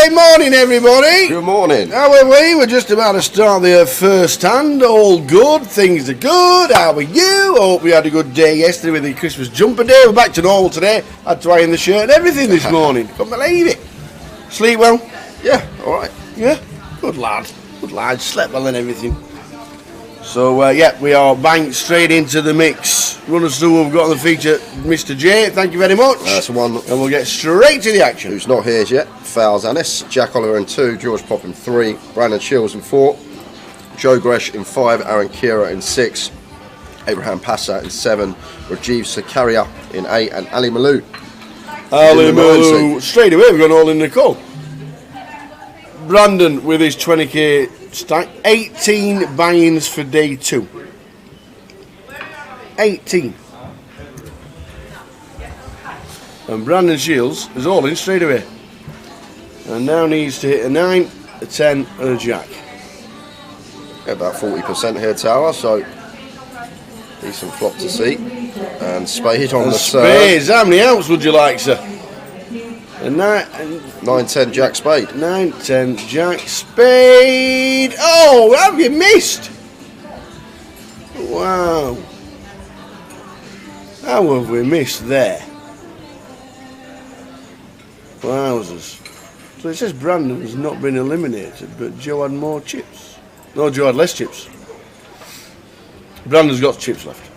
Saturday morning, everybody. Good morning. How are we? We're just about to start the first hand. All good. Things are good. How are you? I hope we had a good day yesterday with the Christmas jumper day. We're back to normal today. Had to iron the shirt and everything this morning. Couldn't believe it. Sleep well? Yeah, all right. Yeah? Good lad. Good lad. Slept well and everything. So, yeah, we are bang straight into the mix. Run us through what we've got on the feature, Mr. J. Thank you very much. That's one. And we'll get straight to the action. Who's not here yet? Fowles Annis, Jack Oliver in 2, George Pop in 3, Brandon Shields in 4, Joe Gresh in 5, Aaron Kira in 6, Abraham Passa in 7, Rajiv Sakaria in 8, and Ali Malou. Ali Malou. Straight away, we've gone all in the call. Brandon with his 20k stack, 18 buy-ins for day 2. 18. And Brandon Shields is all in straight away. And now needs to hit a 9, a 10 and a jack. About 40% here, Tower, so decent flop to see. And Spade on the Spades, how many outs would you like, sir? A 9-10 Jack Spade. 9-10 Jack Spade. Oh, have you missed? Wow. How have we missed there? Wowzers. So it says Brandon's not been eliminated, but Joe had more chips. No, Joe had less chips. Brandon's got chips left.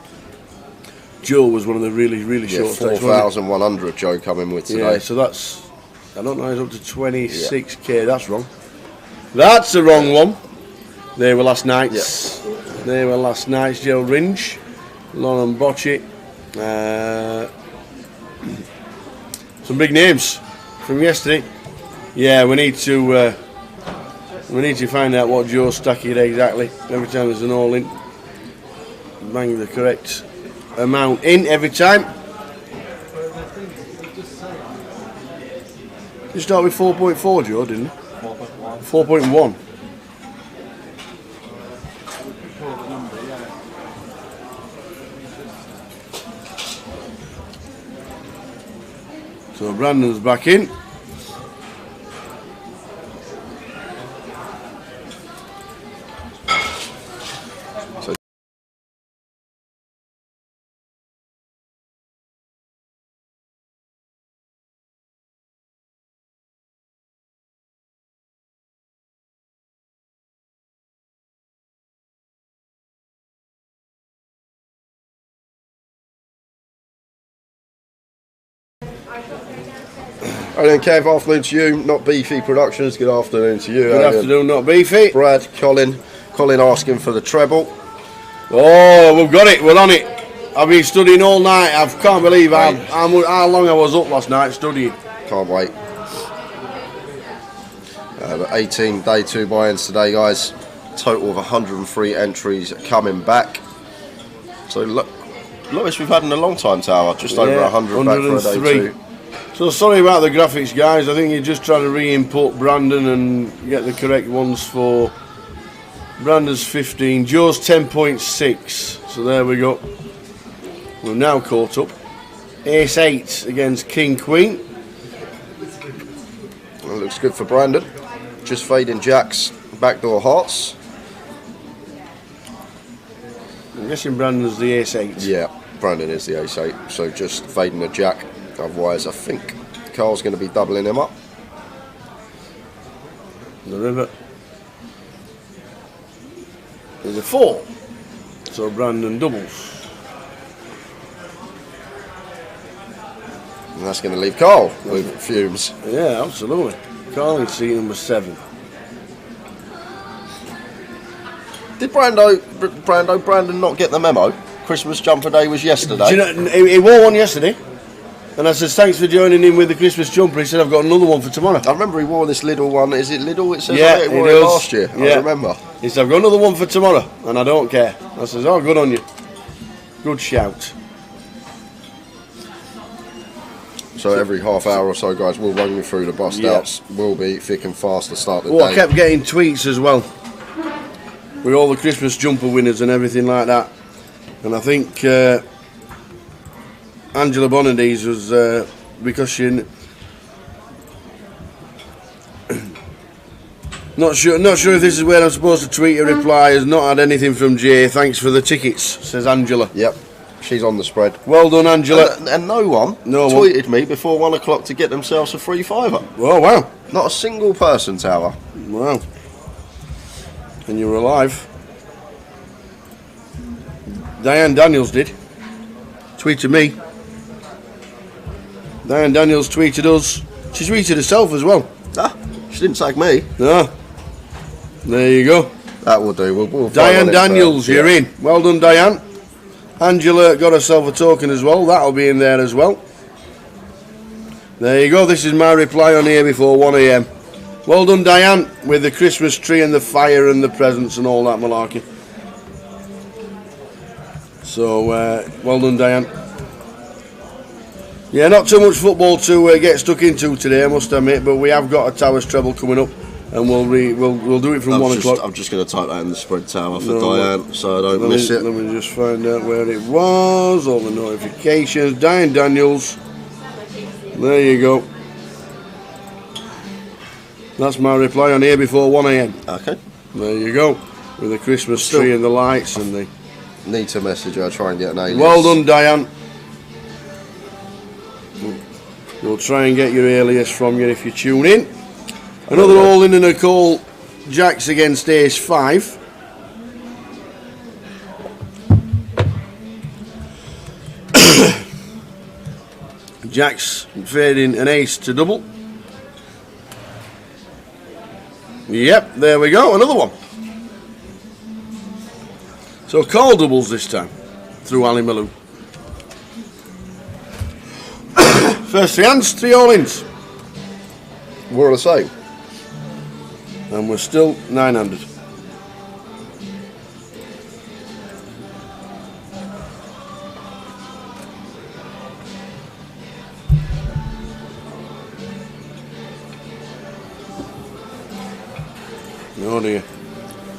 Joe was one of the really short stacks. 4,100 Joe coming with today. Yeah, so that's, I don't know, he's up to 26k. Yeah. That's wrong. That's the wrong one. They were last night's. Yeah. They were last night's. Joe Ringe, Lauren Bocci. Some big names from yesterday. Yeah, we need to find out what Joe's stacking exactly. Every time there's an all-in, bang the correct amount in every time. You start with 4.4, Joe, didn't you? 4.1. So Brandon's back in. Right then, Kev, afternoon to you. Not Beefy Productions, good afternoon to you. Good afternoon, Not Beefy. Brad, Colin asking for the treble. Oh, we've got it, we're on it. I've been studying all night. I can't believe how long I was up last night studying. Can't wait. 18 day 2 buy-ins today, guys. Total of 103 entries coming back. So lowest we've had in a long time, Tower. Just over 100 back for a day 2. So sorry about the graphics, guys. I think you're just trying to re-input Brandon and get the correct ones for Brandon's 15. Joe's 10.6. So there we go. We're now caught up. Ace 8 against King Queen. Well, looks good for Brandon. Just fading Jacks, backdoor hearts. I'm guessing Brandon's the Ace 8. Yeah, Brandon is the Ace 8. So just fading a Jack. Otherwise, I think Carl's going to be doubling him up. The river. There's a 4. So Brandon doubles. And that's going to leave Carl with fumes. Yeah, absolutely. Carl in seat number 7. Did Brandon not get the memo? Christmas jumper day was yesterday. Do you know, he wore one yesterday. And I said, thanks for joining in with the Christmas jumper. He said, I've got another one for tomorrow. I remember he wore this Lidl one. Is it Lidl? It says yeah, he wore it last year. Yeah. I remember. He said, I've got another one for tomorrow, and I don't care. I said, oh, good on you. Good shout. So every half hour or so, guys, we'll run you through the bust outs. We'll be thick and fast to start the day. I kept getting tweets as well with all the Christmas jumper winners and everything like that. And I think Angela Bonadies was because she Not sure if this is where I'm supposed to tweet a reply. Has not had anything from Jay. Thanks for the tickets, says Angela. Yep, she's on the spread. Well done, Angela. And no one tweeted me before 1 o'clock to get themselves a free fiver. Oh, wow. Not a single person, Tower. Wow. And you were alive. Diane Daniels did. Tweeted me. Diane Daniels tweeted us. She tweeted herself as well. Ah, she didn't tag me. No. There you go. That will do. We'll Diane Daniels, you're in. Well done, Diane. Angela got herself a token as well. That'll be in there as well. There you go. This is my reply on here before 1 AM. Well done, Diane, with the Christmas tree and the fire and the presents and all that malarkey. So, well done, Diane. Yeah, not too much football to get stuck into today, I must admit, but we have got a Towers treble coming up, and we'll do it from 1 o'clock. I'm just going to type that in the spread, Tower, for Diane, so I don't miss it. Let me just find out where it was, all the notifications. Diane Daniels. There you go. That's my reply on here before 1 AM. Okay. There you go. With the Christmas tree and the lights and the... Need to message her, try and get an alias. Well done, Diane. We'll try and get your alias from you if you tune in. Another all-in and a call. Jacks against ace 5. Jacks fading an ace to double. Yep, there we go, another one. So call doubles this time through Ali Malou. First 3 hands, 3 all-ins. We're the same. And we're still 900. Oh dear.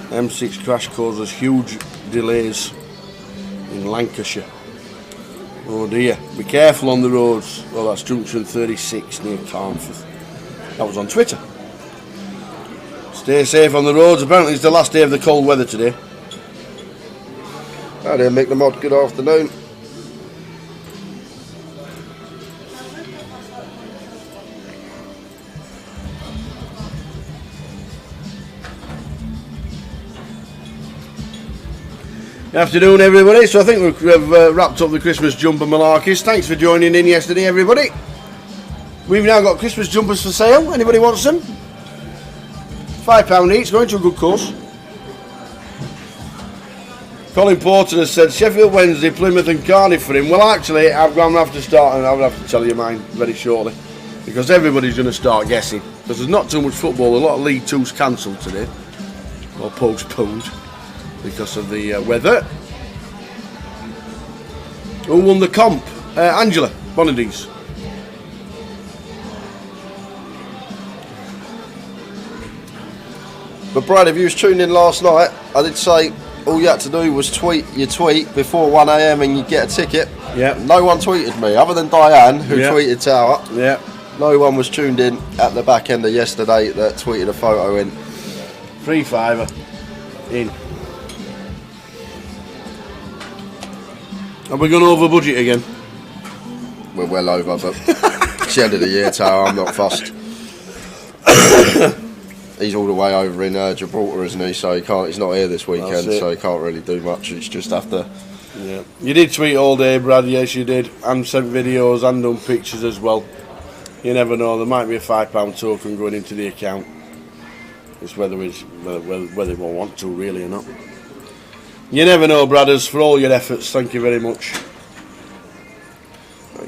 M6 crash causes huge delays in Lancashire. Oh dear. Be careful on the roads. Well, that's junction 36 near Carnforth. That was on Twitter. Stay safe on the roads. Apparently it's the last day of the cold weather today. Hi there, Mick the Mod. Good afternoon. Good afternoon, everybody. So I think we've wrapped up the Christmas jumper malarkeys. Thanks for joining in yesterday, everybody. We've now got Christmas jumpers for sale. Anybody wants them? £5 each, going to a good course. Colin Porter has said Sheffield Wednesday, Plymouth and Cardiff for him. Well, actually, I'm going to have to start, and I'll have to tell you mine very shortly, because everybody's going to start guessing. Because there's not too much football. A lot of League 2's cancelled today, or postponed, because of the weather. Who won the comp? Angela Bonadise. But Brad, if you was tuned in last night, I did say all you had to do was tweet your tweet before 1 AM and you'd get a ticket. Yeah. No one tweeted me, other than Diane, who tweeted Tower. Yeah. No one was tuned in at the back end of yesterday that tweeted a photo in. Free fiver. In. Are we going over budget again? We're well over, but it's the end of the year, Tower. I'm not fussed. He's all the way over in Gibraltar, isn't he? So he can't. He's not here this weekend, so he can't really do much. It's just after. Yeah. You did tweet all day, Brad. Yes, you did, and sent videos and done pictures as well. You never know. There might be a £5 token going into the account. It's whether we want to really or not. You never know, Bradders. For all your efforts, thank you very much.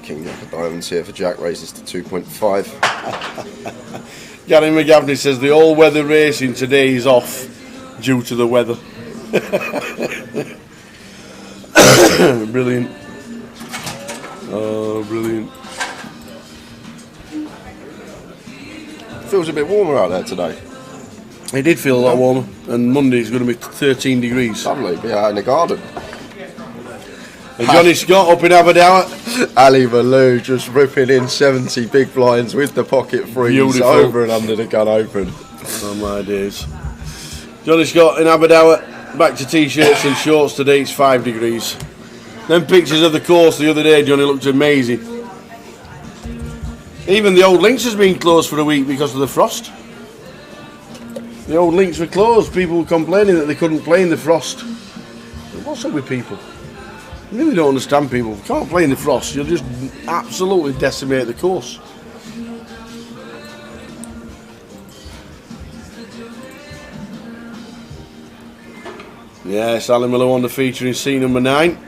King Jack of Diamonds here for Jack, raises to 2.5. Gary McGavney says the all-weather racing today is off due to the weather. Brilliant. Oh, brilliant. Feels a bit warmer out there today. It did feel a lot warmer, and Monday's going to be 13 degrees. Lovely, be out in the garden. And Johnny Scott up in Aberdour. Ali Malou just ripping in 70 big blinds with the pocket freeze over and under the gun open. Oh my days. Johnny Scott in Aberdour, back to t-shirts and shorts today, it's 5 degrees. Them pictures of the course the other day, Johnny, looked amazing. Even the old links has been closed for a week because of the frost. The old links were closed, people were complaining that they couldn't play in the frost. What's up with people? I really don't understand people. If you can't play in the frost, you'll just absolutely decimate the course. Yes, Alan Miller won the feature in C number 9.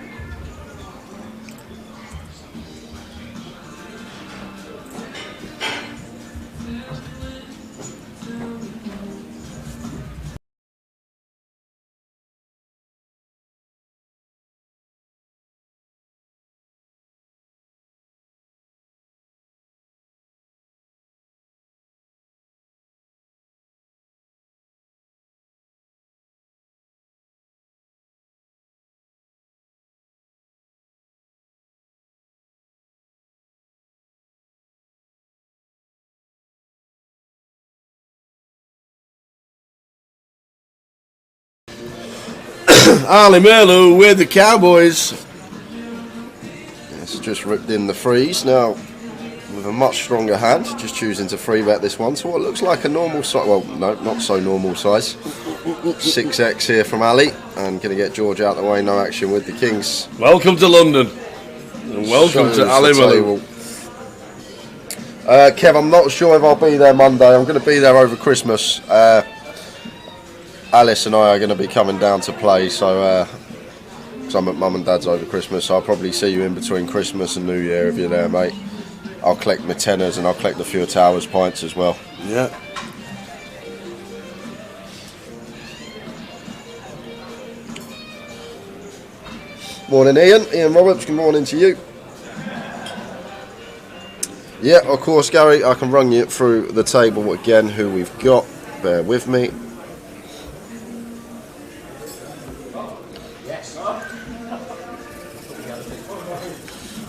Ali Merlo with the Cowboys. It's just ripped in the freeze now with a much stronger hand, just choosing to free bet this one to what looks like a normal size. Well, no, not so normal size. 6x here from Ali, and going to get George out the way. No action with the Kings. Welcome to London, and welcome to Ali Merlo. Kev, I'm not sure if I'll be there Monday. I'm going to be there over Christmas. Alice and I are going to be coming down to play, so because I'm at Mum and Dad's over Christmas, so I'll probably see you in between Christmas and New Year if you're there, mate. I'll collect my tenors and I'll collect the few Towers pints as well. Yeah. Morning, Ian. Ian Roberts, good morning to you. Yeah, of course, Gary, I can run you through the table again, who we've got. Bear with me.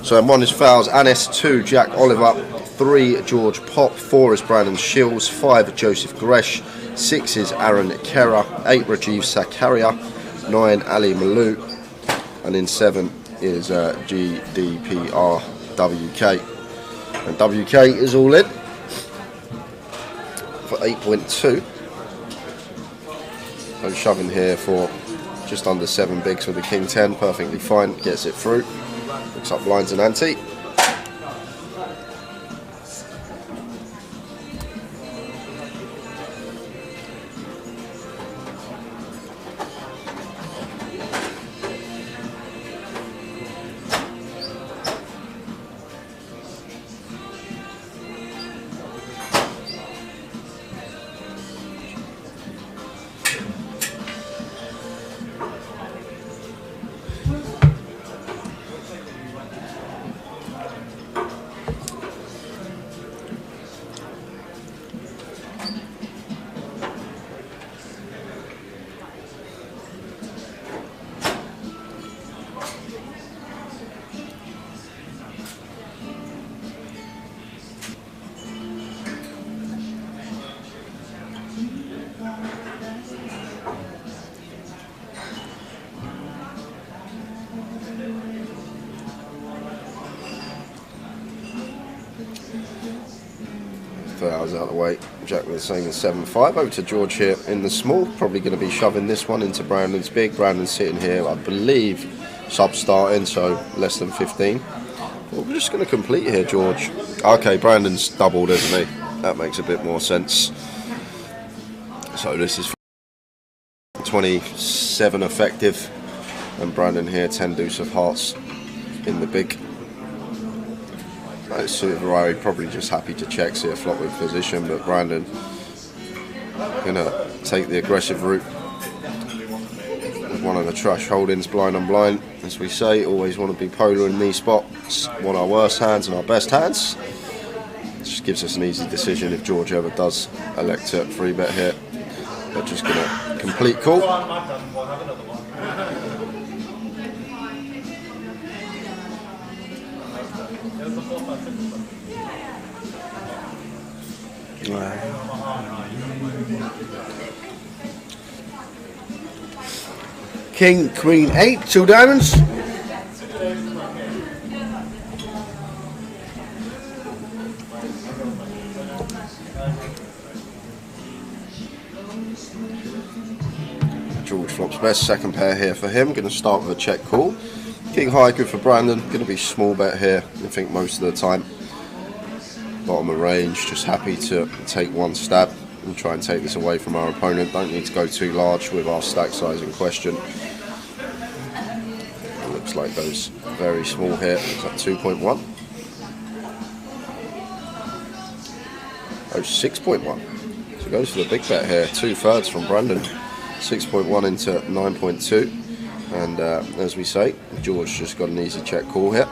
So 1 is Fowles Anis, 2 Jack Oliver, 3 George Pop, 4 is Brandon Shields, 5 Joseph Gresh, 6 is Aaron Kera, 8 Rajiv Sakaria, 9 Ali Malou, and in 7 is GDPR WK. And WK is all in for 8.2. So shoving here for just under 7 bigs with the King 10, perfectly fine, gets it through. Looks up blinds and ante. Out of the way, Jack with the same as 7-5. Over to George here in the small, probably going to be shoving this one into Brandon's big. Brandon's sitting here, I believe, sub starting, so less than 15. Well, we're just going to complete here, George. Okay, Brandon's doubled, isn't he? That makes a bit more sense. So this is 27 effective, and Brandon here 10 deuce of hearts in the big. Ferrari probably just happy to check, see a flop with position, but Brandon gonna take the aggressive route with one of the trash holdings, blind on blind. As we say, always want to be polar in these spots. Want our worst hands and our best hands. It just gives us an easy decision if George ever does elect to free bet here. But just gonna complete call. King, Queen, 8, 2 diamonds. George flops best, second pair here for him. Going to start with a check call. King high, good for Brandon. Going to be small bet here, I think most of the time. Bottom of range, just happy to take one stab and try and take this away from our opponent. Don't need to go too large with our stack size in question. It looks like those very small here. Is that 2.1? Oh, 6.1. So goes for the big bet here. 2/3 from Brandon. 6.1 into 9.2. And as we say, George just got an easy check call here.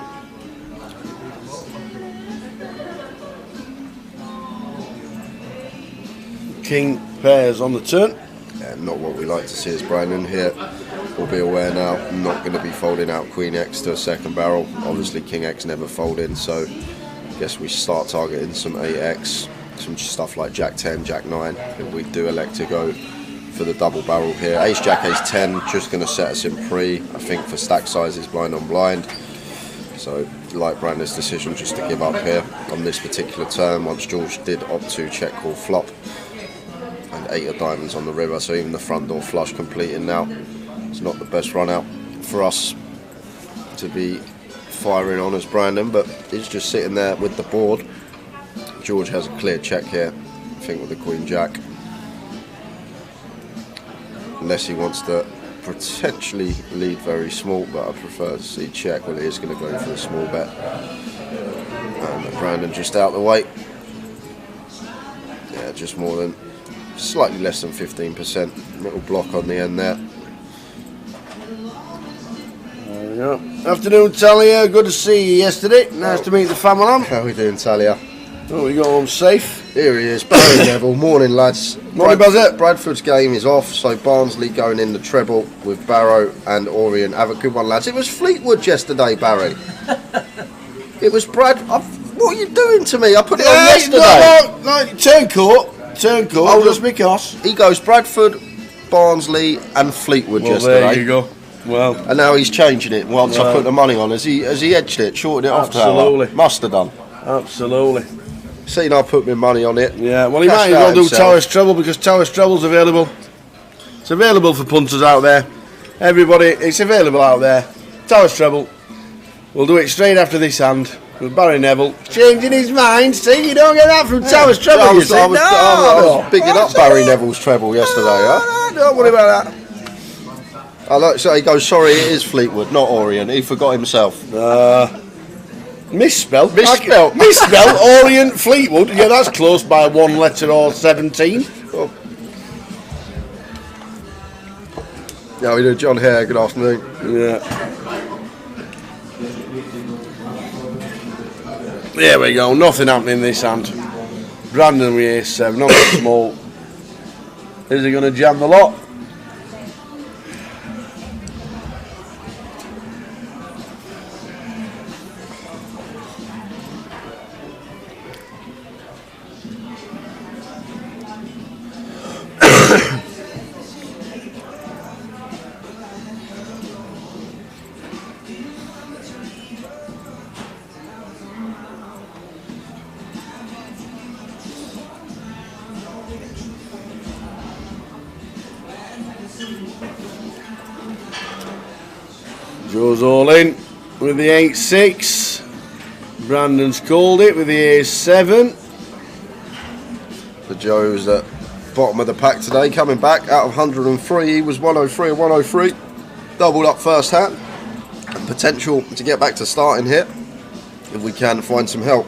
King pairs on the turn. Yeah, not what we like to see as Brandon here. We'll be aware now, not going to be folding out Queen X to a second barrel. Obviously King X never fold in, so I guess we start targeting some 8X, some stuff like Jack 10, Jack 9. If we do elect to go for the double barrel here. Ace Jack Ace 10, just going to set us in pre, I think for stack sizes blind on blind. So like Brandon's decision just to give up here on this particular turn once George did opt to check call flop. And 8 of diamonds on the river, so even the front door flush completing now. It's not the best run out for us to be firing on as Brandon, but he's just sitting there with the board. George has a clear check here, I think with the Queen Jack. Unless he wants to potentially lead very small, but I prefer to see check. Well, he is going to go for a small bet. And Brandon just out the way. Yeah, just more than, slightly less than 15%. Little block on the end there. There we go. Afternoon, Talia. Good to see you yesterday. Nice to meet the family. How are we doing, Talia? Oh, we got home safe. Here he is, Barry Neville. Morning, lads. Morning, Buzzet. Bradford's game is off, so Barnsley going in the treble with Barrow and Orient. Have a good one, lads. It was Fleetwood yesterday, Barry. It was Brad. What are you doing to me? I put it on yesterday. No, turncoat. Oh, just because. He goes Bradford, Barnsley, and Fleetwood yesterday. There you go. Well, and now he's changing it once I put the money on. Has he edged it, shorted it off? Absolutely. Must have done. Absolutely. Seen I put my money on it. Yeah, well, he might as well do Towers Treble because Towers Treble's available. It's available for punters out there. Everybody, it's available out there. Towers Treble. We'll do it straight after this hand with Barry Neville changing his mind. See, you don't get that from Towers Treble. I was bigging up Barry Neville's treble yesterday. No, don't worry about that. So he goes, sorry, it is Fleetwood, not Orient. He forgot himself. Misspelled, Orient, Fleetwood. Yeah, that's close by 1 letter or 17. Oh. Yeah, we do. John Hare, good afternoon. Yeah. There we go, nothing happening this hand. Brandon with ace 7, not small. Is he going to jam the lot? Joe's all in with the 8-6. Brandon's called it with the ace-7. The Joe's at bottom of the pack today, coming back out of 103. He was 103 and 103. Doubled up first hand. And potential to get back to starting here if we can find some help.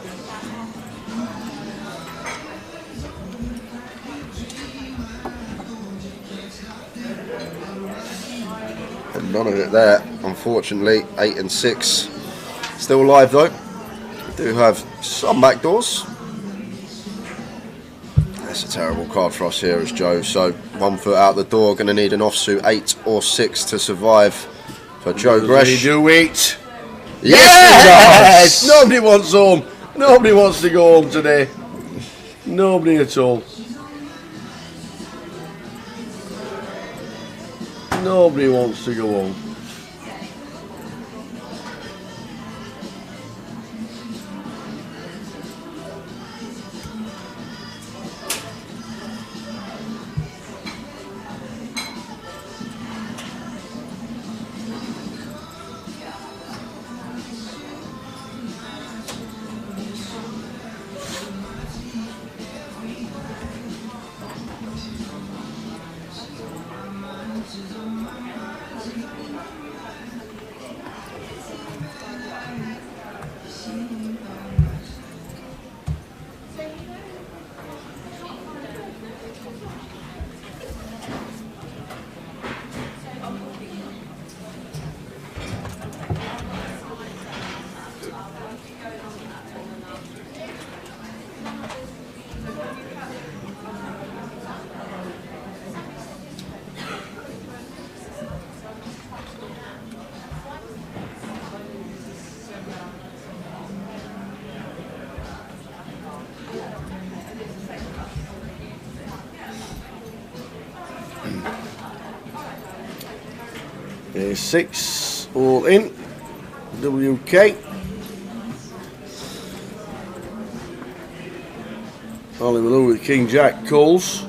And none of it there, unfortunately. 8 and 6. Still alive though. We do have some backdoors. That's a terrible card for us here as Joe. So 1 foot out the door, going to need an offsuit 8 or 6 to survive for Joe Gresh. We do it. Yes! Nobody wants home. Nobody wants to go home today. Nobody at all. Nobody wants to go home. A6 all in. WK. Ollie Malou with King Jack calls.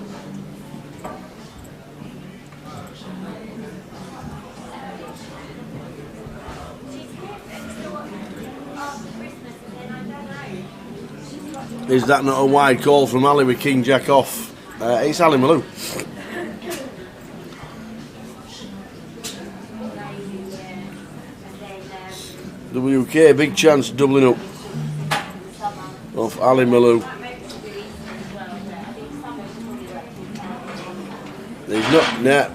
Is that not a wide call from Ali with King Jack off? It's Ali Malou. WK, big chance doubling up off Ali Malou. He's not net.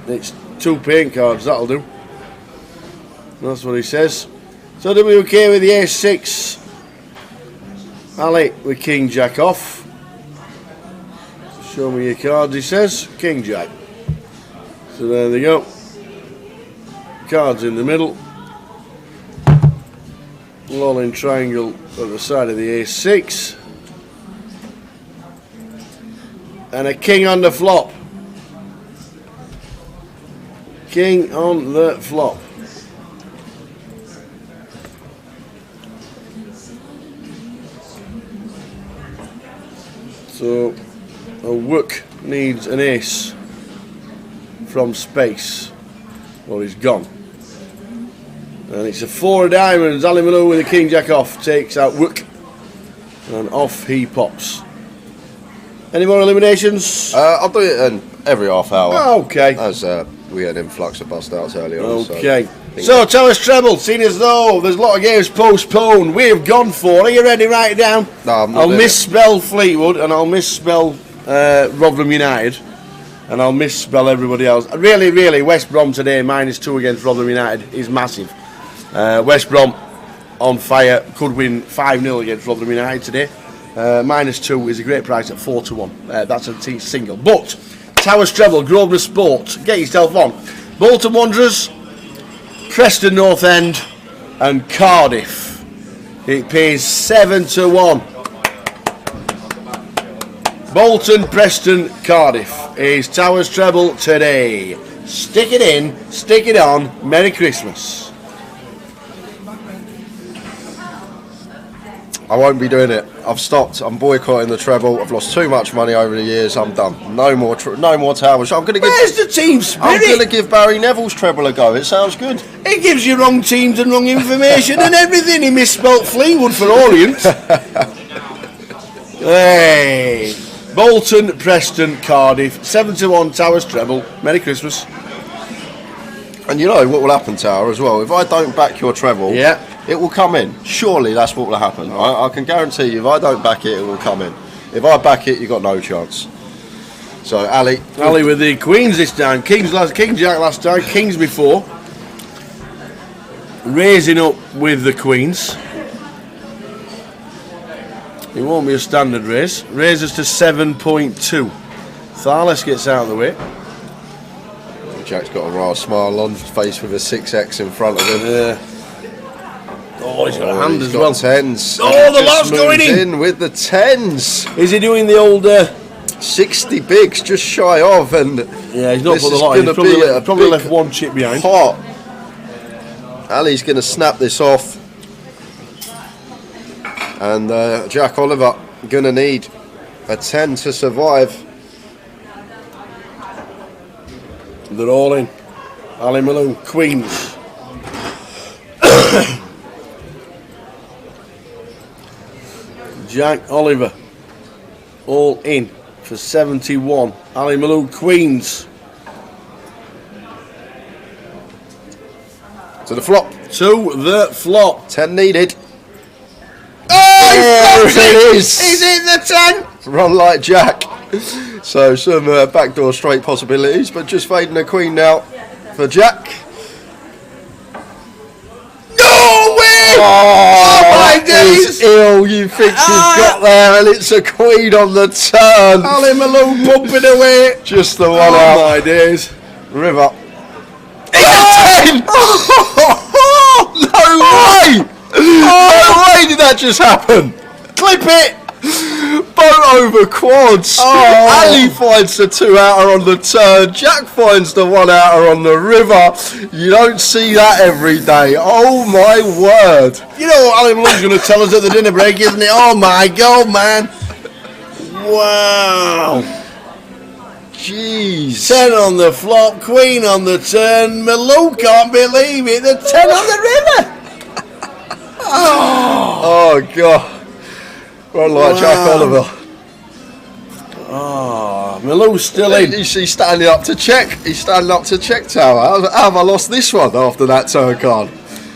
It's 2 paint cards, that'll do. That's what he says. So WK with the ace-6. Ali with King Jack off. Show me your cards, he says. King Jack. So there they go. Cards in the middle. Lolling triangle at the side of the ace-6. And a king on the flop. King on the flop. So a Wook needs an ace from space. Well, he's gone. And it's a 4 of diamonds. Ali Malou with the King Jack off takes out Wook. And off he pops. Any more eliminations? I'll do it in every half hour. Okay. As we had influx of bust outs earlier on. Okay. So Towers treble, seeing as though there's a lot of games postponed, we have gone for. Are you ready? Write it down. No, I'm not. I'll misspell Fleetwood and I'll misspell Rotherham United. And I'll misspell everybody else. Really, West Brom today, -2 against Rotherham United, is massive. West Brom on fire, could win 5-0 against Rotherham United today. -2 is a great price at 4-1. That's a single. But Towers treble, Grosvenor Sport, get yourself on. Bolton Wanderers, Preston North End, and Cardiff. It pays 7-1. Bolton, Preston, Cardiff is Towers treble today. Stick it in, stick it on. Merry Christmas. I won't be doing it. I've stopped. I'm boycotting the treble. I've lost too much money over the years. I'm done. No more Towers. I'm going to give. Where's the team spirit? I'm going to give Barry Neville's treble a go. It sounds good. He gives you wrong teams and wrong information and everything. He misspelt Fleetwood for Orient. Hey, Bolton, Preston, Cardiff, 7-1 Towers treble. Merry Christmas. And you know what will happen, Tower, as well. If I don't back your treble, yeah, it will come in. Surely that's what will happen. I can guarantee you, if I don't back it, it will come in. If I back it, you've got no chance. So, Ali with the Queens this time. King Jack last time, Kings before. Raising up with the Queens. It won't be a standard raise. Raises to 7.2. Tharles gets out of the way. Jack's got a rather smile on his face with a 6X in front of him. Yeah. Oh, he's got a hand He's as got well. tens. Oh, the lot's going in with the tens. Is he doing the old... 60 bigs, just shy of, and yeah, he's not this put the is lot in. going He's to be probably left one chip behind. Pot. Ali's going to snap this off, and Jack Oliver going to need a 10 to survive. They're all in. Ali Malone, Queens. Jack Oliver, all in for 71. Ali Malone, Queens. To the flop. To the flop. 10 needed. Oh, it is. He's in the 10. Run like Jack. So some backdoor straight possibilities, but just fading a queen now for Jack. No way! Oh, my that days! is ill. You think you've got there, and it's a queen on the turn. Ali Malone pumping away. Just the one Oh out. my days. River. No way! No way did that just happen. Clip it! Boat over quads. Oh. Ali finds the 2-outer on the turn. Jack finds the 1-outer on the river. You don't see that every day. Oh my word. You know what Ali Malone's going to tell us at the dinner break, isn't it? Oh my god, man. Wow. Jeez. 10 on the flop, queen on the turn. Malone can't believe it. The 10 on the river. Oh god. Run like Jack Oliver. Oh, Malone's still in. He's standing up to check. He's standing up to check tower. How have I lost this one after that turn card?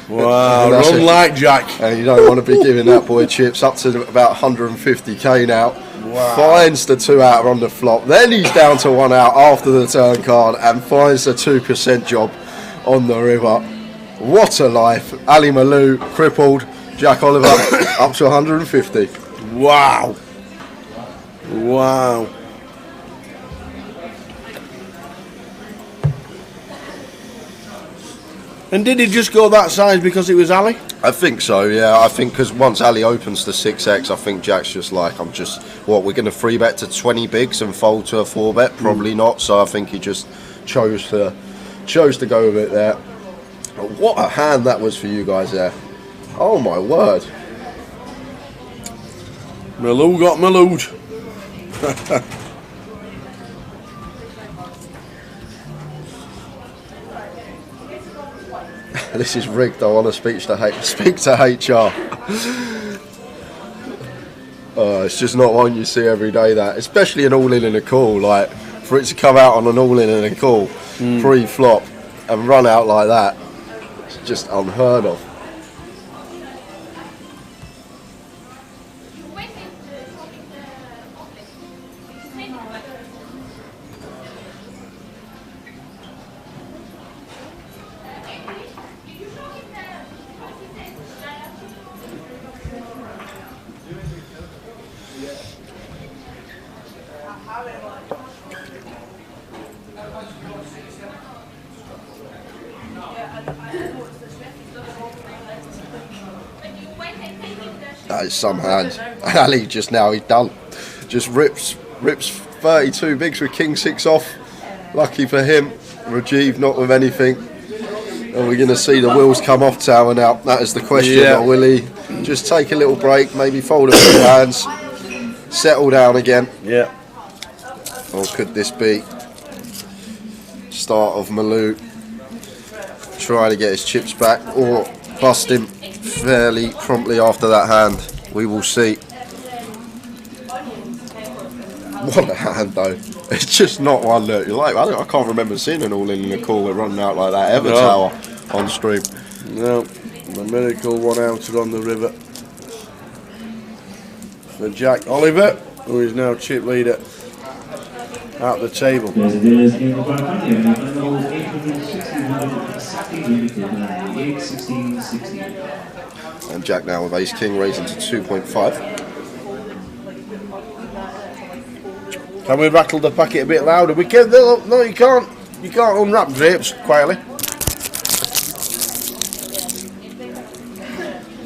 Wow, That's run it. like Jack. And you don't want to be giving that boy chips up to about 150k now. Wow. Finds the 2-outer on the flop. Then he's down to 1 out after the turn card and finds the 2% job on the river. What a life. Ali Malou crippled. Jack Oliver up to 150. Wow. Wow. And did he just go that size because it was Ali? I think so, yeah. I think because once Ali opens to 6x, I think Jack's just like, we're going to 3-bet to 20 bigs and fold to a 4-bet? Probably not. So I think he just chose to go with it there. But what a hand that was for you guys there. Oh my word. Malou got Maloued. This is rigged. I want to speak to HR. It's just not one you see every day, that, especially an all-in and a call. Like, for it to come out on an all-in and a call pre-flop and run out like that, it's just unheard of. That is some hand. And Ali just now, he's done. Just rips 32 bigs with king 6 off. Lucky for him. Rajiv not with anything. And we're going to see the wheels come off tower now. That is the question. Yeah. Or will he just take a little break, maybe fold a few hands, settle down again? Yeah. Or could this be start of Malou trying to get his chips back, or bust him fairly promptly after that hand? We will see. What a hand though. It's just not one that you like. I can't remember seeing an all-in and a call running out like that ever, tower on stream. No, the miracle 1-outer on the river for Jack Oliver, who is now chip leader at the table. And Jack now with ace king raising to 2.5. Can we rattle the packet a bit louder? We can. No, you can't. You can't unwrap grapes quietly.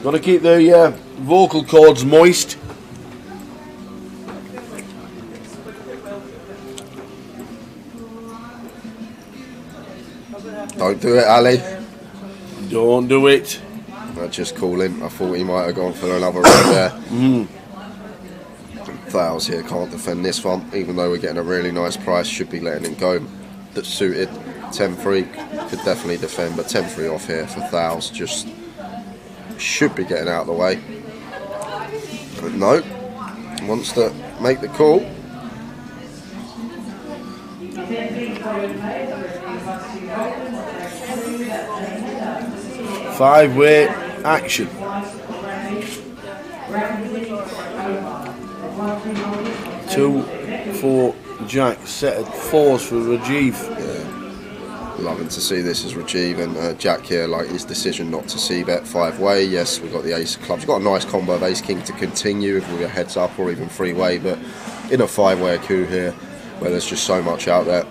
Got to keep the vocal cords moist. Don't do it, Ali. Don't do it. I just call him. I thought he might have gone for another run there. Thales here can't defend this one, even though we're getting a really nice price. Should be letting him go. That's suited. 10-3 could definitely defend, but 10-3 off here for Thales. Just should be getting out of the way. But no, wants to make the call. Five-way action. 2, 4, Jack. Set of 4s for Rajiv. Yeah. Loving to see this as Rajiv and Jack here, like his decision not to c-bet 5-way. Yes, we've got the ace of clubs. We've got a nice combo of ace king to continue if we get heads up or even 3-way, but in a 5-way coup here, where there's just so much out there,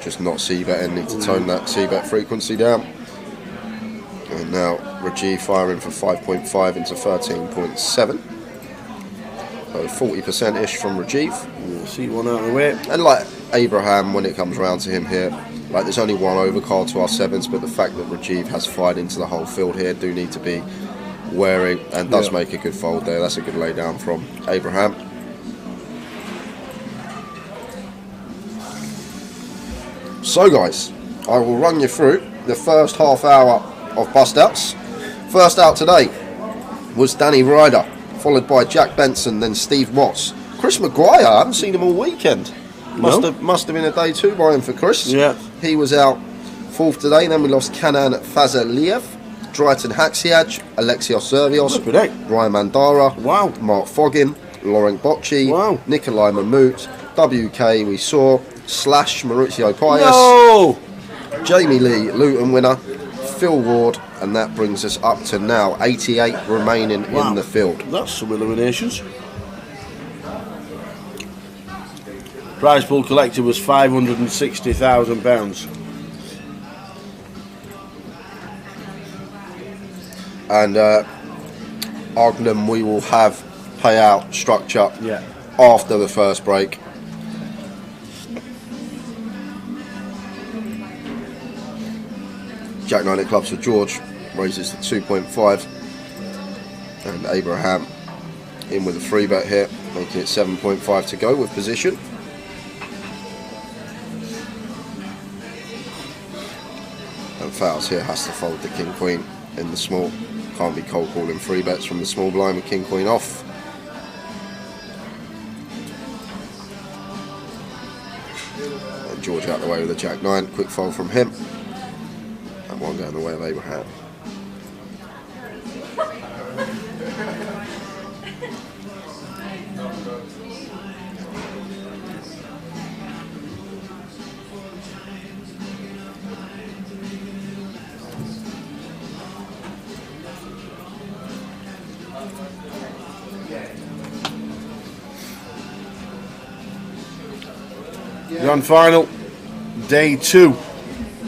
just not c-betting, need to tone that c-bet frequency down. And now Rajiv firing for 5.5 into 13.7. So 40%-ish from Rajiv. See one out of the way. And like Abraham, when it comes round to him here, like there's only one overcard to our 7s, but the fact that Rajiv has fired into the whole field here do need to be wary, and does make a good fold there. That's a good lay down from Abraham. So guys, I will run you through the first half hour of bust outs. First out today was Danny Ryder, followed by Jack Benson, then Steve Watts. Chris Maguire, I haven't seen him all weekend. Must have been a day 2 by him for Chris. Yeah. He was out 4th today. Then we lost Kanan Fazaliev, Drayton Haxiaj, Alexios Servios, Ryan Mandara, Mark Foggin, Laurent Bocci, Nikolai Mahmout, WK we saw, Slash Maurizio Pius, Jamie Lee, Luton winner, Phil Ward, and that brings us up to now 88 remaining in the field. That's some eliminations. Prize pool collected was £560,000. And Argnam, we will have payout structure after the first break. Jack 9 at clubs for George raises to 2.5, and Abraham in with a 3-bet here, making it 7.5 to go with position. And Fowles here has to fold the king queen in the small. Can't be cold calling 3-bets from the small blind with king queen off. And George out the way with a Jack 9, quick fold from him. And one going the way of Abraham. Grand final, day 2.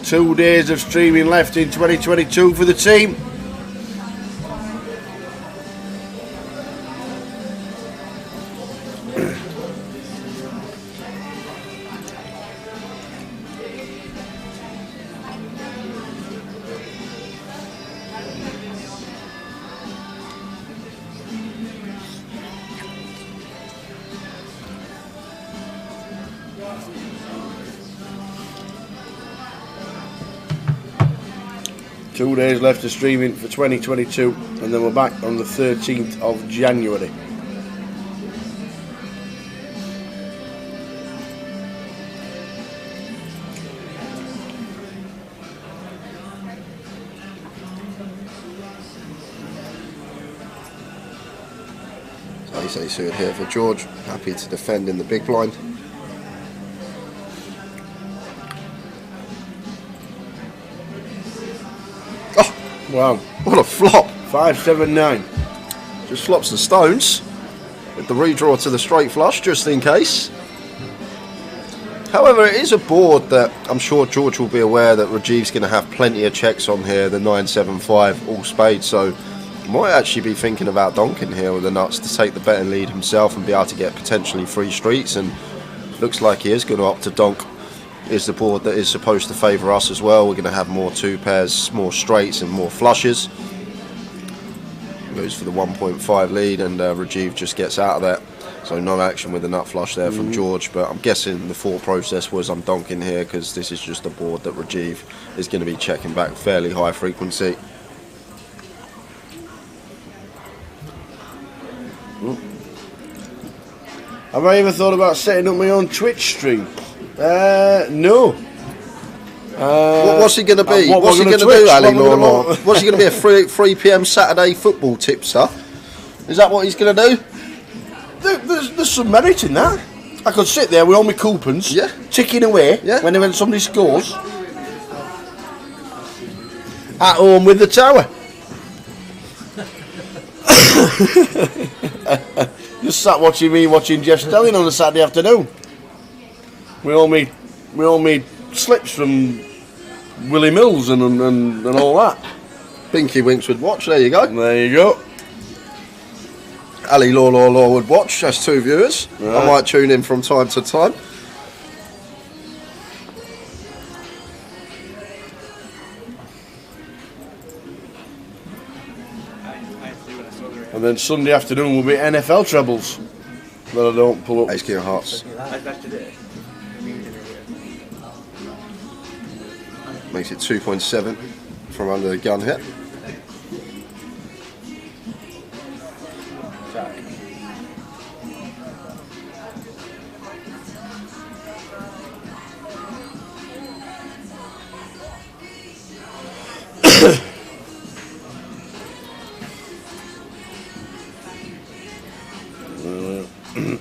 2 days of streaming left in 2022 for the team. Two days left of streaming for 2022, and then we're back on the 13th of January. So ace ace suited here for George, happy to defend in the big blind. Wow, what a flop. 579. Just flops and stones with the redraw to the straight flush just in case. However, it is a board that I'm sure George will be aware that Rajiv's going to have plenty of checks on here, the 9-7-5 all spades, so Might actually be thinking about donking here with the nuts to take the betting lead himself and be able to get potentially 3 streets, and looks like he is going to opt to donk. Is the board that is supposed to favour us as well. We're going to have more 2 pairs, more straights and more flushes. Goes for the 1.5 lead, and Rajiv just gets out of that. So no action with the nut flush there from George, but I'm guessing the thought process was I'm donking here because this is just a board that Rajiv is going to be checking back fairly high frequency. Have I ever thought about setting up my own Twitch stream? No. What's he going to be? What's he going to do, Ali Lawler? What's he going to be, a 3 p.m. Saturday football tipster? Is that what he's going to do? There's some merit in that. I could sit there with all my coupons, ticking away whenever somebody scores. At home with the tower. Just sat watching Jeff Stelling on a Saturday afternoon. We all made slips from Willie Mills and all that. Pinky Winks would watch, there you go. There you go. Ali Law would watch, that's 2 viewers. Right. I might tune in from time to time. And then Sunday afternoon will be NFL trebles that I don't pull up. Ace King of Hearts. Makes it 2.7 from under the gun here.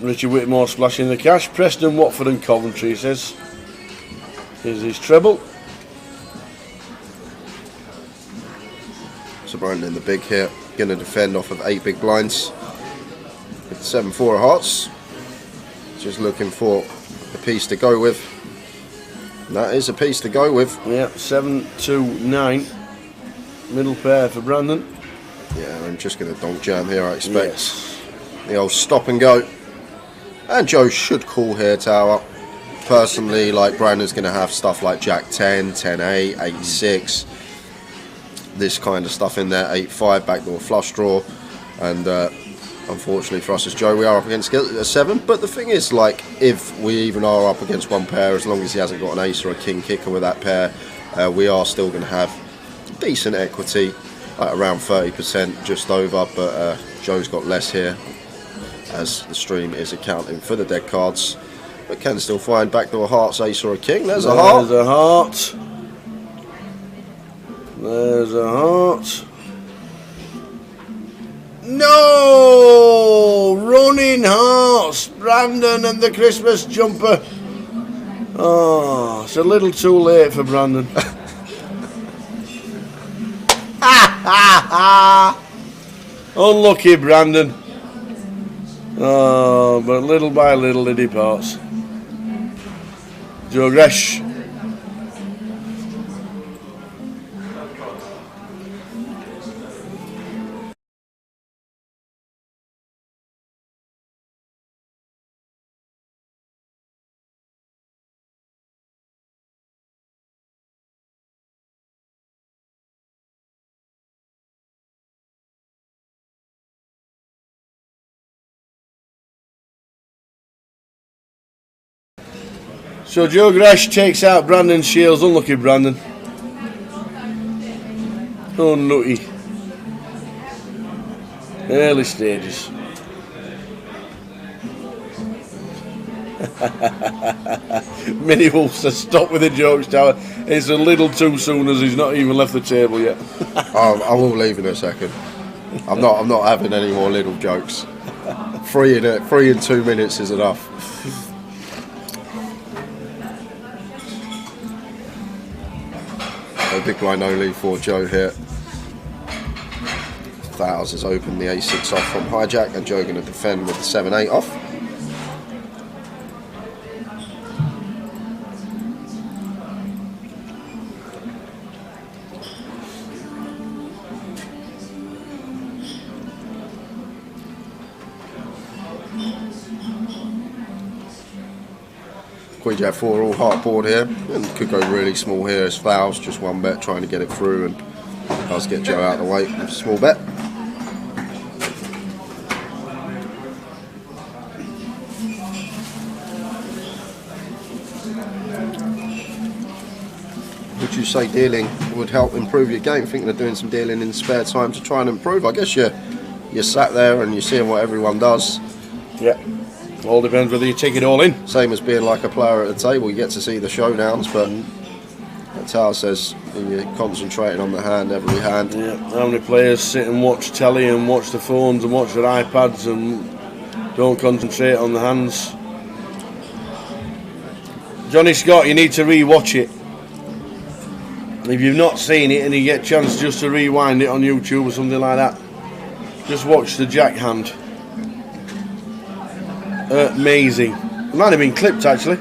Richard Whitmore splashing the cash. Preston, Watford and Coventry, he says. Here's his treble. So Brandon in the big here, going to defend off of 8 big blinds. With 7-4 of hearts. Just looking for a piece to go with. And that is a piece to go with. Yeah, 7-2-9. Middle pair for Brandon. Yeah, I'm just going to donk jam here, I expect. Yes. The old stop and go. And Joe should call here, Tower. Personally, like, Brandon's going to have stuff like Jack 10, 10-8, 8-6. This kind of stuff in there, 8-5, backdoor flush draw. And unfortunately for us as Joe, we are up against a 7. But the thing is, like, if we even are up against one pair, as long as he hasn't got an ace or a king kicker with that pair, we are still going to have decent equity, like around 30%, just over. But Joe's got less here, as the stream is accounting for the dead cards, but can still find backdoor hearts, ace or a king. There's a heart. There's a heart. There's a heart. No! Running hearts. Brandon and the Christmas jumper. Oh, it's a little too late for Brandon. Unlucky Brandon. Oh, but little by little it departs. Joe Gresh. So Joe Gresh takes out Brandon Shields. Unlucky Brandon. Unlucky. Early stages. Mini Wolfster, stop with the jokes, Tower. It's a little too soon as he's not even left the table yet. I will leave in a second. I'm not having any more little jokes. 3 in 2 minutes is enough. Big blind only for Joe here. Thousands has opened the 8-6 off from hijack, and Joe going to defend with the 7-8 off. Queen Jack 4 all heart board here, and could go really small here. It's fouls, just one bet, trying to get it through, and does get Joe out of the way with a small bet. Would you say dealing would help improve your game? Thinking of doing some dealing in spare time to try and improve? I guess you're sat there and you're seeing what everyone does. Yeah. All depends whether you take it all in. Same as being like a player at the table, you get to see the showdowns, but that's how it says you're concentrating on the hand, every hand. Yeah. How many players sit and watch telly and watch the phones and watch their iPads and don't concentrate on the hands? Johnny Scott, you need to re-watch it. If you've not seen it and you get a chance just to rewind it on YouTube or something like that, just watch the jack hand. Amazing. It might have been clipped actually.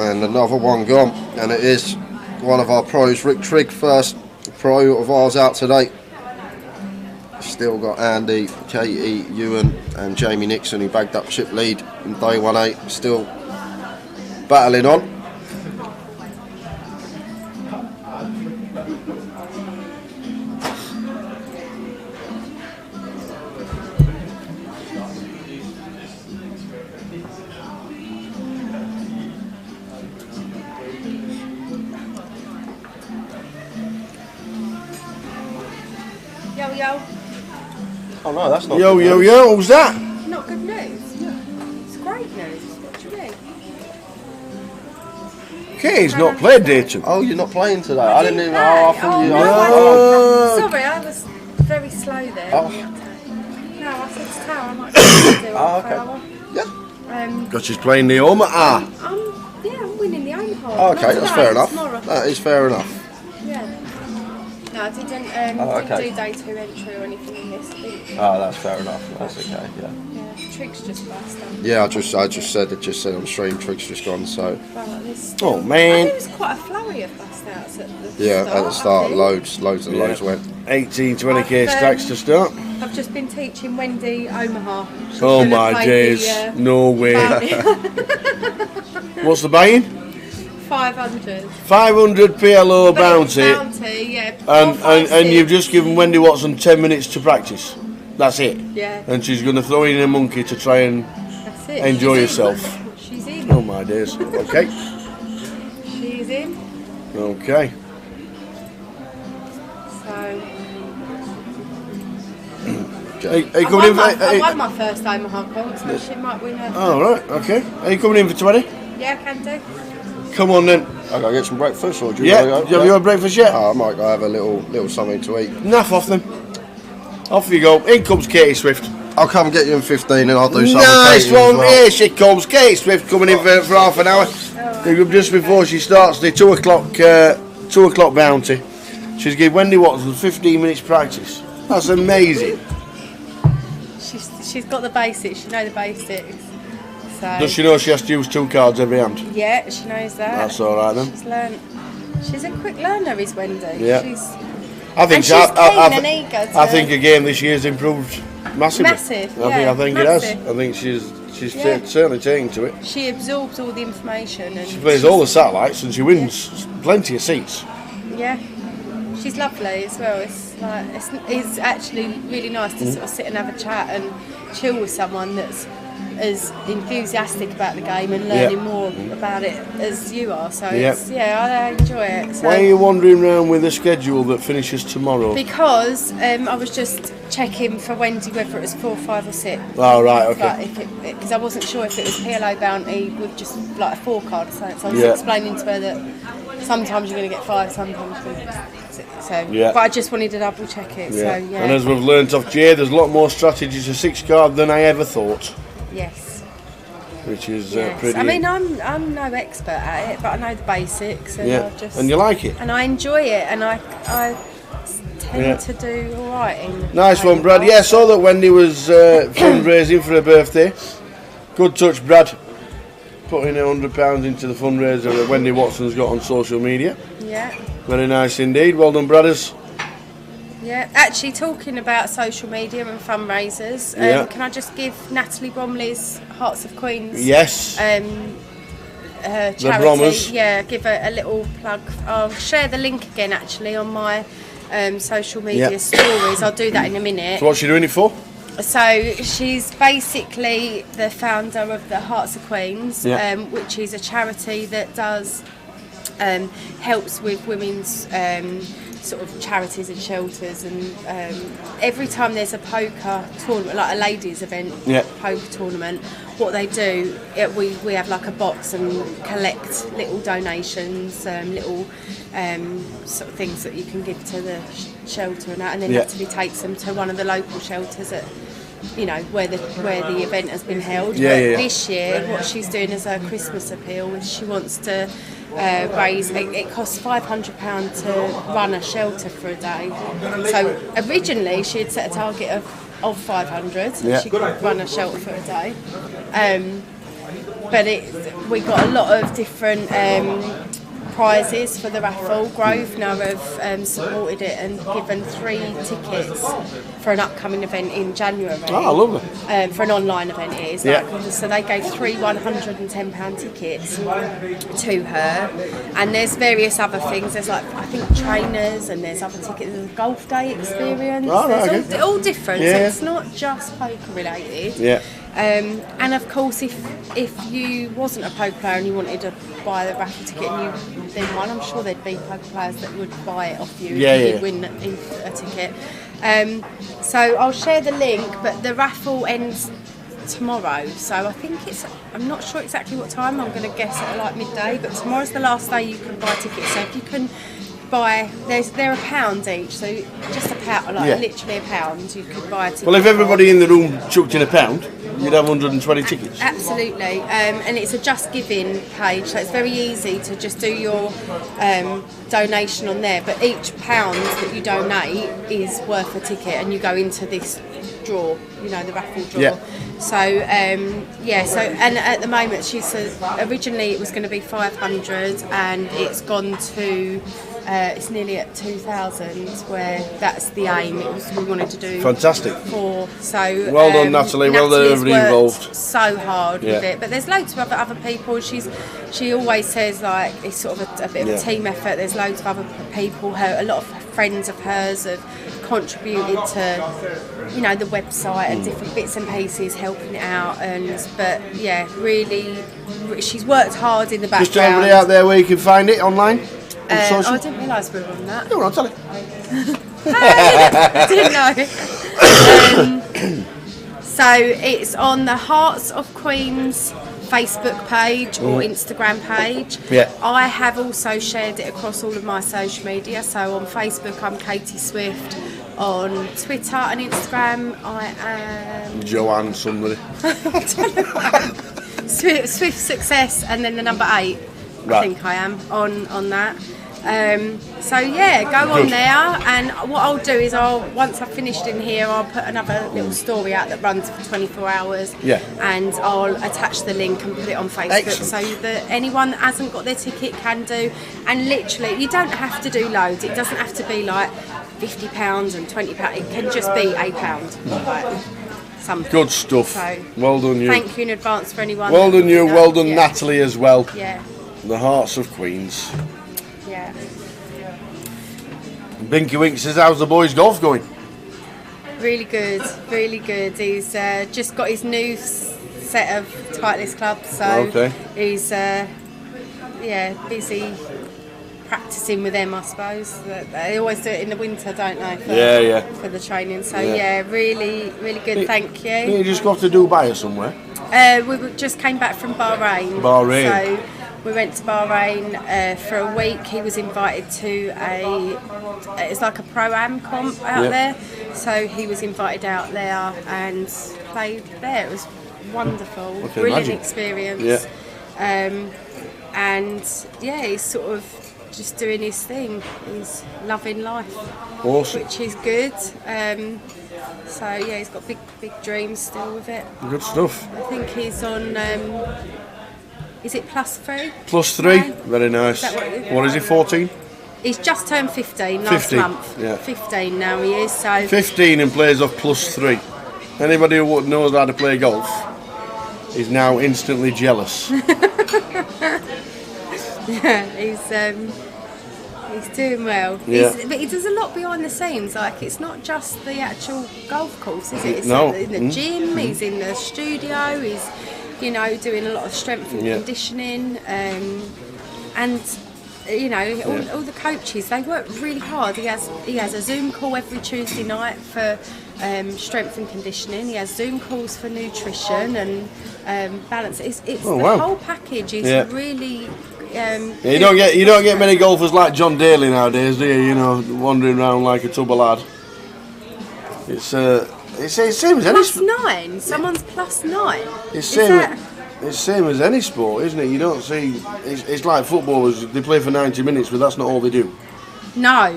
And another one gone, and it is one of our pros, Rick Trigg, first pro of ours out today. Still got Andy, Katie Ewan and Jamie Nixon, who bagged up chip lead in day 1-8, still battling on. Yo, yo. Oh no, that's not Yo, good yo, news. yo, what was that? Not good news. It's great news. What do you mean? Katie's not played day 2. Oh, you're not playing today? I didn't even. play. Oh, I thought you. no, Oh, Sorry, I was very slow there. Oh. No, I said to Tara, I might do it Oh, for okay. an hour. yeah. Because she's playing the Omaha. I'm winning the Omaha. Oh, Not okay, that's today, fair enough. Tomorrow. That is fair enough. Yeah. No, I didn't, okay. didn't do day 2 entry or anything in this. I didn't. Oh, that's fair enough. That's okay. Yeah. Yeah, Trig's just burst out. Yeah, I just said on stream. Trig's just gone. So Like this. Oh I man. think it was quite a flurry of bust outs at the yeah, start. at the start, I think. loads and loads went. 18, 20k I've, stacks to start. I've just been teaching Wendy Omaha. She's Oh gonna my play days. the, No way. bounty. What's the buy-in? 500. 500 PLO But it's bounty. bounty, yeah. And 456. you've just given Wendy Watson 10 minutes to practice. That's it. Yeah, And she's going to throw in a monkey to try and that's it. enjoy She's in. yourself. She's in. Oh my days. Okay. She's in. Okay. So Are you I coming in won, for? I won my first Omaha comp, so she might win her. Oh right. Okay. Are you coming in for 20? Yeah, I can do. Come on then. I gotta get some breakfast, or do you Yeah. wanna Do you have your breakfast yet? Oh, I might go have a little something to eat. Naff off them. Off you go. In comes Katie Swift. I'll come get you in 15 and I'll do something. Nice Katie as one. well. Here she comes. Katie Swift coming in for half an hour. Just before she starts the 2 o'clock bounty. She's given Wendy Watson 15 minutes practice. That's amazing. She's got the basics. She knows the basics. So Does she know she has to use 2 cards every hand? yeah, she knows that. That's all right then. She's learned. She's a quick learner, is Wendy. Yeah. She's I think and she's keen and eager to. I think her game this year's improved massively. Massive, I yeah, think it has. massive. I think she's Yeah. certainly taken to it. She absorbs all the information and She plays all the satellites and she wins plenty of seats. yeah, she's lovely as well. It's actually really nice to sort of sit and have a chat and chill with someone that's as enthusiastic about the game and learning more about it as you are. So Yeah. I enjoy it. So Why are you wandering around with a schedule that finishes tomorrow? because I was just checking for Wendy whether it was 4, 5 or 6. Oh right, okay. Like because I wasn't sure if it was PLO bounty with just like a 4 card. So I was Yeah. explaining to her that sometimes you're going to get 5, sometimes you're going to get 6. So, Yeah. but I just wanted to double check it. Yeah. So And as we've learnt off Jay, there's a lot more strategy to 6 card than I ever thought. yes. which is Yes. pretty. I mean, I'm no expert at it, but I know the basics, and Yeah. I just And you like it? and I enjoy it, and I tend to do all right in. Nice one, Brad. Yeah, I saw that Wendy was fundraising for her birthday. Good touch, Brad. Putting £100 into the fundraiser that Wendy Watson's got on social media. Yeah. Very nice indeed. Well done, brothers. Yeah, actually talking about social media and fundraisers, Yeah. can I just give Natalie Bromley's Hearts of Queens Yes. her charity? Brommers. Yeah, give a little plug. I'll share the link again actually on my social media Yeah. stories. I'll do that in a minute. So what's she doing it for? So she's basically the founder of the Hearts of Queens, Yeah. which is a charity that does helps with women's sort of charities and shelters, and every time there's a poker tournament, like a ladies event, Yeah. poker tournament, what they do, we have like a box and collect little donations, little sort of things that you can give to the shelter and that, and then Yeah. Natalie takes them to one of the local shelters at, you know, where the event has been held. Yeah, But yeah, yeah. this year, what she's doing as her Christmas appeal is she wants to raise. It costs £500 to run a shelter for a day. So originally she had set a target of 500. Yeah. She could run a shelter for a day. But we got a lot of different prizes for the raffle. Grosvenor have supported it and given 3 tickets for an upcoming event in January. Oh, lovely. For an online event it is. Yeah. Like, so they gave 3 £110 tickets to her, and there's various other things. There's like, I think, trainers, and there's other tickets. There's a golf day experience. Oh, right, There's okay. all different. Yeah. So it's not just poker related. Yeah. And of course, if you wasn't a poker player and you wanted to buy the raffle ticket and you then won, I'm sure there'd be poker players that would buy it off you Yeah, if you yeah. did win a ticket. So I'll share the link, but the raffle ends tomorrow. So I think I'm not sure exactly what time. I'm going to guess at like midday. But tomorrow's the last day you can buy tickets. So if you can buy, they're £1 each. So just a pound, like Yeah. literally £1, you could buy a ticket. Well, if everybody in the room chucked in £1, you'd have 120 tickets. Absolutely, and it's a Just Giving page, so it's very easy to just do your donation on there. But each pound that you donate is worth a ticket, and you go into this draw, you know, the raffle draw. Yeah. So so and at the moment she said originally it was going to be 500, and it's gone to. It's nearly at 2,000, where that's the aim. We wanted to do Fantastic. 4. So Well done, Natalie. Well done, Natalie's everybody worked involved. so hard with Yeah. it, but there's loads of other people. She always says like it's sort of a bit of Yeah. a team effort. There's loads of other people. A lot of friends of hers have contributed to, you know, the website and different bits and pieces, helping it out. But yeah, really, she's worked hard in the background. Just tell everybody out there where you can find it online. On I social. didn't realise we were on that. No, I'll tell you. I didn't know. So it's on the Hearts of Queens Facebook page or Instagram page. Yeah. I have also shared it across all of my social media. So on Facebook, I'm Katie Swift. On Twitter and Instagram, I am Joanne somebody. Swift Success, and then the number 8. I Right. think I am on that. So yeah, go on Good. there, and what I'll do is once I've finished in here, I'll put another little story out that runs for 24 hours. Yeah. And I'll attach the link and put it on Facebook. Excellent. So that anyone that hasn't got their ticket can do. And literally, you don't have to do loads. It doesn't have to be like £50 and £20. It can just be £8. Like, something. Good stuff. So, well done, you. Thank you in advance for anyone. Well that done, you. would, Well done, yeah. Natalie, as well. Yeah, The Hearts of Queens. yeah. Binky Wink says, how's the boys' golf going? Really good, really good. He's just got his new set of Titleist clubs, so Okay. he's busy practicing with them, I suppose. They always do it in the winter, don't they? For the training. So Yeah. really, really good. Thank Didn't you. you just go off to Dubai or somewhere? We just came back from Bahrain. Bahrain. So we went to Bahrain for a week. He was invited to it's like a pro-am comp out Yeah. there. So he was invited out there and played there. It was wonderful, I can brilliant imagine. experience. Yeah. And yeah, he's sort of just doing his thing. He's loving life, Awesome. which is good. So yeah, he's got big dreams still with it. Good stuff. I think he's on. Is it +3? +3. No? Very nice. Is that what it is? What is he? 14. He's just turned 15 last 15, month. yeah. 15 now he is. So 15 and plays off +3. Anybody who knows how to play golf is now instantly jealous. yeah, he's doing well. Yeah. But he does a lot behind the scenes. Like it's not just the actual golf course, is it? It's No. in the gym. He's in the studio. He's doing a lot of strength and Yeah. conditioning. And all the coaches, they work really hard. He has a Zoom call every Tuesday night for strength and conditioning. He has Zoom calls for nutrition and balance. It's the whole package is really. You don't get many golfers like John Daly nowadays, do you? Wandering around like a tub of lad. It's same as any sport. +9. Someone's +9. It's same as any sport, isn't it? You don't see. It's like footballers. They play for 90 minutes, but that's not all they do. No,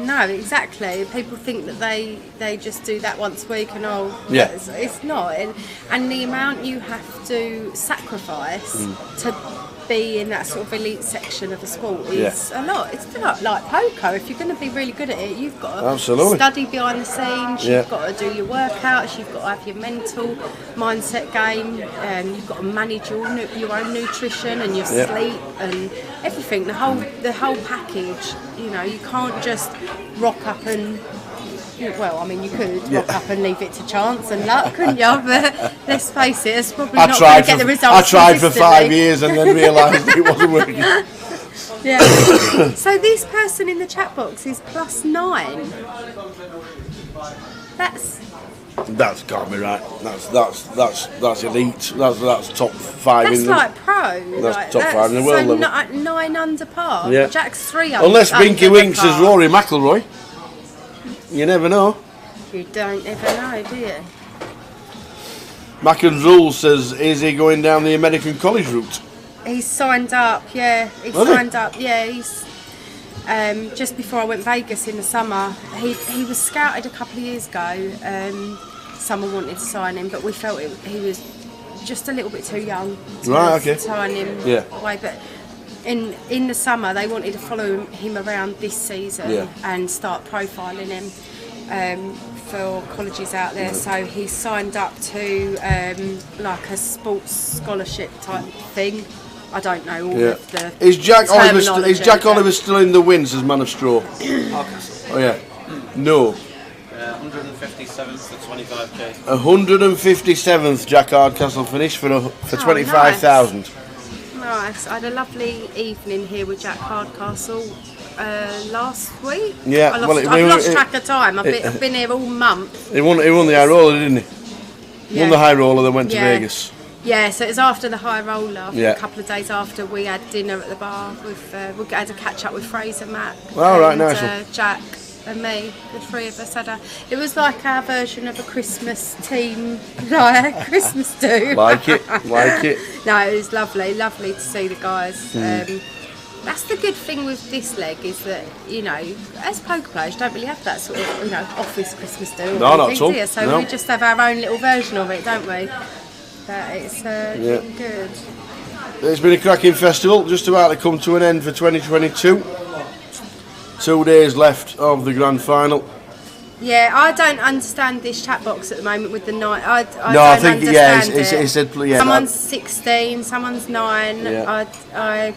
no, exactly. People think that they just do that once a week and it's not. And the amount you have to sacrifice to be in that sort of elite section of a sport is a lot. It's a lot like poker. If you're going to be really good at it, you've got to study behind the scenes. You've got to do your workouts. You've got to have your mental mindset game. You've got to manage your own nutrition and your sleep and everything. The whole package. You can't just rock up and. Well, I mean, you could rock up and leave it to chance and luck, couldn't you? But let's face it, it's probably not going to get the results. I tried for 5 years and then realised it wasn't working. Yeah. So this person in the chat box is +9. That's got me right. That's elite. That's top 5 That's in the. like pro. That's top 5 in the world so level. 9 under par. Yeah. Jack's 3 under. Unless Binky under Winks par. is Rory McIlroy. You never know. You don't ever know, do you? Mac and Rule says, is he going down the American college route? He's signed up, yeah. He's signed up, yeah. He's just before I went Vegas in the summer. He was scouted a couple of years ago. Someone wanted to sign him, but we felt he was just a little bit too young to sign him away. But in the summer, they wanted to follow him around this season and start profiling him for colleges out there. So he signed up to like a sports scholarship type thing. I don't know all of the Is Jack Oliver still in the wins as Man of Straw? Hardcastle. Oh yeah. No. 157th to 25k. 157th Jack Hardcastle finished for 25,000. Nice. I had a lovely evening here with Jack Hardcastle last week. Yeah, I've lost track of time. I've been here all month. He won the high roller, didn't he? Yeah. Won the high roller, then went to Vegas. Yeah, so it was after the high roller. Yeah. A couple of days after, we had dinner at the bar with. We had a catch up with Fraser, Matt, right, nice one. Jack, and me. The three of us it was like our version of a Christmas team, like Christmas do. Like it. No, it was lovely to see the guys. That's the good thing with this leg is that, as poker players, you don't really have that sort of, office Christmas do. No, not at all. Do you? So we just have our own little version of it, don't we? But it's been good. It's been a cracking festival, just about to come to an end for 2022. 2 days left of the Grand Final. Yeah, I don't understand this chat box at the moment with the 9. I think it said someone's 16, someone's 9. Yeah.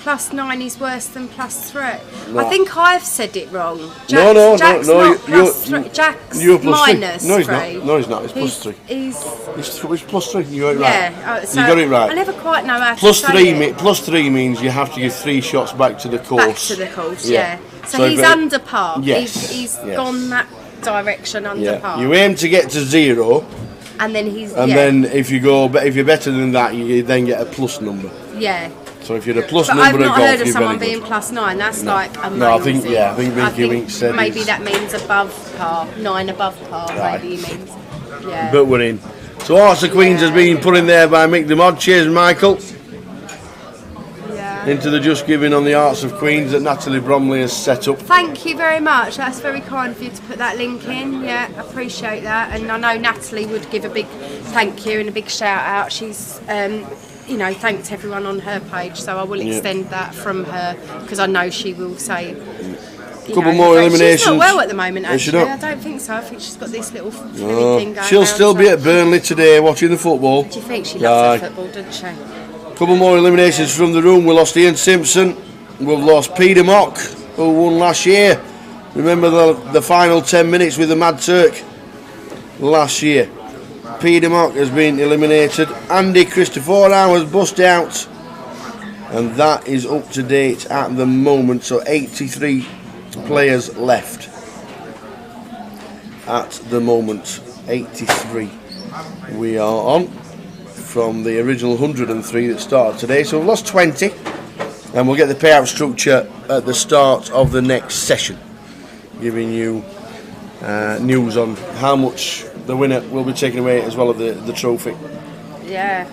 +9 is worse than +3. No. I think I've said it wrong. No, Jack's not +3. Jack's you're +3. minus No, he's 3. not. No, he's not. It's +3. He's +3. You got it right. Yeah, so you got it right. I never quite know how to say it. +3 means you have to give 3 shots back to the course. Back to the course, yeah. So he's under par. Yes. He's gone that direction under par. You aim to get to 0. And then he's then if you're better than that, you then get a plus number. Yeah. So if you're a plus but number I've not of golf, heard of you're someone very being good. +9. That's like amazing. No, I think Binky Winks said maybe that means above par. 9 above par. Right. Maybe he means. Yeah. but we're in. So Hearts of Queens has been put in there by Mick DeMod. Cheers, Michael. Yeah. Into the Just Giving on the Hearts of Queens that Natalie Bromley has set up. Thank you very much. That's very kind of you to put that link in. Yeah, I appreciate that. And I know Natalie would give a big thank you and a big shout out. She's, you know, thanked everyone on her page, so I will extend that from her because I know she will say. Couple more eliminations. She's not well at the moment, Is she actually. not? I don't think so. I think she's got this little fluid thing going She'll round, still be at Burnley today watching the football. Do you think she loves her football, doesn't she? Couple more eliminations from the room. We lost Ian Simpson. We've lost Peter Mock, who won last year. Remember the final 10 minutes with the Mad Turk last year. Peter Mock has been eliminated. Andy Christopher was bust out. And that is up to date at the moment. So 83 players left at the moment. 83 we are on from the original 103 that started today. So we've lost 20 and we'll get the payout structure at the start of the next session, giving you news on how much the winner will be taking away as well as the trophy. Yeah.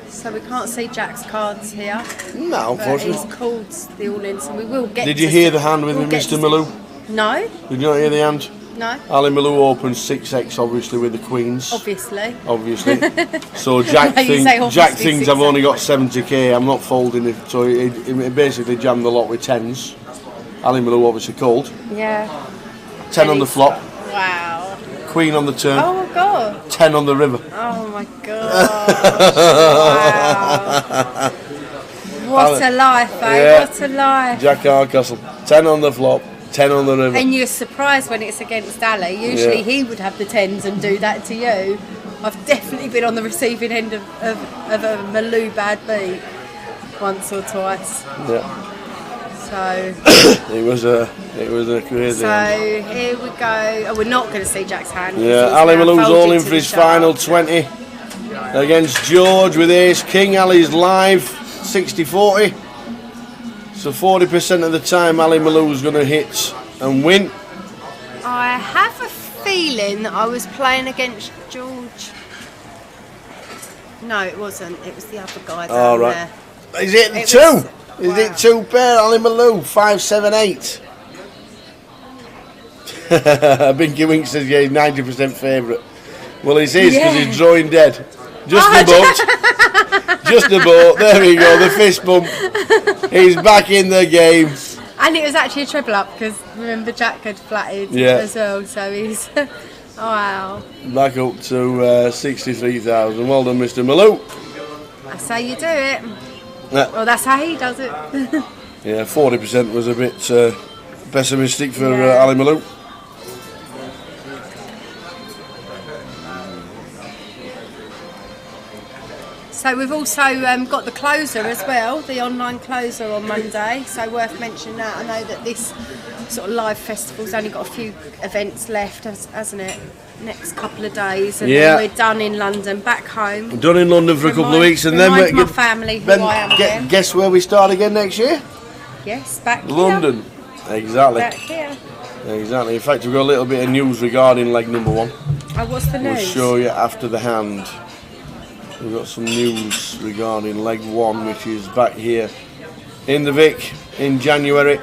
So we can't see Jack's cards here. No, unfortunately. But he's called the all-in, so we will get. Did you hear the hand with Mr. Malou? No. Did you not hear the hand? No. Ali Malou opens 6x, obviously with the Queens. Obviously. So Jack obviously thinks I've only got 70k. I'm not folding it. So he basically jammed the lot with 10s. Ali Malou obviously called. Yeah. 10 on the flop. Wow. Queen on the turn. Oh my god. 10 on the river. Oh my god. Wow. What a life, eh? Yeah. What a life. Jack Hardcastle. 10 on the flop. 10 on the river. And you're surprised when it's against Ali. Usually he would have the 10s and do that to you. I've definitely been on the receiving end of a Malou bad beat once or twice. Yeah. So it was a crazy hand. So here we go. Oh, we're not going to see Jack's hand. Yeah, Ali Malou's all in for his final 20 against George with Ace King. Ali's live 60-40. So 40% of the time Ali Malou's going to hit and win. I have a feeling that I was playing against George. No, it wasn't. It was the other guy down there. Is it two? Is it two pair? Ali Malou, 5, 7, 8. Binky Wink says, yeah, he's 90% favourite. Well, he's his because he's drawing dead. Just about. Just about. There we go, the fist bump. He's back in the game. And it was actually a triple up because remember Jack had flatted as well, so he's wow. Back up to 63,000. Well done, Mr. Malou. That's how you do it. Yeah. Well, that's how he does it. Yeah, 40% was a bit pessimistic for Ali Malou. So we've also got the closer as well, the online closer on Monday, so worth mentioning that. I know that this sort of live festival's only got a few events left, hasn't it? Next couple of days, and then we're done in London, back home. We're done in London for a couple of weeks, and then we're my family who I am again. Guess where we start again next year? Yes, back London. Here. Exactly. Back here. Exactly. In fact, we've got a little bit of news regarding leg number 1. Oh, what's the news? We'll show you after the hand. We've got some news regarding leg 1, which is back here in the Vic in January.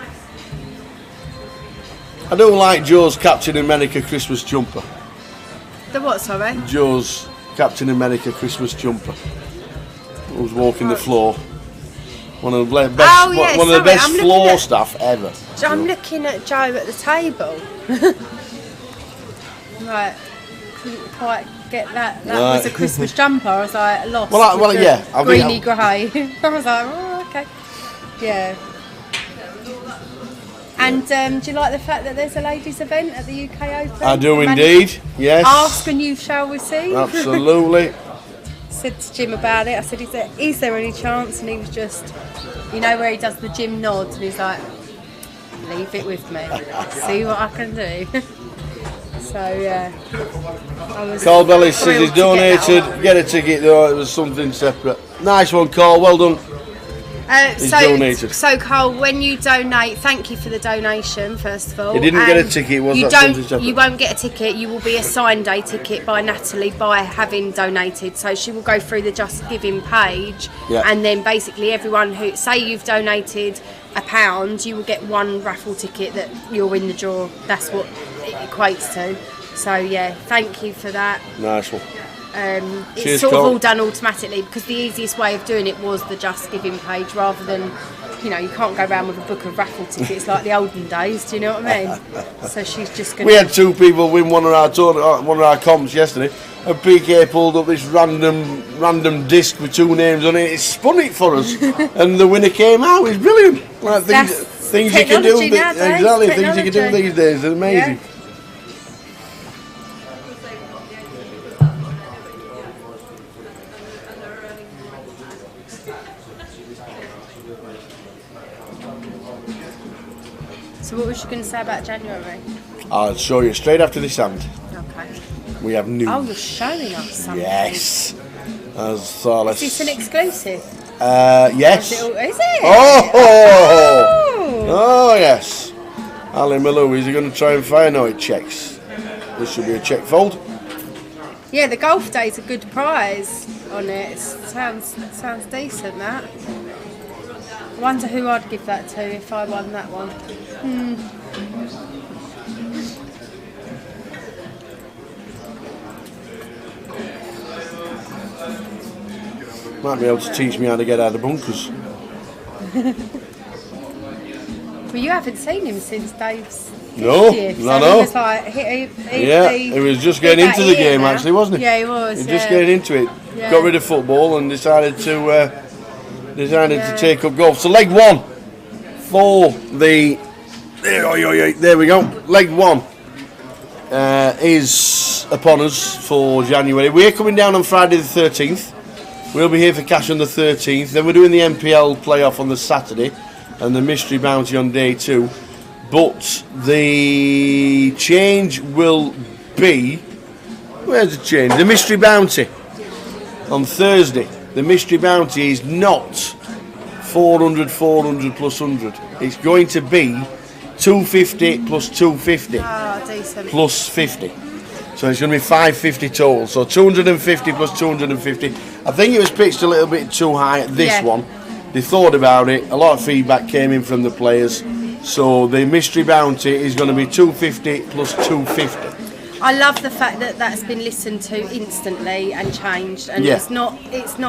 I don't like Joe's Captain America Christmas jumper. The what, sorry? Joe's Captain America Christmas jumper. Who's walking the floor. One of the best floor staff ever. I'm looking at Joe at the table. Right. Couldn't quite get that. That was a Christmas jumper. I was like lost. Greeny grey. I was like, oh, okay. Yeah. And do you like the fact that there's a ladies' event at the UK Open? I do indeed. Yes. Ask and you shall receive. Absolutely. Said to Jim about it. I said, is there any chance? And he was just, you know, where he does the Jim nods, and he's like, leave it with me. See what I can do. So yeah, Carl Bellis says he's donated. Get a ticket though. It was something separate. Nice one, Carl. Well done. is donated. So Cole, when you donate, thank you for the donation first of all. You didn't get a ticket, was you that something don't. separate? You won't get a ticket. You will be assigned a ticket by Natalie by having donated. So she will go through the Just Giving page, and then basically everyone who say you've donated £1, you will get one raffle ticket that you're in the draw. That's what it equates to. So yeah, thank you for that. Nice one. It's Cheers, sort of Cole. all done automatically because the easiest way of doing it was the Just Giving page rather than, you know, you can't go around with a book of raffle tickets like the olden days. Do you know what I mean? So she's just going. We had 2 people win one of our comps yesterday, and PK pulled up this random disc with 2 names on it. It spun it for us, and the winner came out. It's brilliant. Like things you can do. Exactly, things you can do these days. It's amazing. Yeah. So what was you going to say about January? I'll show you straight after this hand. Okay. We have news. Oh, you're showing us something. Yes. Is this an exclusive? Yes. Is it? Oh, yes. Ali Malou, is he going to try and find out it checks? This should be a check fold. Yeah, the golf day's a good prize on it. It sounds decent, that. I wonder who I'd give that to if I won that one. Might be able to teach me how to get out of bunkers. Well, you haven't seen him since Dave's No, year, no. He was like, He was just getting into the game, actually, wasn't he? Yeah, he was. He was just getting into it. Yeah. Got rid of football and decided to take up golf. So leg 1 for the. There we go. Leg 1 is upon us for January. We're coming down on Friday the 13th. We'll be here for cash on the 13th. Then we're doing the MPL playoff on the Saturday and the mystery bounty on day 2. But the change will be. Where's the change? The mystery bounty on Thursday. The mystery bounty is not 400 plus 100. It's going to be 250 plus 250 decent. plus 50. So it's going to be 550 total. So 250 plus 250. I think it was pitched a little bit too high at this one. They thought about it. A lot of feedback came in from the players. So the mystery bounty is going to be 250 plus 250. I love the fact that that's been listened to instantly and changed, and it's not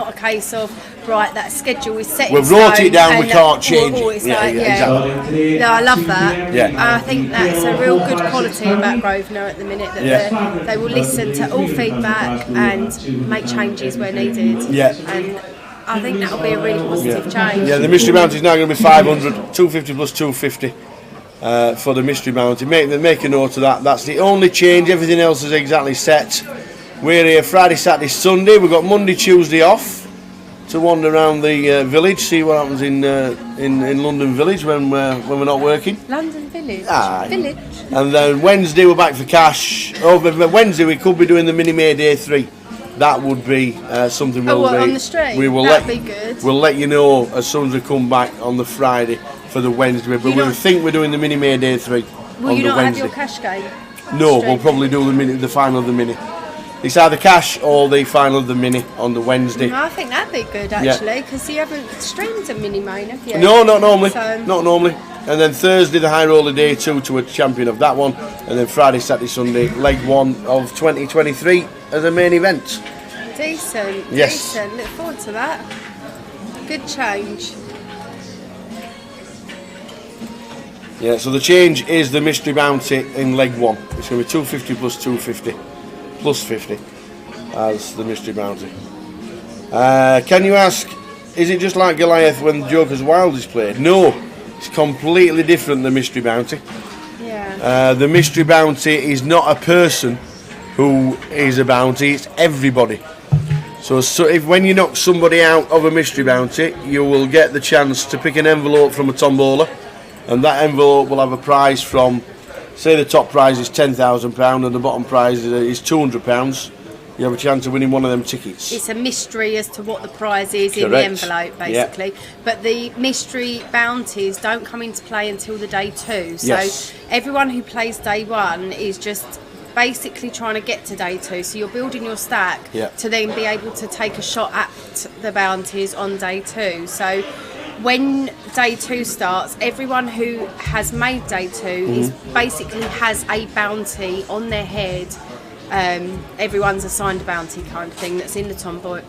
a case of right, that schedule is set. We've wrote it down, we can't change it. Exactly. No, I love that. Yeah. I think that's a real good quality about Grosvenor at the minute, that they will listen to all feedback and make changes where needed. Yeah. And I think that'll be a really positive change. Yeah, the mystery bounty is now going to be 500, 250 plus 250. For the mystery bounty. Make a note of that. That's the only change. Everything else is exactly set. We're here Friday, Saturday, Sunday. We've got Monday, Tuesday off to wander around the village, see what happens in London Village when we're not working. London Village. Village. And then Wednesday we're back for cash. Wednesday we could be doing the Mini May Day 3. That would be something we'll be. On the street. That'd be good. We'll let you know as soon as we come back on the Friday for the Wednesday. But we think we're doing the Mini May Day 3 Will on you the not Wednesday. have your cash game? No, we'll probably do the final of the Mini. It's either cash or the final of the Mini on the Wednesday. I think that'd be good actually, because you haven't streamed a Mini Main, have you? No, not normally. So. Not normally. And then Thursday the high roller day 2 to a champion of that one, and then Friday, Saturday, Sunday leg 1 of 2023 as a main event. Decent. Yes. Decent. Look forward to that. Good change. Yeah, so the change is the mystery bounty in leg 1. It's going to be 250 plus 250 plus 50 as the mystery bounty. Can you ask, is it just like Goliath when Joker's Wild is played? No, it's completely different, the mystery bounty. Yeah. The mystery bounty is not a person who is a bounty, it's everybody. So if when you knock somebody out of a mystery bounty, you will get the chance to pick an envelope from a tombola, and that envelope will have a prize from, say the top prize is £10,000 and the bottom prize is £200. you have a chance of winning one of them tickets. It's a mystery as to what the prize is in the Correct. envelope, basically. Yeah. But the mystery bounties don't come into play until the day 2. So Yes. everyone who plays day 1 is just basically trying to get to day 2. So you're building your stack Yeah. to then be able to take a shot at the bounties on day 2. So when day 2 starts, everyone who has made day 2 is basically has a bounty on their head. Everyone's assigned a bounty kind of thing that's in the tombola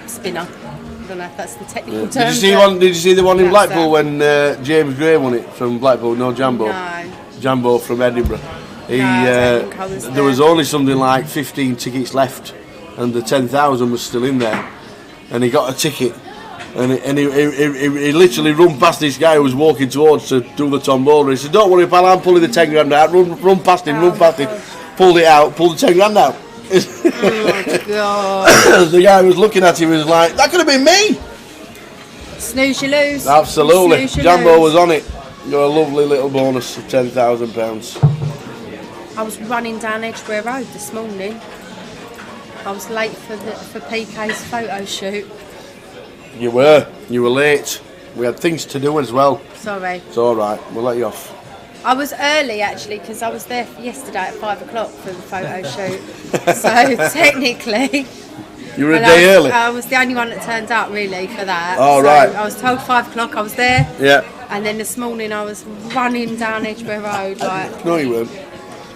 spinner. I don't know if that's the technical term. Did you see one? Did you see the one in That's Blackpool when James Gray won it from Blackpool? No, Jambo. No. Jambo from Edinburgh. He, I don't think I was there there. was only something like 15 tickets left, and the 10,000 was still in there, and he got a ticket. And he literally run past this guy who was walking towards to do the tombola. He said, "Don't worry, pal, I'm pulling the 10 grand out." Run past him, run past him. Pulled it out, pulled the 10 grand out. Oh God! The guy was looking at him, was like, "That could have been me." Snooze you lose. Absolutely, Snooze you Jambo lose. was on it. Got a lovely little bonus of £10,000. I was running down Edgware Road this morning. I was late for PK's photo shoot. You were late. We had things to do as well. Sorry. It's all right. We'll let you off. I was early actually because I was there yesterday at 5 o'clock for the photo shoot. So technically, You were a and day early. I was the only one that turned up really for that. Oh, so right. I was told 5 o'clock I was there. Yeah. And then this morning I was running down Edgware Road like. No, you weren't.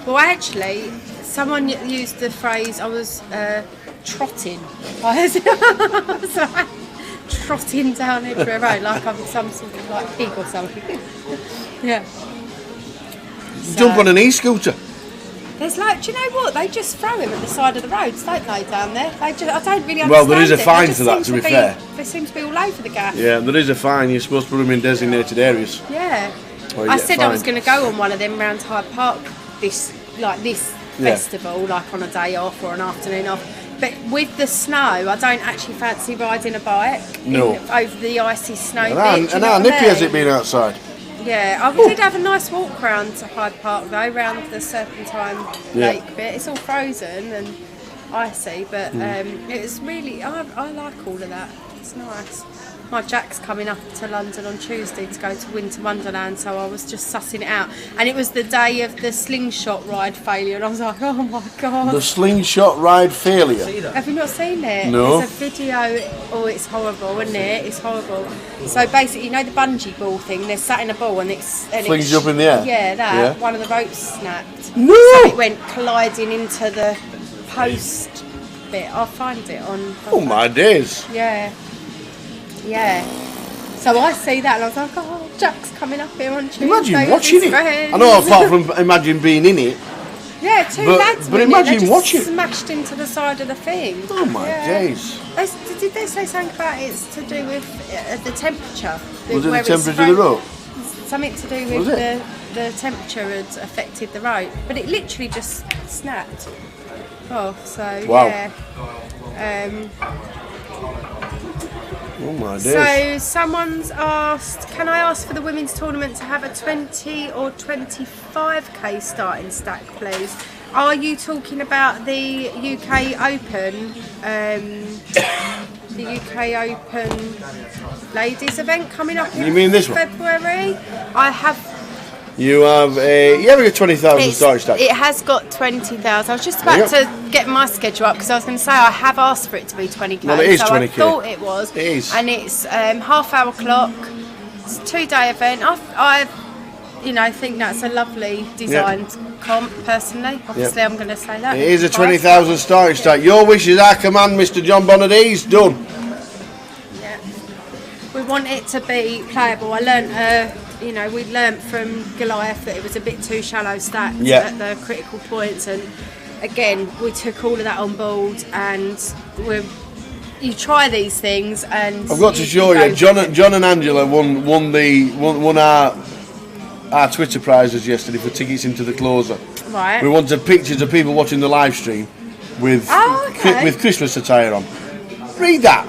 Well, actually, someone used the phrase I was trotting. I was like, trotting down Edgware Road like I'm some sort of like pig or something. Yeah. Jump on an e-scooter. There's like, do you know what? They just throw him at the side of the roads, don't they, down there? I don't really understand. Well, there is a it. fine They just for that, seem to be fair. They seem to be all over the gaff. Yeah, there is a fine. You're supposed to put them in designated areas. Yeah. Or you I get said I was fined. going to go on one of them round Hyde Park this festival, like on a day off or an afternoon off. But with the snow, I don't actually fancy riding a bike No. over the icy snow And bit. do you know how what I nippy has mean? it been outside? Yeah, we did have a nice walk round to Hyde Park though, round the Serpentine Yeah. Lake bit. It's all frozen and icy, but it was really, I like all of that. It's nice. My Jack's coming up to London on Tuesday to go to Winter Wonderland, so I was just sussing it out. And it was the day of the slingshot ride failure, and I was like, oh my God. The slingshot ride failure. Have you not seen it? No. There's a video. Oh, it's horrible, isn't it? It's horrible. So basically, you know the bungee ball thing? They're sat in a ball and Flings you up in the air? Yeah, that. Yeah. One of the ropes snapped. No! So it went colliding into the post bit. I'll find it on. Oh my days. Yeah. Yeah. So I see that and I was like, oh, Jack's coming up here on Tuesday. Imagine with watching his it. friends. I know, apart from imagine being in it. Yeah, two But- lads. but were in imagine there, they just watching. smashed into the side of the thing. Oh my days. Did they say something about it's to do with the temperature? Was it where the it's temperature of the fro- rope? Something to do Was with it? the temperature had affected the rope, but it literally just snapped. Oh, so Wow. yeah. Oh my days. So someone's asked, can I ask for the women's tournament to have a 20 or 25k starting stack, please? Are you talking about the UK Open? The UK Open ladies event coming up in You mean this one? February? I have. You have a 20,000 starting stack. It has got 20,000. I was just There you about to get my schedule up because I was going to say I have asked for it to be 20k. Well, it is so 20k. I thought it was. It is. And it's half-hour clock. It's a 2-day event. I think that's a lovely designed comp. Personally, obviously, I'm going to say that. It is a 20,000 starting stack. Your wish is our command, Mr. John Bonadese. Done. Yeah. We want it to be playable. I learnt. We learnt from Goliath that it was a bit too shallow stacked at the critical points, and again we took all of that on board. And you try these things, and I've got to show you. John and Angela won our Twitter prizes yesterday for tickets into the closer. Right. We wanted pictures of people watching the live stream with with Christmas attire on. Read that.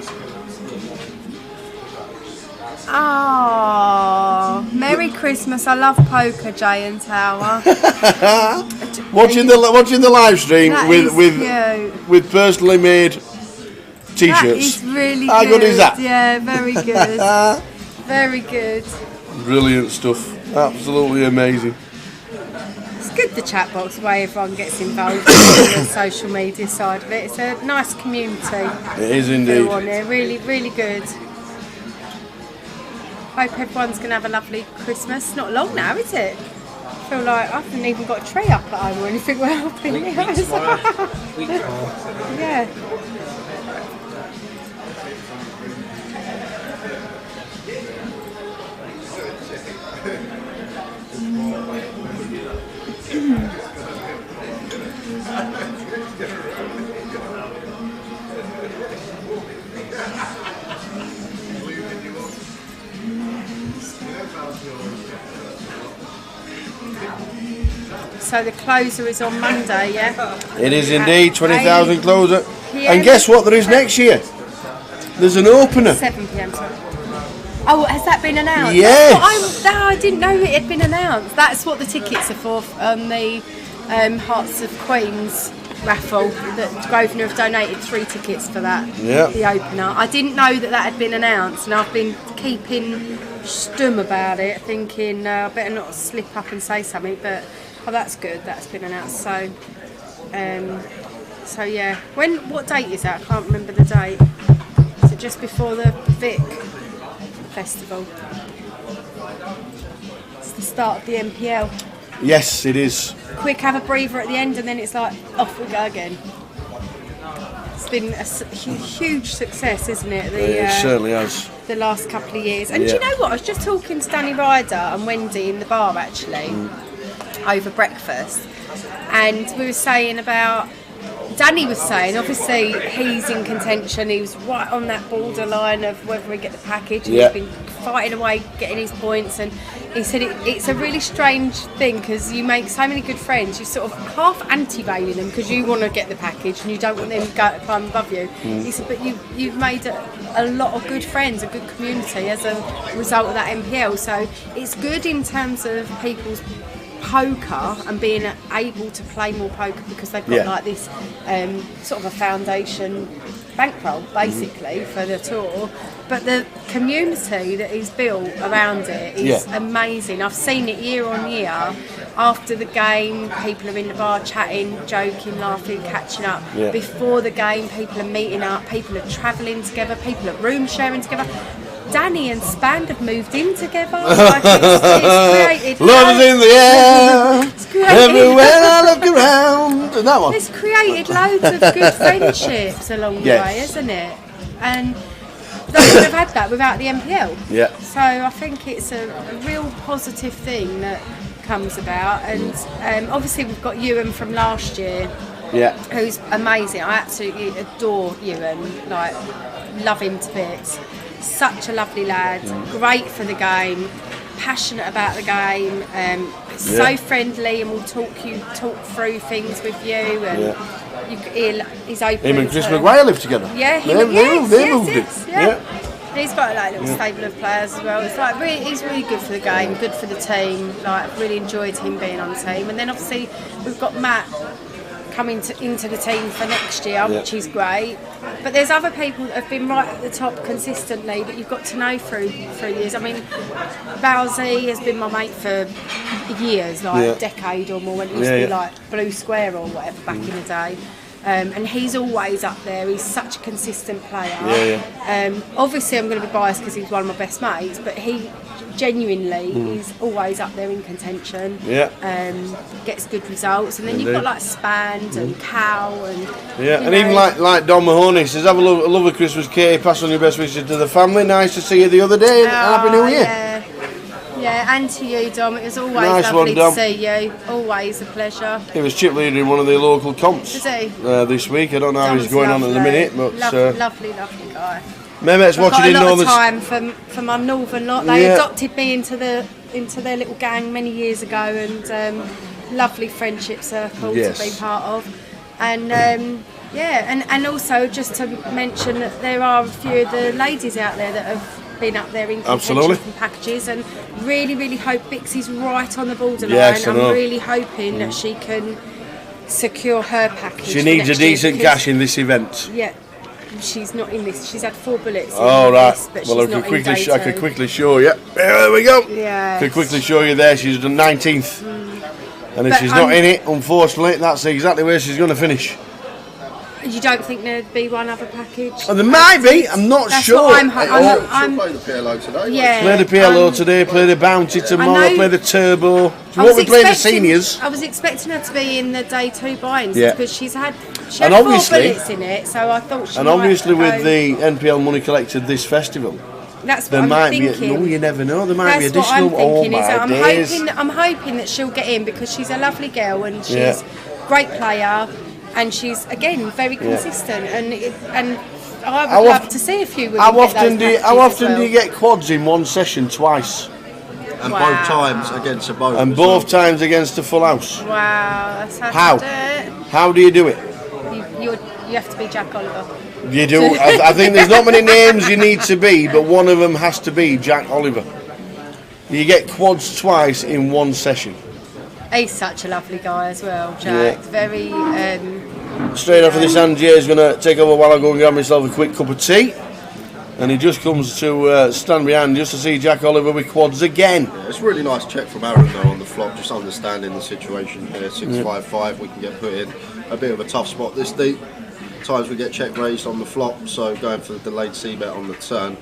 Oh, Merry Merry Christmas. I love poker, Jay and Tower. Watching the live stream That with is cute. with personally made t-shirts. That is really How good is that? Yeah, very good. Very good. Brilliant stuff. Absolutely amazing. It's good, the chat box, the way everyone gets involved in the social media side of it. It's a nice community. It is indeed. On there. Really, really good. Hope everyone's going to have a lovely Christmas. Not long now, is it? I feel like I haven't even got a tree up at home or anything. Well, I've been here. Week tomorrow. Week tomorrow. Yeah. So the closer is on Monday, yeah? It is indeed 20,000 closer. PM. And guess what? There is next year. There's an opener. 7 p.m. Sorry. Oh, has that been announced? Yes. I didn't know it had been announced. That's what the tickets are for on the Hearts of Queens raffle. That Grosvenor have donated 3 tickets for that. Yeah. The opener. I didn't know that had been announced, and I've been keeping stum about it, thinking I better not slip up and say something. But that's good. That's been announced. So, so yeah. What date is that? I can't remember the date. Is it just before the Vic Festival? It's the start of the MPL. Yes, it is. Quick, have a breather at the end, and then it's like off we go again. It's been a huge success, isn't it? It certainly has. The last couple of years. And do you know what? I was just talking to Danny Ryder and Wendy in the bar actually over breakfast, and we were saying about. Danny was saying, obviously he's in contention. He was right on that borderline of whether we get the package. And he's been fighting away, getting his points. And he said it's a really strange thing because you make so many good friends. You're sort of half anti-bailing them because you want to get the package and you don't want them to climb above you. He said, but you've made a lot of good friends, a good community as a result of that MPL. So it's good in terms of people's poker and being able to play more poker because they've got like this sort of a foundation bankroll basically for the tour, but the community that is built around it is amazing. I've seen it year on year. After the game, people are in the bar chatting, joking, laughing, catching up. Before the game, people are meeting up, people are travelling together, people are room sharing together. Danny and Spand have moved in together. Like it's created Love is in the air. Everywhere I look around. And that one. It's created loads of good friendships along the way, isn't it? And they wouldn't have had that without the MPL. Yeah. So I think it's a real positive thing that comes about. And obviously we've got Ewan from last year. Yeah. Who's amazing. I absolutely adore Ewan. Like, love him to bits. Such a lovely lad, great for the game, passionate about the game, so friendly, and will talk through things with you. And he's open. Him and Chris McGuire live together. Yeah, they moved it. Yeah. He's got like a little stable of players as well. It's like he's really good for the game, good for the team. Like, really enjoyed him being on the team. And then obviously we've got Matt coming into the team for next year, which is great. But there's other people that have been right at the top consistently that you've got to know through years. I mean, Bowsy has been my mate for years, like a decade or more, when it used to be like Blue Square or whatever back in the day. And he's always up there. He's such a consistent player. Obviously, I'm going to be biased because he's one of my best mates, but he genuinely is always up there in contention. Gets good results, and then you've got like Spand and Cal and and even like Don Mahoney says, have a lovely Christmas, Katie. Pass on your best wishes to the family. Nice to see you the other day. And Happy New Year. Yeah, and to you, Dom. It was always nice lovely to see you. Always a pleasure. He was chip leader in one of the local comps. Is he? This week. I don't know how he's going on at the minute, but lovely guy. Maybe that's what you didn't know. I've got a lot of time for my northern lot. They adopted me into their little gang many years ago, and lovely friendship circle to be part of. And and also just to mention that there are a few of the ladies out there that have been up there in Absolutely. contention from packages, and really hope Bixie's right on the borderline. Yes, I know. I'm really hoping that she can secure her package. She for needs a next year, decent because- cash in this event. Yeah, she's not in this. She's had 4 bullets. Oh, in right. This, but Well, she's not in day I could 2. quickly show you. There we go. Yeah. Could quickly show you there. She's the 19th. And if But, she's not in it, unfortunately, that's exactly where she's going to finish. You don't think there'd be one other package? And there might be. I'm not That's sure. what I'm She'll play the PLO today. Yeah. Play the PLO today, play the Bounty tomorrow, I know- play the Turbo. I So what was we play the expecting- seniors. I was expecting her to be in the day 2 buy-ins Yeah. because she had And 4 obviously- bullets in it, so I thought she And might obviously with go- the NPL money collected this festival, that's there what might I'm thinking. be, no, you never know, there might be That's what additional, I'm thinking. oh Is that my days. I'm hoping that she'll get in because she's a lovely girl and she's Yeah. a great player and she's again very consistent and I How would love oft- to see a few women How get often those how packages often as do you well. get quads in one session? Twice. And Wow. both times against a boat. And as both well. times against a full house. Wow, that's How? to do it. How do you do it? You have to be Jack Oliver. You do. I think there's not many names you need to be, but one of them has to be Jack Oliver. You get quads twice in one session. He's such a lovely guy as well, Jack. Yeah. Very. Straight after this, Angie is going to take over while I go and grab myself a quick cup of tea. And he just comes to stand behind just to see Jack Oliver with quads again. It's a really nice check from Aaron though on the flop, just understanding the situation here. 655, we can get put in a bit of a tough spot this deep. Times we get check raised on the flop, so going for the delayed c-bet on the turn.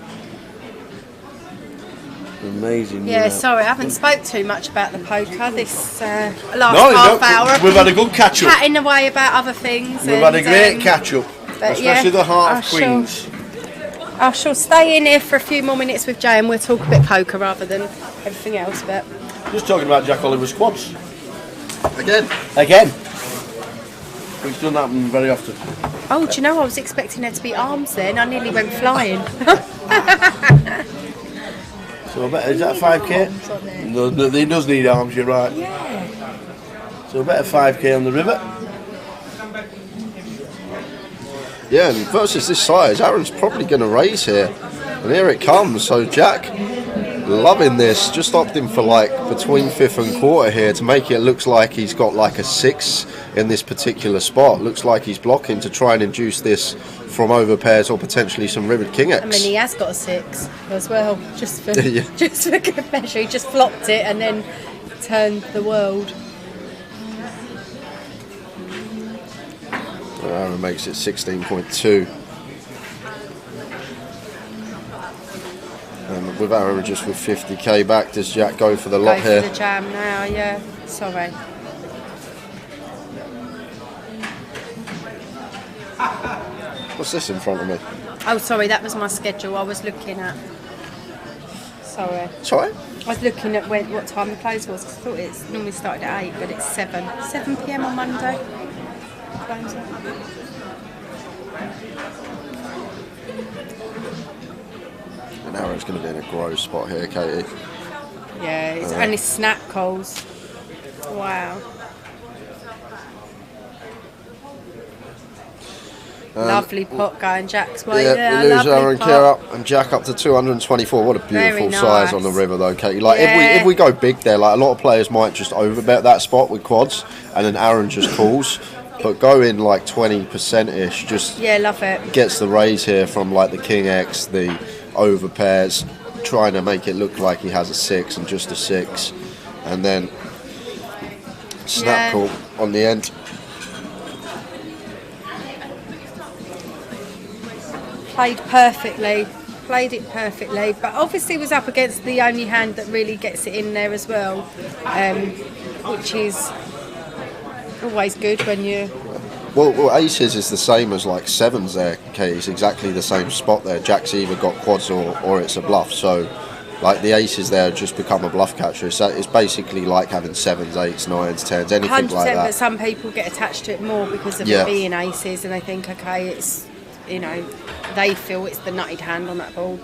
Amazing. Yeah, sorry, I haven't spoke too much about the poker this last No, half hour. we've had a good catch up. Chatting away about other things. We've had a great catch up, but especially yeah, the Heart I of Queens. I shall stay in here for a few more minutes with Jay and we'll talk a bit poker rather than everything else. But Just talking about Jack Oliver's quads. Again, Which doesn't happen very often. oh, do you know I was expecting there to be arms then? I nearly went flying. So I bet, is that 5k? No, he does need arms, you're right. Yeah. So I bet a 5k on the river. yeah, and versus this size, Aaron's probably going to raise here. And here it comes, so Jack, loving this, just opting for like between 5th and quarter here to make it look like he's got like a 6 in this particular spot. Looks like he's blocking to try and induce this from over pairs or potentially some rivered king X. I mean, he has got a 6 as well, just for Yeah. just for good measure. He just flopped it and then turned the world. Aaron makes it 16.2. And with Aaron just with 50k back, does Jack go for the lot Go here? for the jam now, yeah. Sorry. What's this in front of me? Oh, sorry, that was my schedule I was looking at. Sorry. Sorry? I was looking at what time the close was. 'Cause I thought it's normally started at 8, but it's 7. 7 p.m. on Monday. Close it. And Aaron's going to be in a gross spot here, Katie. Yeah, it's only snap calls. Wow. Lovely pot going Jack's way Yeah, there. we lose lovely Aaron pot. Kier up and Jack up to 224. What a beautiful Very size on the nice. river, though, Katie. Like Yeah. if we go big there, like a lot of players might just overbet that spot with quads, and then Aaron just calls. But going like 20% ish just Yeah, love it. gets the raise here from like the king X, the over pairs, trying to make it look like he has a 6 and just a 6, and then snap Yeah. call on the end. Played perfectly. Played it perfectly, but obviously was up against the only hand that really gets it in there as well, which is always good when you. Well, aces is the same as like 7s there, Katie. It's exactly the same spot there. Jack's either got quads or it's a bluff. So, like the aces there just become a bluff catcher. So it's basically like having 7s, 8s, 9s, 10s, anything 100%, like but that. some people get attached to it more because of Yeah. it being aces, and they think, okay, it's, you know, they feel it's the nutted hand on that board.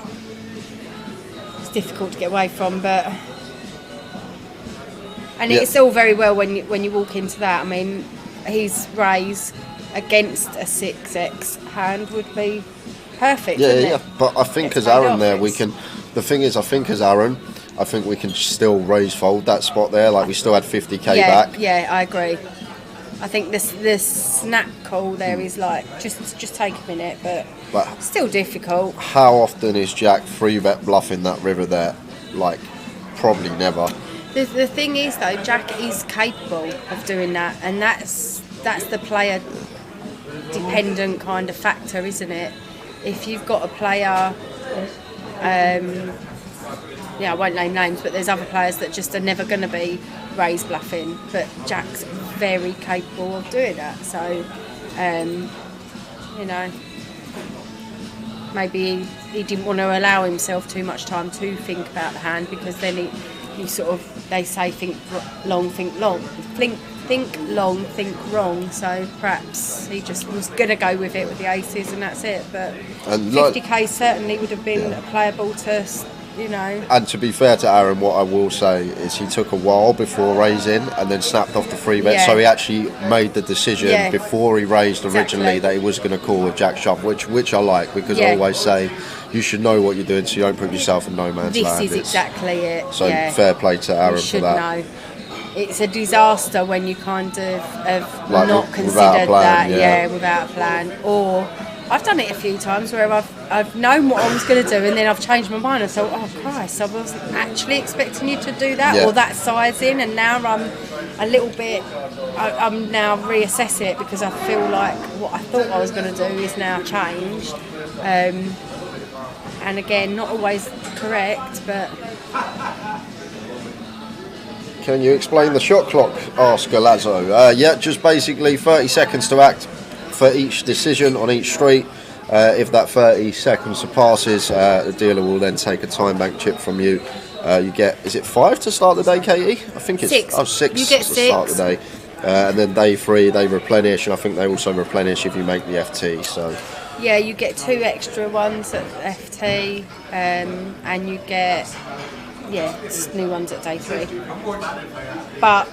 It's difficult to get away from, but and Yeah. it's all very well when you walk into that. I mean, his raise against a 6x hand would be perfect. Yeah, wouldn't yeah. it? But I think Gets as paid Aaron off, there, we it's- the thing is, I think as Aaron, I think we can still raise fold that spot there. Like we still had 50k back. Yeah, I agree. I think this snap call there is like just take a minute, but still difficult. How often is Jack 3-bet bluffing that river there? Like probably never. The thing is though, Jack is capable of doing that, and that's the player dependent kind of factor, isn't it? If you've got a player, I won't name names, but there's other players that just are never going to be raise bluffing, but Jack's very capable of doing that. So, maybe he didn't want to allow himself too much time to think about the hand, because then he sort of, they say think long, think long, think long, think wrong. So perhaps he just was going to go with it with the aces and that's it. But and 50k certainly would have been a playable to, And to be fair to Aaron, what I will say is he took a while before raising and then snapped off the 3-bet. Yeah. So he actually made the decision before he raised originally Exactly. that he was going to call with Jack shove, which I like, because I always say you should know what you're doing so you don't put yourself in no man's land. This is exactly it. So fair play to Aaron for that. Know. It's a disaster when you kind of have Like not without a considered plan, that, without a plan. Or I've done it a few times where I've known what I was going to do, and then I've changed my mind and thought, oh Christ, I wasn't actually expecting you to do that or that sizing, and now I'm a little bit. I'm now reassessing it because I feel like what I thought I was going to do is now changed. And again, not always correct, but. Can you explain the shot clock? Asked Galazzo. Just basically 30 seconds to act for each decision on each street. If that 30 seconds surpasses, the dealer will then take a time bank chip from you. You get, is it 5 to start the day, Katie? I think it's 6. 6 You get to start the 6. day. And then day 3, they replenish, and I think they also replenish if you make the FT. So yeah, you get 2 extra ones at FT, and you get new ones at day 3. But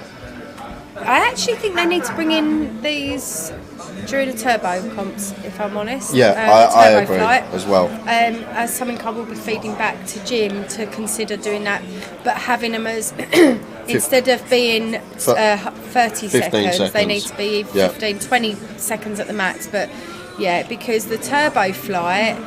I actually think they need to bring in these during the turbo comps, if I'm honest. Yeah, I agree flight, as well. As something I will be feeding back to Jim to consider doing that, but having them as instead of being 30 seconds, they need to be 15, 20 seconds at the max. But because the turbo flight,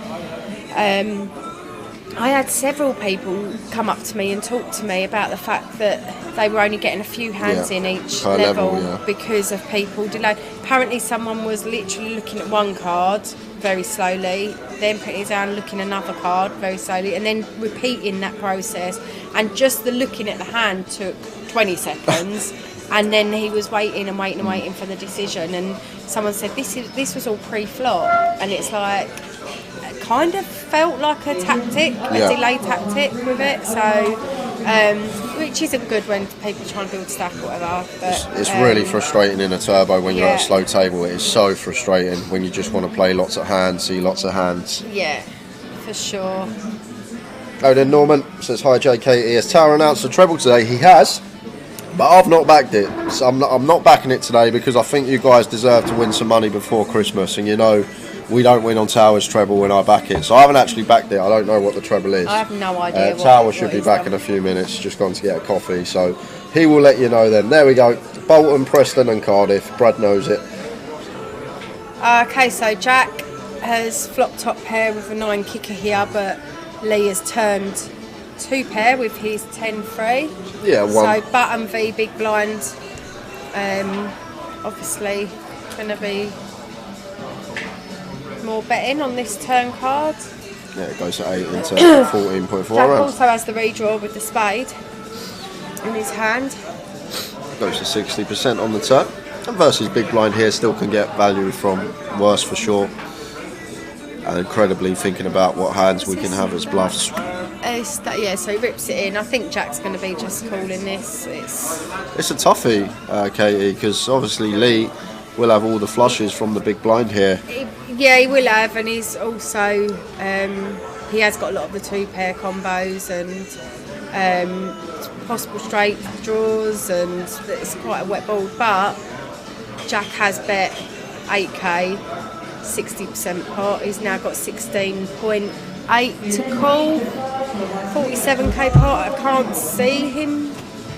I had several people come up to me and talk to me about the fact that they were only getting a few hands in each level because of people delayed. Apparently someone was literally looking at one card very slowly, then putting it down, looking at another card very slowly, and then repeating that process. And just the looking at the hand took 20 seconds. And then he was waiting and waiting for the decision. And someone said, this was all pre-flop. And it's like, it kind of felt like a tactic, a delay tactic with it. So, which isn't good when people try and build stack or whatever. But, it's really frustrating in a turbo when you're at a slow table. It is so frustrating when you just want to play lots of hands, see lots of hands. Yeah, for sure. Oh, then Norman says, hi JKE, has Tower announced a treble today? He has. But I've not backed it, so I'm not backing it today because I think you guys deserve to win some money before Christmas, and we don't win on Tower's treble when I back it, so I haven't actually backed it. I don't know what the treble is. I have no idea. Tower should be back in a few minutes, just gone to get a coffee, so he will let you know then. There we go, Bolton, Preston and Cardiff, Brad knows it. Okay, so Jack has flopped top pair with a 9 kicker here, but Lee has turned 2 pair with his 10-3. Yeah, one. So button v big blind, obviously going to be more betting on this turn card. Yeah, it goes at 8 into 14.4 Jack rounds. also has the redraw with the spade in his hand. Goes to 60% on the turn. And versus big blind here still can get value from worse for sure. And incredibly thinking about what hands we can have as bluffs. So he rips it in. I think Jack's going to be just calling this. It's a toughie, Katie, because obviously Lee will have all the flushes from the big blind here. He will have, and he's also he has got a lot of the 2-pair combos and possible straight draws, and it's quite a wet board. But Jack has bet 8k, 60% pot. He's now got 16.8 to call. 47k pot, I can't see him.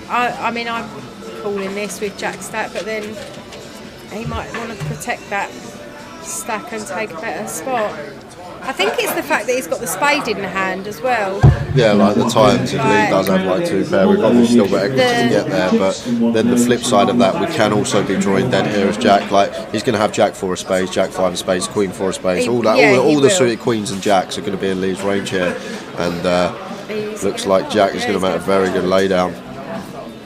I mean, I'm calling this with Jack stack, but then he might want to protect that stack and take a better spot. I think it's the fact that he's got the spade in the hand as well. Yeah, like the times, if Lee does have like 2 pair, we've obviously still got equity to get there, but then the flip side of that, we can also be drawing dead here as Jack. Like, he's going to have Jack 4 of spades, Jack 5 of spades, Queen 4 of spades, all the suited queens and jacks are going to be in Lee's range here, and looks like Jack is going to make a very good laydown.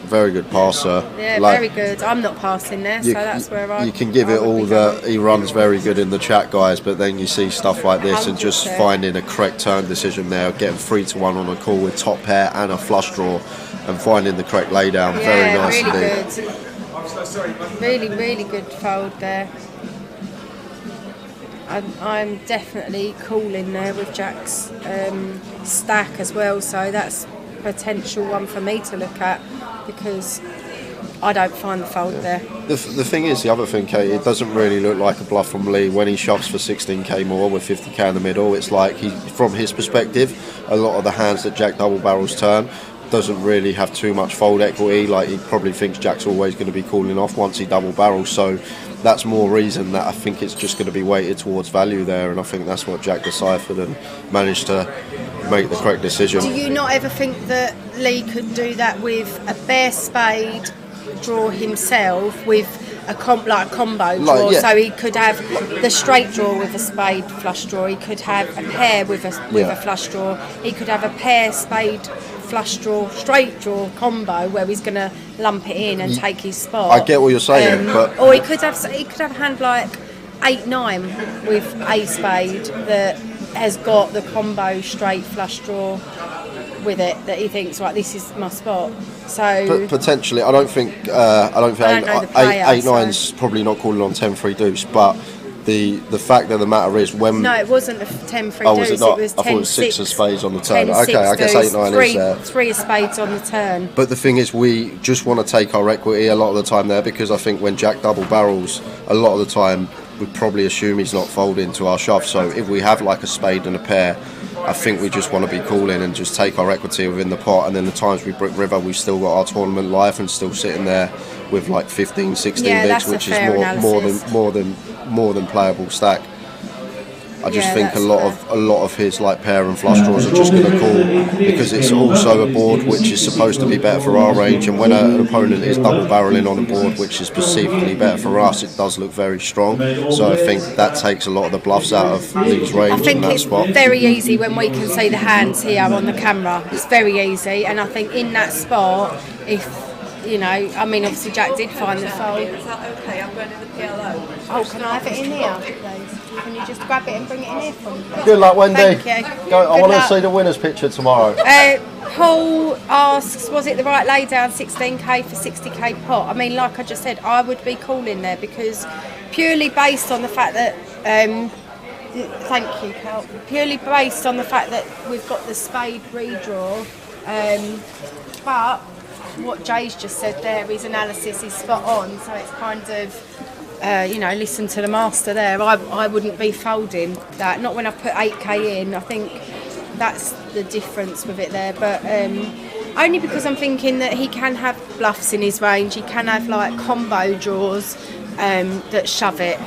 Very good passer. Yeah, very good. I'm not passing there, so that's where I. You can give it all that he runs very good in the chat, guys, but then you see stuff like this and just finding a correct turn decision there, getting 3-1 on a call with top pair and a flush draw, and finding the correct laydown. Very nice indeed. Good. Really good fold there. I'm definitely calling there with Jack's stack as well, so that's a potential one for me to look at, because I don't find the fold there. The thing is, the other thing, Kate, it doesn't really look like a bluff from Lee when he shoves for 16k more with 50k in the middle. It's like, from his perspective, a lot of the hands that Jack double barrels turn doesn't really have too much fold equity. Like, he probably thinks Jack's always going to be calling off once he double barrels, so that's more reason that I think it's just going to be weighted towards value there, and I think that's what Jack deciphered and managed to make the correct decision. Do you not ever think that Lee could do that with a bare spade draw himself with a combo draw? So he could have the straight draw with a spade flush draw, he could have a pair with a flush draw, he could have a pair spade flush draw straight draw combo where he's going to lump it in and take his spot. I get what you're saying, but or he could have a hand like 8-9 with a spade that has got the combo straight flush draw with it, that he thinks, right, this is my spot. So potentially, I don't think 8-9's probably not calling on 10-3 deuce, but the fact of the matter is, when it wasn't a 10-3 was deuce, it not? it was 10-6. I thought it was 6 of spades on the turn. 10-6 okay, I guess 8-9 is there. 3 of spades on the turn. But the thing is, we just want to take our equity a lot of the time there, because I think when Jack double barrels, a lot of the time we probably assume he's not folding to our shove. So if we have like a spade and a pair, I think we just want to be calling and just take our equity within the pot, and then the times we brick river, we've still got our tournament life and still sitting there with like 15, 16 bigs, which is more than playable stack. I just think a lot of his like pair and flush draws are just going to call, because it's also a board which is supposed to be better for our range, and when an opponent is double barreling on a board which is perceivably better for us, it does look very strong. So I think that takes a lot of the bluffs out of Lee's range in that spot. I think it's very easy when we can see the hands here on the camera. It's very easy, and I think in that spot, if you know, I mean, obviously Jack did find the fold. Is that okay? I'm going to the PLO. Oh, can I have it in here, please? Can you just grab it and bring it in here for me? Good luck, Wendy. Thank you. I want to see the winner's picture tomorrow. Paul asks, was it the right lay down 16k for 60k pot? I mean, like I just said, I would be calling there, because purely based on the fact that thank you, Cal. Purely based on the fact that we've got the spade redraw, but what Jay's just said there, his analysis is spot on, so it's kind of listen to the master there. I wouldn't be folding that, not when I put 8k in. I think that's the difference with it there, but only because I'm thinking that he can have bluffs in his range, he can have like combo draws that shove it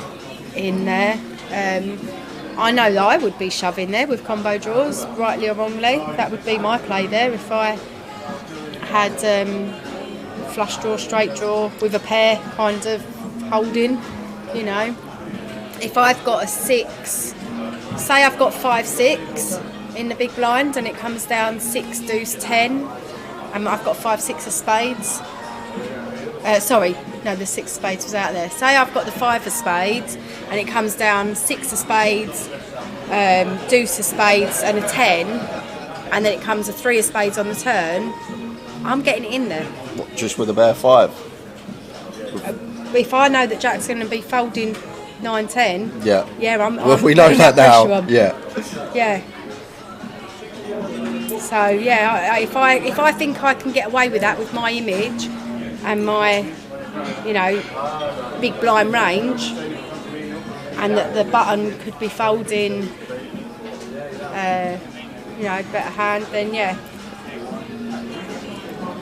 in there. I know that I would be shoving there with combo draws, rightly or wrongly. That would be my play there if I had flush draw, straight draw with a pair kind of holding, you know. If I've got a 6, say I've got 5-6 in the big blind and it comes down 6 deuce 10, and I've got 5-6 of spades. The 6 of spades was out there. Say I've got the 5 of spades and it comes down 6 of spades, deuce of spades and a 10, and then it comes a 3 of spades on the turn, I'm getting it in there. What, just with a bare 5? If I know that Jack's going to be folding 9-10, I'm we know that now. Yeah. So if I think I can get away with that with my image and my, big blind range, and that the button could be folding better hand, then yeah.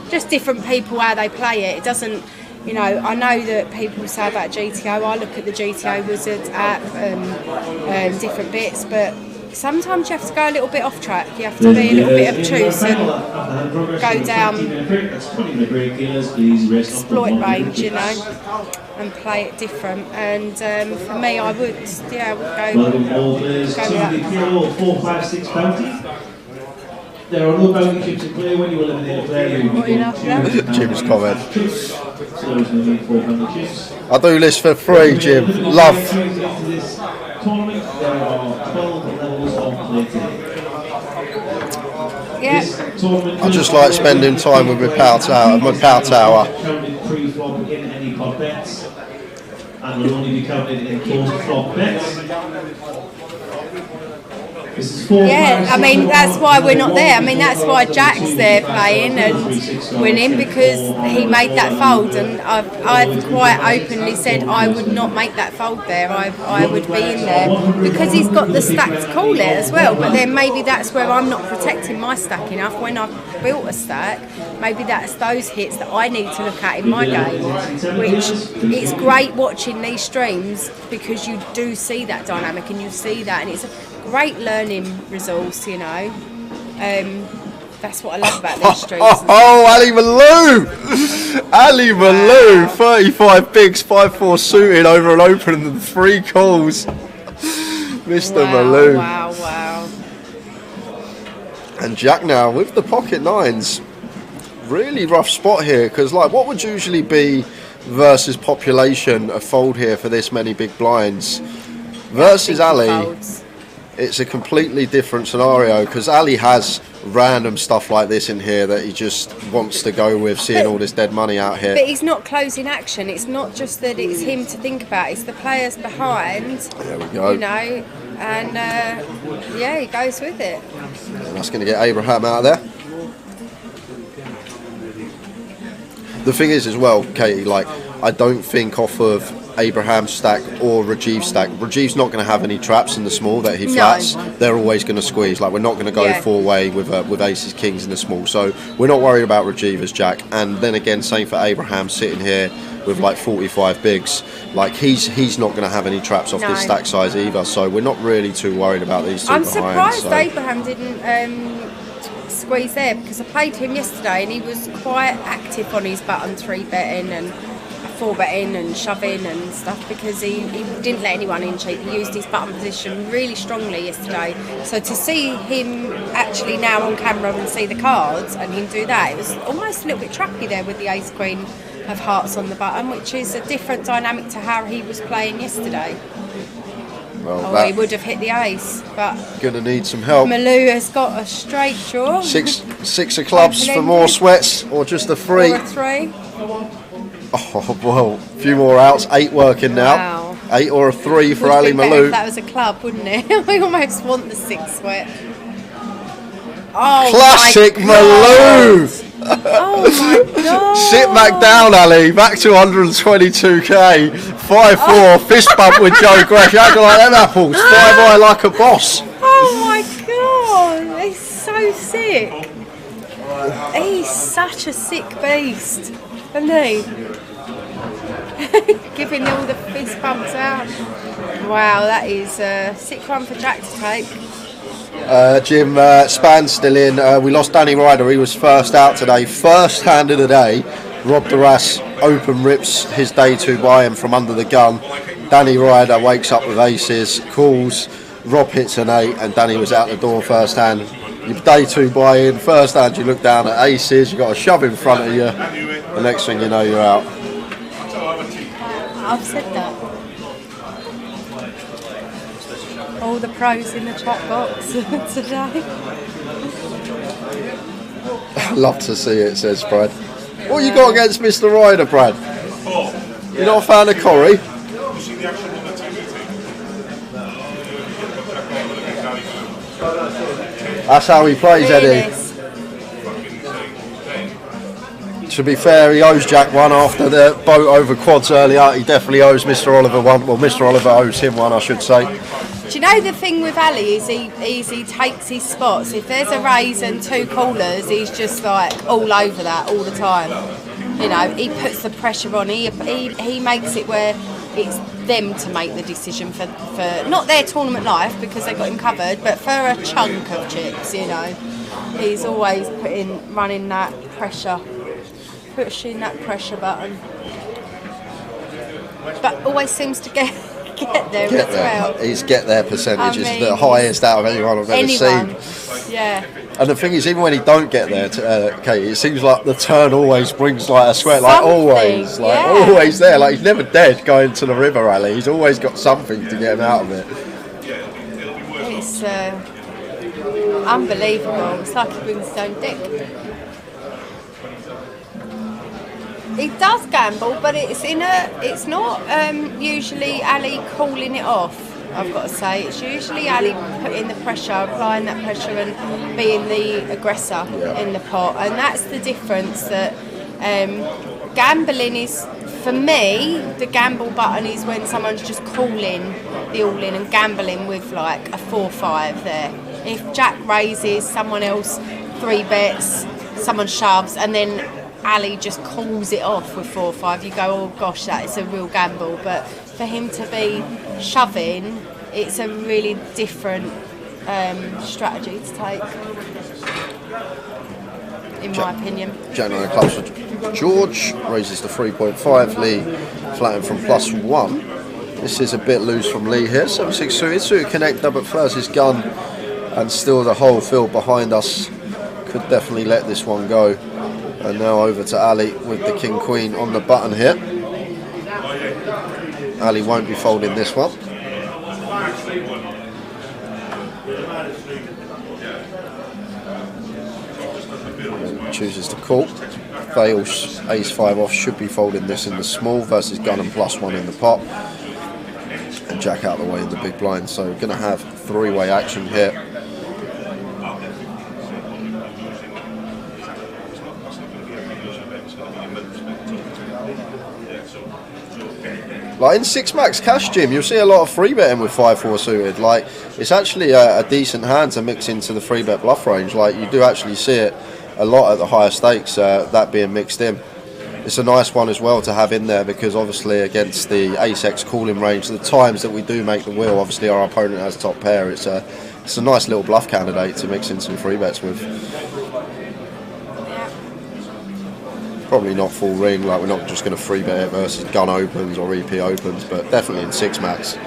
Just different people how they play it. It doesn't, I know that people say about GTO. I look at the GTO Wizards app and different bits, but sometimes you have to go a little bit off track. You have to be a little bit obtuse and go down exploit range, and play it different. And for me, I would, go with that. 4, 5, 6 bounty. There are no bounty chips to play when you eliminate a player. Jim's comment. So there's no need for 4 bounty chips. I do this for free, Jim. Love. This tournament, there are 12 levels of play today. Yeah. I just like spending time with my power tower. Counted pre-flop in any pot bets, and will only be counted in post-flop bets. Yeah, I mean, that's why we're not there. I mean, that's why Jack's there playing and winning, because he made that fold, and I've quite openly said I would not make that fold there. I would be in there because he's got the stack to call it as well, but then maybe that's where I'm not protecting my stack enough. When I've built a stack, maybe that's those hits that I need to look at in my game, which it's great watching these streams because you do see that dynamic and you see that, and it's a great learning resource, that's what I love about these streams. Ali Malou! Ali Malou, 35 bigs, 5-4 suited over an open and 3 calls. Mr. Malou. Wow. And Jack now with the pocket nines. Really rough spot here, because what would usually be versus population a fold here for this many big blinds? Versus Ali. It's a completely different scenario because Ali has random stuff like this in here that he just wants to go with, seeing all this dead money out here. But he's not closing action. It's not just that it's him to think about. It's the players behind. There we go. And he goes with it. And that's going to get Abraham out of there. The thing is as well, Katie, I don't think off of Abraham's stack or Rajiv's stack. Rajiv's not going to have any traps in the small that he flats. No. They're always going to squeeze. We're not going to go 4-way with aces, kings in the small. So we're not worried about Rajiv as Jack. And then again, same for Abraham sitting here with 45 bigs. He's not going to have any traps off this stack size either. So we're not really too worried about these two. I'm surprised Abraham didn't squeeze there, because I played him yesterday and he was quite active on his button 3-betting and 4-betting and shoving and stuff, because he didn't let anyone in cheap. He used his button position really strongly yesterday. So to see him actually now on camera and see the cards and him do that, it was almost a little bit trappy there with the ace queen of hearts on the button, which is a different dynamic to how he was playing yesterday. Well, he would have hit the ace, but gonna need some help. Malou has got a straight draw. Six of clubs for more sweats, or just a 3. Or a 3. Oh, well, a few more outs. 8 working now. Wow. 8 or a 3 for Ali Malou. If that was a club, wouldn't it? We almost want the 6 sweat. Oh, classic Malou! Oh my god! Sit back down, Ali. Back to 122k. 5-4. Fist bump with Joe Gresh. How do you like them apples? 5-eye like a boss. Oh my god! He's so sick. He's such a sick beast, isn't he? Giving all the fist bumps out. Wow, that is a sick one for Jack to take. Jim, Span's still in. We lost Danny Ryder. He was first out today. First hand of the day. Rob Duras open rips his day 2 buy-in from under the gun. Danny Ryder wakes up with aces, calls. Rob hits an 8, and Danny was out the door first hand. Your day 2 buy-in, first hand you look down at aces, you got a shove in front of you. The next thing you know, you're out. I've said that. All the pros in the chat box today. Love to see it, says Brad. What you got against Mr. Ryder, Brad? You're not a fan of Corey? That's how he plays, Eddie. To be fair, he owes Jack one after the boat over quads earlier. He definitely owes Mr. Oliver one. Well, Mr. Oliver owes him one, I should say. Do you know the thing with Ali is he takes his spots. If there's a raise and 2 callers, he's just like all over that all the time. You know, he puts the pressure on. He makes it where it's them to make the decision for not their tournament life because they got him covered, but for a chunk of chips. You know, he's always running that pressure, pushing that pressure button, but always seems to get there as well. His get there percentage is the highest out of anyone I've ever seen. Yeah. And the thing is, even when he don't get there, Katie, it seems like the turn always brings like a sweat, like always there. Like he's never dead going to the river rally. He's always got something to get him out of it. It's unbelievable. It's like he brings his own dick. He does gamble, but it's not usually Ali calling it off. I've got to say, it's usually Ali putting the pressure, applying that pressure, and being the aggressor in the pot, and that's the difference. That gambling is, for me, the gamble button is when someone's just calling the all-in and gambling with like a 4-5 there. If Jack raises, someone else 3 bets, someone shoves, and then Ali just calls it off with 4-5, you go, oh gosh, that is a real gamble. But for him to be shoving, it's a really different strategy to take, in my opinion. Jack 9 of clubs for George, raises to 3.5, Lee flattened from +1. This is a bit loose from Lee here, 7-6 suited connector, but first his gun, and still the whole field behind us could definitely let this one go. And now over to Ali with the King Queen on the button here. Ali won't be folding this one. Chooses to call. Fails ace-5 off, should be folding this in the small versus gun and +1 in the pot. And Jack out of the way in the big blind. So we're going to have 3-way action here. Like in 6 max cash, Jim, you'll see a lot of free betting with 5-4 suited. Like it's actually a decent hand to mix into the free bet bluff range. Like you do actually see it a lot at the higher stakes, that being mixed in. It's a nice one as well to have in there because obviously against the ace-x calling range, the times that we do make the wheel, obviously our opponent has top pair. It's a nice little bluff candidate to mix in some free bets with. Probably not full ring, like we're not just going to free bet it versus gun opens or EP opens, but definitely in 6 max.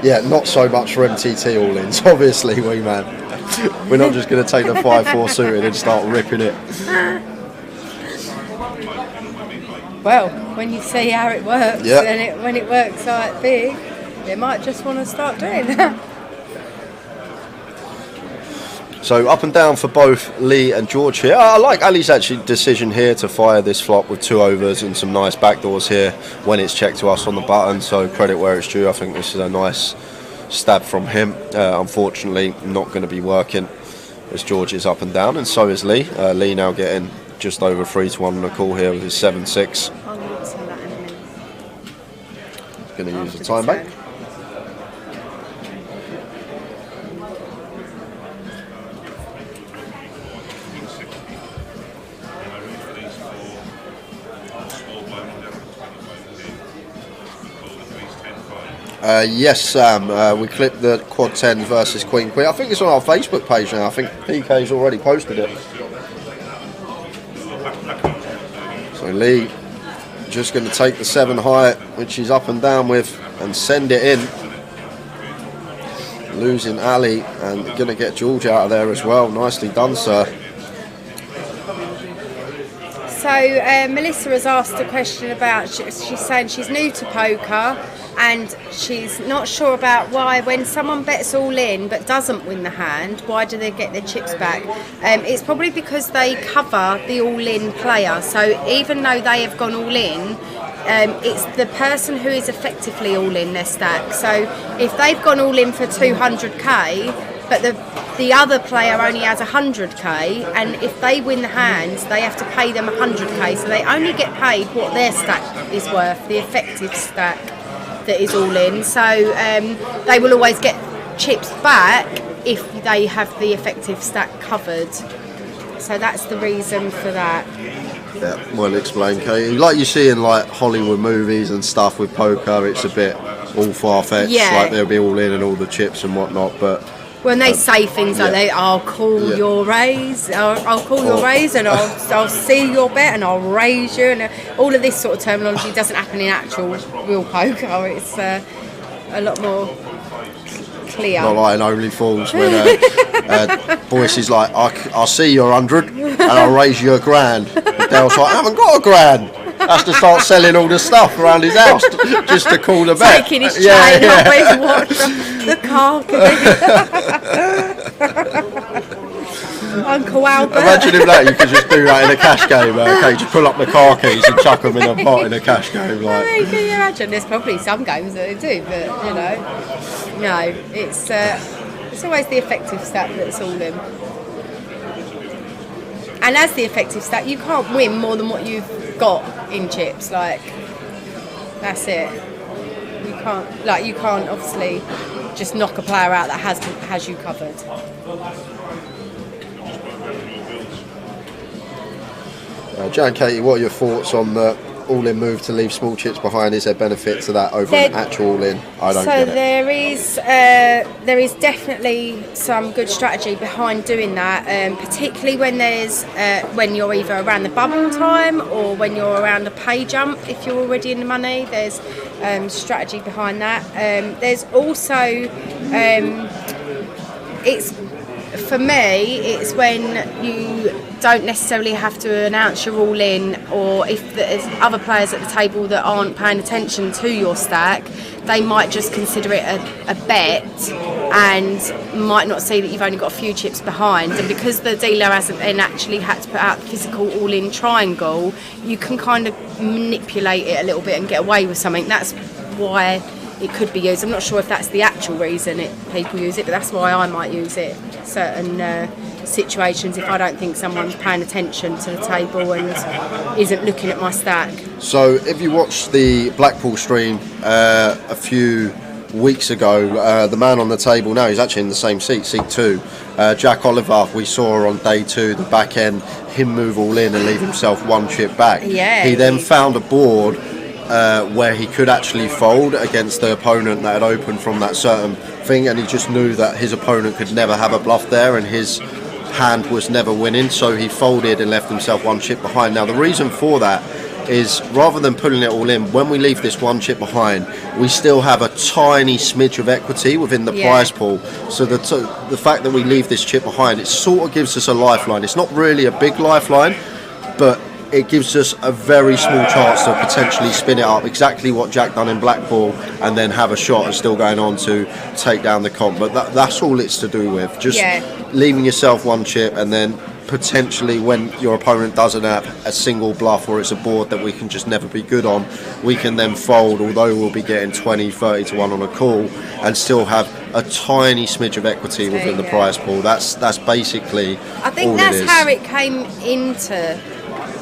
Yeah, not so much for MTT all-ins, obviously, man. We're not just going to take the 5-4 suited and start ripping it. Well, when you see how it works, and when it works like big, they might just want to start doing that. So up and down for both Lee and George here. I like Ali's actually decision here to fire this flop with 2 overs and some nice backdoors here when it's checked to us on the button. So credit where it's due. I think this is a nice stab from him. Unfortunately, not going to be working as George is up and down, and so is Lee. Lee now getting just over 3-1 on the call here with his 7-6. Going to use the time bank. Yes, Sam, we clipped the quad 10 versus Queen. I think it's on our Facebook page now. I think PK's already posted it. So Lee just going to take the 7 high, which he's up and down with, and send it in. Losing Ali and going to get George out of there as well. Nicely done, sir. So Melissa has asked a question about, she's saying she's new to poker and she's not sure about why when someone bets all in but doesn't win the hand, why do they get their chips back? It's probably because they cover the all-in player. So even though they have gone all in, it's the person who is effectively all in their stack. So if they've gone all in for 200k, but the other player only has 100k, and if they win the hands, they have to pay them 100k. So they only get paid what their stack is worth, the effective stack. that is all in. So they will always get chips back if they have the effective stack covered. So that's the reason for that. Yeah, well explained, Katie. Like you see in like Hollywood movies and stuff with poker, it's a bit all far-fetched. Yeah. Like they'll be all in and all the chips and whatnot, but When they say things like I'll call your raise, I'll call your raise, and I'll see your bet, and I'll raise you, and all of this sort of terminology doesn't happen in actual real poker. It's a lot more clear. not like an Only Fools when Boyce is like, I'll see your 100 and I'll raise you $1,000. Dale's like, I haven't got $1,000. Has to start selling all the stuff around his house just to call the bet. Taking his chain off his watch, the car. Uncle Albert. Imagine if that, you could just do that in a cash game. Okay, just pull up the car keys and chuck them in a pot in a cash game. Like. I mean, can you imagine? There's probably some games that they do, but no, it's always the effective stat that's all in. And as the effective stat, you can't win more than what you've got in chips. Like, that's it. You can't obviously just knock a player out that has you covered. Jan and Katie, what are your thoughts on the all-in move to leave small chips behind? Is there benefit to that over an actual all-in? I don't get it. There is definitely some good strategy behind doing that, particularly when when you're either around the bubble time or when you're around a pay jump. If you're already in the money, there's strategy behind that. There's also for me, it's when you don't necessarily have to announce you're all in, or if there's other players at the table that aren't paying attention to your stack, they might just consider it a bet and might not see that you've only got a few chips behind. And because the dealer hasn't then actually had to put out the physical all-in triangle, you can kind of manipulate it a little bit and get away with something. That's why it could be used. I'm not sure if that's the actual reason people use it, but that's why I might use it in certain situations if I don't think someone's paying attention to the table and isn't looking at my stack. So if you watched the Blackpool stream a few weeks ago, the man on the table now, he's actually in the same seat 2, Jack Oliver, we saw on day 2, the back end, him move all in and leave himself one chip back. Yeah. He then found a board where he could actually fold against the opponent that had opened from that certain thing, and he just knew that his opponent could never have a bluff there and his hand was never winning, so he folded and left himself one chip behind. Now the reason for that is, rather than putting it all in, when we leave this one chip behind, we still have a tiny smidge of equity within the prize pool. So the fact that we leave this chip behind, it sort of gives us a lifeline. It's not really a big lifeline, but it gives us a very small chance to potentially spin it up, exactly what Jack done in Blackpool, and then have a shot and still going on to take down the comp. But that's all it's to do with, just leaving yourself one chip, and then potentially when your opponent doesn't have a single bluff or it's a board that we can just never be good on, we can then fold, although we'll be getting 20-30 to 1 on a call, and still have a tiny smidge of equity within the prize pool. That's basically I think all that's it is. how it came into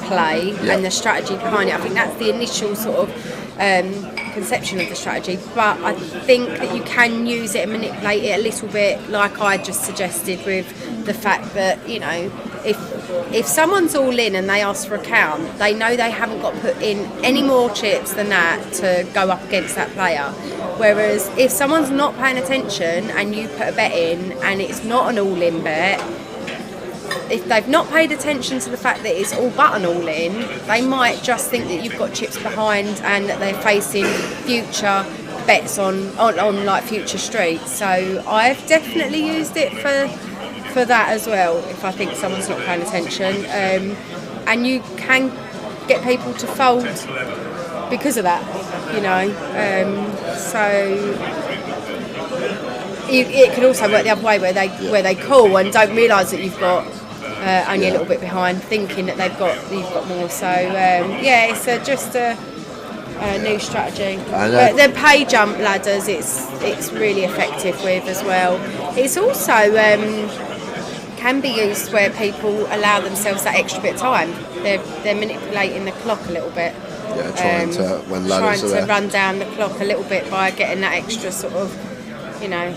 play and the strategy behind it. I think that's the initial sort of conception of the strategy, but I think that you can use it and manipulate it a little bit, like I just suggested, with the fact that, if someone's all in and they ask for a count, they know they haven't got to put in any more chips than that to go up against that player. Whereas if someone's not paying attention and you put a bet in and it's not an all-in bet, if they've not paid attention to the fact that it's all but an all-in, they might just think that you've got chips behind and that they're facing future bets on like future streets. So I've definitely used it for that as well, if I think someone's not paying attention. And you can get people to fold because of that, so it could also work the other way, where they call and don't realise that you've got only a little bit behind, thinking that you've got more. So it's just a new strategy. But the pay jump ladders, it's really effective with as well. It's also can be used where people allow themselves that extra bit of time. They're manipulating the clock a little bit. Yeah, trying to, when ladders trying to run down the clock a little bit by getting that extra sort of, you know.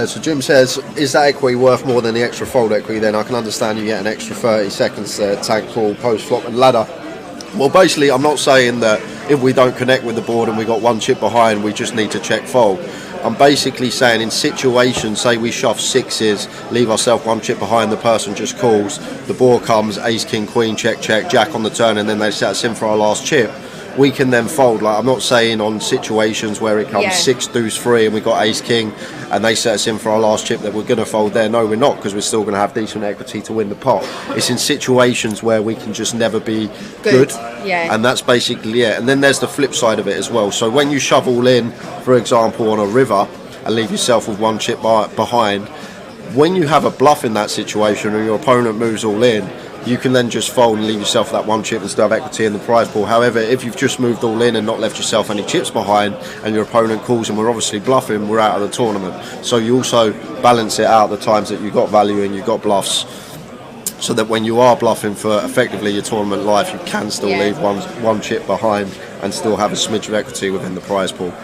So Jim says, is that equity worth more than the extra fold equity? Then I can understand you get an extra 30 seconds there, tank pull, post flop and ladder. Well, basically, I'm not saying that if we don't connect with the board and we got one chip behind, we just need to check fold. I'm basically saying in situations, say we shove sixes, leave ourselves one chip behind, the person just calls, the board comes, ace, king, queen, check, check, jack on the turn, and then they set us in for our last chip. We can then fold. Like, I'm not saying on situations where it comes 6 deuce 3 and we got ace king and they set us in for our last chip that we're going to fold there. No, we're not, because we're still going to have decent equity to win the pot. It's in situations where we can just never be good. Yeah. And that's basically it. And then there's the flip side of it as well. So when you shove all in, for example, on a river and leave yourself with one chip behind, when you have a bluff in that situation and your opponent moves all in, you can then just fold and leave yourself that one chip and still have equity in the prize pool. However, if you've just moved all in and not left yourself any chips behind and your opponent calls and we're obviously bluffing, we're out of the tournament. So you also balance it out the times that you've got value and you've got bluffs, so that when you are bluffing for effectively your tournament life, you can still leave one chip behind and still have a smidge of equity within the prize pool.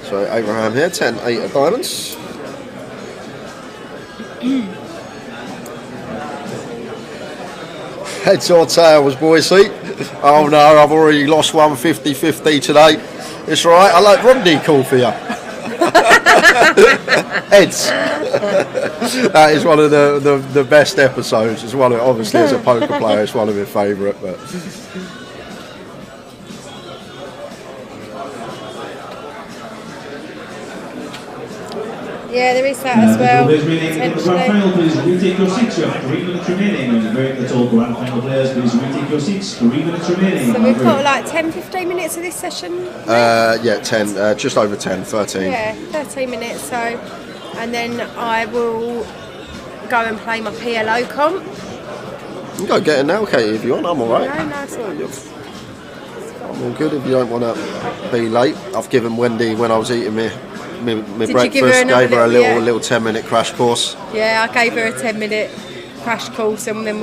So Abraham here, 10-8 of diamonds. Heads or tails, Boise? Oh no, I've already lost 150-50 today. It's alright, I like Rodney call for you. Heads. That is one of the best episodes. It's one of, obviously as a poker player, it's one of my favourite, but Yeah, there is that as well. The Grand Final, please retake your seats. You have 3 minutes remaining. That's all Grand Final players, please retake your seats. 3 minutes remaining. So we've got like 10-15 minutes of this session? yeah, 10, just over 10, 13. Yeah, 13 minutes. So, and then I will go and play my PLO comp. You can go get it now, Katie, if you want. I'm alright. No, it's all right. I'm all good if you don't want to be late. I've given Wendy, when I was eating my breakfast, gave her a little 10-minute crash course. Yeah, I gave her a 10-minute crash course, and then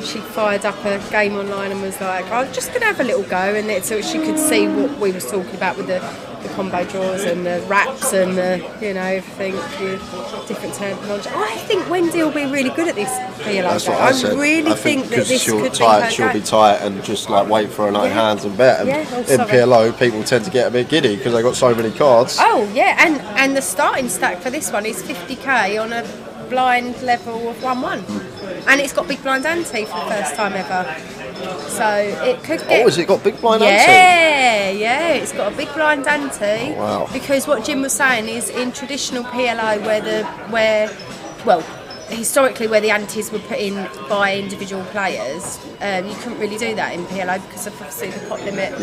she fired up a game online and was like, I'm just going to have a little go, and so she could see what we was talking about with the combo draws and the wraps and the, you know, everything with different terminology. I think Wendy will be really good at this PLO. That's what I said. I really think that this she'll could she'll be tight and just like wait for her 9 hands and bet. And in PLO, people tend to get a bit giddy because they've got so many cards. Oh yeah, and the starting stack for this one is 50k on a blind level of 1-1, and it's got big blind ante for the first time ever. So it could get. Oh, has it got big blind ante? Yeah, it's got a big blind ante. Wow. Because what Jim was saying is in traditional PLO, historically where the antes were put in by individual players, you couldn't really do that in PLO because of obviously the pot limit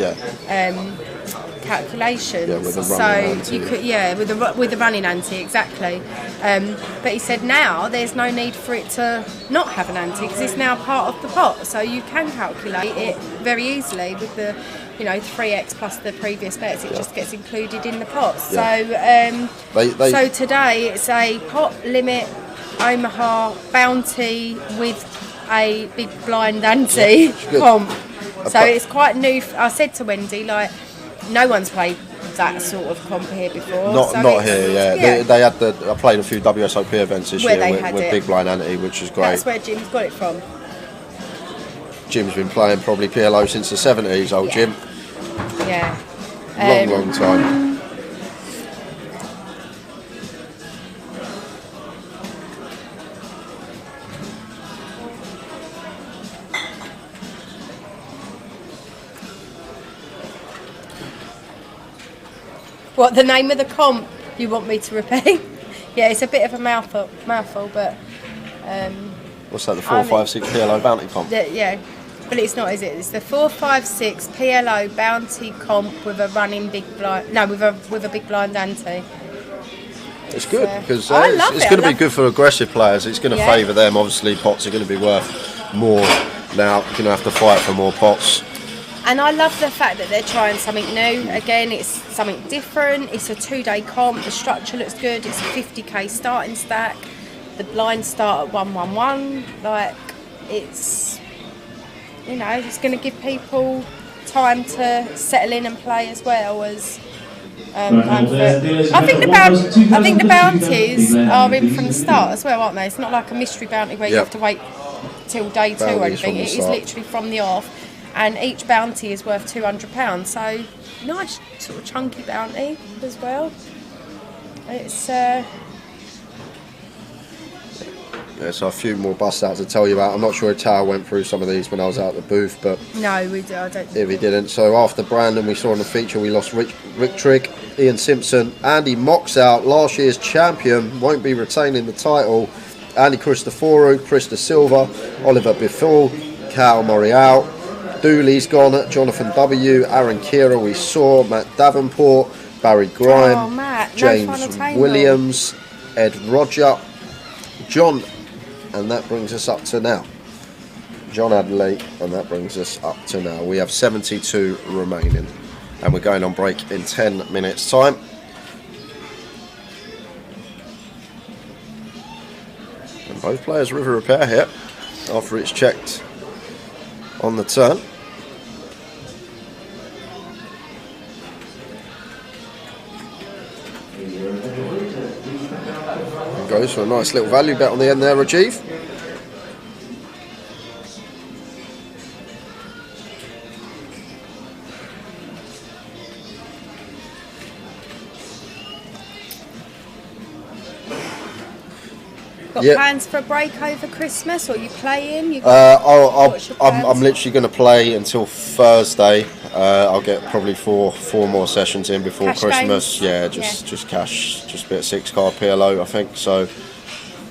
calculations. Yeah, with the running ante. You could, with the running ante, exactly. But he said now there's no need for it to not have an ante because it's now part of the pot, so you can calculate it very easily with the 3x plus the previous bets. It just gets included in the pot. Yeah. So so today it's a pot limit Omaha bounty with a big blind ante comp. So it's quite new. I said to Wendy, like, no one's played that sort of comp here before. Not here, yeah. They had I played a few WSOP events this year with big blind ante, which is great. That's where Jim's got it from. Jim's been playing probably PLO since the 70s, old Jim. Yeah. Long time. What, the name of the comp you want me to repeat? Yeah, it's a bit of a mouthful, but... What's that, the 456 PLO bounty comp? Yeah, but it's not, is it? It's the 456 PLO bounty comp with a running big blind... No, with a big blind ante. It's good because I love it's it. going to be good for aggressive players. It's going to Yeah. favour them. Obviously, pots are going to be worth more now. You're going to have to fight for more pots. And I love the fact that they're trying something new. Again, it's something different. It's a 2-day comp. The structure looks good. It's a 50k starting stack. The blinds start at 111. Like, it's, you know, it's going to give people time to settle in and play as well as. I think the bounties are in from the start as well, aren't they? It's not like a mystery bounty where you have to wait till day 2 or anything. It is literally from the off, and each bounty is worth £200. So nice sort of chunky bounty as well. It's So a few more bust outs to tell you about. I'm not sure if Tower went through some of these when I was out at the booth, but no, we do. I don't. If he didn't. So after Brandon, we saw in the feature we lost Rick Trigg, Ian Simpson, Andy Mox out, last year's champion, won't be retaining the title. Andy Cristoforu, Krista Silva, Oliver Biffle, Cal Morial, Dooley's gone, Jonathan W, Aaron Kira we saw, Matt Davenport, Barry Grime, Matt, James Williams, Ed Roger, John, and that brings us up to now. John Adley, and that brings us up to now. We have 72 remaining, and we're going on break in 10 minutes' time. And both players river repair here after it's checked on the turn. Goes for a nice little value bet on the end there, Rajiv. Got plans for a break over Christmas, or are you playing? I'm literally going to play until Thursday. I'll get probably four more sessions in before Cash Christmas. games? Just cash, just a bit of 6-card PLO, I think. So,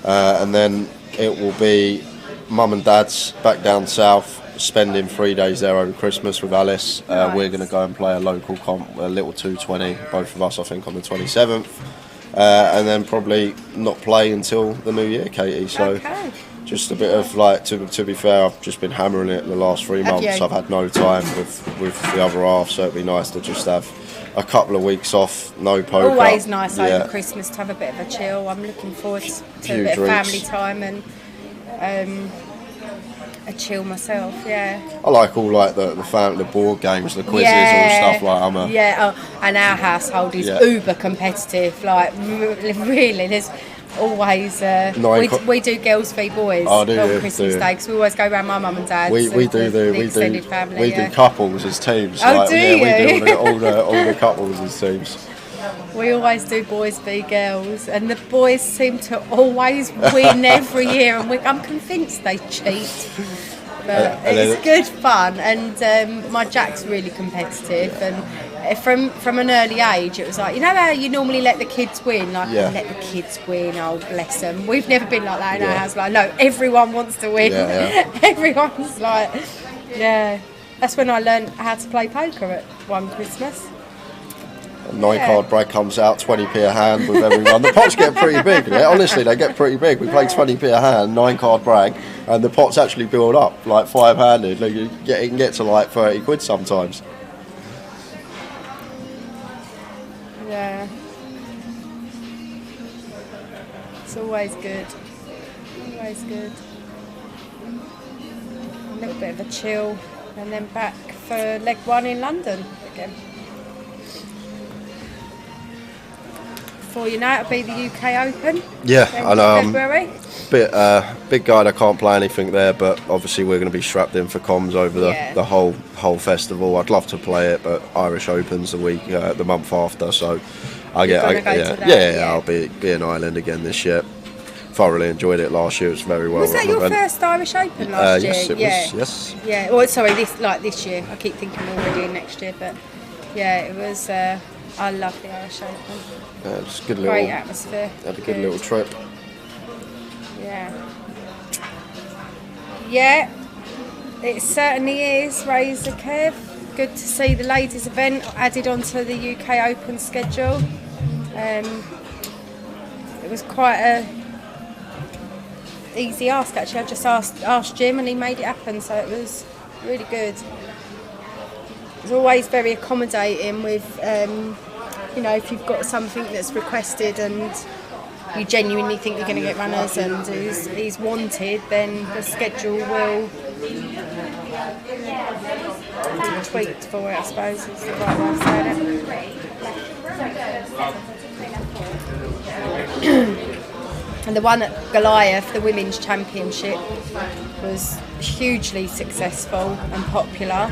and then it will be mum and dad's back down south, spending 3 days there over Christmas with Alice. Nice. We're going to go and play a local comp, a little 220, both of us, I think, on the 27th. And then probably not play until the new year, Katie. So just a bit of like, to be fair, I've just been hammering it the last 3 months. I've had no time with the other half, so it'd be nice to just have a couple of weeks off, no poker. Always nice over Christmas to have a bit of a chill. I'm looking forward to a bit of family time and a chill myself. I like all like the family, the board games, the quizzes, all stuff like and our household is uber competitive. Like really, there's always we do girls v boys on Christmas Day because we always go around my mum and dad's. We do family. We do couples as teams. Oh, like, do you? We do all the couples as teams. We always do boys v girls, and the boys seem to always win every year, and I'm convinced they cheat. But it's good fun, and my Jack's really competitive, and from an early age it was like, you know how you normally let the kids win, like let the kids win, oh bless them. We've never been like that in our house, like no, everyone wants to win. Everyone's like, that's when I learned how to play poker at one Christmas. 9-card brag comes out, 20p a hand with everyone. The pots get pretty big, honestly, they get pretty big. We play 20p a hand, 9-card brag, and the pots actually build up, like 5-handed. Like it can get to like 30 quid sometimes. Yeah. It's always good. Always good. A little bit of a chill, and then back for leg 1 in London again. Before you know, it'll be the UK Open. I know. February. Big guy, I can't play anything there, but obviously we're going to be strapped in for comms over the whole festival. I'd love to play it, but Irish Open's the month after, so I'll be in Ireland again this year. Thoroughly enjoyed it last year. It was very well. Was that your first Irish Open last year? Yes, it was. Yes. Yeah. Well, sorry, this year. I keep thinking we're already in next year, but it was. I love the Irish Open. Yeah, just good great atmosphere. Had a good little trip. Yeah, it certainly is. Razor Kev. Good to see the ladies' event added onto the UK Open schedule. it was quite a easy ask actually. I just asked Jim and he made it happen, so it was really good. He's always very accommodating with, you know, if you've got something that's requested and you genuinely think you're going to get runners and he's wanted, then the schedule will be tweaked for it, I suppose is the right way of saying it. And the one at Goliath, the Women's Championship, was hugely successful and popular.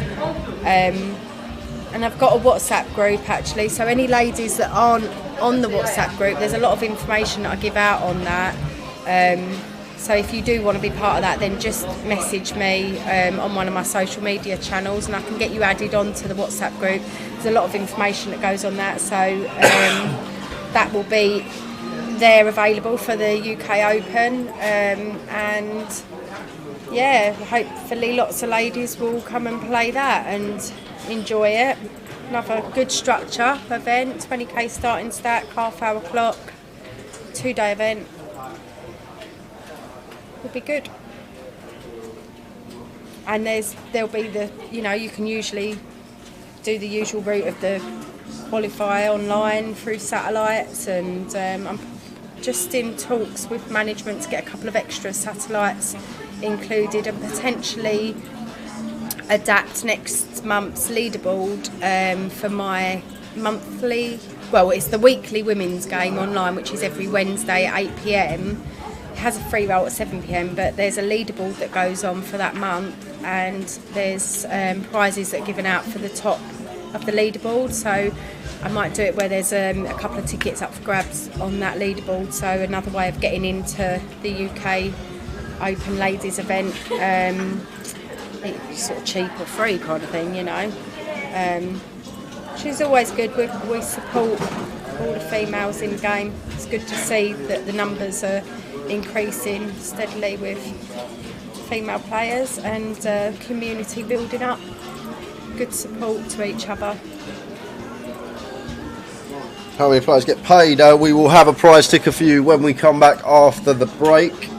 And I've got a WhatsApp group actually, so any ladies that aren't on the WhatsApp group, there's a lot of information that I give out on that. So if you do want to be part of that, then just message me on one of my social media channels and I can get you added onto the WhatsApp group. There's a lot of information that goes on that, so that will be there available for the UK Open, and yeah, hopefully lots of ladies will come and play that and enjoy it. Another good structure event, 20k starting stack, half-hour clock, 2-day event. Will be good. And there'll be the, you know, you can usually do the usual route of the qualify online through satellites, and I'm just in talks with management to get a couple of extra satellites included and potentially adapt next month's leaderboard for my monthly, well, it's the weekly women's game online, which is every Wednesday at 8 p.m. It has a free roll at 7 p.m, but there's a leaderboard that goes on for that month, and there's prizes that are given out for the top of the leaderboard. So I might do it where there's a couple of tickets up for grabs on that leaderboard, so another way of getting into the UK Open Ladies event. It's sort of cheap or free kind of thing, you know. She's always good. We support all the females in the game. It's good to see that the numbers are increasing steadily with female players and community building up. Good support to each other. How many players get paid? We will have a prize ticker for you when we come back after the break.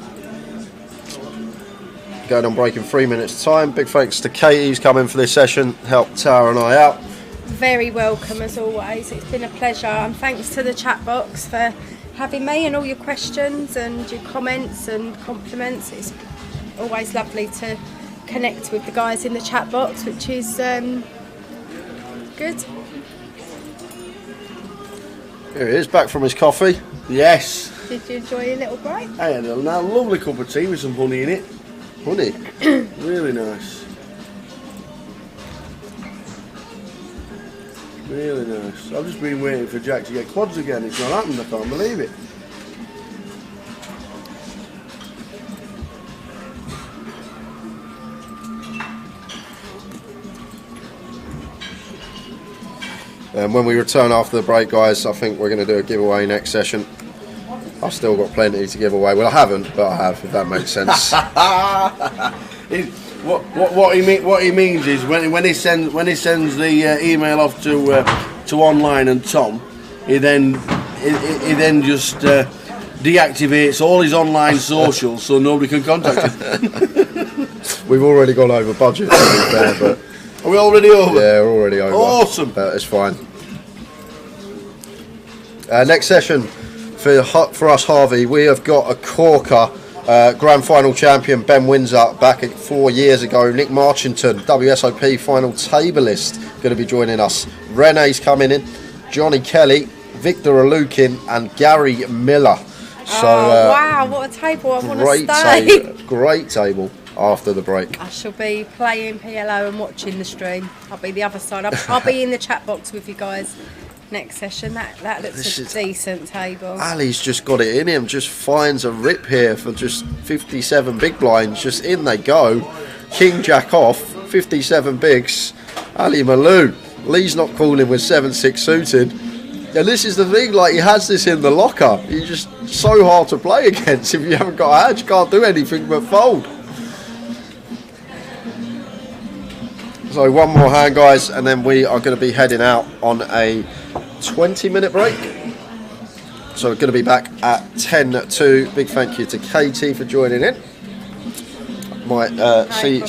Going on break in 3 minutes time. Big thanks to Katie who's come in for this session, helped Tara and I out. Very welcome as always. It's been a pleasure, and thanks to the chat box for having me and all your questions and your comments and compliments. It's always lovely to connect with the guys in the chat box, which is good. Here he is, back from his coffee. Yes. Did you enjoy your little break? I had a lovely cup of tea with some honey in it. Honey? Really nice. Really nice. I've just been waiting for Jack to get quads again. It's not happened, I can't believe it. And when we return after the break, guys, I think we're going to do a giveaway next session. I've still got plenty to give away. Well, I haven't, but I have, if that makes sense. What he means is when he sends the email off to online and Tom, he then just deactivates all his online socials so nobody can contact him. We've already gone over budget, to be fair, but are we already over? yeah, we're already over. Awesome. But it's fine. Next session for us, Harvey, we have got a corker. Grand Final champion Ben Windsor back 4 years ago. Nick Marchington, WSOP final tableist, going to be joining us. Renee's coming in. Johnny Kelly, Victor Alukin, and Gary Miller. So, wow, what a table. I want to stay. Great table after the break. I shall be playing PLO and watching the stream. I'll be the other side. I'll be in the chat box with you guys next session. That looks a decent table. Ali's just got it in him, just finds a rip here for just 57 big blinds, just in they go. King Jack off, 57 bigs. Ali Malou. Lee's not calling with 7-6 suited. And this is the thing, like, he has this in the locker. He's just so hard to play against. If you haven't got a hand, you can't do anything but fold. So one more hand, guys, and then we are going to be heading out on a 20-minute break. So we're going to be back at 10-2. Big thank you to Katie for joining in. Might see.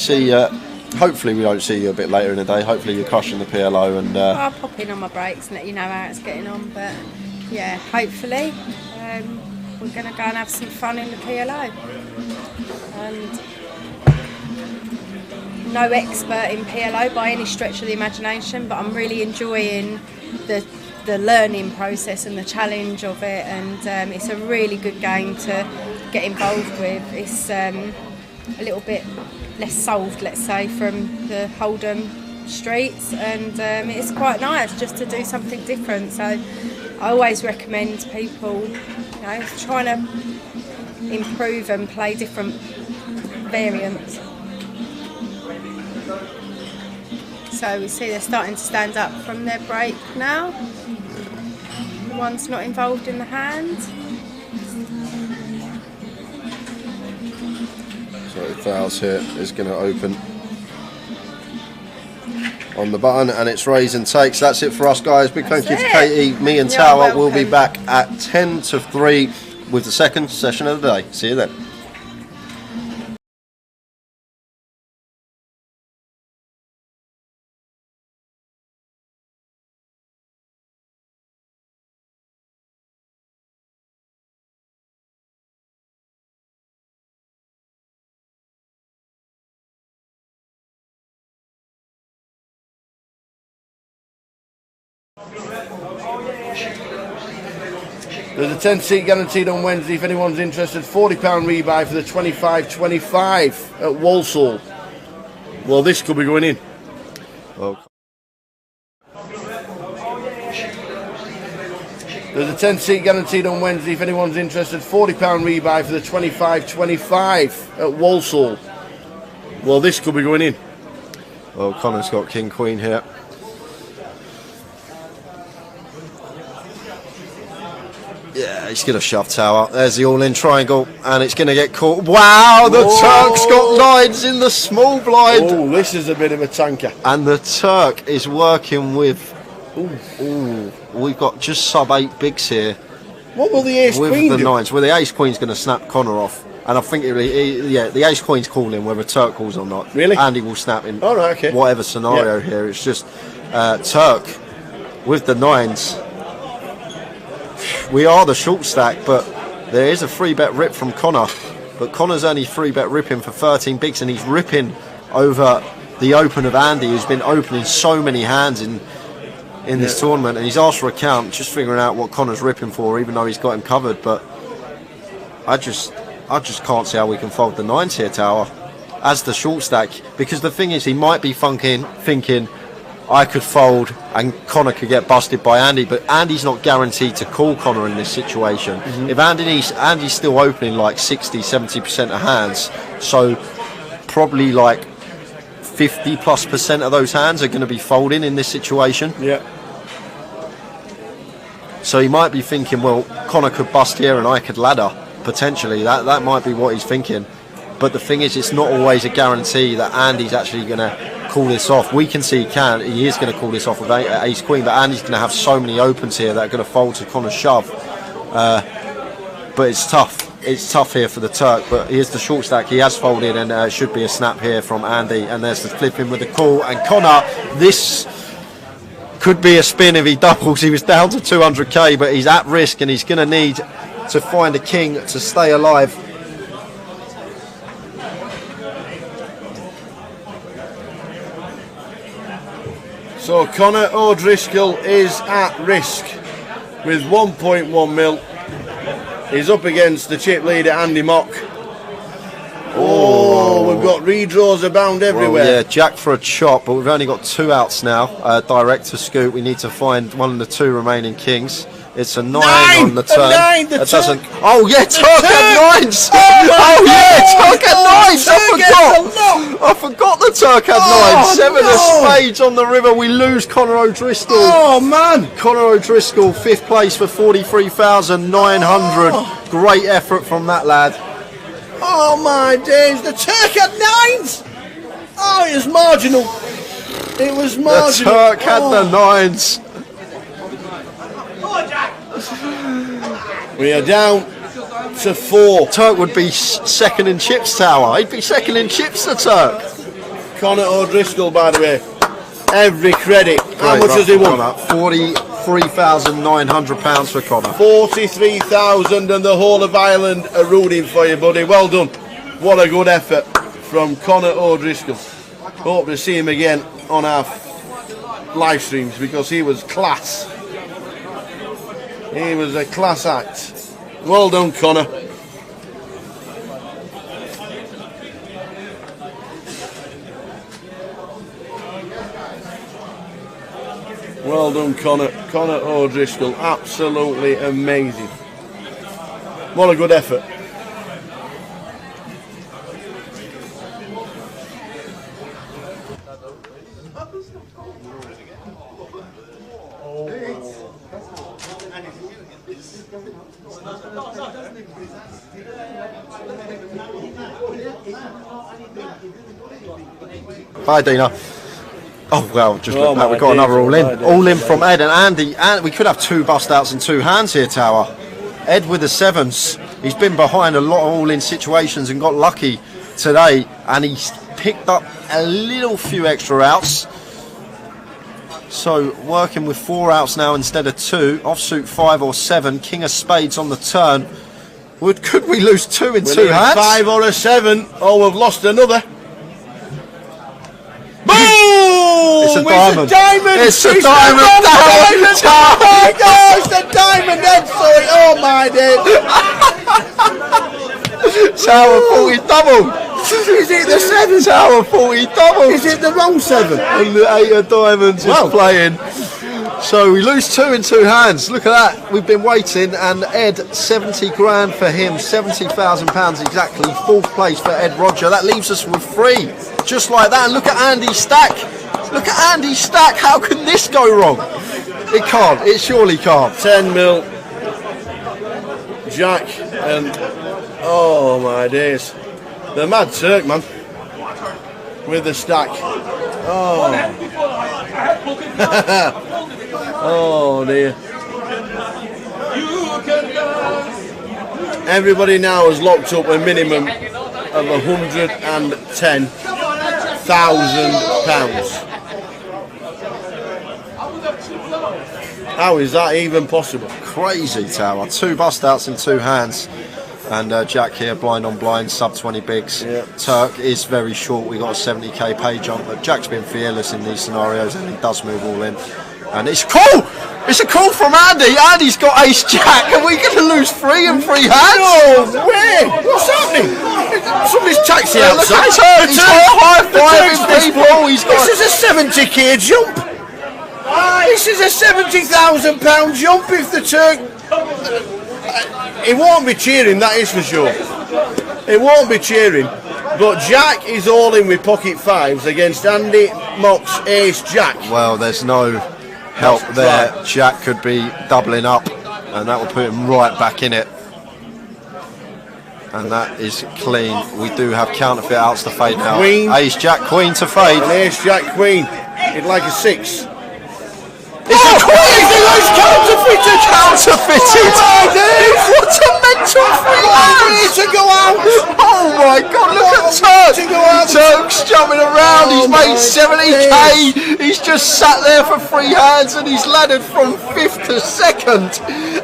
Hopefully we don't see you a bit later in the day. Hopefully you're crushing the PLO and. I'll pop in on my breaks and let you know how it's getting on. But yeah, hopefully we're going to go and have some fun in the PLO. And no expert in PLO by any stretch of the imagination, but I'm really enjoying the learning process and the challenge of it, and it's a really good game to get involved with. It's a little bit less solved, let's say, from the Hold'em streets, and it's quite nice just to do something different. So I always recommend people, you know, trying to improve and play different variants. So we see they're starting to stand up from their break now. The one's not involved in the hand. So Thales here is going to open on the button, and it's raise and takes. That's it for us, guys. Big thank you to Katie. Me and Tower will be back at 10-3 with the second session of the day. See you then. There's a 10-seat guaranteed on Wednesday if anyone's interested. £40 rebuy for the 25-25 at Walsall. Well, this could be going in. Okay. There's a 10-seat guaranteed on Wednesday if anyone's interested. £40 rebuy for the 25-25 at Walsall. Well, this could be going in. Well, Connor's got King Queen here. Yeah, he's going to shove Tower. There's the all-in triangle, and it's going to get caught. Wow, the Turk's got lines in the small blind. Oh, this is a bit of a tanker. And the Turk is working with... Ooh, we've got just sub-8 bigs here. What will the ace-queen do? With the nines. Well, the ace-queen's going to snap Connor off. And I think, the ace-queen's calling whether Turk calls or not. Really? Andy will snap in okay. whatever scenario here. It's just Turk with the nines. We are the short stack, but there is a 3-bet rip from Connor. But Connor's only 3-bet ripping for 13 bigs, and he's ripping over the open of Andy, who's been opening so many hands in this tournament. And he's asked for a count, just figuring out what Connor's ripping for, even though he's got him covered. But I just can't see how we can fold the nines here, Tower, as the short stack. Because the thing is, he might be thinking, I could fold and Connor could get busted by Andy, but Andy's not guaranteed to call Connor in this situation. If Andy's still opening like 60-70% of hands, so probably like 50+% of those hands are going to be folding in this situation. Yeah. So he might be thinking, well, Connor could bust here and I could ladder, potentially. That might be what he's thinking. But the thing is, it's not always a guarantee that Andy's actually going to call this off. We can see he is going to call this off with ace queen, but Andy's going to have so many opens here that are going to fold to Connor's shove. But it's tough. It's tough here for the Turk, but here's the short stack. He has folded, and it should be a snap here from Andy. And there's the flipping with the call. And Connor, this could be a spin if he doubles. He was down to 200k, but he's at risk, and he's going to need to find a king to stay alive. So Connor O'Driscoll is at risk with 1.1 mil. He's up against the chip leader Andy Mock. Oh, we've got redraws abound everywhere. Well, yeah, jack for a chop, but we've only got 2 outs now. Direct to scoop. We need to find one of the 2 remaining kings. It's a 9 on the turn. That doesn't. Oh yeah, Turk had 9s. Oh yeah, Turk had 9s. I forgot the Turk had 9s. 7 of spades on the river. We lose Connor O'Driscoll. Oh man, Connor O'Driscoll, 5th place for 43,900. Great effort from that lad. Oh my days, the Turk had 9s. Oh, it was marginal. It was marginal. The Turk had the 9s. We are down to 4. Turk would be second in chips, Tower. He'd be second in chips, the Turk. Connor O'Driscoll, by the way. Every credit. How much has he won? £43,900 for Connor. 43,000, and the whole of Ireland are rooting for you, buddy. Well done. What a good effort from Connor O'Driscoll. Hope to see him again on our live streams because he was class. He was a class act. Well done, Connor. Well done, Connor. Connor O'Driscoll, absolutely amazing. What a good effort. Bye, Dina. Oh well, just look back. We've got another all in. All in from Ed and Andy. And we could have 2 bust outs and 2 hands here, Tower. Ed with the 7s. He's been behind a lot of all in situations and got lucky today. And he's picked up a little few extra outs. So working with 4 outs now instead of 2. Offsuit 5 or 7. King of spades on the turn. Could we lose 2 in 2 hands? 5 or a 7. Oh, we've lost another. It's a diamond. It's a diamond. Oh my gosh, the diamond Ed saw it. Oh my days. Tower 40 double. Is it the 7? Tower 40 double. Is it the wrong 7? And the 8 of diamonds is playing. So we lose 2 in 2 hands. Look at that. We've been waiting, and Ed, 70 grand for him, £70,000 exactly. 4th place for Ed Roger. That leaves us with 3. Just like that. And look at Andy's stack. Look at Andy's stack. How can this go wrong? It can't. It surely can't. 10 mil. Jack and oh my days. The Mad Turk, man. With the stack. Oh. Oh dear. Everybody now has locked up a minimum of £110,000. How is that even possible? Crazy, Tower. 2 bust outs in 2 hands. And Jack here, blind on blind, sub 20 bigs. Yeah. Turk is very short. We got a 70k pay jump, but Jack's been fearless in these scenarios, and he does move all in. And it's cool. It's a call from Andy. Andy's got ace jack. Are we going to lose 3 in 3 hands? No way! What's happening? Somebody's taxi outside. He's got a high five people. This is a 70k jump. This is a £70,000 jump if the Turk. He won't be cheering, that is for sure. He won't be cheering. But Jack is all in with pocket 5s against Andy Mock's ace jack. Well, there's no help there. Right. Jack could be doubling up, and that will put him right back in it. And that is clean. We do have counterfeit outs to fade now. Queen. Ace jack queen to fade. An ace jack queen. He'd like a 6. It's a queen! It's counterfeited! Counterfeited! What a mental freak! To go out! Oh my god, look at Turk! Turk's jumping around, he's made 70k! He's just sat there for 3 hands and he's laddered from 5th to 2nd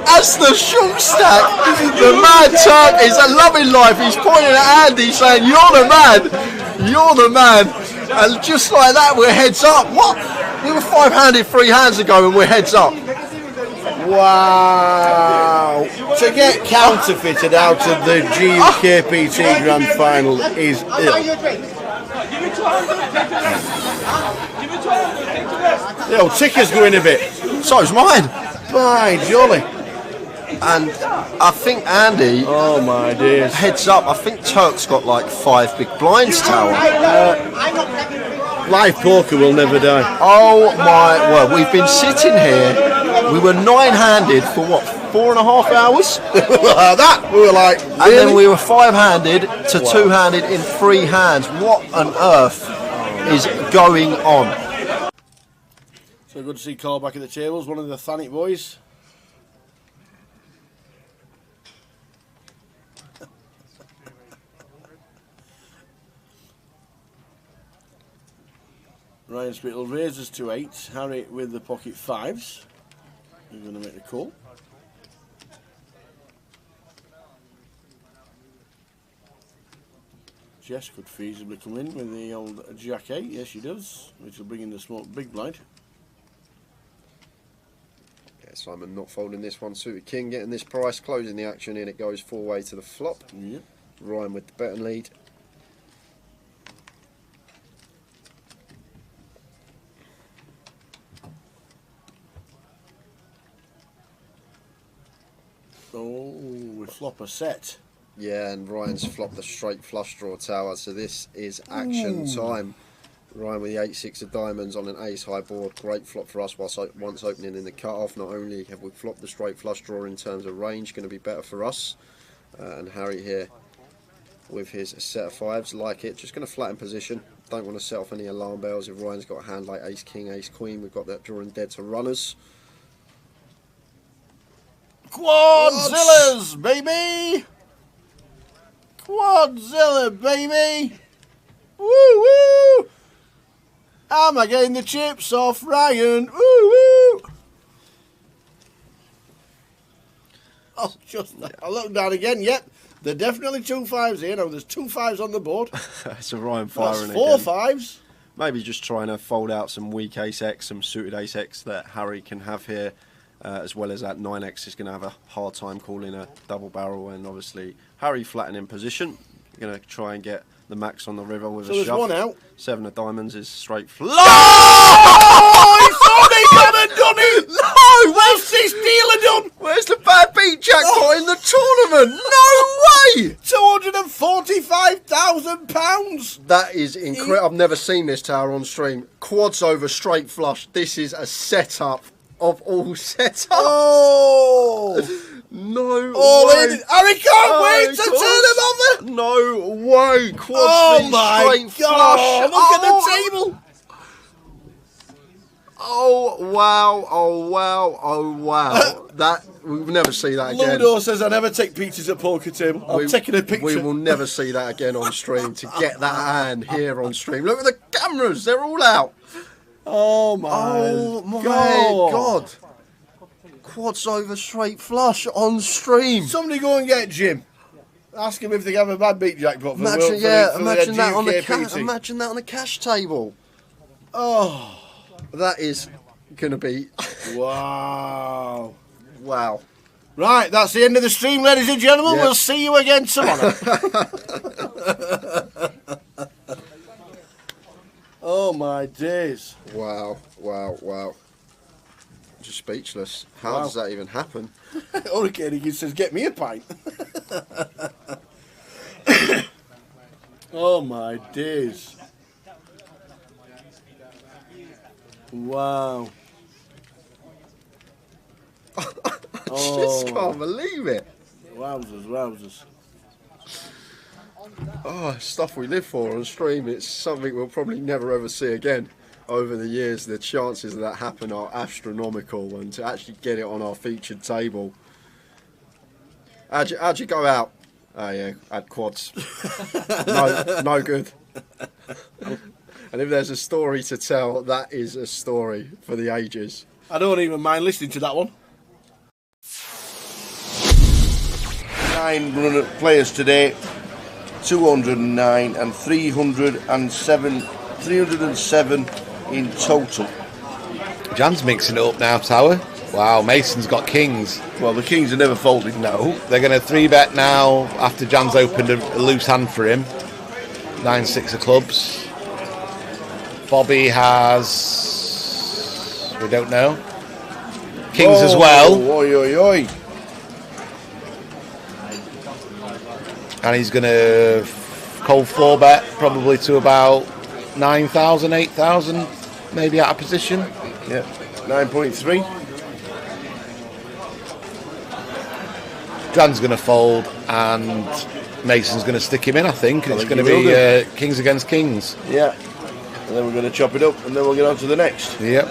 as the short stack. The mad Turk is loving life. He's pointing at Andy saying, "You're the man! You're the man!" And just like that, we're heads up. What? We were 5-handed 3 hands ago and we're heads up. Wow! To get counterfeited out of the GUKPT Grand Final is ill. Yo, ticker's going a bit. So's mine. By jolly. And I think Andy, oh my days, heads up. I think Turk's got like 5 big blinds, Tower. Live poker will never die. Oh my word, we've been sitting here. We were 9-handed for what, 4.5 hours? We were like, really? And then we were 5-handed to 2-handed in 3 hands. What on earth is going on? So good to see Carl back at the tables, one of the Thanet boys. Ryan Spittle raises to 8. Harry with the pocket 5s. He's going to make the call. Jess could feasibly come in with the old Jack 8. Yes, she does. Which will bring in the small big blind. Yeah, Simon not folding this one. Suited King getting this price. Closing the action in. It goes 4-way to the flop. Yep. Ryan with the betting lead. Oh, we flop a set. Yeah, and Ryan's flopped the straight flush draw tower, so this is action time. Ryan with the 8-6 of diamonds on an ace high board. Great flop for us once opening in the cut-off. Not only have we flopped the straight flush draw in terms of range, going to be better for us. And Harry here with his set of 5s, like it. Just going to flatten position. Don't want to set off any alarm bells. If Ryan's got a hand like ace king, ace queen, we've got that drawing dead to runners. Quadzillas, baby! Quadzilla, baby! Woo woo! Am I getting the chips off Ryan? Woo woo! Oh, just I look down again. Yep, there are definitely 2 5s here. Now there's 2 5s on the board. So Ryan firing That's 4 again. 5s. Maybe just trying to fold out some weak ace X, some suited ace X that Harry can have here. As well as that 9X is going to have a hard time calling a double barrel, and obviously Harry flattening in position. Going to try and get the max on the river with a there's shove. 1 out. 7 of diamonds is straight flush. Oh, he's only gone and done it! No! What's this dealer done? Where's the bad beat jackpot in the tournament? No way! £245,000. That is incredible. I've never seen this tower on stream. Quads over straight flush. This is a setup of all setups. Oh! No All way. in. Harry can't wait to turn him over. No way. Quads Oh V my straight God! flush. Look at the table. Oh wow! Oh wow! Oh wow! That we'll never see that again. Ludo says I never take pictures at poker table. I'm taking a picture. We will never see that again on stream. To get that hand here on stream. Look at the cameras; they're all out. Oh my God. Quads over straight flush on stream. Somebody go and get Jim. Ask him if they have a bad beat jackpot for Imagine, imagine that on the GUKPT. imagine that on the cash table. Oh, that is gonna be wow. Wow. Right, that's the end of the stream, ladies and gentlemen. Yep. We'll see you again tomorrow. Oh my days. Wow, wow, wow. Just speechless. How does that even happen? Hurricane he says, get me a pint. Oh my days. Wow. I just can't believe it. Wowzers, wowzers. Oh, stuff we live for on stream. It's something we'll probably never ever see again. Over the years, the chances of that happen are astronomical, and to actually get it on our featured table. How'd you go out? Oh yeah, had quads. No good. And if there's a story to tell, that is a story for the ages. I don't even mind listening to that one. 9 players today, 209 and 307 in total. Jan's mixing it up now, Tower. Wow, Mason's got kings. Well, the kings are never folded. No, they're going to 3-bet now after Jan's opened a loose hand for him. 9-6 of clubs. Bobby has... we don't know. Kings as well. Oi, oi, oi. And he's going to cold 4-bet probably to about 9,000, 8,000, maybe out of position. Yeah, 9.3. Jan's going to fold and Mason's going to stick him in, I think. It's going to he be kings against kings. Yeah. And then we're going to chop it up and then we'll get on to the next. Yep.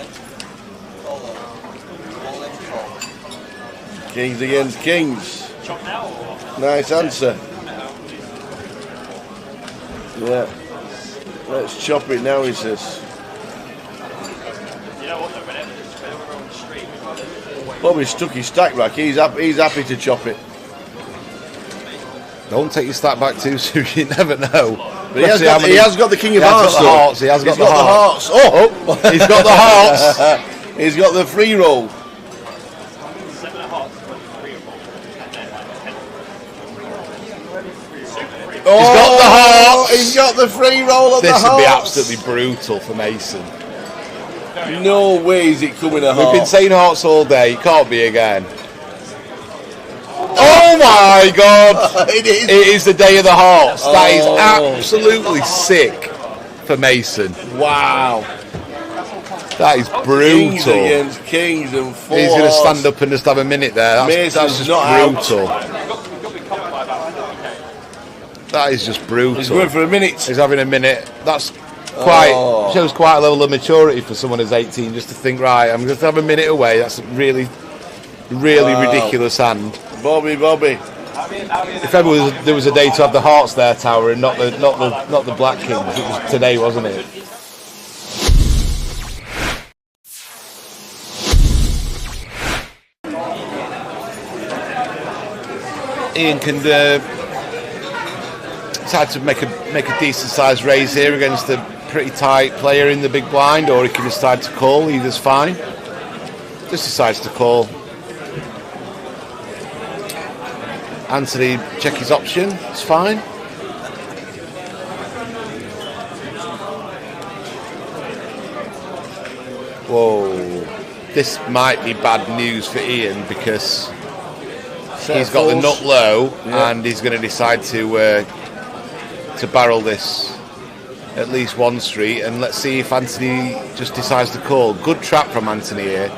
Kings against kings. Nice answer. Yeah. Let's chop it now, he says. Bobby stuck his stack back. He's happy to chop it. Don't take your stack back too soon. You never know. But he has got the King of Hearts. He has got the hearts. Oh, he's got the hearts. He's got the free roll. He's got the hearts. He's got the free roll of the hearts. This would be absolutely brutal for Mason. No way is it coming a heart. We've been saying hearts all day. It can't be again. Oh my God! It is. It is the day of the hearts. That is absolutely sick for Mason. Wow. That is Kings brutal. against kings and four. He's going to stand up and just have a minute there. That's just brutal. That is just brutal. He's going for a minute. He's having a minute. That's shows quite a level of maturity for someone who's 18 just to think, right, I'm going to have a minute away. That's a really ridiculous hand. Bobby. If ever there was a day to have the hearts there, Tower, and not the Black Kings, it was today, wasn't it? Ian can decide to make a decent sized raise here against a pretty tight player in the big blind, or he can decide to call. Either's fine. Just decides to call. Anthony, check his option. It's fine. Whoa, this might be bad news for Ian because he's got the nut low, and he's going to decide to barrel this at least one street, and let's see if Anthony just decides to call. Good trap from Anthony here.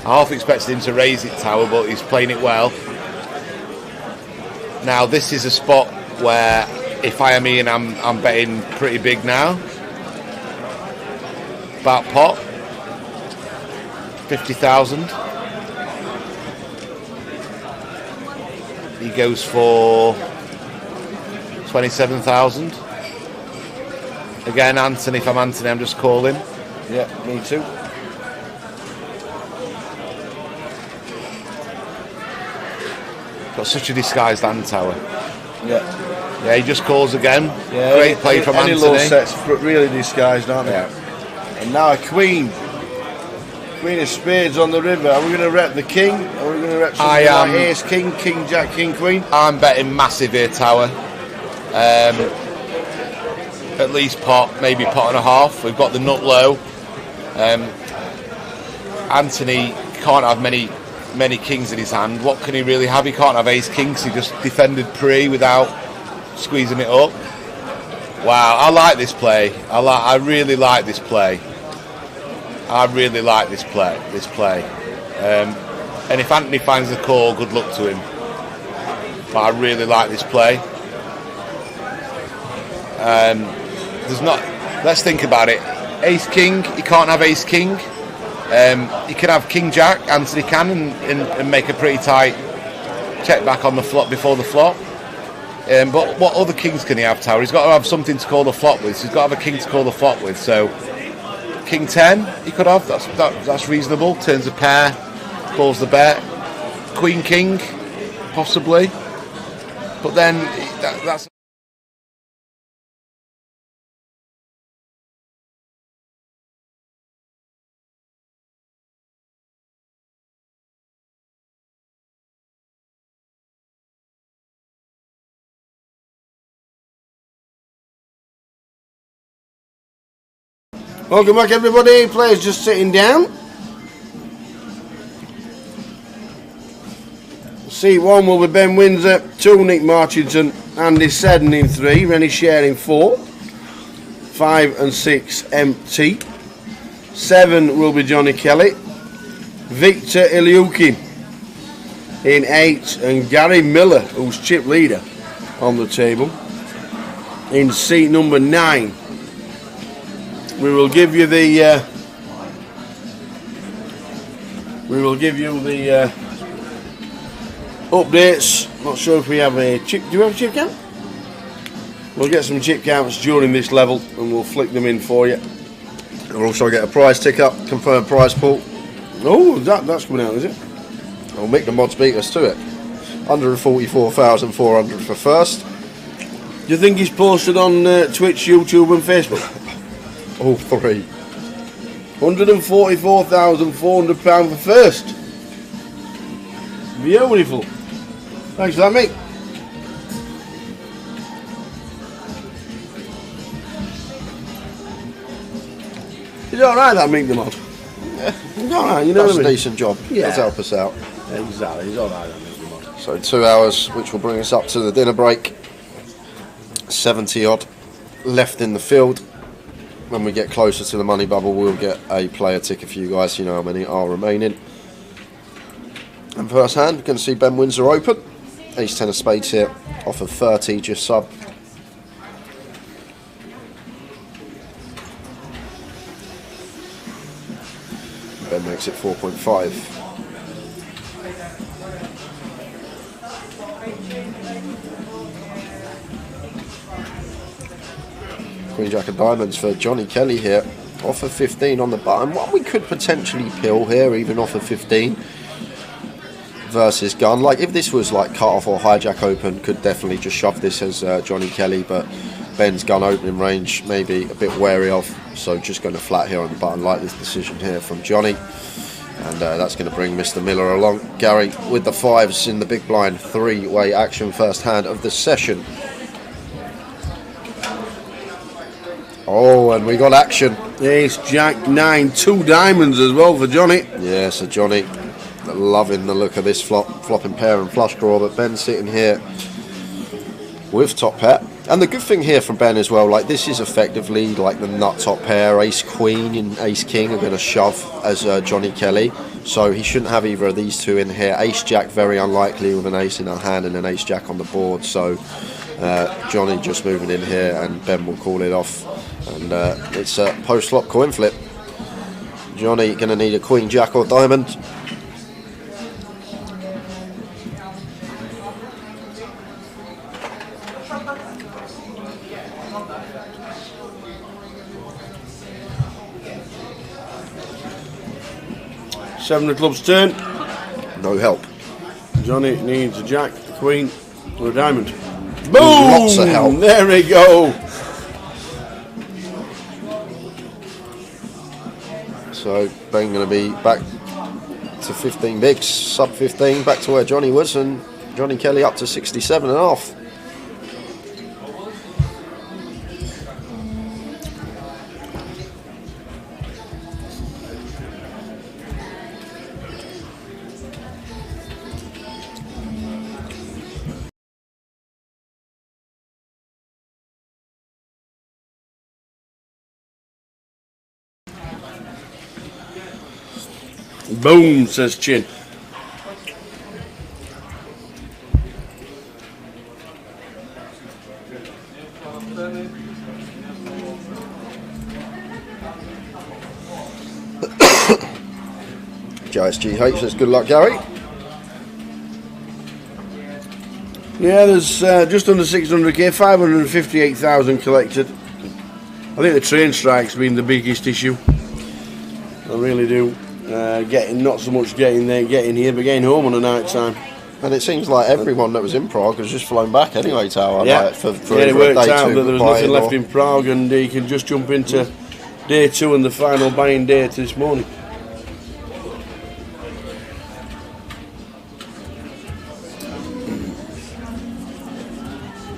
I half expected him to raise it, Tower, but he's playing it well. Now this is a spot where if I am Ian, I'm betting pretty big now. About pot 50,000. He goes for 27,000. Again, Anthony, if I'm Anthony, I'm just calling. Yeah, me too. Got such a disguised hand, Tower. Yeah. Yeah, he just calls again. Yeah, great play from any Anthony. Low sets really disguised, aren't they? Yeah. And now a queen. Queen of spades on the river. Are we going to rep the king? Or are we going to rep something like ace, king, king, jack, king, queen? I'm betting massive here, Tower. At least pot, maybe pot and a half. We've got the nut low. Anthony can't have many kings in his hand. What can he really have? He can't have ace kings. He just defended pre without squeezing it up. Wow, I like this play. I really like this play. I really like this play. And if Anthony finds the call, good luck to him. But I really like this play. Let's think about it. Ace king, he can't have ace king. He can have king jack, Anthony can, and make a pretty tight check back on the flop before the flop. But what other kings can he have, Tower? He's got to have something to call the flop with. So he's got to have a king to call the flop with. So king 10 he could have. That's reasonable. Turns a pair, calls the bet. Queen king, possibly. But then that's. Welcome back, everybody. Players just sitting down. C1 will be Ben Windsor, 2 Nick Marchington, Andy Seddon in 3, Rennie Share in 4, 5 and 6 MT, 7 will be Johnny Kelly, Victor Iliuki in 8, and Gary Miller, who's chip leader on the table, in seat number 9. We will give you the updates. Not sure if we have a chip. Do you have a chip count? We'll get some chip counts during this level and we'll flick them in for you. We'll also get a prize ticker, confirmed prize pool. Oh, that's coming out, is it? We'll make the mods beat us to it. 144,400 for first. Do you think he's posted on Twitch, YouTube and Facebook? All three. £144,400 for first. Beautiful. Thanks for that, mate. It's alright that Mink the mod. Yeah. It's alright, you know That's what I a mean? decent job. Yeah. Does help us out. Exactly, it's alright that Mink the mod. So 2 hours, which will bring us up to the dinner break. 70 odd left in the field. When we get closer to the money bubble, we'll get a player ticker for you guys, so you know how many are remaining. And first hand, you can see Ben Windsor open. Ace 10 of spades here, off of 30, just sub. Ben makes it 4.5. Queen Jack of Diamonds for Johnny Kelly here, off of 15 on the button. What we could potentially pill here, even off of 15 versus gun. Like if this was like cut off or hijack open, could definitely just shove this as Johnny Kelly, but Ben's gun opening range maybe a bit wary of, so just going to flat here on the button. Like this decision here from Johnny, and that's going to bring Mr. Miller along. Gary with the fives in the big blind, three-way action, first hand of the session. Oh, and we got action. Ace, Jack, 9, 2 diamonds as well for Johnny. Yeah, so Johnny loving the look of this flopping pair and flush draw, but Ben sitting here with top pair. And the good thing here from Ben as well, like this is effectively like the nut top pair. Ace Queen and Ace King are going to shove as Johnny Kelly, so he shouldn't have either of these two in here. Ace Jack very unlikely with an ace in our hand and an Ace Jack on the board, so Johnny just moving in here and Ben will call it off. And it's a post-flop coin flip. Johnny going to need a Queen Jack or diamond. Seven of clubs turn. No help. Johnny needs a Jack, a Queen, or a diamond. Boom! Lots of help. There we go. So Ben going to be back to 15 bigs, sub 15, back to where Johnny was, and Johnny Kelly up to 67 and a half. Boom, says Chin. JSGH says good luck, Gary. Yeah, there's just under 600k, 558,000 collected. I think the train strike's been the biggest issue. I really do. Not so much getting there, getting here, but getting home on a night time. And it seems like everyone that was in Prague has just flown back anyway, Tower. Yeah, like for it either worked day out two that there was buy-in nothing left or- in Prague, and you can just jump into day 2 and the final buying day to this morning.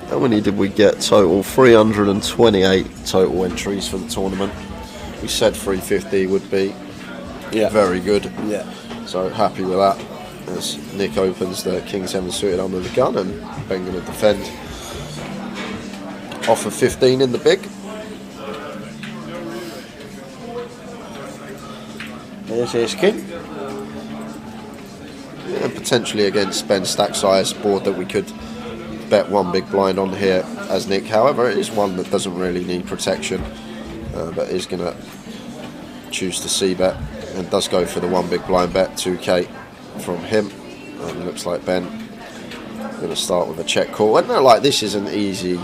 How many did we get total? 328 total entries for the tournament. We said 350 would be very good. Yeah. So happy with that. As Nick opens the King 7 suited under the gun, and Ben going to defend off of 15 in the big. There's Ace King. And potentially against Ben's stack size board that we could bet one big blind on here as Nick. However, it is one that doesn't really need protection, but is going to choose to c-bet and does go for the one big blind bet, 2k from him. And it looks like Ben going to start with a check call. And like this is an easy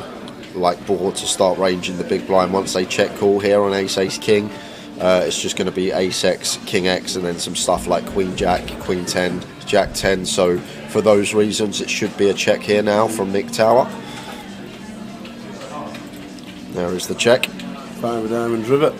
like board to start ranging the big blind once they check call here on ace king. It's just going to be ace X, king X, and then some stuff like queen Jack, queen 10, Jack 10. So for those reasons, it should be a check here now from Nick Tower. There is the check. 5 of diamonds river.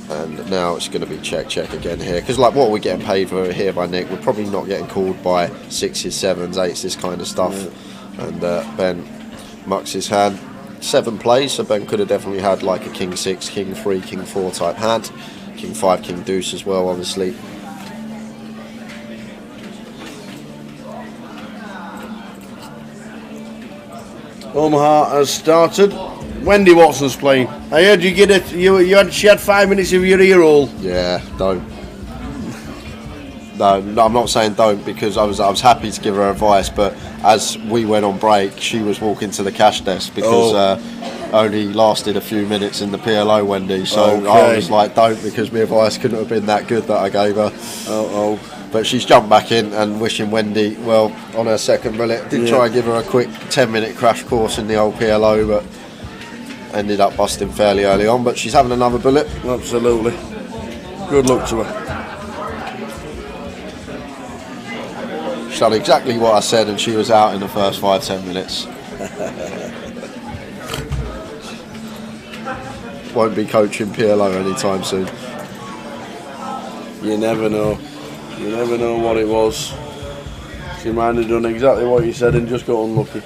And now it's going to be check again here, because like what we're getting paid for here by Nick, we're probably not getting called by 6s, 7s, 8s, this kind of stuff. Yeah. And Ben mucks his hand. 7 plays, so Ben could have definitely had like a king 6, king 3, king 4 type hand. King 5, king deuce as well, obviously. Omaha has started. Wendy Watson's playing. I heard you get it. She had 5 minutes of your ear roll. Yeah, don't. No, I'm not saying don't, because I was happy to give her advice, but as we went on break, she was walking to the cash desk because only lasted a few minutes in the PLO, Wendy. So okay. I was like, don't, because my advice couldn't have been that good that I gave her. But she's jumped back in and wishing Wendy well on her second bullet. Did try and give her a quick 10-minute crash course in the old PLO, but ended up busting fairly early on. But she's having another bullet. Absolutely. Good luck to her. She's done exactly what I said, and she was out in the first 5-10 minutes. Won't be coaching PLO anytime soon. You never know. You never know what it was. She might have done exactly what you said and just got unlucky.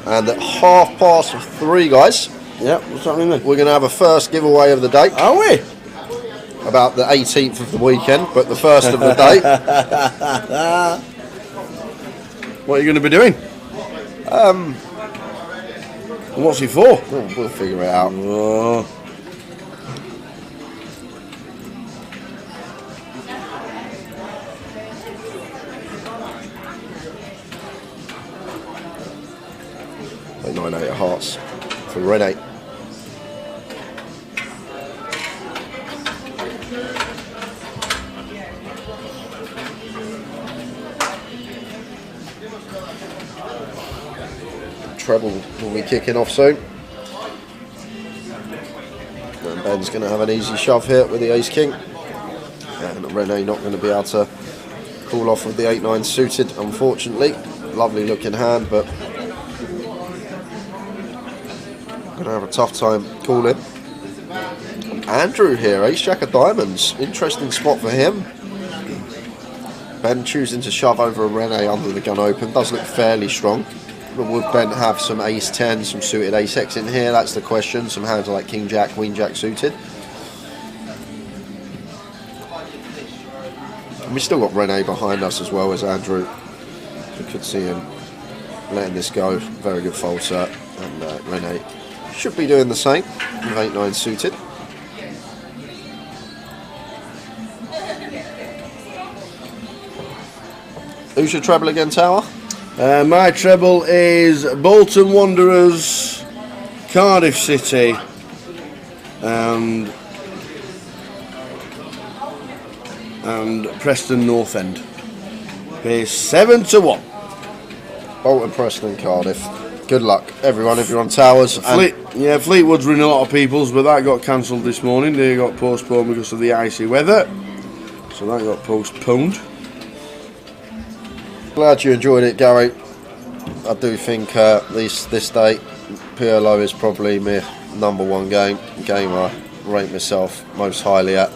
And at 3:30, guys. Yep, what's happening then? We're going to have a first giveaway of the day. Are we? About the 18th of the weekend, but the first of the day. What are you going to be doing? What's it for? We'll figure it out. Oh. So 9-8 of hearts for Renee. Treble will be kicking off soon. And Ben's going to have an easy shove here with the ace king. And Renee not going to be able to call off with the 8-9 suited, unfortunately. Lovely looking hand, but going to have a tough time calling. Andrew here, ace jack of diamonds. Interesting spot for him. Ben choosing to shove over a Renee under the gun open. Does look fairly strong. But would Ben have some ace 10, some suited ace X in here? That's the question. Some hands like king jack, queen jack suited. And we still got Renee behind us as well as Andrew. We could see him letting this go. Very good fold set. And Renee should be doing the same with 8-9 suited. Who's your treble again, Tower? My treble is Bolton Wanderers, Cardiff City, and Preston North End. Pays 7-1. Bolton, Preston, Cardiff. Good luck, everyone, if you're on Towers. Fleetwood's running a lot of people's, but that got cancelled this morning. They got postponed because of the icy weather, so that got postponed. Glad you enjoyed it, Gary. I do think this day PLO is probably my #1 game I rate myself most highly at.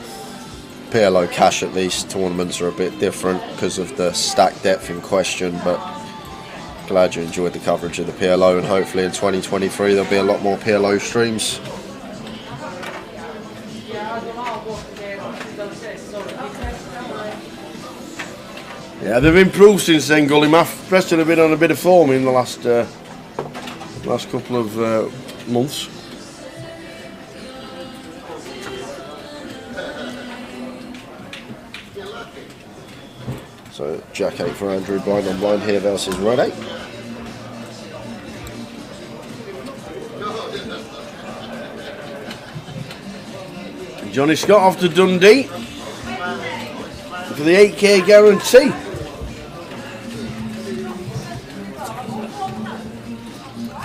PLO cash, at least tournaments are a bit different because of the stack depth in question, but glad you enjoyed the coverage of the PLO, and hopefully in 2023 there'll be a lot more PLO streams. Yeah, they've improved since then, Gully Math. Preston have been on a bit of form in the last couple of months. So Jack 8 for Andrew, blind on blind here versus Red 8. Johnny Scott off to Dundee for the 8k guarantee.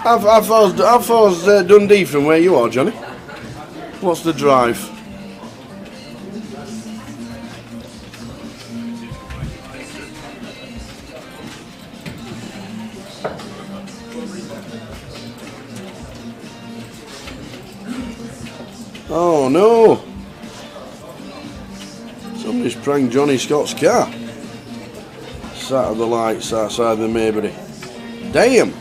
How far's Dundee from where you are, Johnny? What's the drive? Oh no! Somebody's pranked Johnny Scott's car. Sat at the lights outside the Maybury. Damn!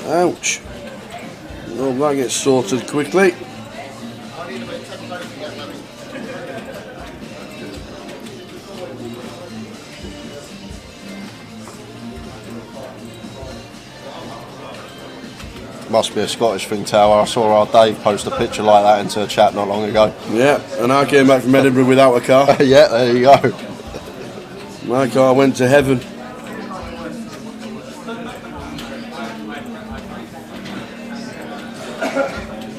Ouch. Hope that gets sorted quickly. Must be a Scottish thing, Tower. I saw our Dave post a picture like that into a chat not long ago. Yeah, and I came back from Edinburgh without a car. Yeah, there you go. My car went to heaven.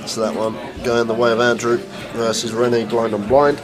So that one going the way of Andrew versus Rennie, blind on blind.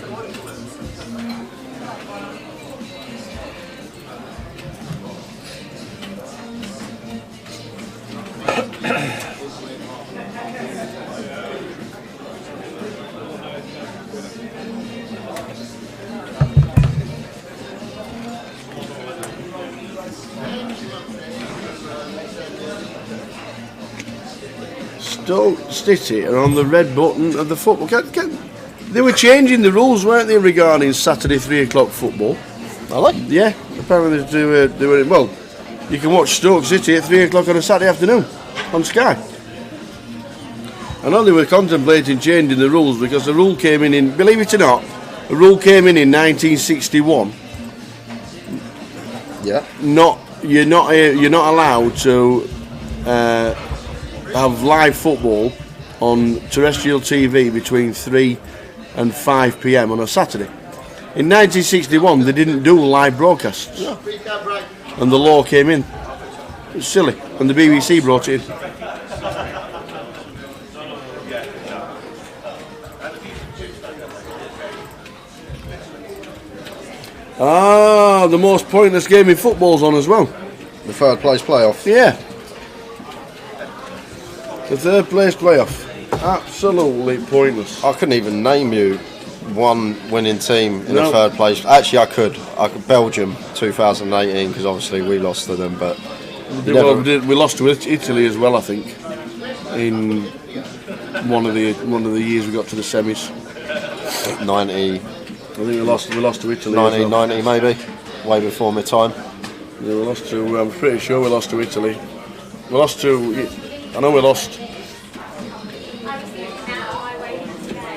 Stoke City are on the red button of the football. They were changing the rules, weren't they, regarding Saturday 3 o'clock football? Are they? Yeah, apparently they were. Well, you can watch Stoke City at 3 o'clock on a Saturday afternoon on Sky. I know they were contemplating changing the rules because the rule came in, believe it or not, the rule came in 1961. Yeah. You're not allowed to have live football on terrestrial TV between 3 and 5 p.m. on a Saturday. In 1961, they didn't do live broadcasts, and the law came in. It was silly, and the BBC brought it in. Ah, the most pointless game in football's on as well. The third place playoff. Yeah. The third place playoff. Absolutely pointless. I couldn't even name you one winning team in No. the third place. Actually, I could. Belgium 2018 because obviously we lost to them, but We lost to Italy as well, I think, in one of the years we got to the semis. 90. I think we lost to Italy. 1990 maybe, way before my time. Yeah, we lost to. I'm pretty sure we lost to Italy. We lost to. I know we lost.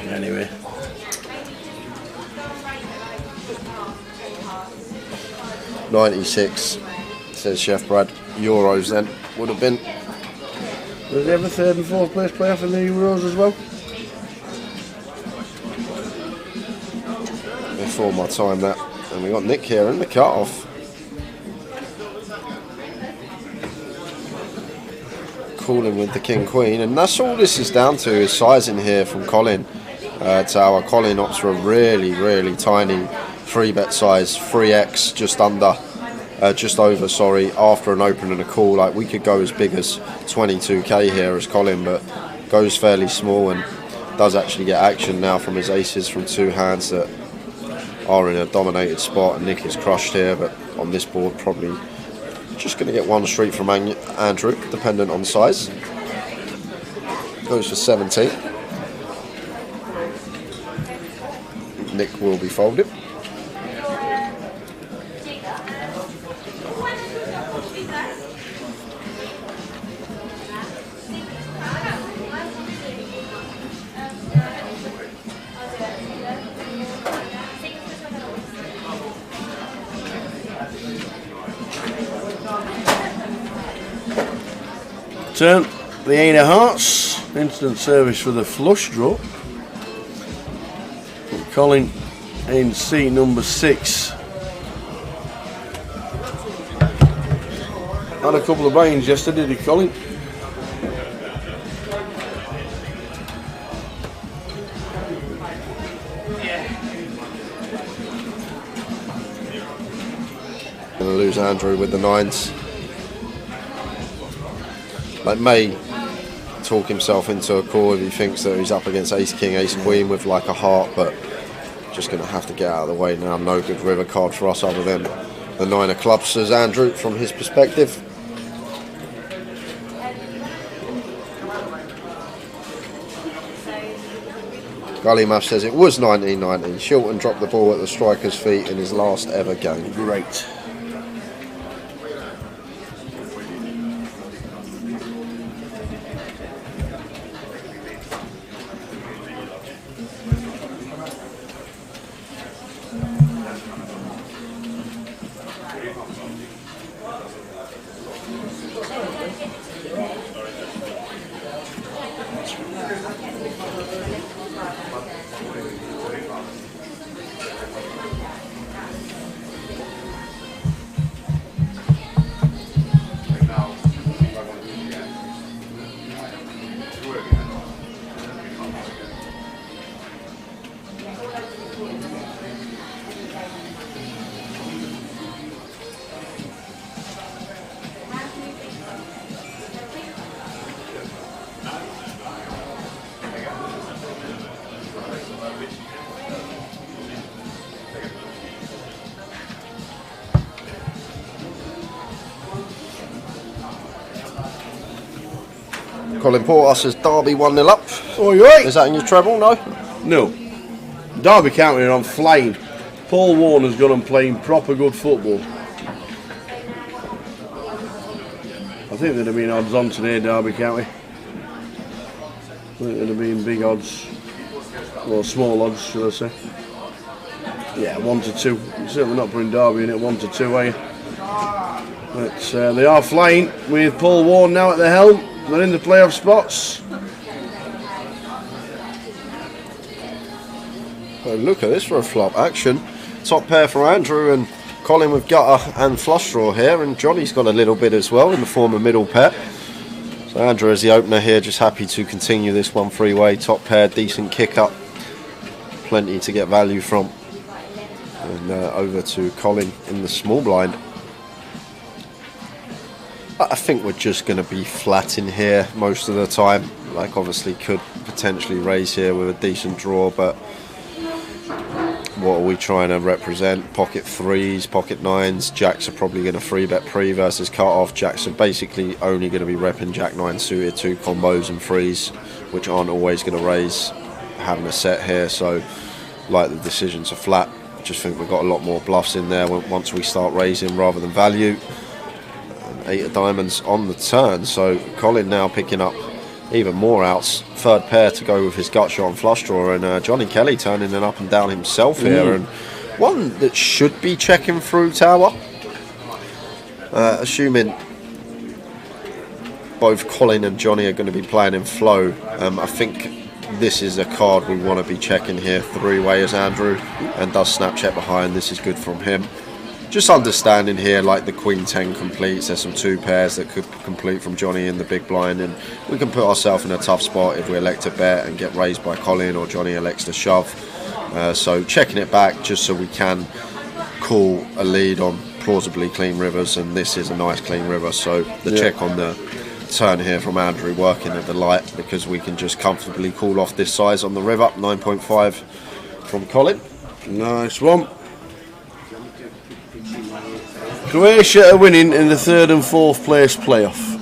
Anyway. '96 says Chef Brad. Euros then would have been. Was there ever third and fourth place playoff in the Euros as well? Before my time that, and we got Nick here in the cut-off. Calling with the King Queen, and that's all this is down to is sizing here from Colin. Tower. Colin opts for a really tiny 3-bet size, 3x, just over, after an open and a call. Like we could go as big as 22k here as Colin, but goes fairly small and does actually get action now from his aces from two hands that are in a dominated spot, and Nick is crushed here, but on this board probably just going to get one street from Andrew, dependent on size. Goes for 17. Nick will be folded. Turn the 8 of hearts, instant service for the flush draw. Colin in seat number 6. Had a couple of buy-ins yesterday, did Colin? Going to lose Andrew with the 9s. Like, may talk himself into a call if he thinks that he's up against Ace King, Ace Queen with like a heart, but just going to have to get out of the way now. No good river card for us other than the 9 of clubs, says Andrew from his perspective. Gully Math says it was 1990. Shilton dropped the ball at the striker's feet in his last ever game. Great. Colin Porter says Derby 1-0 up. Oh, you right? Is that in your treble? No? No. Derby County are on flying. Paul Warner's gone and playing proper good football. I think there'd have been odds on today, Derby County. I think there'd have been big odds. Well, small odds, should I say. Yeah, 1 to 2. You're certainly not putting Derby in at 1 to 2, are you? But they are flying with Paul Warner now at the helm. They're in the playoff spots. Oh, look at this for a flop action. Top pair for Andrew and Colin with gutter and flush draw here, and Johnny's got a little bit as well in the form of middle pair. So Andrew as the opener here, just happy to continue this one three-way. Top pair, decent kick up, plenty to get value from. And over to Colin in the small blind. I think we're just going to be flat in here most of the time. Like, obviously could potentially raise here with a decent draw, but what are we trying to represent? Pocket 3s, pocket 9s. Jacks are probably going to 3-bet pre versus cut off. Jacks are basically only going to be repping Jack 9 suited, 2 combos and 3s, which aren't always going to raise having a set here. So like the decisions are flat. Just think we've got a lot more bluffs in there once we start raising rather than value. 8 of diamonds on the turn, so Colin now picking up even more outs. Third pair to go with his gut shot and flush draw, and Johnny Kelly turning it up and down himself here, and one that should be checking through tower. Assuming both Colin and Johnny are going to be playing in flow, I think this is a card we want to be checking here. Three-way as Andrew, and does Snapchat behind. This is good from him. Just understanding here, like the Queen 10 completes, there's some 2 pairs that could complete from Johnny in the big blind, and we can put ourselves in a tough spot if we elect to bet and get raised by Colin, or Johnny elects to shove. So checking it back just so we can call a lead on plausibly clean rivers, and this is a nice clean river, so the check on the turn here from Andrew working at the light, because we can just comfortably call off this size on the river. 9.5 from Colin. Nice one. Croatia are winning in the 3rd and 4th place playoff.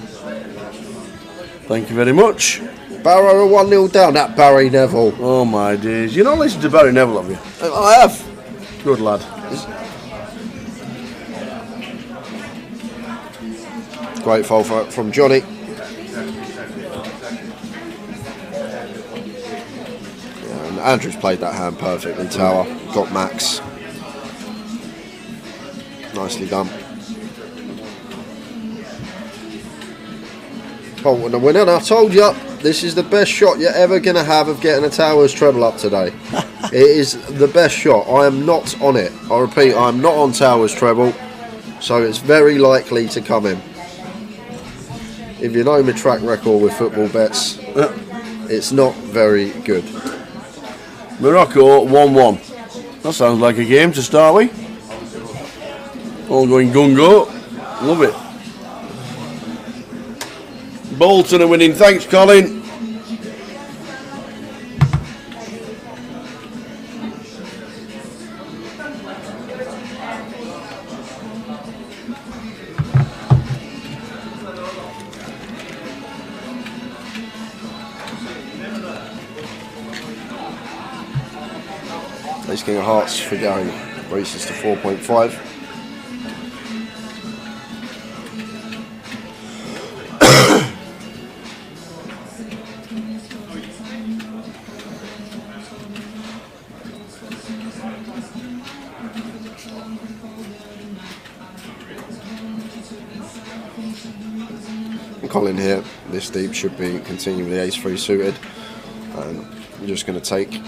Thank you very much. Barrow are 1-0 down at Barry Neville. Oh my days. You not listen to Barry Neville, have you? I have. Good lad. Great foul from Johnny. Yeah, and Andrew's played that hand perfectly. Tower got max. Nicely done. Bolton the winner. And I told you, this is the best shot you're ever going to have of getting a Towers treble up today. It is the best shot. I am not on it. I repeat, I am not on Towers treble, so it's very likely to come in. If you know my track record with football bets, it's not very good. Morocco 1-1. That sounds like a game to start with. All going gung-go. Love it. Bolton are winning. Thanks, Colin. Ace King of Hearts for Gary races to 4.5. Colin here, this deep should be continuing with the ace-3 suited, and I'm just going to take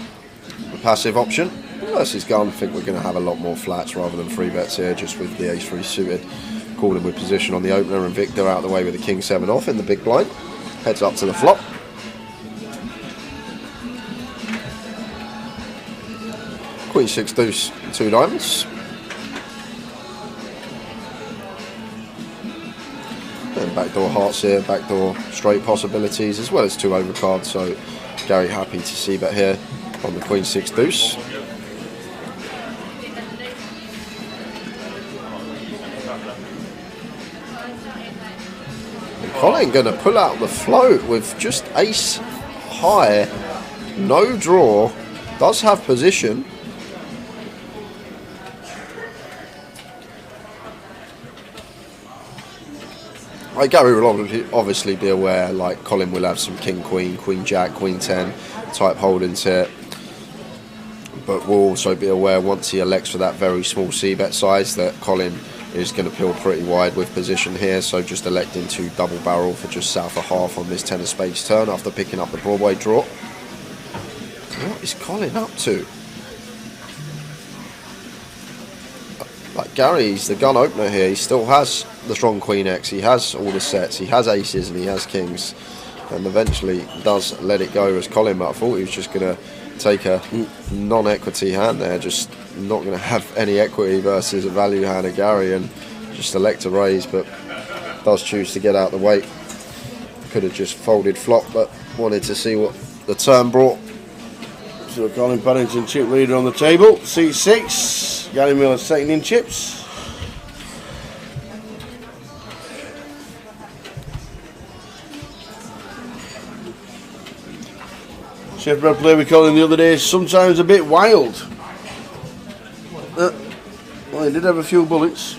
the passive option versus gun. I think we're going to have a lot more flats rather than 3 bets here, just with the ace-3 suited. Calling with position on the opener, and Victor out of the way with the king-7 off in the big blind. Heads up to the flop. Queen-6 deuce, 2 diamonds. And backdoor hearts here, backdoor straight possibilities, as well as 2 overcards. So Gary happy to see bet here on the Queen-6 deuce. And Colin going to pull out the float with just ace high, no draw, does have position. Gary will obviously be aware, like Colin will have some king queen, queen jack, queen 10 type holdings here, but we'll also be aware once he elects for that very small c-bet size that Colin is going to peel pretty wide with position here, so just electing to double barrel for just south of half on this 10 of spades turn after picking up the Broadway draw. What is Colin up to? Like Gary's the gun opener here, he still has the strong Queen X, he has all the sets, he has aces and he has kings, and eventually does let it go as Colin, but I thought he was just going to take a non-equity hand there, just not going to have any equity versus a value hand of Gary, and just elect to raise, but does choose to get out the way. Could have just folded flop, but wanted to see what the turn brought. So Colin Paddington chip leader on the table, C6. Gary Miller second in chips. Chef Brad play we called him the other day is sometimes a bit wild. Well, he did have a few bullets.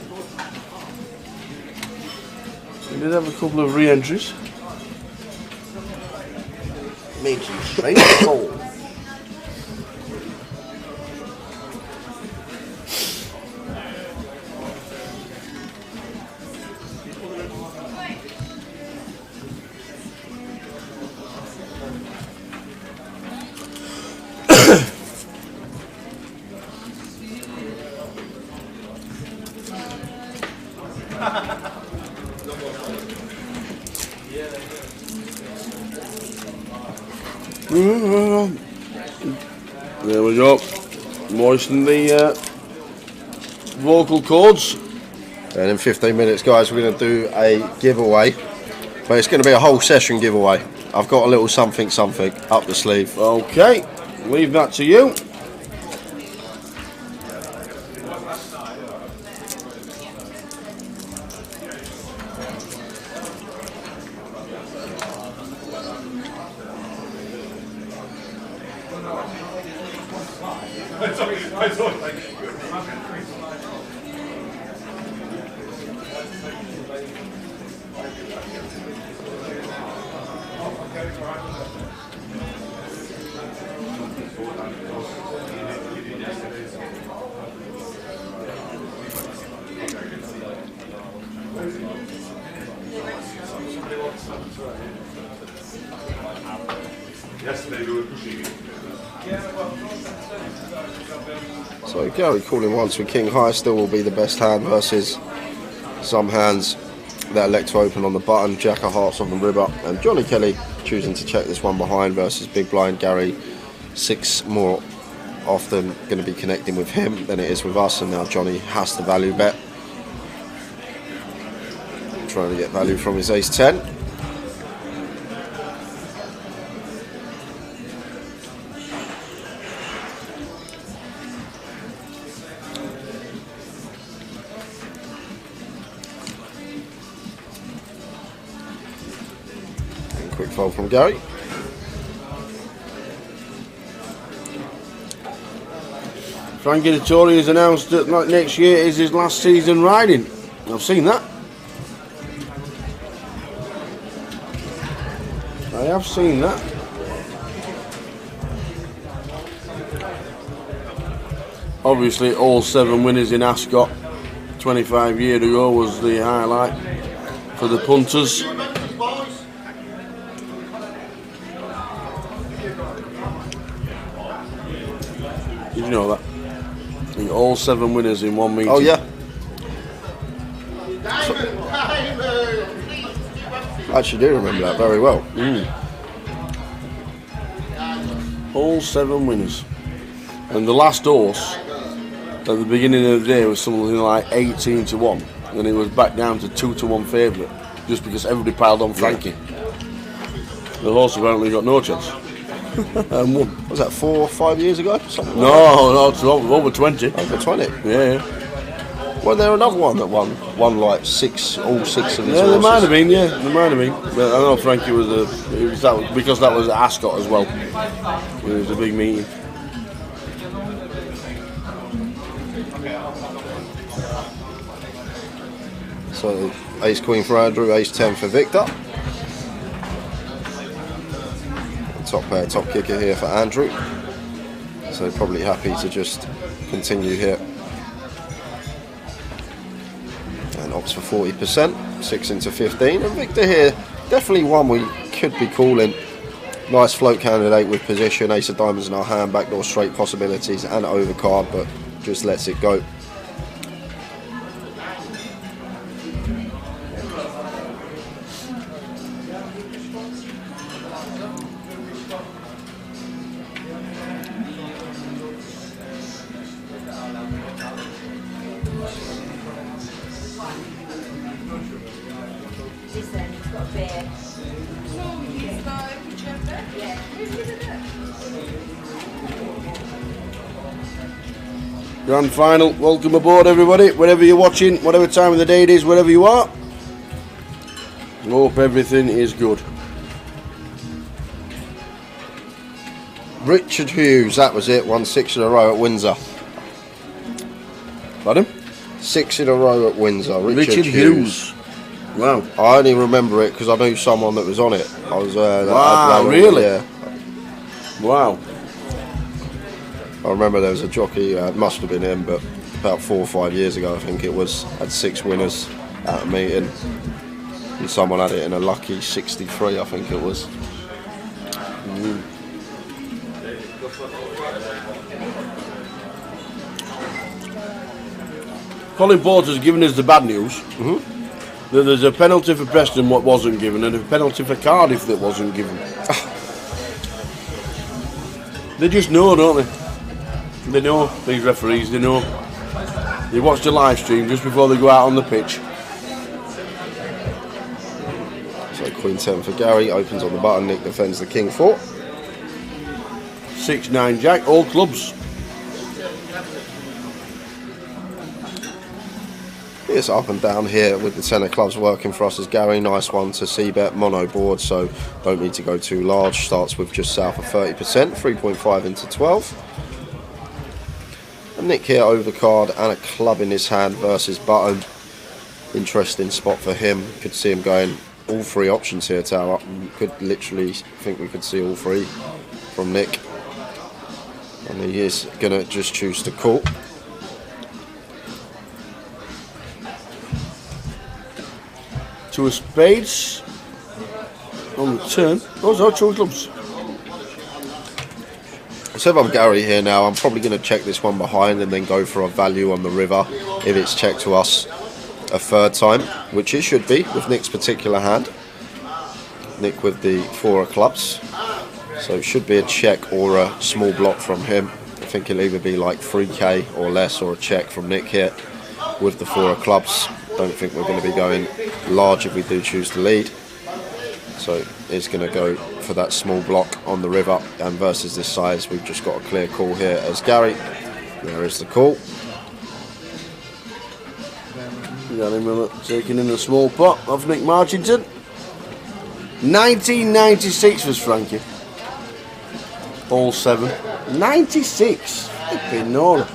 He did have a couple of re-entries. Making straight goal. There we go. Moisten the vocal cords. And in 15 minutes, guys, we're going to do a giveaway, but it's going to be a whole session giveaway. I've got a little something up the sleeve. Okay, leave that to you. So Gary calling once with king high still will be the best hand versus some hands that elect to open on the button. Jack of hearts on the river, and Johnny Kelly choosing to check this one behind versus big blind. Gary 6 more often going to be connecting with him than it is with us, and now Johnny has to value bet trying to get value from his ace-10. And quick fold from Gary. Frankie Dettori has announced that next year is his last season riding. I've seen that. I have seen that. Obviously, all 7 winners in Ascot 25 years ago was the highlight for the punters. Did you know that? All 7 winners in one meeting. Oh yeah. I actually do remember that very well. All 7 winners. And the last horse at the beginning of the day was something like 18 to 1. And it was back down to 2 to 1 favourite. Just because everybody piled on Frankie. The horse apparently got no chance. And won. Was that 4 or 5 years ago? Something like No, it's over 20. that? Over 20? Yeah. Wasn't there another one that won like all 6 of his horses? Yeah, there might have been, there might have been. But I know Frankie was because that was at Ascot as well. It was a big meeting. So ace queen for Andrew, ace 10 for Victor. Top pair, top kicker here for Andrew. So probably happy to just continue here. And opts for 40%, 6 into 15. And Victor here, definitely one we could be calling. Nice float candidate with position, ace of diamonds in our hand, backdoor straight possibilities and overcard, but just lets it go. Grand final, welcome aboard everybody, wherever you're watching, whatever time of the day it is, wherever you are. Hope everything is good. Richard Hughes, that was it, won 6 in a row at Windsor. Pardon? 6 in a row at Windsor, Richard Hughes. Wow. I only remember it because I knew someone that was on it. I was wow, really? Yeah. Wow. I remember there was a jockey, it must have been him, but about 4 or 5 years ago I think it was, had 6 winners at a meeting. And someone had it in a lucky 63, I think it was. Colin Porter's given us the bad news. That there's a penalty for Preston what wasn't given, and a penalty for Cardiff that wasn't given. They just know, don't they? They know, these referees, they know. They watch the live stream just before they go out on the pitch. So Queen 10 for Gary, opens on the button, Nick defends the King 4. 6-9 Jack, all clubs. It's up and down here with the 10 of clubs working for us as Gary. Nice one to C-bet, mono board, so don't need to go too large. Starts with just south of 30%, 3.5 into 12. And Nick here overcard and a club in his hand versus button. Interesting spot for him. Could see him going all 3 options here, Tower. Could literally think we could see all 3 from Nick. And he is going to just choose to call. Two of spades on the turn. Those are 2 clubs. So if I'm Gary here now, I'm probably going to check this one behind and then go for a value on the river if it's checked to us a 3rd time, which it should be with Nick's particular hand. Nick with the 4 of clubs, so it should be a check or a small block from him. I think it'll either be like 3k or less, or a check from Nick here with the 4 of clubs. Don't think we're going to be going large if we do choose to lead. So it's going to go for that small block on the river, and versus this size, we've just got a clear call here as Gary. There is the call. Got him taking in a small pot of Nick Marchington. 1996 was Frankie. All 7. 96. Flipping Nora.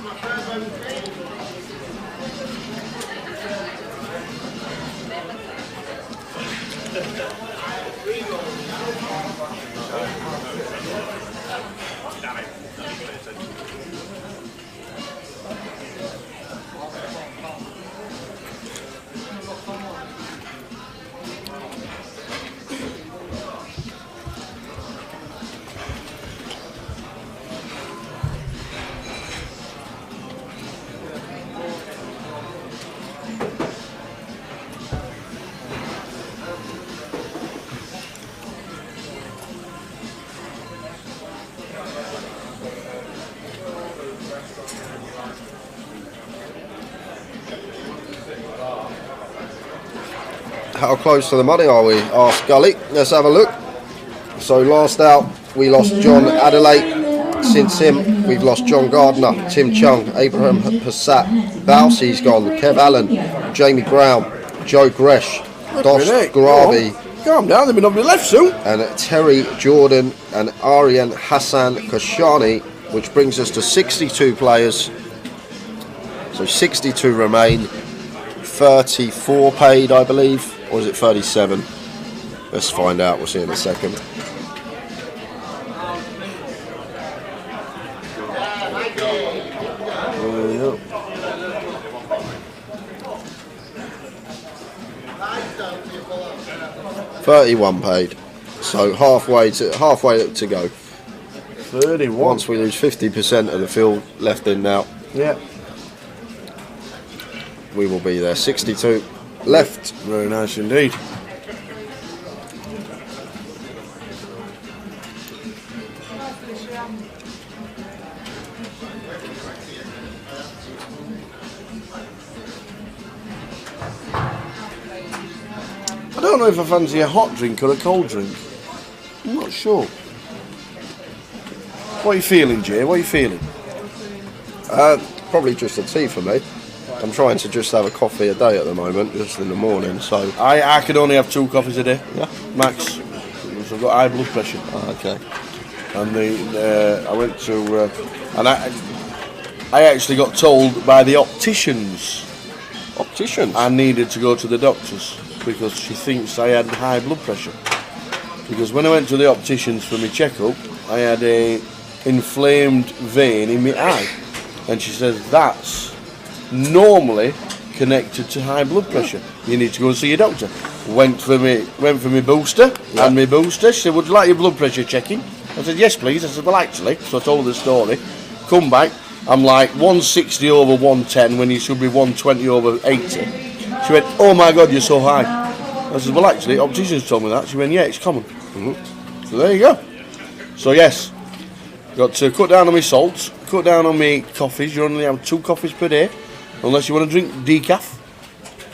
How close to the money are we? Asked Gully. Let's have a look. So last out, we lost John Adelaide. Since him, we've lost John Gardner, Tim Chung, Abraham Passat, Bowsey's gone, Kev Allen, Jamie Brown, Joe Gresh, Dos Gravi. Calm down, they'll be on my left soon. And Terry Jordan and Aryan Hassan Kashani, which brings us to 62 players. So 62 remain. 34 paid, I believe. Or is it 37? Let's find out. We'll see in a second. $31 paid. So halfway to go. 31. Once we lose 50% of the field left in now. Yeah. We will be there. 62 left. Very nice indeed. I don't know if I fancy a hot drink or a cold drink. I'm not sure. What are you feeling, Jay? What are you feeling? Probably just a tea for me. I'm trying to just have a coffee a day at the moment, just in the morning. So I can only have 2 coffees a day. Yeah. Max. Because I've got high blood pressure. okay. And I went to and I actually got told by the opticians I needed to go to the doctors because she thinks I had high blood pressure. Because when I went to the opticians for my checkup, I had a inflamed vein in my eye, and she says that's normally connected to high blood pressure. You need to go and see your doctor. Went for my booster, and my booster. She said, "Would you like your blood pressure checking?" I said, "Yes, please." I said, "Well, actually," so I told her the story. Come back, I'm like 160 over 110 when you should be 120 over 80. She went, "Oh my God, you're so high." I said, "Well, actually, opticians told me that." She went, "Yeah, it's common." So there you go. So yes, got to cut down on my salts, cut down on my coffees. You only have 2 coffees per day. Unless you want to drink decaf.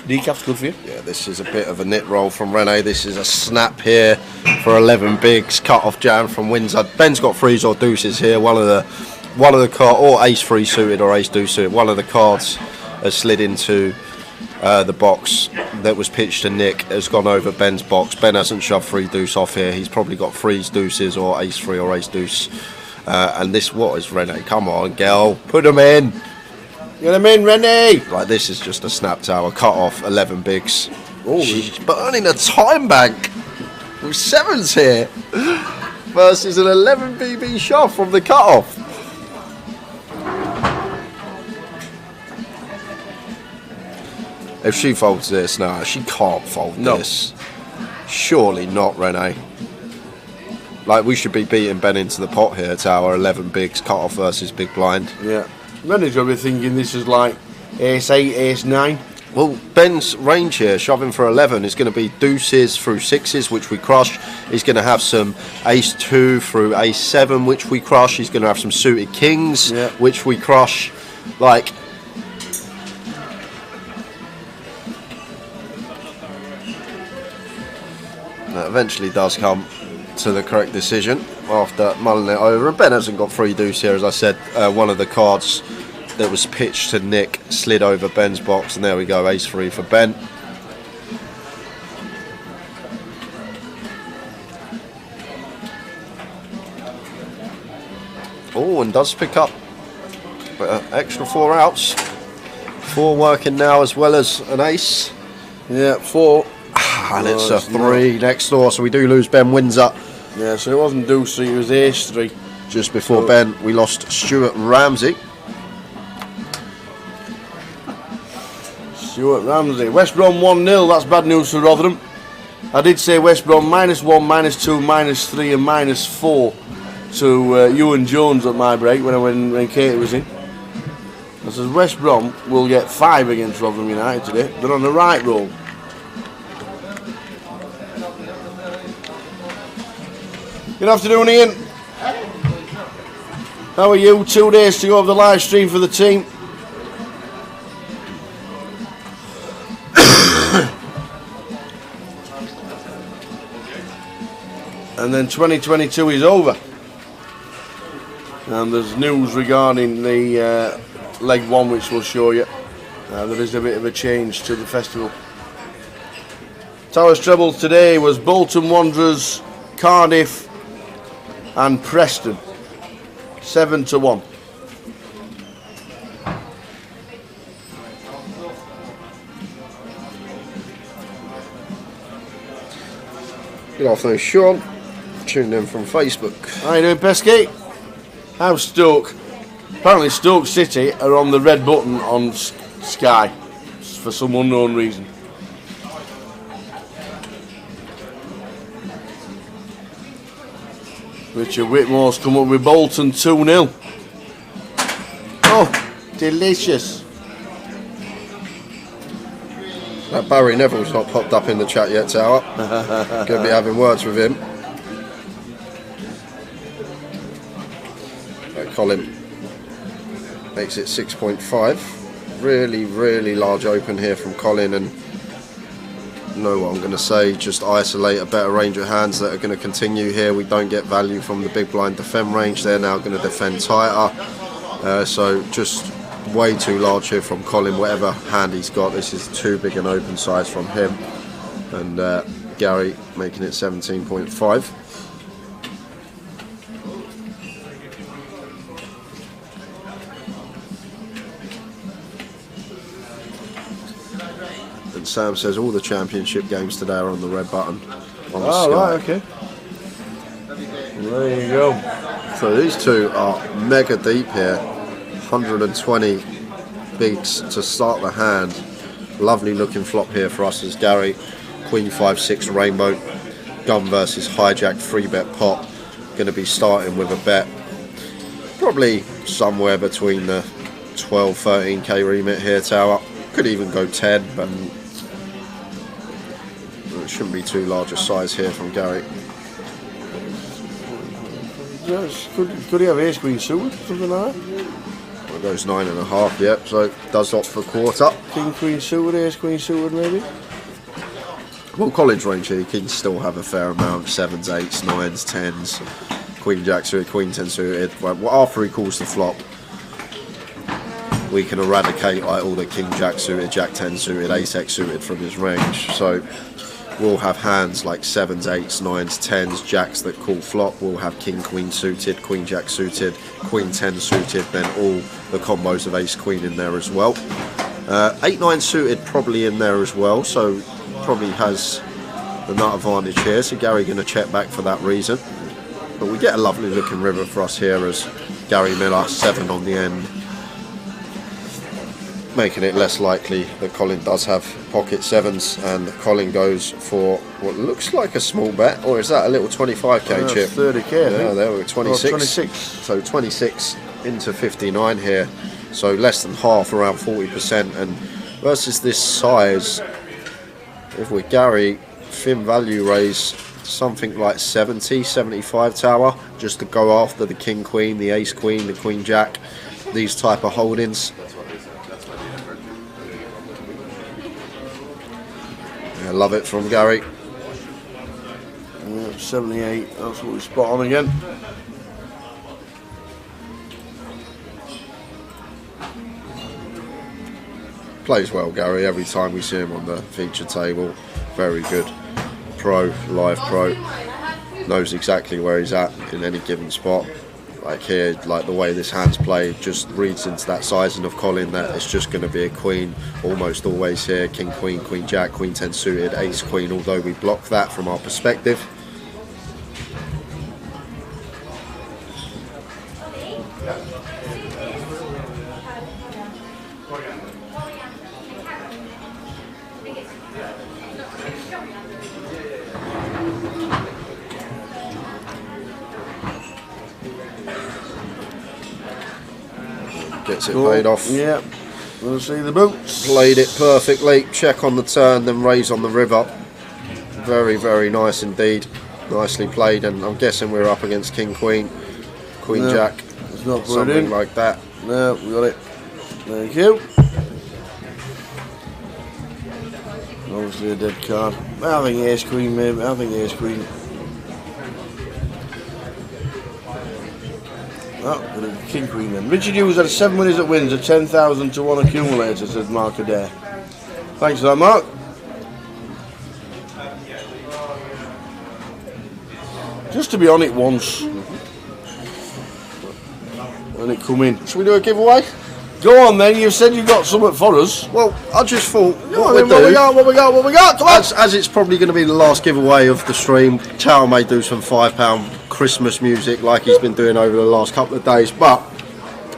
Decaf's good for you. Yeah, this is a bit of a knit roll from Rene. This is a snap here for 11 bigs. Cut off jam from Windsor. Ben's got 3s or deuces here. One of the card, or ace 3 suited or ace 2 suited. One of the cards has slid into the box that was pitched to Nick. Has gone over Ben's box. Ben hasn't shoved 3 deuce off here. He's probably got 3s, deuces, or ace 3 or ace deuce. And this, what is Rene? Come on, girl, put them in. Get him in, Rennie! Like, this is just a snap tower, cut off, 11 bigs. Oh, she's burning a time bank with 7s here versus an 11 BB shot from the cut off. If she folds this, no, she can't fold this. Surely not, Rene. Like, we should be beating Ben into the pot here, tower, 11 bigs, cut off versus big blind. Yeah. Rennie's going to be thinking this is like ace 8, ace 9. Well, Ben's range here, shoving for 11, is going to be deuces through 6s, which we crush. He's going to have some ace 2 through ace 7, which we crush. He's going to have some suited kings, which we crush. Like, eventually does come to the correct decision after mulling it over. And Ben hasn't got free deuce here, as I said. One of the cards that was pitched to Nick slid over Ben's box, and there we go, ace 3 for Ben. Oh, and does pick up extra 4 outs. 4 working now as well as an ace. Yeah, 4. And it's a 3 next door, so we do lose Ben Windsor. Yeah, so it wasn't deuce 3, it was ace 3. Just before Ben, we lost Stuart Ramsey. Stuart Ramsey. West Brom 1-0, that's bad news for Rotherham. I did say West Brom -1, -2, -3 and -4 to Ewan Jones at my break when Kate was in. I says West Brom will get 5 against Rotherham United today. They're on the right roll. Good afternoon, Ian. How are you? 2 days to go of the live stream for the team. And then 2022 is over. And there's news regarding the leg 1, which we'll show you. There is a bit of a change to the festival. Towers treble today was Bolton Wanderers, Cardiff and Preston. 7-1. Good afternoon, Sean. Tuned in from Facebook. How you doing, Pesky? How's Stoke? Apparently Stoke City are on the red button on Sky for some unknown reason. Richard Whitmore's come up with Bolton 2-0. Oh, delicious. Barry Neville's not popped up in the chat yet, Tower. Going to be having words with him. Colin makes it 6.5. Really, really large open here from Colin, and know what I'm going to say, just isolate a better range of hands that are going to continue here. We don't get value from the big blind defend range. They're now going to defend tighter. So just way too large here from Colin. Whatever hand he's got, this is too big an open size from him. And Gary making it 17.5. And Sam says all the championship games today are on the red button. On the Sky. Right, okay. There you go. So these two are mega deep here. 120 bigs to start the hand. Lovely looking flop here for us as Gary. Queen 5-6 rainbow. Gun versus hijack 3-bet pot. Going to be starting with a bet. Probably somewhere between the 12-13k remit here, Tower. Could even go 10, but it shouldn't be too large a size here from Gary. Yes, could he have ace queen suited, something like that? Well, it goes 9.5, yep, so does opt for quarter. King queen suited, ace queen suited maybe? Well, college range here, you can still have a fair amount. 7s, 8s, 9s, 10s, queen jack suited, queen 10 suited. Well, after he calls the flop, we can eradicate like all the king jack suited, jack 10 suited, ace x suited from his range. So we'll have hands like 7s, 8s, 9s, 10s, jacks that call flop. We'll have king queen suited, queen jack suited, queen 10 suited, then all the combos of ace queen in there as well. 8-9 suited probably in there as well, so probably has the nut advantage here. So Gary going to check back for that reason. But we get a lovely looking river for us here as Gary Miller 7 on the end, making it less likely that Colin does have pocket 7s, and Colin goes for what looks like a small bet, or is that a little 25k chip? 30k, yeah, there we go, 26. Oh, 26. So 26 into 59 here, so less than half, around 40%, and versus this size, if we're Gary, thin value raise something like 70, 75 Tower, just to go after the king queen, the ace queen, the queen jack, these type of holdings. I love it from Gary. 78, that's what we spot on again. Plays well, Gary, every time we see him on the feature table. Very good pro, live pro. Knows exactly where he's at in any given spot. Like here, like the way this hand's played, just reads into that sizing of Colin that it's just going to be a queen almost always here. King, queen, queen, jack, queen 10 suited, ace, queen, although we block that from our perspective. Gets it paid off. Yeah, we'll see the boots. Played it perfectly. Check on the turn, then raise on the river. Very, very nice indeed. Nicely played, and I'm guessing we're up against king, queen, queen, No, jack, it's not put something in. like that. No, we got it. Thank you. Obviously a dead card. I think ace queen, maybe. I think ace queen. Oh, got a king queen then. Richard Hughes had 7 winners that wins, a 10,000 to 1 accumulator, says Mark Adair. Thanks for that, Mark. Just to be on it once. When it come in. Should we do a giveaway? Go on then, you said you got something for us. Well, I just thought What we got, come on! as it's probably going to be the last giveaway of the stream, Chow may do some £5 Christmas music like he's been doing over the last couple of days, but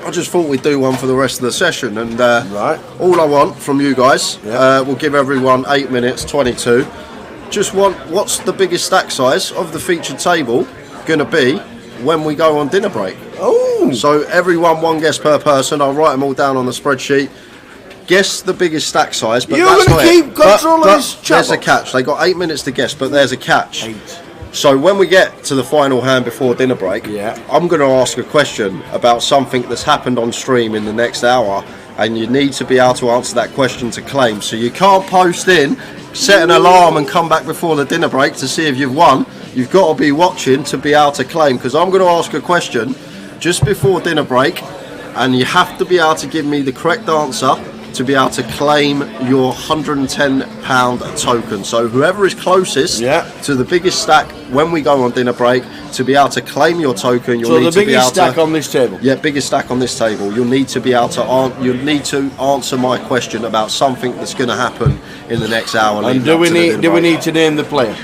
I just thought we'd do one for the rest of the session, and Right. all I want from you guys, Yeah. we'll give everyone 8 minutes, 22, just want what's the biggest stack size of the featured table going to be when we go on dinner break. Oh! So everyone, one guess per person. I'll write them all down on the spreadsheet. Guess the biggest stack size, but You're that's gonna not keep it. control of But this chat there's a box. catch. They got 8 minutes to guess, but there's a catch. 8. So when we get to the final hand before dinner break, Yeah. I'm going to ask a question about something that's happened on stream in the next hour, and you need to be able to answer that question to claim. So you can't post in, set an alarm and come back before the dinner break to see if you've won. You've got to be watching to be able to claim, because I'm going to ask a question just before dinner break, and you have to be able to give me the correct answer to be able to claim your £110 token. So whoever is closest Yeah. to the biggest stack when we go on dinner break, to be able to claim your token, you'll So need the to be able biggest stack to... on this table. Yeah, biggest stack on this table. You'll need to be able to you'll need to answer my question about something that's going to happen in the next hour. And leading do up we to the dinner need break. to name the player?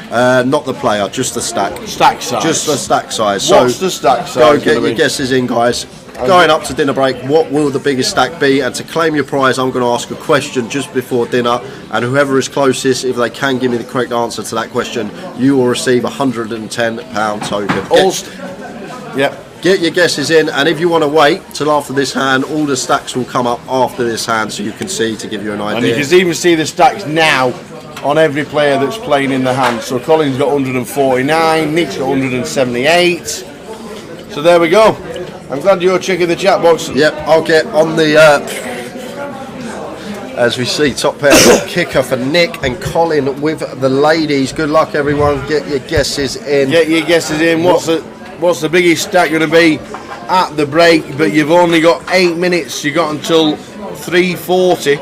Not the player, just the stack. Stack size. Just the stack size. What's the stack size Go gonna get your be? guesses in, guys. Going up to dinner break, what will the biggest stack be? And to claim your prize, I'm going to ask a question just before dinner, and whoever is closest, if they can give me the correct answer to that question, you will receive a £110 token. Yep. Get your guesses in, and if you want to wait till after this hand, all the stacks will come up after this hand, so you can see, to give you an And you idea. can even see the stacks now on every player that's playing in the hand. So Colin's got 149, Nick's got 178. So there we go. I'm glad you're checking the chat box. Yep, I'll get on the, as we see, top pair kicker for Nick and Colin with the ladies. Good luck, everyone. Get your guesses in. Get your guesses in. What's the biggest stack going to be at the break? But you've only got 8 minutes. You got until 3:40.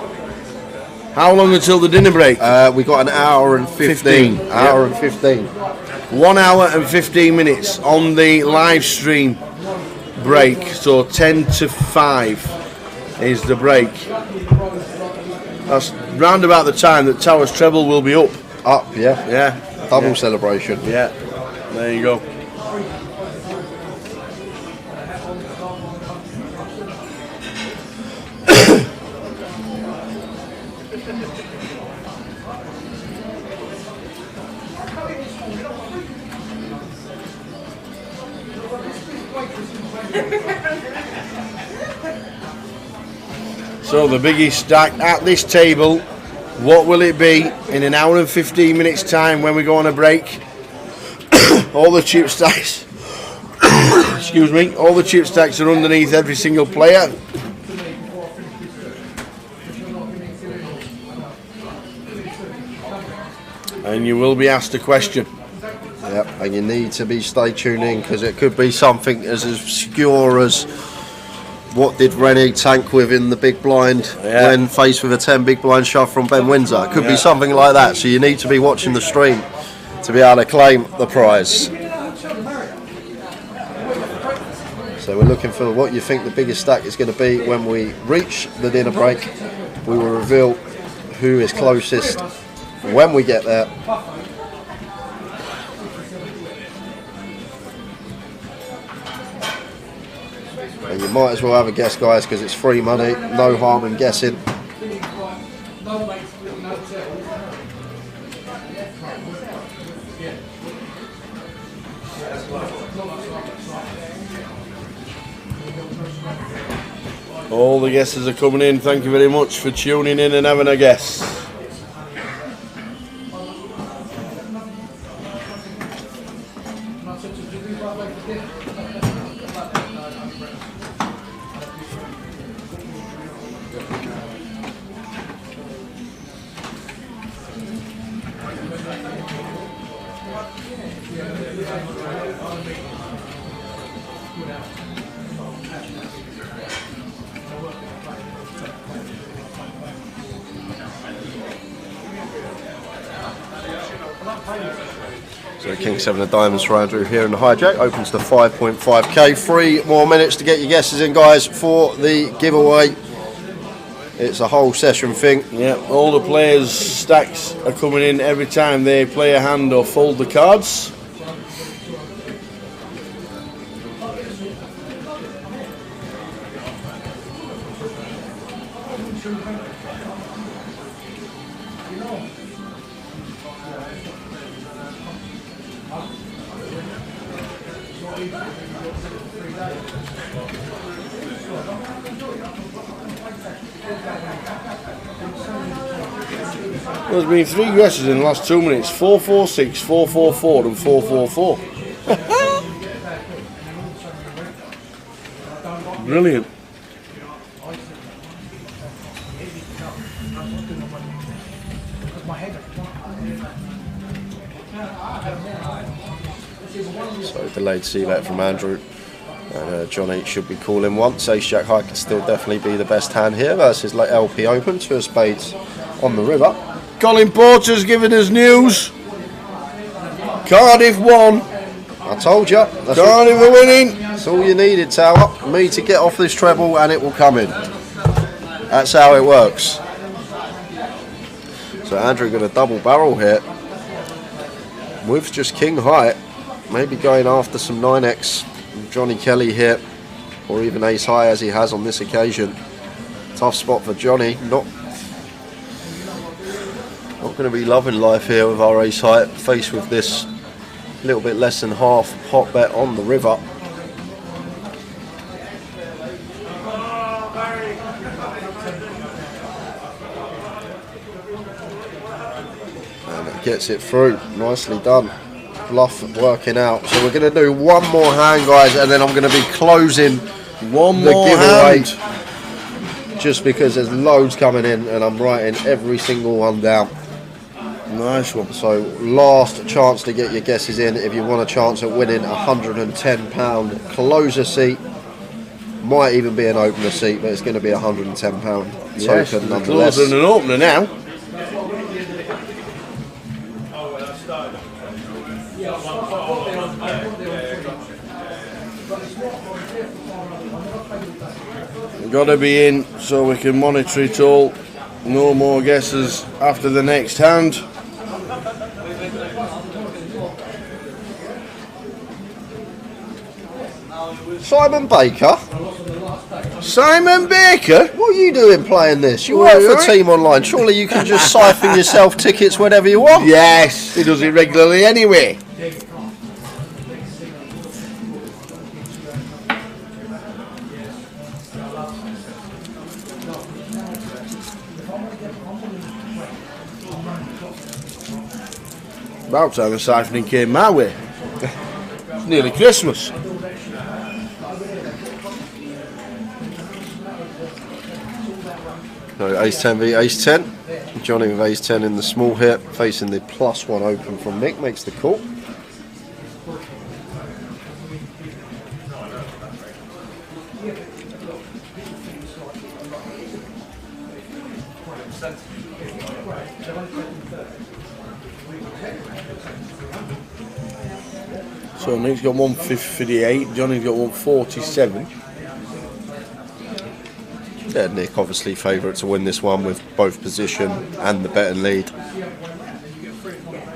How long until the dinner break? We got an hour and 15. Hour and 15. 1 hour and 15 minutes on the live stream break. So 10 to 5 is the break. That's round about the time that Towers Treble will be up. Up, yeah. Yeah. Double celebration. Yeah. There you go. So the biggest stack at this table, what will it be in an hour and 15 minutes time when we go on a break? All the chip stacks, excuse me, all the chip stacks are underneath every single player. And you will be asked a question. Yep, and you need to stay tuned in because it could be something as obscure as what did Rennie tank with in the big blind when faced with a 10 big blind shove from Ben Windsor. It could be something like that, so you need to be watching the stream to be able to claim the prize. So we're looking for what you think the biggest stack is going to be when we reach the dinner break. We will reveal who is closest when we get there. And you might as well have a guess, guys, because it's free money, no harm in guessing. All the guesses are coming in. Thank you very much for tuning in and having a guess. So King 7 of diamonds for Andrew here in the hijack, opens to 5.5k. 3 more minutes to get your guesses in, guys, for the giveaway. It's a whole session thing. Yeah, all the players' stacks are coming in every time they play a hand or fold the cards. There's been 3 guesses in the last 2 minutes. 446, 444 and 444. Brilliant. So delayed C-bet from Andrew. And Johnny should be calling once. Ace Jack High could still definitely be the best hand here versus LP Open. 2 of spades on the river. Colin Porter's giving us news. Cardiff won. I told you. Cardiff are winning. That's all you needed, Tower. Me to get off this treble and it will come in. That's how it works. So Andrew got a double barrel here with just king high. Maybe going after some 9x. Johnny Kelly here, or even ace high as he has on this occasion. Tough spot for Johnny. Not going to be loving life here with our ace high, faced with this little bit less than half pot bet on the river. And it gets it through. Nicely done. Bluff working out. So we're going to do one more hand, guys, and then I'm going to be closing one the more giveaway hand. Just because there's loads coming in and I'm writing every single one down. Nice one. So last chance to get your guesses in if you want a chance at winning £110 closer seat. Might even be an opener seat, but it's going to be £110 token nonetheless. Closer than an opener now. Got to be in so we can monitor it all. No more guesses after the next hand. Simon Baker. Simon Baker? What are you doing playing this? You work for Team Online. Surely you can just siphon yourself tickets whenever you want. Yes, he does it regularly anyway. About time the siphoning came my way. It's nearly Christmas. No, ace 10 v ace 10. Johnny with ace 10 in the small here, facing the +1 open from Nick, makes the call. So Nick's got 158, Johnny's got 147. Yeah, Nick obviously favourite to win this one with both position and the betting lead.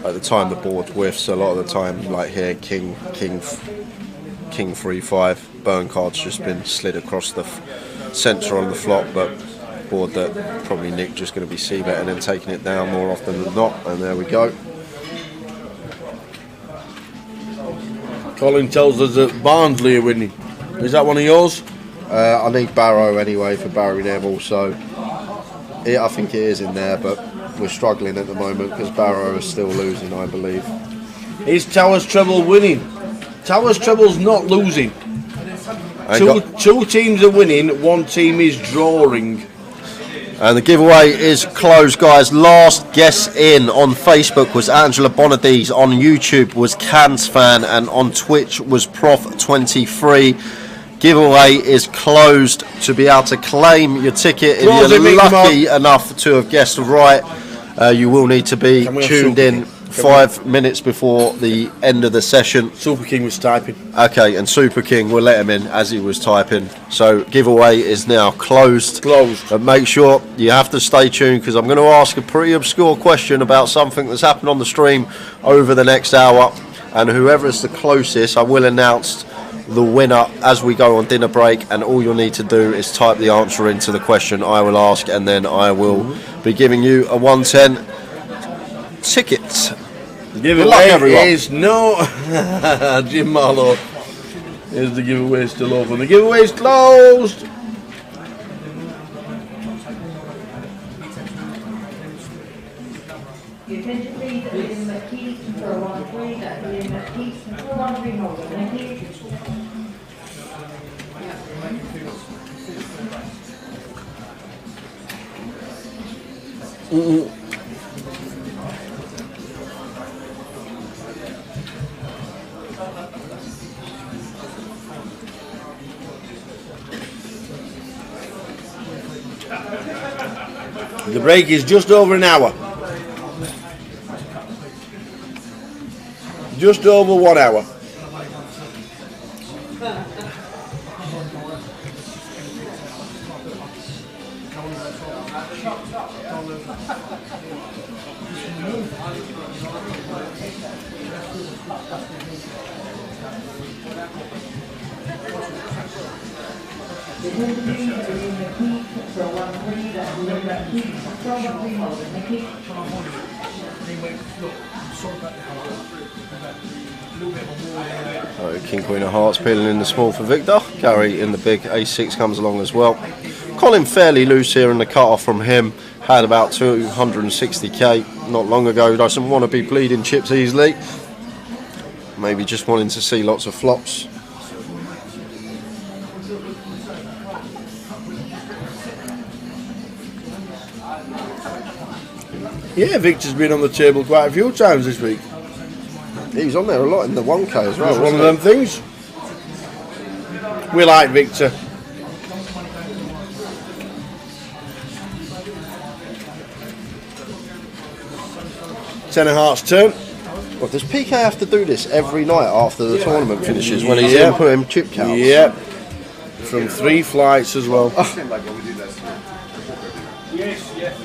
At the time the board whiffs, a lot of the time, like here, king 3-5, burn card's just been slid across the centre on the flop, but board that probably Nick just going to be c-betting and taking it down more often than not, and there we go. Colin tells us that Barnsley are winning. Is that one of yours? I need Barrow anyway for Barry Neville, so I think it is in there, but we're struggling at the moment because Barrow is still losing, I believe. Is Towers Treble winning? Towers Treble's not losing. Two teams are winning, one team is drawing. And the giveaway is closed, guys. Last guess in on Facebook was Angela Bonadies, on YouTube was Cans Fan, and on Twitch was Prof23. Giveaway is closed. To be able to claim your ticket, if you're lucky enough to have guessed right, you will need to be tuned in 5 minutes before the end of the session. Super King was typing. Okay, and Super King, we'll let him in as he was typing. So giveaway is now closed. But make sure you have to stay tuned, because I'm going to ask a pretty obscure question about something that's happened on the stream over the next hour, and whoever's the closest, I will announce the winner as we go on dinner break, and all you'll need to do is type the answer into the question I will ask, and then I will be giving you a 110 ticket. The giveaway is no Jim Marlowe. Is the giveaway still open? The giveaway is closed. You tend to read that in the key control 1-3, that in the key control 1-3 holder, and the key. The break is just over an hour. Just over 1 hour. So King Queen of Hearts peeling in the small for Victor. Gary in the big A6 comes along as well. Colin fairly loose here in the cut-off from him. Had about 260k not long ago. Doesn't want to be bleeding chips easily. Maybe just wanting to see lots of flops. Yeah, Victor's been on the table quite a few times this week. He was on there a lot in the 1K as well. That's one of them things. We like Victor. Ten of Hearts turn. Well, does PK have to do this every night after the tournament finishes when he's inputting chip counts? Yep. From 3 flights as well. Yes, yes, yes.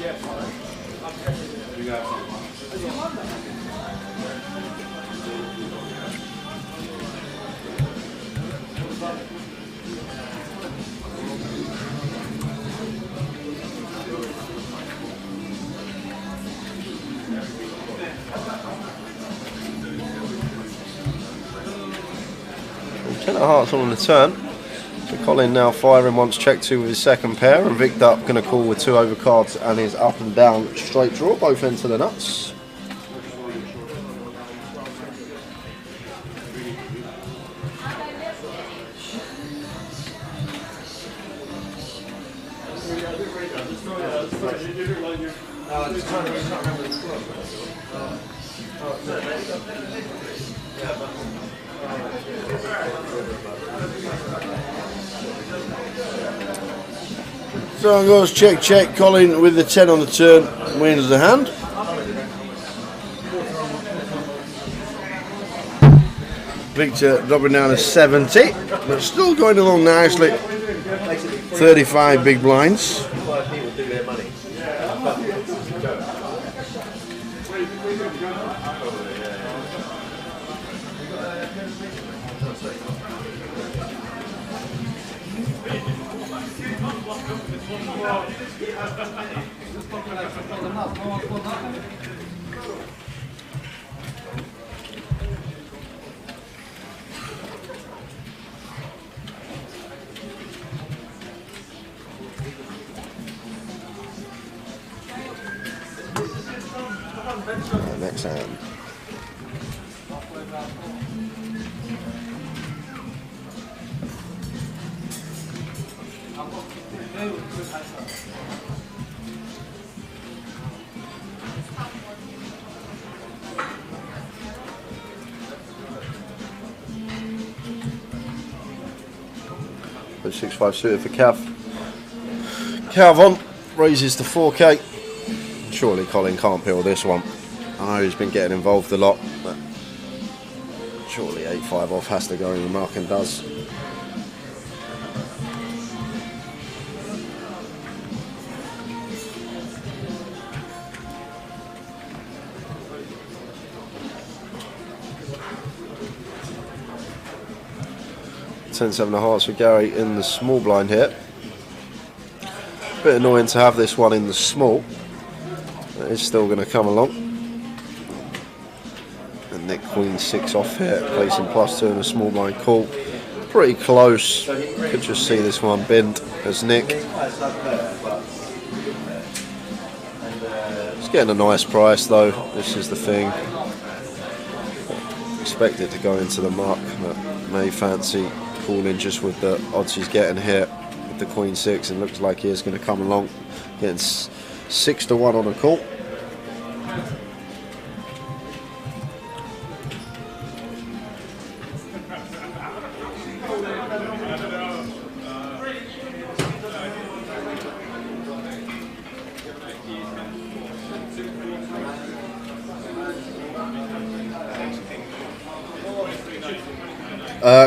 Ten of Hearts on the turn. So Colin now firing once check 2 with his second pair, and Victor going to call with 2 overcards and his up and down straight draw, both into the nuts. So it goes check, check. Colin with the 10 on the turn wins the hand. Victor dropping down to 70, but still going along nicely. 35 big blinds. Next hand. Put 6-5 suited for Cav. Cav on, raises to 4k. Surely Colin can't peel this one. I know he's been getting involved a lot, but surely 8-5 off has to go in the mark and does. $10-7 of hearts for Gary in the small blind here. Bit annoying to have this one in the small. It is still going to come along. And Nick Queen 6 off here, placing +2 in a small blind call. Pretty close. Could just see this one bent as Nick. It's getting a nice price though. This is the thing. Expect it to go into the mark, but may fancy calling just with the odds he's getting here with the Queen 6, and looks like he is going to come along, getting 6-1 on a call.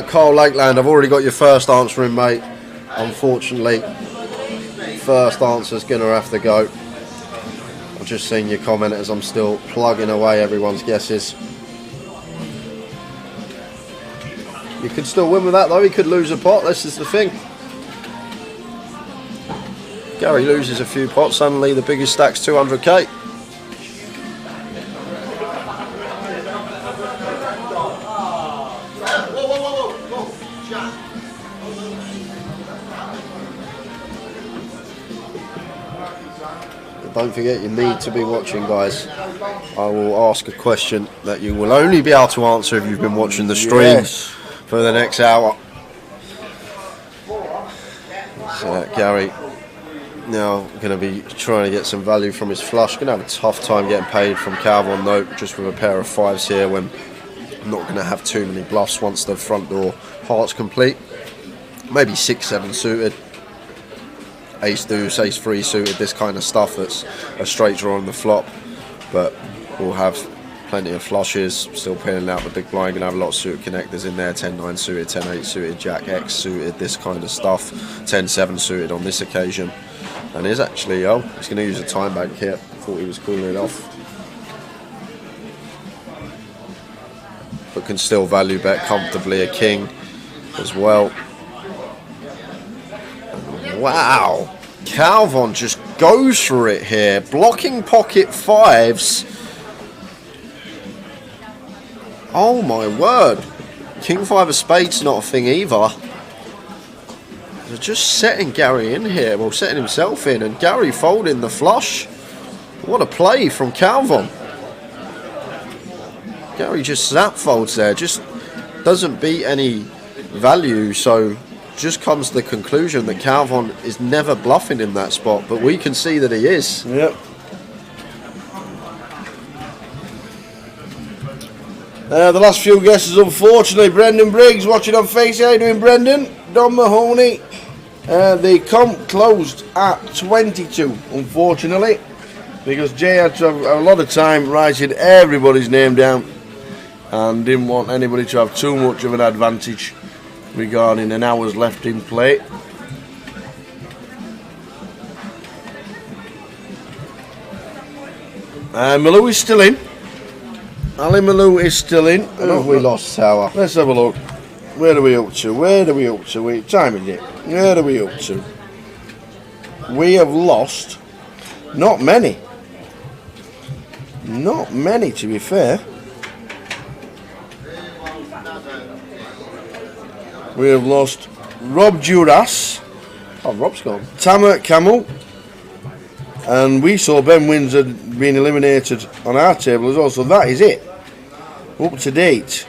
Carl Lakeland, I've already got your first answer in, mate. Unfortunately, first answer's going to have to go. I've just seen your comment as I'm still plugging away everyone's guesses. You could still win with that though, he could lose a pot, this is the thing. Gary loses a few pots, suddenly the biggest stack's 200k. Don't forget, you need to be watching, guys. I will ask a question that you will only be able to answer if you've been watching the stream for the next hour. So Gary now going to be trying to get some value from his flush. Going to have a tough time getting paid from Calvin though, just with a pair of 5s here, when I'm not going to have too many bluffs once the front door heart's complete. Maybe 6-7 suited. Ace deuce, ace 3 suited, this kind of stuff that's a straight draw on the flop, but we'll have plenty of flushes, still peeling out the big blind, gonna have a lot of suited connectors in there, 10-9 suited, 10-8 suited, Jack X suited, this kind of stuff, 10-7 suited on this occasion, and he's actually, he's gonna use a time bank here, thought he was cooling it off, but can still value bet comfortably a king as well. Wow, Calvin just goes for it here, blocking pocket 5s. Oh my word, King 5 of spades not a thing either. They're just setting Gary in here, well, setting himself in, and Gary folding the flush. What a play from Calvin. Gary just zap folds there, just doesn't beat any value, so just comes to the conclusion that Calvin is never bluffing in that spot, but we can see that he is. Yep. The last few guesses, unfortunately. Brendan Briggs watching on Face. How you doing, Brendan? Don Mahoney. The comp closed at 22, unfortunately, because Jay had to have a lot of time writing everybody's name down and didn't want anybody to have too much of an advantage regarding an hour's left in play. Malou is still in. Ali Malou is still in. Who have we lost, Tower? Let's have a look. Where are we up to? Where are we up to? What time is it? Where are we up to? We have lost not many. Not many, to be fair. We have lost Rob Duras. Oh, Rob's gone. Tamer Camel. And we saw Ben Wins had been eliminated on our table as well, so that is it. Up to date.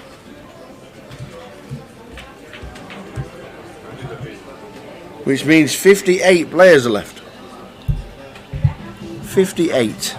Which means 58 players are left. 58.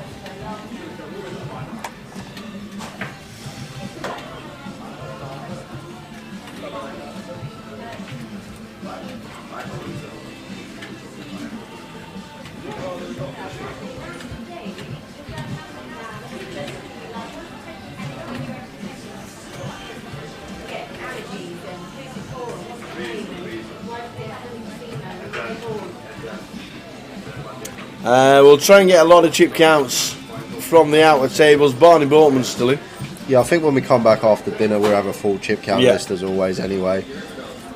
We'll try and get a lot of chip counts from the outer tables. Barney Boatman's still in. Yeah, I think when we come back after dinner, we'll have a full chip count list as always. Anyway.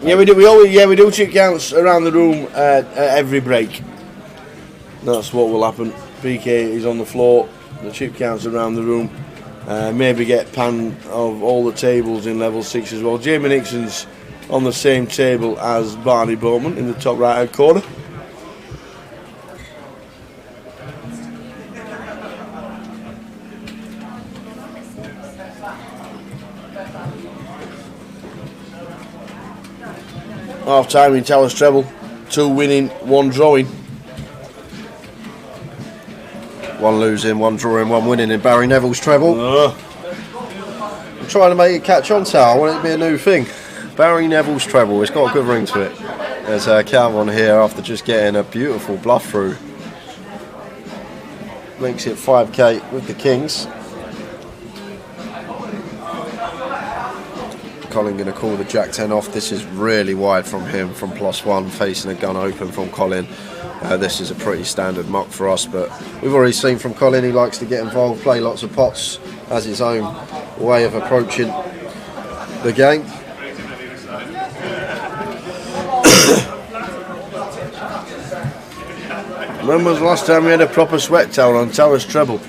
Yeah, we do. We do chip counts around the room at every break. That's what will happen. PK is on the floor. The chip counts around the room. Maybe get pan of all the tables in level 6 as well. Jamie Nixon's on the same table as Barney Bowman in the top right hand corner. Half time in Towers treble, 2 winning, 1 drawing. 1 losing, 1 drawing, 1 winning in Barry Neville's treble. I'm trying to make it catch on, Tower. I want it to be a new thing. Barry Neville's treble, it's got a good ring to it. There's Calvin here after just getting a beautiful bluff through. Makes it 5k with the Kings. Colin going to call the Jack 10 off. This is really wide from him, from +1, facing a gun open from Colin. This is a pretty standard muck for us, but we've already seen from Colin he likes to get involved, play lots of pots, has his own way of approaching the game. When was the last time we had a proper sweat towel on Towers treble?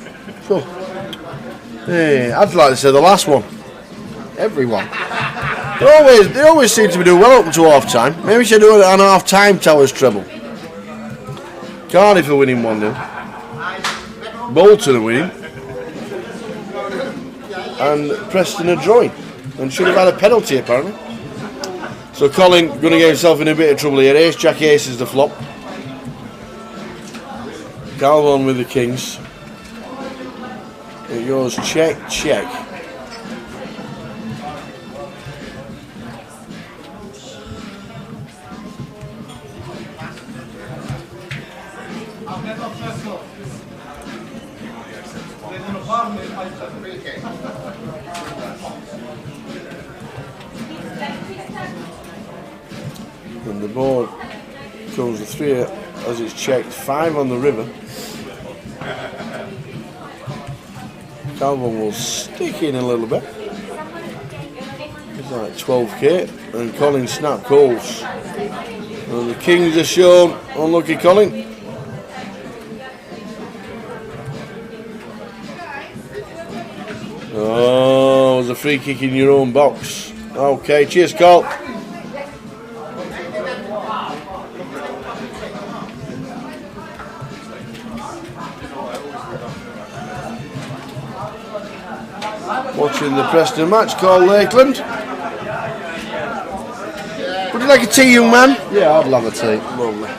Oh. Hey, I'd like to say the last one. Everyone. They always seem to be doing well up to half time. Maybe we should do it on half time Towers treble. Cardiff are winning 1-0. Bolton are winning. And Preston are drawing. And should have had a penalty apparently. So Colin going to get himself in a bit of trouble here. Ace Jack Ace is the flop. Calvon with the Kings. It goes check, check. And the board goes the 3 as it's checked, 5 on the river. Calvin will stick in a little bit. It's like 12k, and Colin snap calls. And the Kings are shown. Unlucky Colin. Oh, it was a free kick in your own box. Okay, cheers, Cole. Watching the Preston match, Carl Lakeland. Would you like a tea, young man? Yeah, I'd love a tea. Lovely.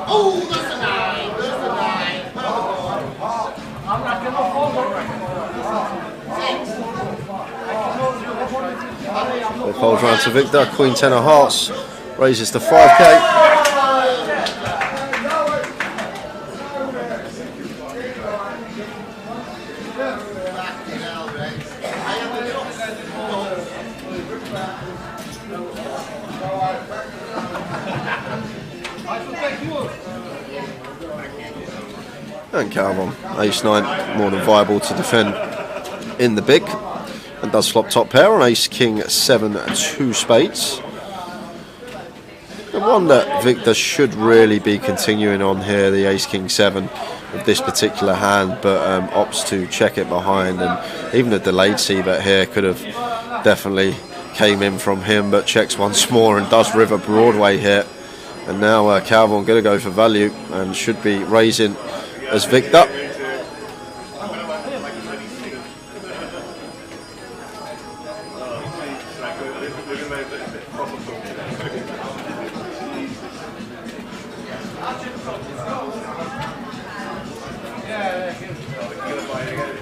Oh, that's a 9. That's a 9. It folds round to Victor. Queen 10 of hearts raises to 5k. And Calvin, ace-9, more than viable to defend in the big. And does flop top pair on ace-king 7, 2 spades. The one that Victor should really be continuing on here, the ace-king 7, with this particular hand, but opts to check it behind. And even a delayed c-bet here could have definitely came in from him, but checks once more and does river Broadway here. And now Calvin going to go for value and should be raising as Victor.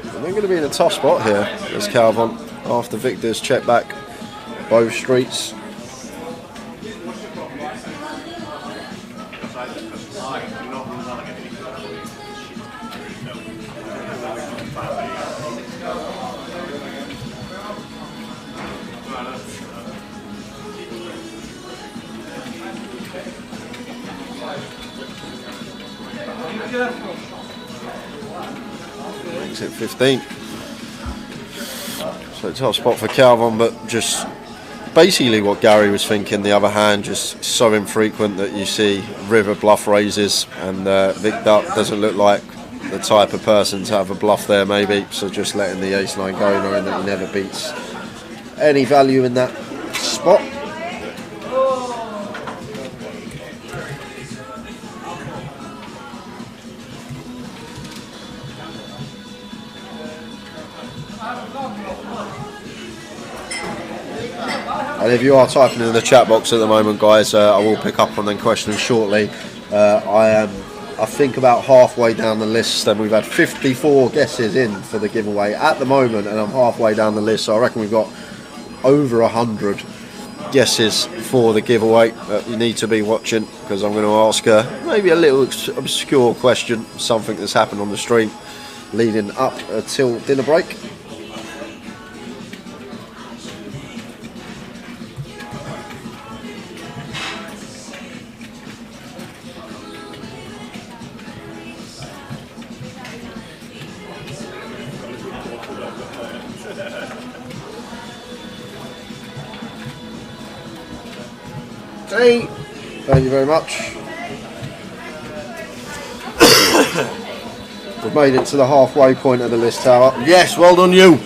And they're going to be in a tough spot here as Calvin, after Victor's check back both streets. Makes it 15. So tough spot for Calvin, but just basically what Gary was thinking. The other hand just so infrequent that you see river bluff raises, and Victor doesn't look like the type of person to have a bluff there maybe, so just letting the ace-9 go, knowing that he never beats any value in that spot. And if you are typing in the chat box at the moment, guys, I will pick up on them questions shortly. I think about halfway down the list, and we've had 54 guesses in for the giveaway at the moment, and I'm halfway down the list, so I reckon we've got over 100 guesses for the giveaway that you need to be watching, because I'm going to ask maybe a little obscure question, something that's happened on the stream leading up till dinner break. Hey, thank you very much. We've made it to the halfway point of the list, Tower. Yes, well done you.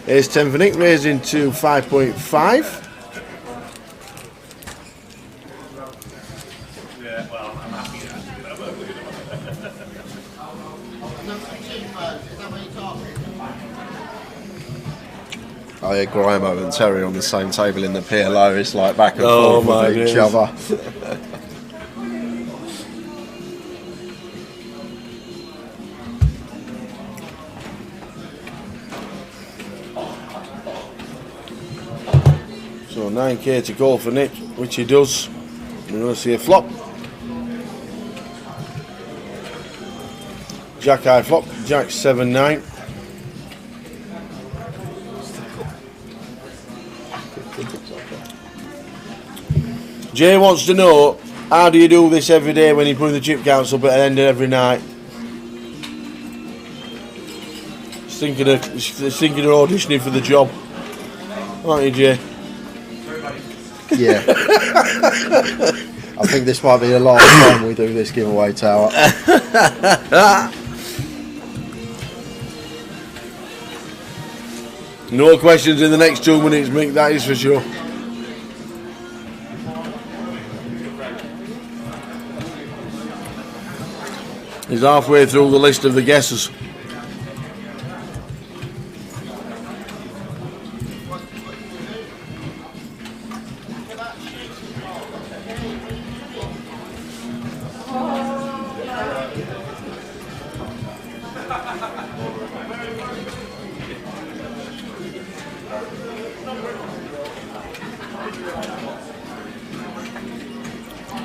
Here's 10 for Nick, raising to 5.5. Oh yeah, Grimo and Terry on the same table in the PLO. It's like back and forth with each other. So 9k to go for Nick, which he does. We're going to see a flop. Jack high flop, Jack 7-9. Jay wants to know, how do you do this every day when you put the chip counts up at the end of every night? He's thinking of auditioning for the job, aren't you, Jay? Yeah. I think this might be the last time we do this giveaway, Tower. No questions in the next 2 minutes, Mick, that is for sure. He's halfway through the list of the guesses.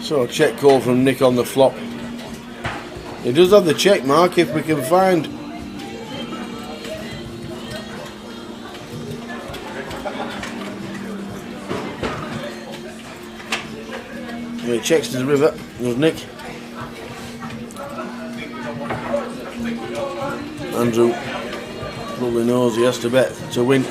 So, check call from Nick on the flop. He does have the check mark if we can find. He checks to the river, does Nick. Andrew probably knows he has to bet to win.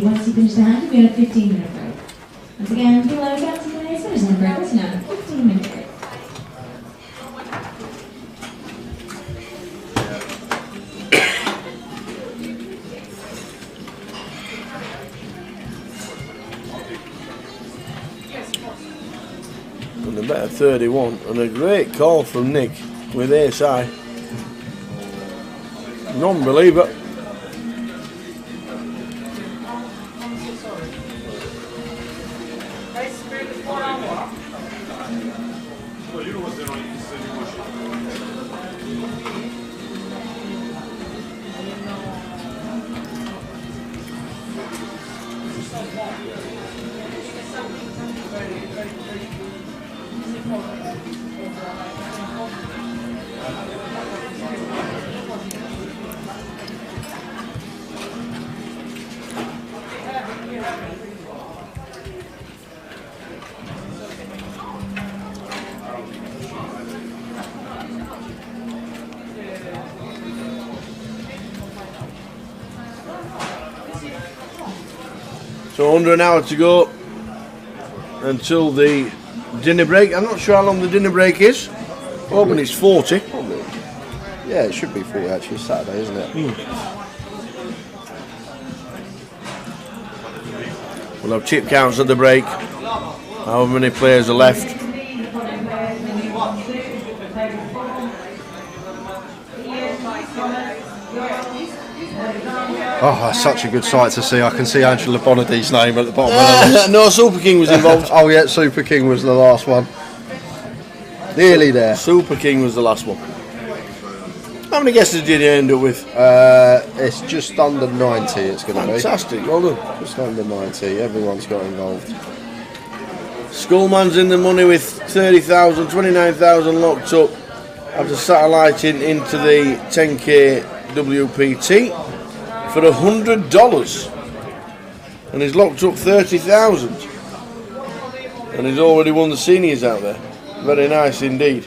Once you finish the hand, you've got a 15-minute break. Once again, below bouncy players, finish the break. Let's now 15-minute break. And a bet of 31, and a great call from Nick with ace high. Non-believer. So under an hour to go until the dinner break. I'm not sure how long the dinner break is. Hoping it's 40. Yeah, it should be 40 actually. It's Saturday, isn't it? We'll have chip counts at the break. However many players are left. Oh, that's such a good sight to see. I can see Angela Bonadi's name at the bottom of the list. No, Super King was involved. Oh yeah, Super King was the last one. Nearly there. Super King was the last one. How many guesses did you end up with? It's just under 90 it's going to be. Fantastic, well done. Just under 90, everyone's got involved. Skullman's in the money with 30,000, 29,000 locked up after satelliting into the 10k WPT for $100. And he's locked up 30,000. And he's already won the seniors out there. Very nice indeed.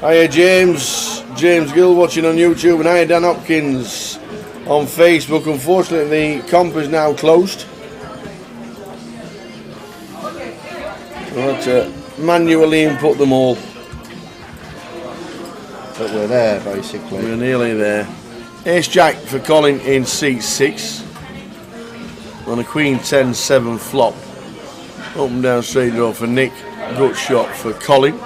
Hiya James Gill watching on YouTube, and hiya Dan Hopkins on Facebook. Unfortunately the comp is now closed. We'll have to manually input them all. But we're there basically. We're nearly there. Ace Jack for Colin in seat 6 on a Queen 10-7 flop. Open down straight draw for Nick. Gut shot for Colin.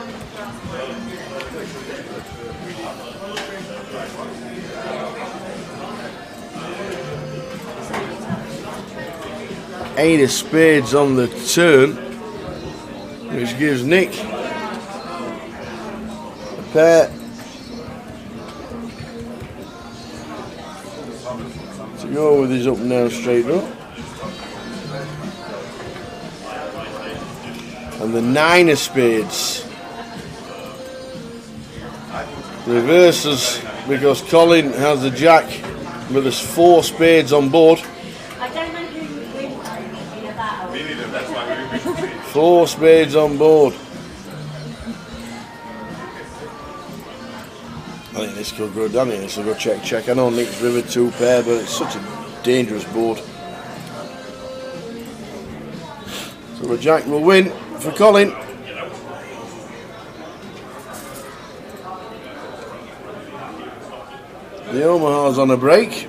Eight of spades on the turn, which gives Nick a pair to go with his up and down straight draw. And the 9 of spades reverses because Colin has the jack, but there's 4 spades on board. 4 spades on board. think this could go down here, so go check. I know Nick's River 2 pair, but it's such a dangerous board. So the Jack will win for Colin. The Omaha's on a break,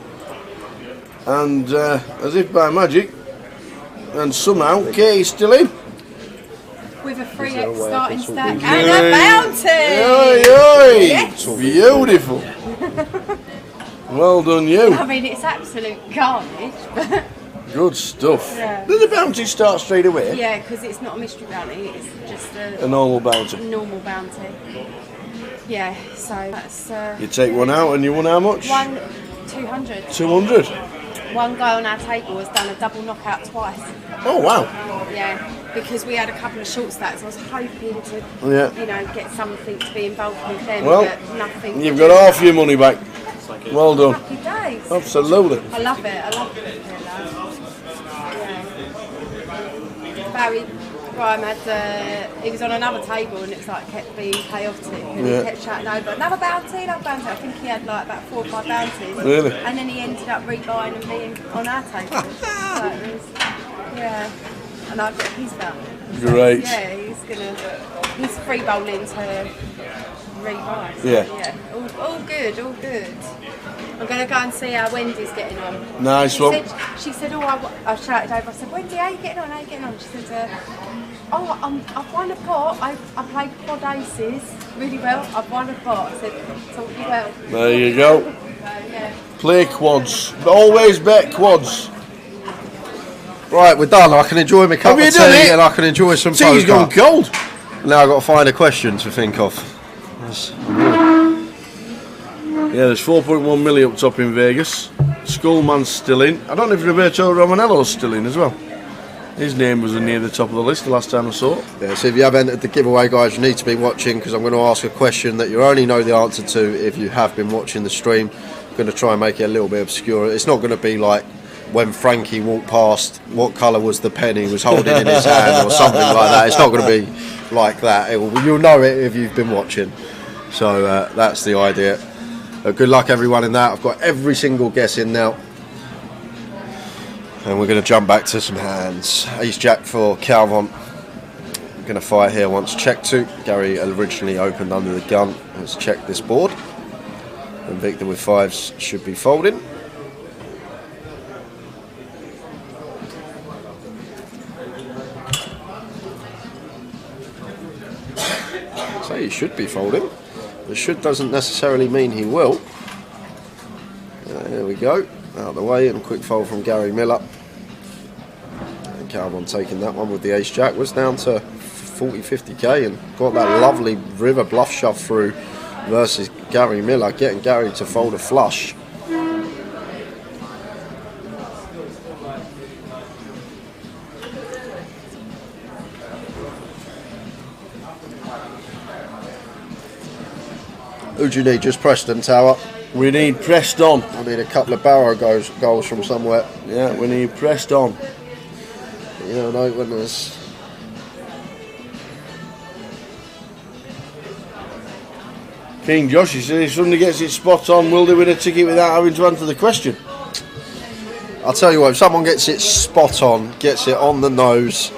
and as if by magic, and somehow Katie's still in. With a 3x starting stack and a bounty! Oi, oi. Yes. Beautiful! Well done, you. I mean, it's absolute carnage, but Good stuff. Yeah. Did the bounty start straight away? yeah, because it's not a mystery bounty, it's just A normal bounty. normal bounty. Yeah, so that's You take one out and you won how much? 200. 200. One guy on our table has done a double knockout twice. Oh wow. Yeah, because we had a couple of short stacks. I was hoping to, Yeah. you know, get something to be involved with them, Well, but nothing. You've got half your money back. Well done. Happy days. Absolutely. I love it. I love it. Yeah. Barry Graham had, he was on another table and it's like kept being chaotic and Yeah. he kept chatting over another bounty. I think he had like about 4 or 5 bounties. Really? And then he ended up rebuying and being on our table. So it was, yeah. And I've got his bounty. Great. Yeah, he's free bowling to rebuy. So, Yeah. All good, all good. I'm going to go and see how Wendy's getting on. Nice one. She said, oh, I shouted over, I said, Wendy, how you getting on, She said, oh, I've won a pot, I played quad aces really well, I've won a pot. I said, taught you well. There you go. So, yeah. Play quads. Always bet quads. Right, we're done. I can enjoy my cup Have of you done tea it? and I can enjoy some Tea's gone poker. cold. Now I've got to find a question to think of. Yeah, there's 4.1 million up top in Vegas. Skullman's still in. I don't know if Roberto Romanello's still in as well. His name was near the top of the list the last time I saw it. Yeah, so if you have entered the giveaway, guys, you need to be watching because I'm going to ask a question that you only know the answer to if you have been watching the stream. I'm going to try and make it a little bit obscure. It's not going to be like when Frankie walked past, what colour was the pen he was holding in his hand or something like that. It's not going to be like that. You'll know it if you've been watching. So that's the idea. Good luck everyone in that. I've got every single guess in now. And we're going to jump back to some hands. Ace Jack for Calvon. I'm going to fire here once check to. Gary originally opened under the gun. Let's check this board. And Victor with 5s should be folding. So he should be folding. The should doesn't necessarily mean he will. There we go. Out of the way and quick fold from Gary Miller. And Calvon taking that one with the ace jack was down to 40-50k and got that lovely river bluff shove through versus Gary Miller, getting Gary to fold a flush. Who do you need? Just Preston Tower? We need Preston. I need a couple of Barrow goals from somewhere. Yeah, we need Preston. Yeah, no, when there's... King Josh, he said if somebody gets it spot on, will they win a ticket without having to answer the question? I'll tell you what, if someone gets it spot on, gets it on the nose,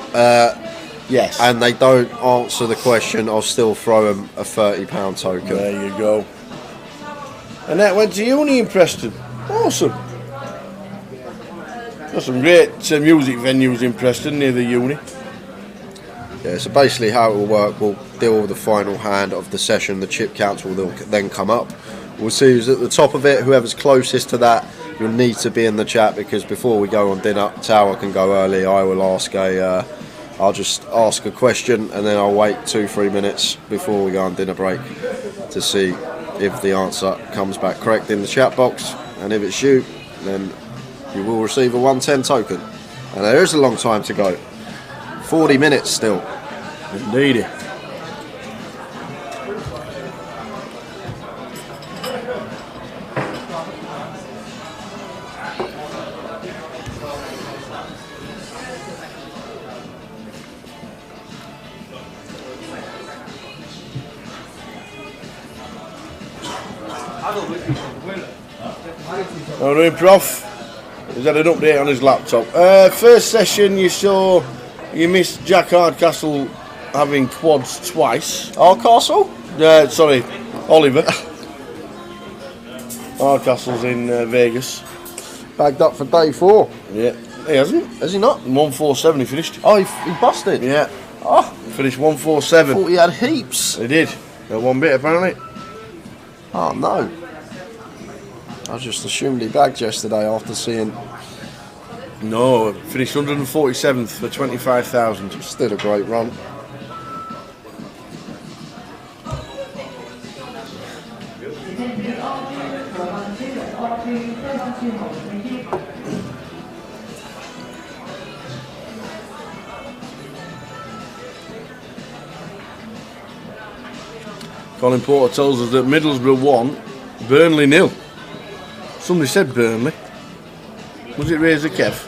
yes, and they don't answer the question, I'll still throw them a £30 token. There you go. And that went to uni in Preston. Awesome. Got some great music venues in Preston near the uni. Yeah, so basically how it will work, we'll deal with the final hand of the session, the chip counts will then come up. We'll see who's at the top of it, whoever's closest to that, you'll need to be in the chat because before we go on dinner, Tower can go early, I will ask I'll just ask a question and then I'll wait 2-3 minutes before we go on dinner break to see if the answer comes back correct in the chat box, and if it's you, then you will receive a 110 token. And there is a long time to go. 40 minutes still. Indeed. How are we doing, Prof? He's had an update on his laptop. First session, you missed Jack Hardcastle having quads twice. Hardcastle? Sorry, Oliver. Hardcastle's in Vegas. Bagged up for day 4. Yeah, he hasn't. Has he not? 147 he finished. Oh, he busted? Yeah. Oh, Finished 147. thought he had heaps. He did. Got one bit apparently. Oh, no. I just assumed he bagged yesterday after seeing... No, finished 147th for 25,000. Still a great run. Colin Porter tells us that Middlesbrough 1, Burnley 0. Somebody said Burnley. Was it Razor Kev?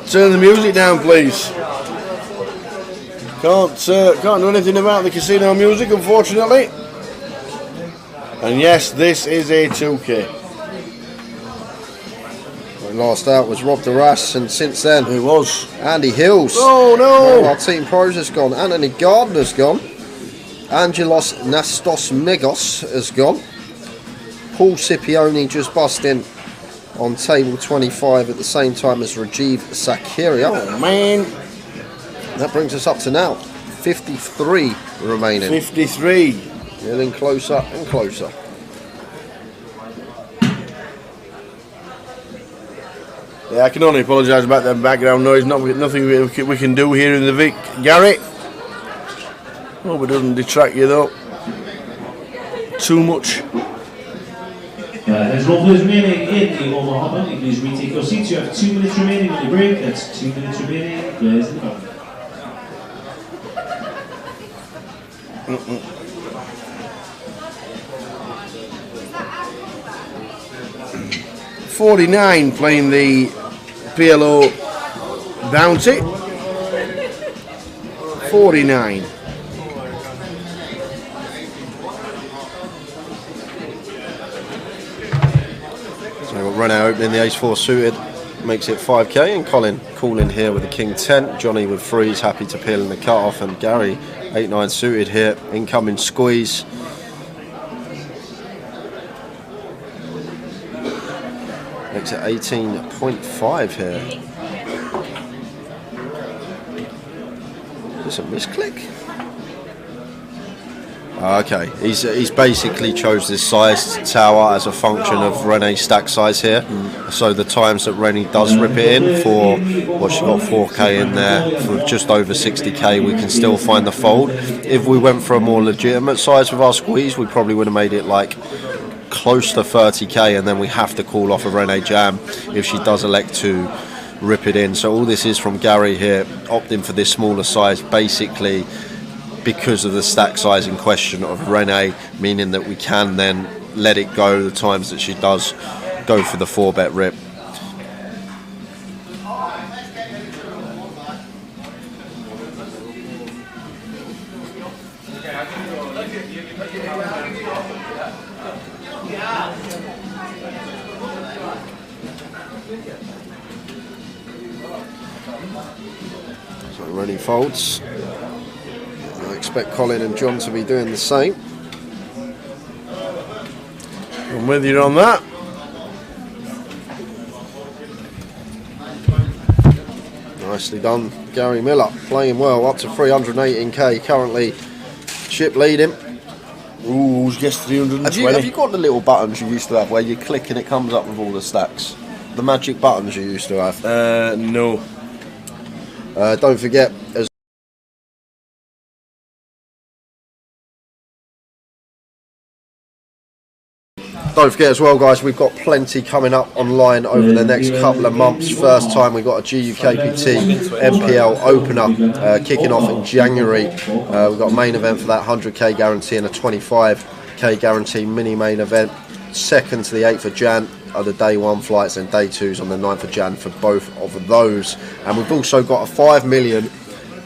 Turn the music down, please. Can't do anything about the casino music, unfortunately. And yes, this is a 2K. Last out was Rob Duras, and since then It was Andy Hills. Oh no! Our team pros has gone. Anthony Gardner's gone. Angelos Nastos has gone. Paul Scipione just busting on table 25 at the same time as Rajiv Sakiria. Oh man! That brings us up to now 53 remaining. 53. Getting closer and closer. Yeah, I can only apologise about that background noise. Nothing we can do here in the Vic. Gary, hope it doesn't detract you though too much. There's roughly remaining in the Omaha Bunny. Please retake your seats. You have 2 minutes remaining on the break. That's 2 minutes remaining. Players in the back. 49 playing the PLO Bounty. 49. So we've got Renault opening the ace-4 suited, makes it 5k, and Colin calling here with the king 10. Johnny with threes, happy to peel in the cut-off, and Gary 8-9 suited here, incoming squeeze. Makes it 18.5 here. Is this a misclick? Oh, okay, he's basically chose this size tower as a function of Rene's stack size here. So the times that Rene does rip it in for, well, she got 4k in there, for just over 60k, we can still find the fold. If we went for a more legitimate size with our squeeze, we probably would have made it like close to 30k, and then we have to call off a Rene jam if she does elect to rip it in. So all this is from Gary here, opting for this smaller size, basically because of the stack size in question of Renee, meaning that we can then let it go the times that she does go for the 4-bet rip. So Rennie folds. I expect Colin and John to be doing the same. I'm with you on that. Nicely done, Gary Miller, playing well, up to 318k, currently chip leading. Ooh, who's guessed 320? Have you got the little buttons you used to have where you click and it comes up with all the stacks? The magic buttons you used to have? No. Don't forget, as don't forget as well, guys, we've got plenty coming up online over the next couple of months. First time we got a GUKPT MPL opener kicking off in January. We've got a main event for that 100k guarantee and a 25k guarantee mini main event. 2nd to the 8th of Jan are the day 1 flights, and day 2s on the 9th of Jan for both of those. And we've also got a 5 million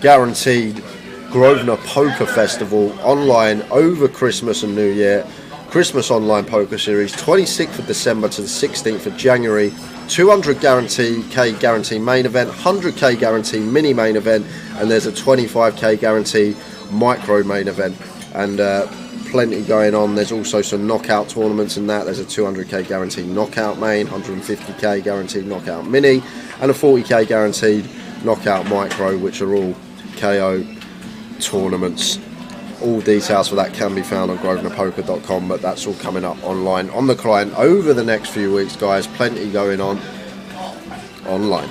guaranteed Grosvenor Poker Festival online over Christmas and New Year. Christmas online poker series, 26th of December to the 16th of January. 200k guarantee main event, 100k guarantee mini main event, and there's a 25k guarantee micro main event. And plenty going on. There's also some knockout tournaments in that. There's a 200k guaranteed knockout main, 150k guaranteed knockout mini, and a 40k guaranteed knockout micro, which are all KO tournaments. All details for that can be found on grosvenorpoker.com, but that's all coming up online on the client over the next few weeks, guys. Plenty going on online.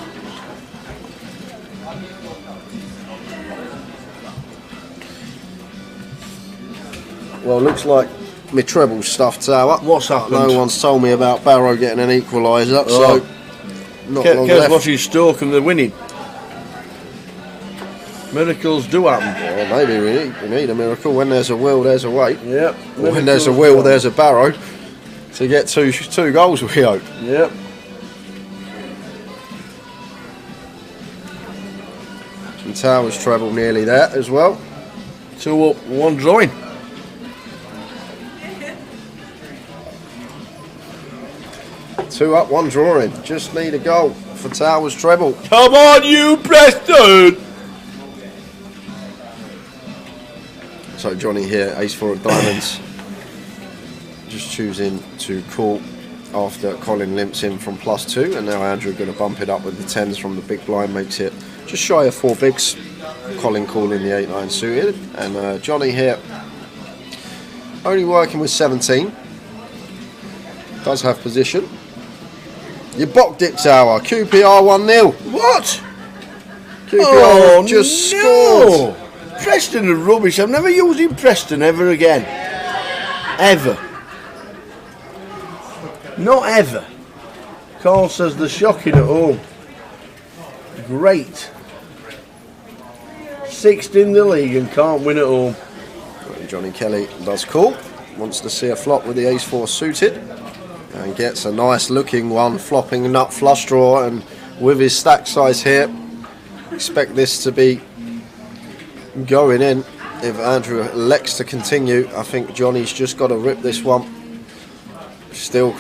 Well, looks like my treble's stuffed tower. What's happened? No one's told me about Barrow getting an equaliser, so not long Kev left. watching Stoke and they're winning. Miracles do happen. Well, maybe we need a miracle. When there's a will, there's a way. Yep. When there's a will, there's a Barrow to get two goals, we hope. Yep. And Towers treble nearly there as well. 2 up, 1 drawing. Two up, 1 drawing. Just need a goal for Towers treble. Come on, you Preston! So Johnny here, ace-4 of diamonds. Just choosing to call after Colin limps in from +2, and now Andrew going to bump it up with the 10s from the big blind, makes it just shy of 4 bigs. Colin calling the 8-9 suited, and Johnny here only working with 17. Does have position. You bocked it, Tower. QPR 1-0. What? QPR just scored. Preston are rubbish. I'm never using Preston ever again. Ever. Not ever. Carl says they're shocking at home. Great. 6th in the league and can't win at home. Johnny Kelly does call. Wants to see a flop with the ace-4 suited. And gets a nice looking one, flopping nut flush draw. And with his stack size here, expect this to be going in. If Andrew elects to continue, I think Johnny's just got to rip this one. Still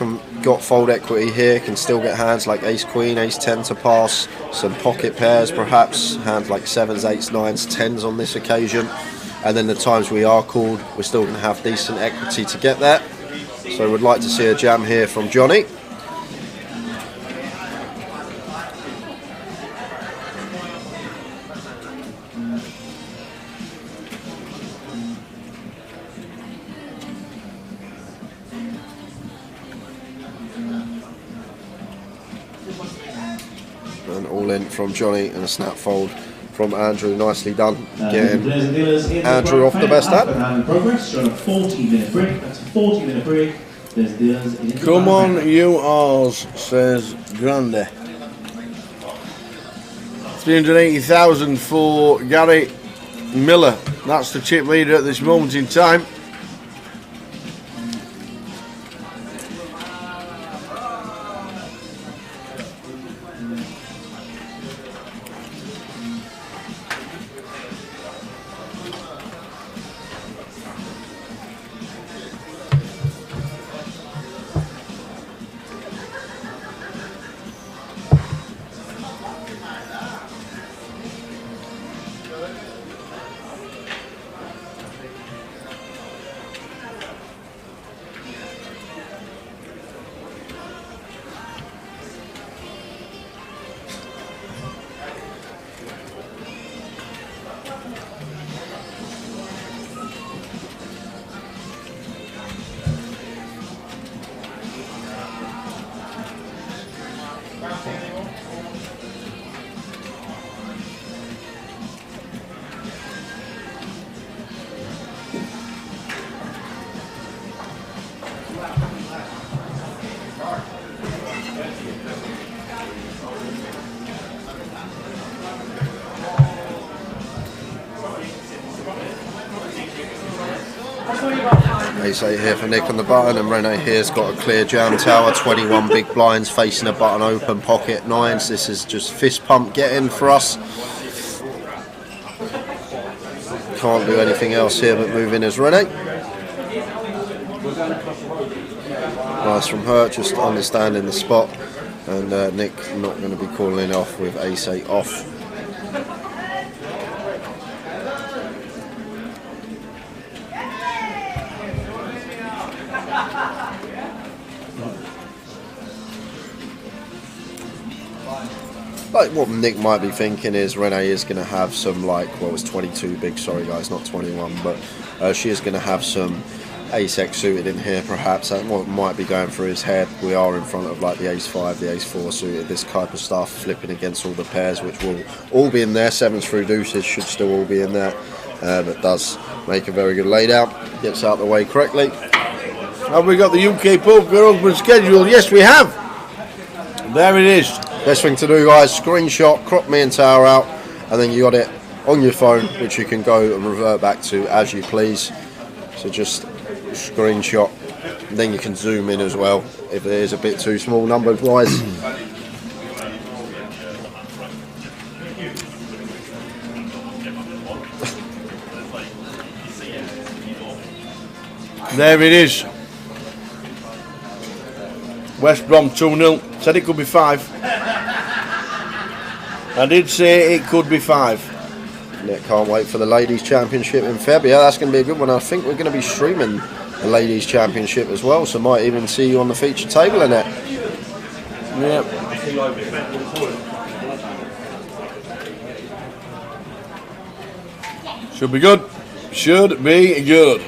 got fold equity here, can still get hands like ace-queen, ace-10 to pass, some pocket pairs perhaps, hands like 7s, 8s, 9s, 10s on this occasion. And then the times we are called, we're still going to have decent equity to get there. So we'd like to see a jam here from Johnny. And all in from Johnny and a snap fold from Andrew. Nicely done. Getting Andrew off the best hand. Progress, 40-minute break. That's a 40-minute break. There's dealers in Come on, you ours, says Grande. 380,000 for Gary Miller. That's the chip leader at this moment in time. Ace 8 here for Nick on the button, and Rene here's got a clear jam tower, 21 big blinds facing a button open, pocket 9s. This is just fist pump getting for us. Can't do anything else here but move in as Rene. Nice from her, just understanding the spot, and Nick not going to be calling off with Ace 8 off. Like what Nick might be thinking is Rene is going to have some, like, well, it's 22 big, sorry guys, not 21, but she is going to have some ace-x suited in here perhaps. That what might be going through his head. We are in front of like the ace-5, the ace-4 suited, this type of stuff, flipping against all the pairs, which will all be in there. 7s through deuces should still all be in there, but does make a very good laydown. Gets out the way correctly. Have we got the UK Poker Open schedule? Yes, we have. There it is. Best thing to do, guys, screenshot, crop me and tower out, and then you got it on your phone, which you can go and revert back to as you please. So just screenshot, then you can zoom in as well if it is a bit too small numbers wise. There it is. West Brom 2-0. Said it could be 5. I did say it could be 5. Nick can't wait for the Ladies Championship in February. Yeah, that's going to be a good one. I think we're going to be streaming the Ladies Championship as well, so might even see you on the feature table in it. Yep. Should be good. Should be good.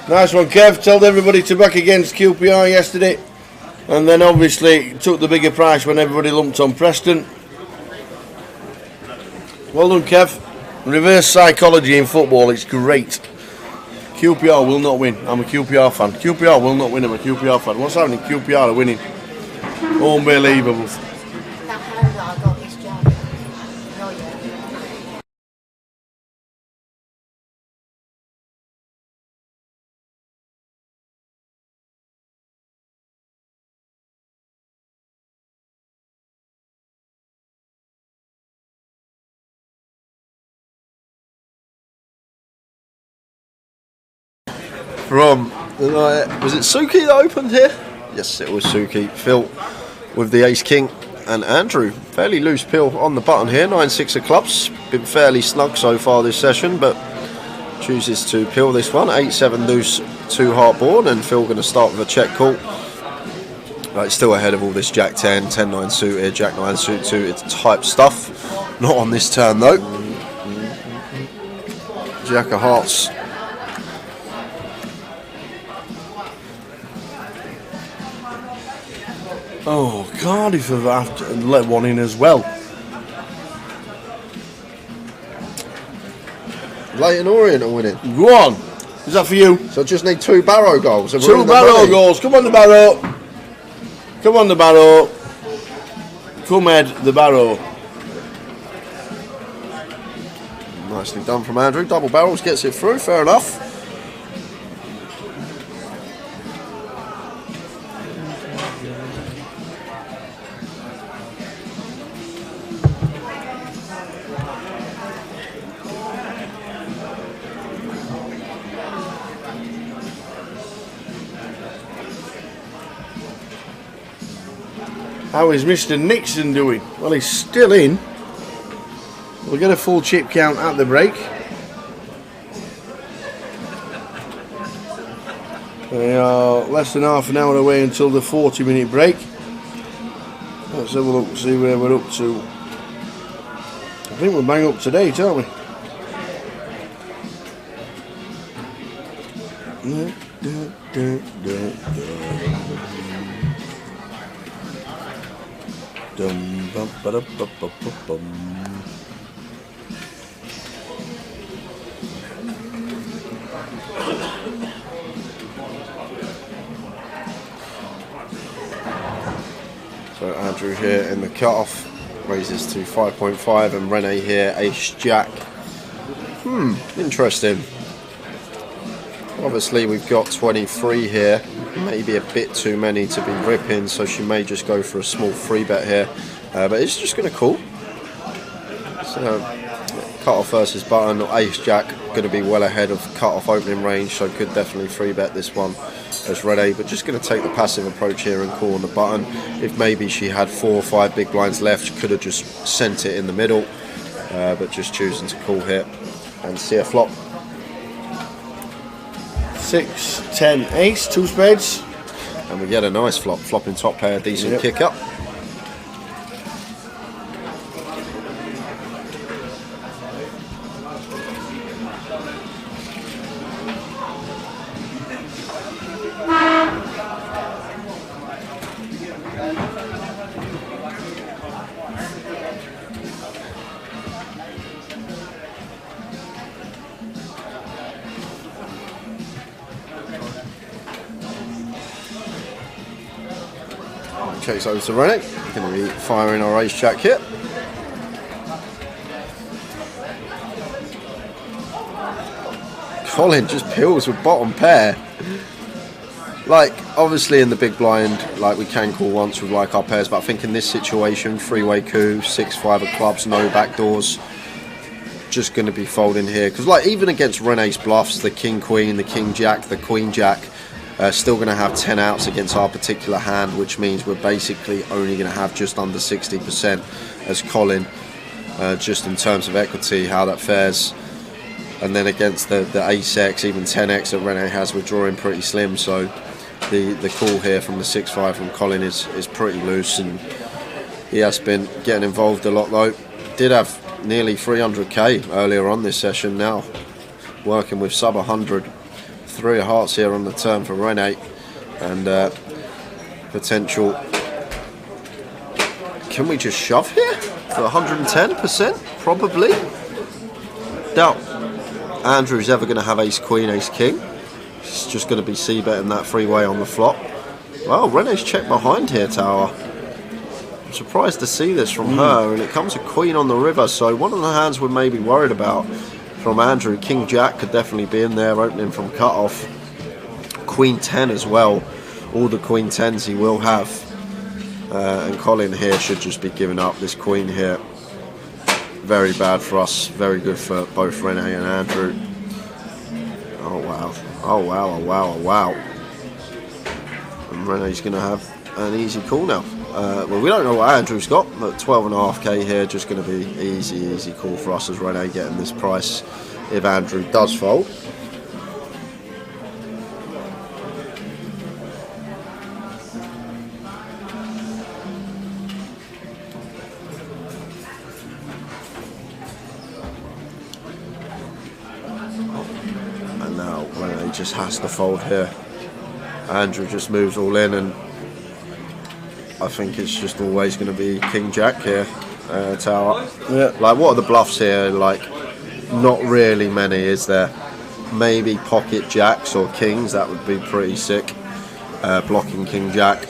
Nice one, Kev. Told everybody to back against QPR yesterday, and then obviously took the bigger price when everybody lumped on Preston. Well done, Kev. Reverse psychology in football, it's great. QPR will not win. I'm a QPR fan. QPR will not win. I'm a QPR fan. What's happening? QPR are winning. Unbelievable. From, was it Suki that opened here? Yes, it was Suki. Phil with the ace-king, and Andrew, fairly loose pill on the button here, 9-6 of clubs. Been fairly snug so far this session, but chooses to pill this one. 8-7 deuce, 2 heart board, and Phil going to start with a check call. Right, still ahead of all this Jack 10, 10-9 suited, Jack 9 suit 2, it's type stuff. Not on this turn though. Jack of hearts. Oh, Cardiff have let one in as well. Leighton Orient are winning. Go on. Is that for you? So just need 2 Barrow goals. 2 Barrow goals. Come on, the Barrow. Come on, the Barrow. come head the barrow. Nicely done from Andrew. Double barrels, gets it through, fair enough. How is Mr. Nixon doing? Well, he's still in. We'll get a full chip count at the break. We are less than half an hour away until the 40-minute break. Let's have a look, see where we're up to. I think we're bang up to date, aren't we? Dum bum ba da bum bum bum. So Andrew here in the cut-off raises to 5.5 and Rene here ace jack. Interesting. Obviously we've got 23 here, maybe a bit too many to be ripping, so she may just go for a small free bet here, but it's just going to call. So cut-off versus button, ace jack going to be well ahead of cut-off opening range, so could definitely free bet this one as Rene, but just going to take the passive approach here and call on the button. If maybe she had 4 or 5 big blinds left, she could have just sent it in the middle, but just choosing to call here and see a flop. 6, 10, ace, 2 spades. And we get a nice flop, flopping top pair, decent kick up. Chase over to Rene, going to be firing our ace jack here. Colin just pills with bottom pair. Like, obviously in the big blind, like we can call once with like our pairs, but I think in this situation, three-way coup, 6-5 of clubs, no backdoors, just going to be folding here. Because like even against Rene's bluffs, the king queen, the king jack, the queen jack, still going to have 10 outs against our particular hand, which means we're basically only going to have just under 60% as Colin, just in terms of equity, how that fares. And then against the ace-x, even 10x that Rene has, we're drawing pretty slim. So the call here from the 6-5 from Colin is pretty loose, and he has been getting involved a lot though. Did have nearly 300k earlier on this session, now working with sub 100. 3 of hearts here on the turn for Rene, and potential. Can we just shove here for 110%? Probably. Doubt Andrew's ever going to have ace queen, ace king. It's just going to be c-betting that freeway on the flop. Well, Rene's checked behind here, Tower. I'm surprised to see this from her, and it comes a queen on the river, so one of the hands we're maybe worried about from Andrew. King jack could definitely be in there, opening from cut-off. Queen 10 as well. All the queen 10s he will have. And Colin here should just be giving up this queen here. Very bad for us. Very good for both Rene and Andrew. Oh wow. Oh wow, oh wow, oh wow. And Rene's going to have an easy call now. Well, we don't know what Andrew's got, but 12.5k here, just going to be easy call for us as Rene getting this price if Andrew does fold. And now Rene just has to fold here. Andrew just moves all in, and I think it's just always going to be king jack here, Tower. Yeah. Like, what are the bluffs here? Like, not really many, is there? Maybe pocket jacks or kings, that would be pretty sick. Blocking king jack,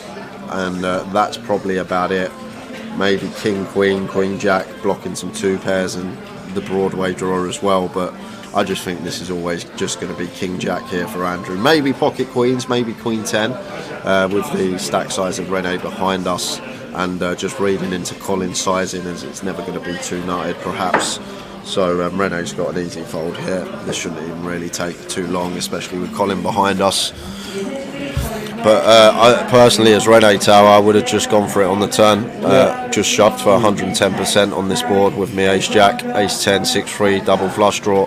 and that's probably about it. maybe king, queen, queen, jack, blocking some 2 pairs and the Broadway draw as well. But I just think this is always just going to be king, jack here for Andrew. Maybe pocket queens, maybe queen 10 with the stack size of Rene behind us, and just reading into Colin's sizing, as it's never going to be too nutted perhaps. So Rene's got an easy fold here. This shouldn't even really take too long, especially with Colin behind us. But I personally, as Rene Tower, I would have just gone for it on the turn. Just shoved for 110% on this board with me ace jack, ace 10, 6-3, double flush draw.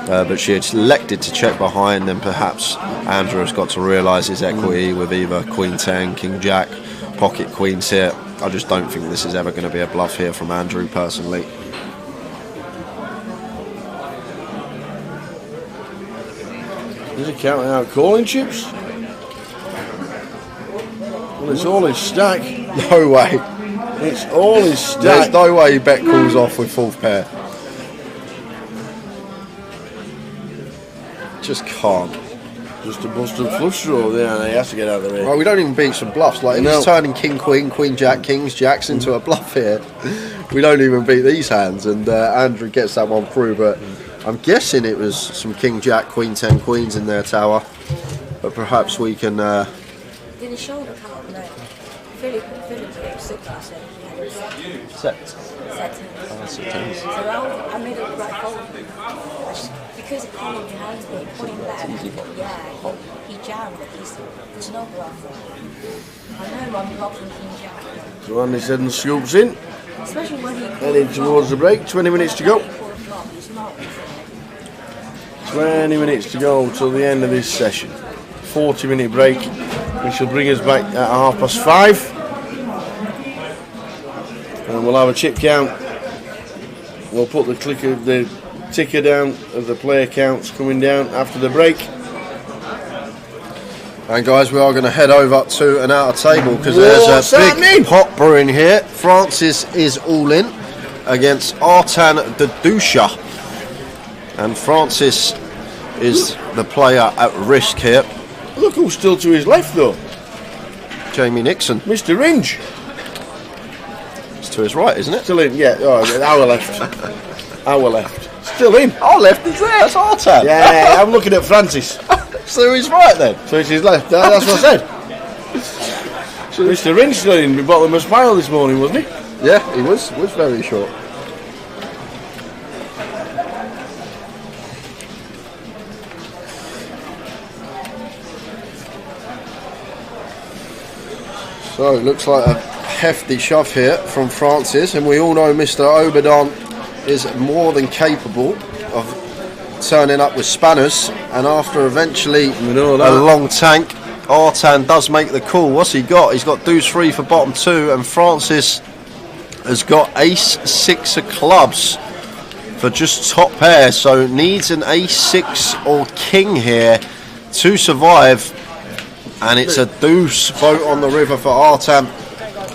But she had elected to check behind, and perhaps Andrew has got to realise his equity with either queen 10, king jack, pocket queens here. I just don't think this is ever going to be a bluff here from Andrew personally. Is he counting out calling chips? Well, it's all his stack. No way. It's all his stack. There's no way he bet calls off with 4th pair. Just can't. Just a busted flush draw there, and he has to get out of the way. Well, we don't even beat some bluffs. Like, if he's turning king, queen, queen, jack, kings, jacks into a bluff here, we don't even beat these hands. And Andrew gets that one through, but I'm guessing it was some king, jack, queen, 10, queens in their tower. But perhaps we can... Did the shoulder come up? No. Philip said he had set. So I made a right fold. Because of Colin behind me, putting back. Yeah, he jammed it. There's no bluff. I know I'm blocking king jack. So Andy Seddon scoops in. Especially when he heading towards the break. 20 minutes to go. 20 minutes to go till the end of this session. 40-minute break, which will bring us back at 5:30. And we'll have a chip count. We'll put the ticker down of the player counts coming down after the break. And guys, we are going to head over to an outer table because there's a big pot brewing here. Francis is all in against Artan de Dusha. And Francis is the player at risk here. Look who's still to his left though. Jamie Nixon. Mr. Ringe. It's to his right, isn't it? Still in, yeah. Oh, our left. Our left. Still in. Our left is there, that's Artan. Yeah, I'm looking at Francis. So he's right then. So it's his left. That's what I said. So Mr. Ringe still in. We bought him a smile this morning, wasn't he? Yeah, he was very short. So it looks like a hefty shove here from Francis, and we all know Mr. Obadon is more than capable of turning up with spanners, and after eventually a long tank, Artan does make the call. What's he got? He's got deuce 3 for bottom 2, and Francis has got ace 6 of clubs for just top pair, so needs an ace 6 or king here to survive. And it's a deuce vote on the river for Artan,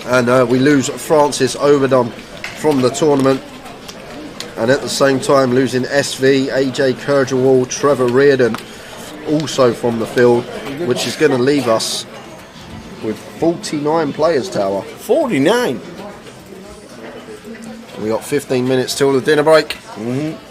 and we lose Francis Obadon from the tournament, and at the same time losing SV, AJ Kerjewall, Trevor Reardon also from the field, which is going to leave us with 49 players, Tower. 49? We got 15 minutes till the dinner break. Mm-hmm.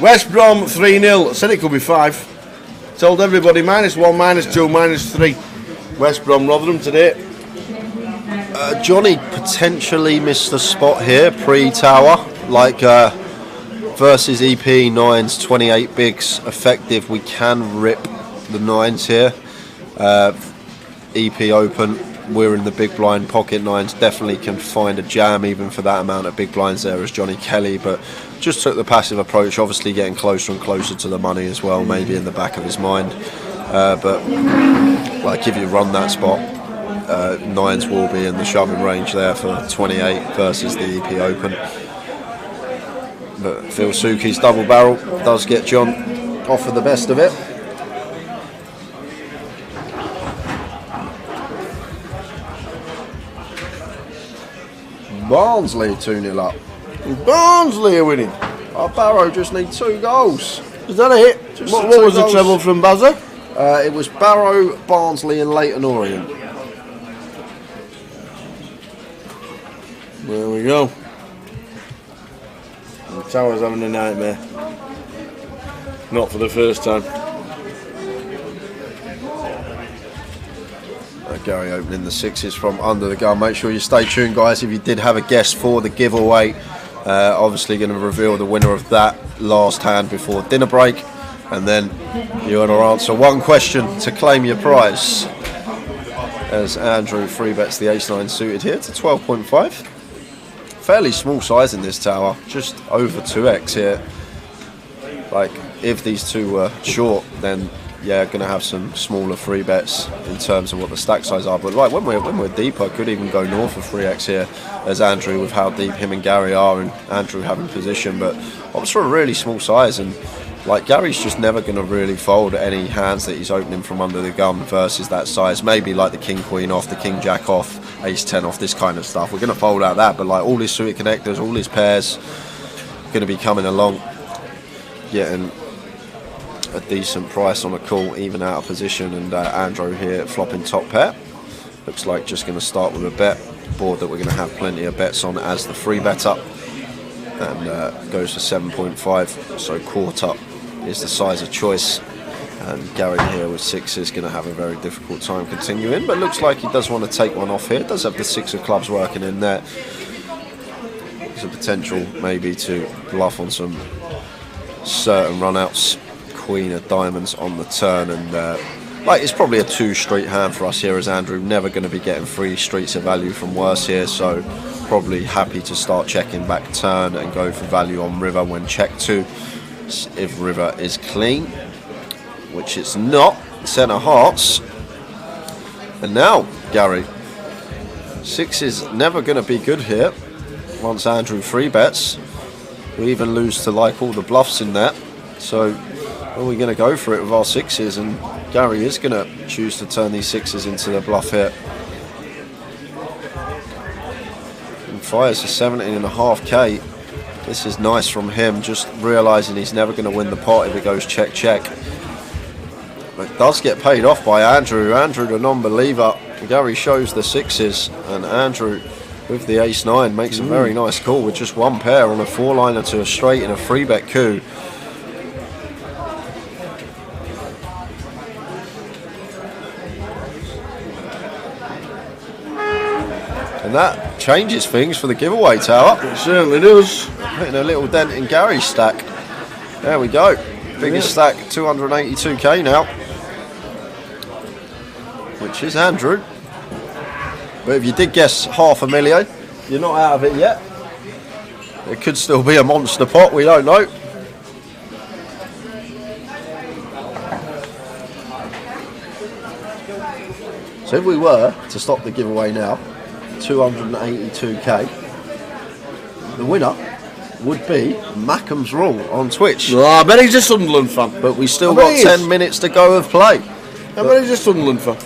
West Brom 3-0. Said it could be 5. Told everybody -1, -2, -3. West Brom Rotherham today. Johnny potentially missed the spot here pre-tower, like versus EP 9s, 28 bigs effective. We can rip the 9s here. EP open we're in the big blind. Pocket nines definitely can find a jam even for that amount of big blinds there as Johnny Kelly, but just took the passive approach, obviously getting closer and closer to the money as well, maybe in the back of his mind. But like if you run that spot, nines will be in the shoving range there for 28 versus the EP Open. But Phil Suki's double barrel does get John off of the best of it. Barnsley 2-0 up. Barnsley are winning. Our Barrow just need 2 goals. Is that it? What was the treble from Bazza? It was Barrow, Barnsley and Leyton Orient. There we go. The Tower's having a nightmare. Not for the first time. Gary opening the sixes from under the gun. Make sure you stay tuned, guys, if you did have a guess for the giveaway. Obviously going to reveal the winner of that last hand before dinner break, and then you're going to answer one question to claim your prize. As Andrew free bets the ace-9 suited here to 12.5. Fairly small size in this tower, just over 2x here. Like if these two were short, then yeah, going to have some smaller free bets in terms of what the stack size are. But like when we're deeper, could even go north of 3x here, as Andrew with how deep him and Gary are, and Andrew having position. But opts for a really small size, and like Gary's just never going to really fold any hands that he's opening from under the gun versus that size. Maybe like the king queen off, the king jack off, ace 10 off, this kind of stuff. We're going to fold out that, but like all his suited connectors, all his pairs, going to be coming along, getting a decent price on a call, even out of position. And Andrew here flopping top pair. Looks like just going to start with a bet. Board that we're going to have plenty of bets on as the free bet up, and goes for 7.5. So quarter is the size of choice. And Gary here with 6 is going to have a very difficult time continuing, but looks like he does want to take one off here. Does have the 6 of clubs working in there. There's a potential maybe to bluff on some certain runouts. Queen of diamonds on the turn, and like it's probably a 2 street hand for us here, as Andrew never going to be getting 3 streets of value from worse here, so probably happy to start checking back turn and go for value on river when check 2 if river is clean, which it's not. Centre hearts, and now Gary 6 is never going to be good here once Andrew free bets. We even lose to like all the bluffs in that, so are we going to go for it with our 6s? And Gary is going to choose to turn these 6s into the bluff here. And fires for 17.5k. This is nice from him, just realising he's never going to win the pot if it goes check check. But it does get paid off by Andrew. Andrew the non-believer. Gary shows the 6s, and Andrew with the ace-9 makes a very nice call with just one pair on a 4-liner to a straight in a free bet coup. And that changes things for the giveaway tower. It certainly does. Putting a little dent in Gary's stack. There we go. Biggest stack, 282k now. Which is Andrew. But if you did guess $500,000, you're not out of it yet. It could still be a monster pot, we don't know. So if we were to stop the giveaway now, 282k, the winner would be Mackham's Rule on Twitch. Oh, I bet he's a Sunderland fan. But we still got 10 minutes to go of play. I bet he's a Sunderland fan.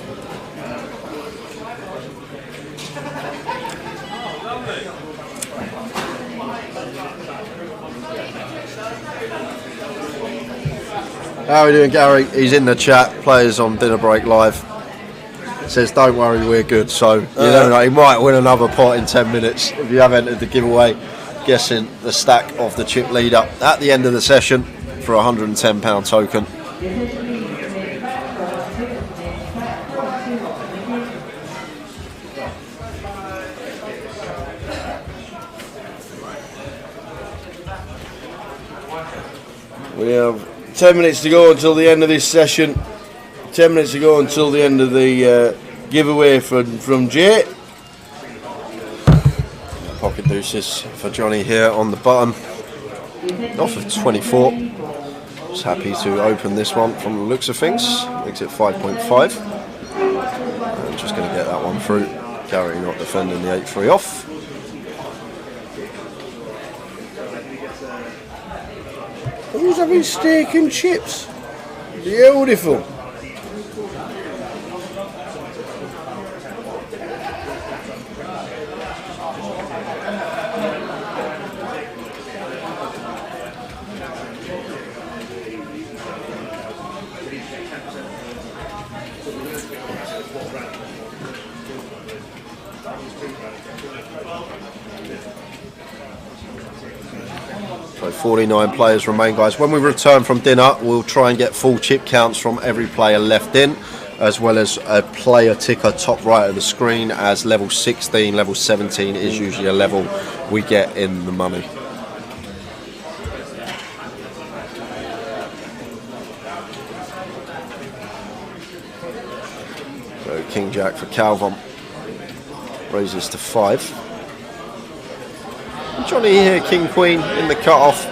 How are we doing, Gary? He's in the chat. Players on Dinner Break Live. Says, don't worry, we're good. So, you never know, he might win another pot in 10 minutes if you have entered the giveaway, guessing the stack of the chip leader at the end of the session for a £110 token. We have 10 minutes to go until the end of this session. 10 minutes to go until the end of the giveaway from Jay. Pocket deuces for Johnny here on the button. Off of 24. Just happy to open this one from the looks of things. Makes it 5.5. I'm just going to get that one through. Gary not defending the 8-3 off. Who's having steak and chips? Beautiful. So 49 players remain, guys. When we return from dinner, we'll try and get full chip counts from every player left in, as well as a player ticker top right of the screen, as level 16, level 17 is usually a level we get in the money. So King Jack for Calvin raises to 5. Johnny here, King Queen in the cut-off,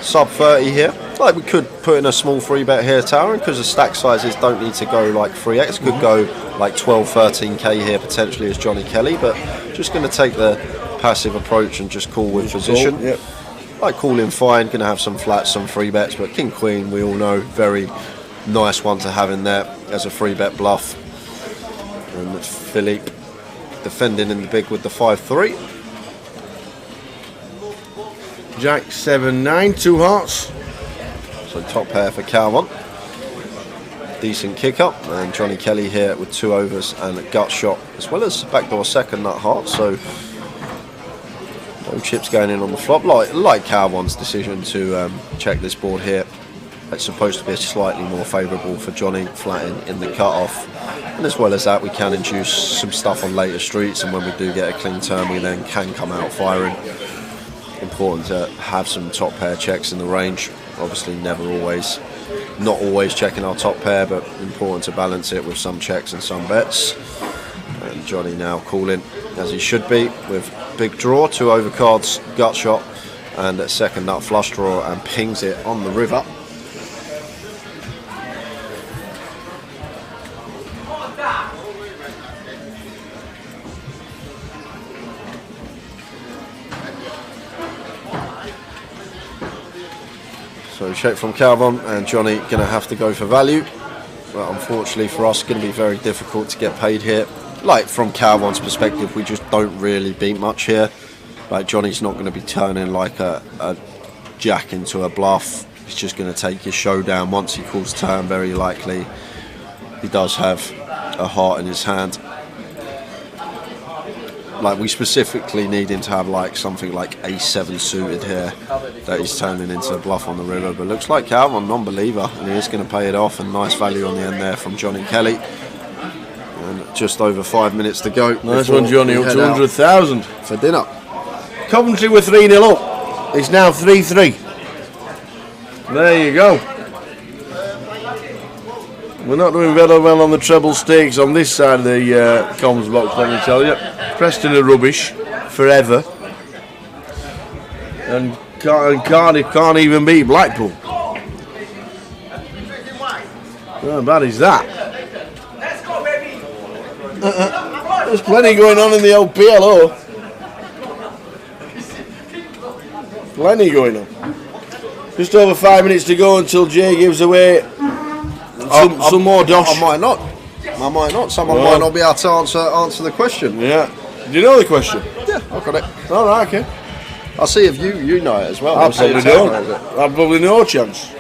sub 30 here. Like we could put in a small 3-bet here, Tower, because the stack sizes don't need to go like 3x, could go like 12, 13k here potentially as Johnny Kelly, but just going to take the passive approach and just call with position. Yep. Like calling fine, going to have some flats, some 3-bets, but King Queen, we all know, very nice one to have in there as a 3-bet bluff. And Philippe defending in the big with the 5-3. Jack 7-9, 2 hearts. So top pair for Calvin. Decent kick up, and Johnny Kelly here with 2 overs and a gut shot, as well as backdoor second nut heart. So no chips going in on the flop. Like Calvin's decision to check this board here. It's supposed to be slightly more favourable for Johnny flatting in the cut-off. And as well as that, we can induce some stuff on later streets, and when we do get a clean turn, we then can come out firing. Important to have some top pair checks in the range. Obviously not always checking our top pair, but important to balance it with some checks and some bets. And Johnny now calling as he should be with big draw, 2 overcards, gut shot, and a second nut flush draw, and pings it on the river. So check from Calvin, and Johnny going to have to go for value. But unfortunately for us, going to be very difficult to get paid here. Like from Calvin's perspective, we just don't really beat much here. Like Johnny's not going to be turning like a jack into a bluff. He's just going to take his showdown once he calls turn, very likely. He does have a heart in his hand. Like we specifically need him to have like something like A7 suited here that he's turning into a bluff on the river, but looks like Calvin non-believer, and he is going to pay it off, and nice value on the end there from Johnny Kelly. And just over 5 minutes to go. Nice one, Johnny, up to 100,000 for dinner. Coventry were 3-0 up. It's now 3-3. There you go. We're not doing very well on the treble stakes on this side of the comms box, let me tell you. Preston are rubbish forever, and Cardiff can't even beat Blackpool. How bad is that? There's plenty going on in the old PLO. Plenty going on. Just over 5 minutes to go until Jay gives away some more dosh. I might not. Someone might not be able to answer the question. Yeah. Do you know the question? Yeah, I've got it. All right, okay. I'll see if you know it as well. I probably don't. I've probably no chance.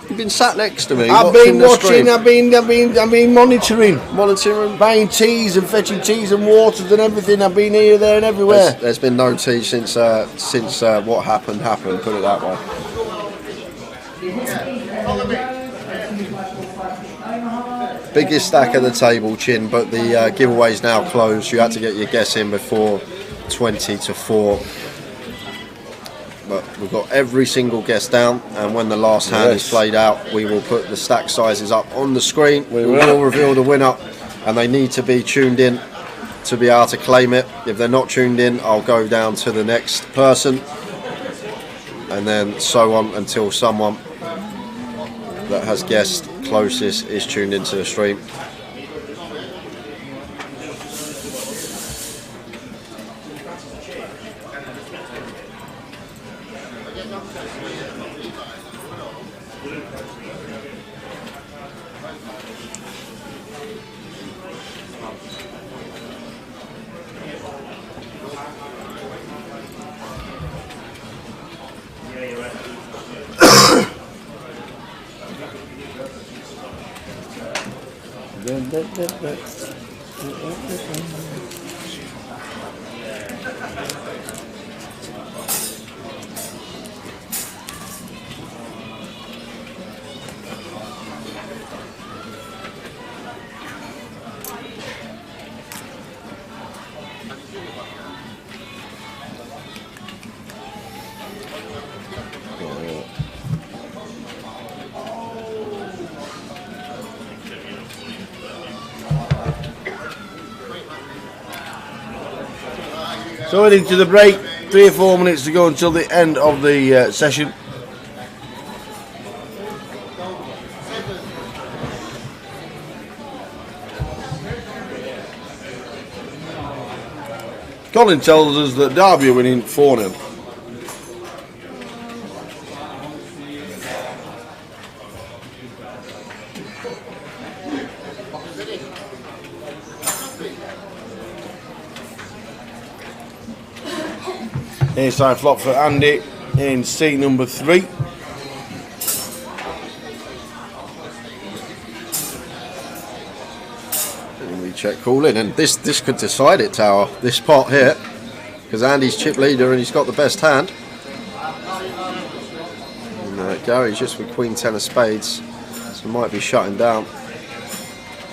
You've been sat next to me. I've been watching. I've been monitoring, monitoring, buying teas and fetching teas and waters and everything. I've been here, there, and everywhere. There's been no tea since what happened. Put it that way. Biggest stack at the table, Chin, but the giveaway's now closed. You had to get your guess in before 20 to 4. But we've got every single guess down, and when the last hand is played out, we will put the stack sizes up on the screen. We will reveal the winner and they need to be tuned in to be able to claim it. If they're not tuned in, I'll go down to the next person, and then so on until someone that has guessed closest is tuned into the stream. So heading to the break, 3 or 4 minutes to go until the end of the session. Colin tells us that Derby are winning 4-0. Inside flop for Andy in seat number 3. And we check cooling, and this could decide it, Tower. This pot here, because Andy's chip leader and he's got the best hand. And Gary's just with Queen 10 of spades, so might be shutting down.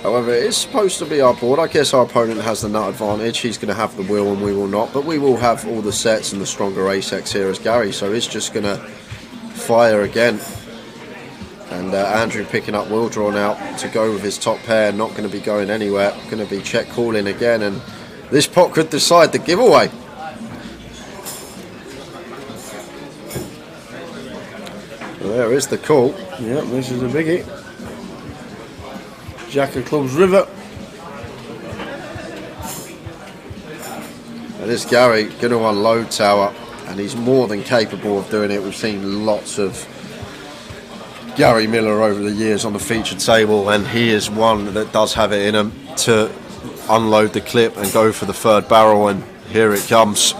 However, it is supposed to be our board. I guess our opponent has the nut advantage. He's going to have the wheel and we will not. But we will have all the sets and the stronger ace-x here as Gary. So he's just going to fire again. And Andrew picking up wheel draw now to go with his top pair. Not going to be going anywhere. Going to be check calling again. And this pot could decide the giveaway. Well, there is the call. Yep, this is a biggie. Jack of clubs river. And this Gary going to unload Tower, and he's more than capable of doing it. We've seen lots of Gary Miller over the years on the featured table, and he is one that does have it in him to unload the clip and go for the third barrel. And here it comes,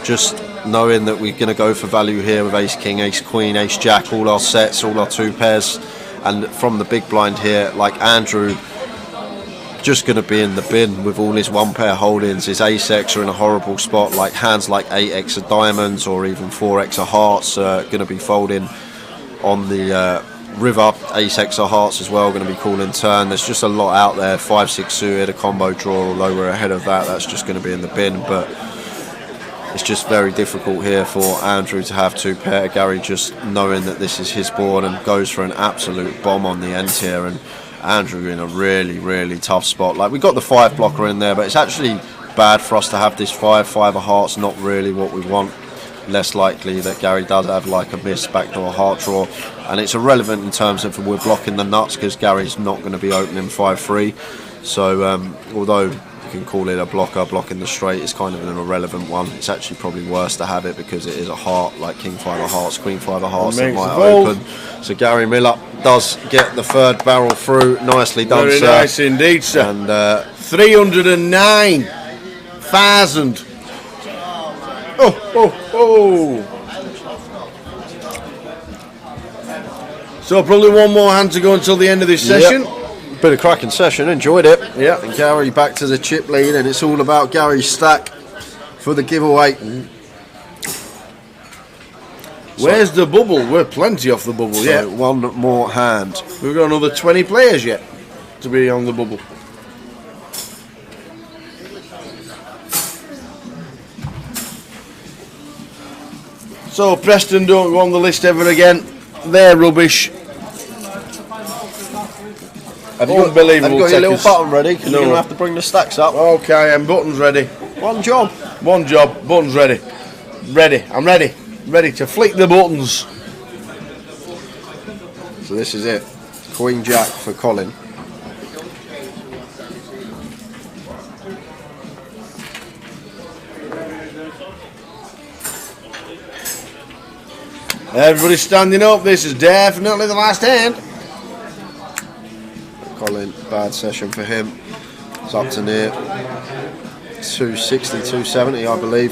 just knowing that we're going to go for value here with ace king, ace queen, ace jack, all our sets, all our two pairs. And from the big blind here, like Andrew, just going to be in the bin with all his one pair holdings. His ace-x are in a horrible spot, like hands like 8x of diamonds or even 4x of hearts going to be folding on the river. Ace-x of hearts as well, going to be calling turn. There's just a lot out there. 5-6 suited, a combo draw, although we're ahead of that, that's just going to be in the bin. But it's just very difficult here for Andrew to have two pair. Gary just knowing that this is his board and goes for an absolute bomb on the end here. And Andrew in a really, really tough spot. Like, we got the 5 blocker in there, but it's actually bad for us to have this 5 of hearts. Not really what we want. Less likely that Gary does have like a miss backdoor heart draw. And it's irrelevant in terms of we're blocking the nuts because Gary's not going to be opening 5-3. So although you can call it a blocker, blocking the straight is kind of an irrelevant one. It's actually probably worse to have it because it is a heart, like king 5 of hearts, queen 5 of hearts that might open. So Gary Miller does get the third barrel through. Nicely done, very sir. nice indeed, sir. And 309,000. Oh. So probably one more hand to go until the end of this session. Bit of cracking session, enjoyed it. Yeah. And Gary back to the chip lead, and it's all about Gary's stack for the giveaway. Where's the bubble? We're plenty off the bubble, So one more hand. We've got another 20 players yet to be on the bubble. So Preston don't go on the list ever again. They're rubbish. Have you Unbelievable got your little techers. button ready? Because No. you're going to have to bring the stacks up. Okay, and buttons ready. One job. One job, buttons ready. Ready, I'm ready. Ready to flick the buttons. So this is it. Queen Jack for Colin. Everybody's standing up. This is definitely the last hand. Colin, bad session for him. It's up to near 260, 270, I believe.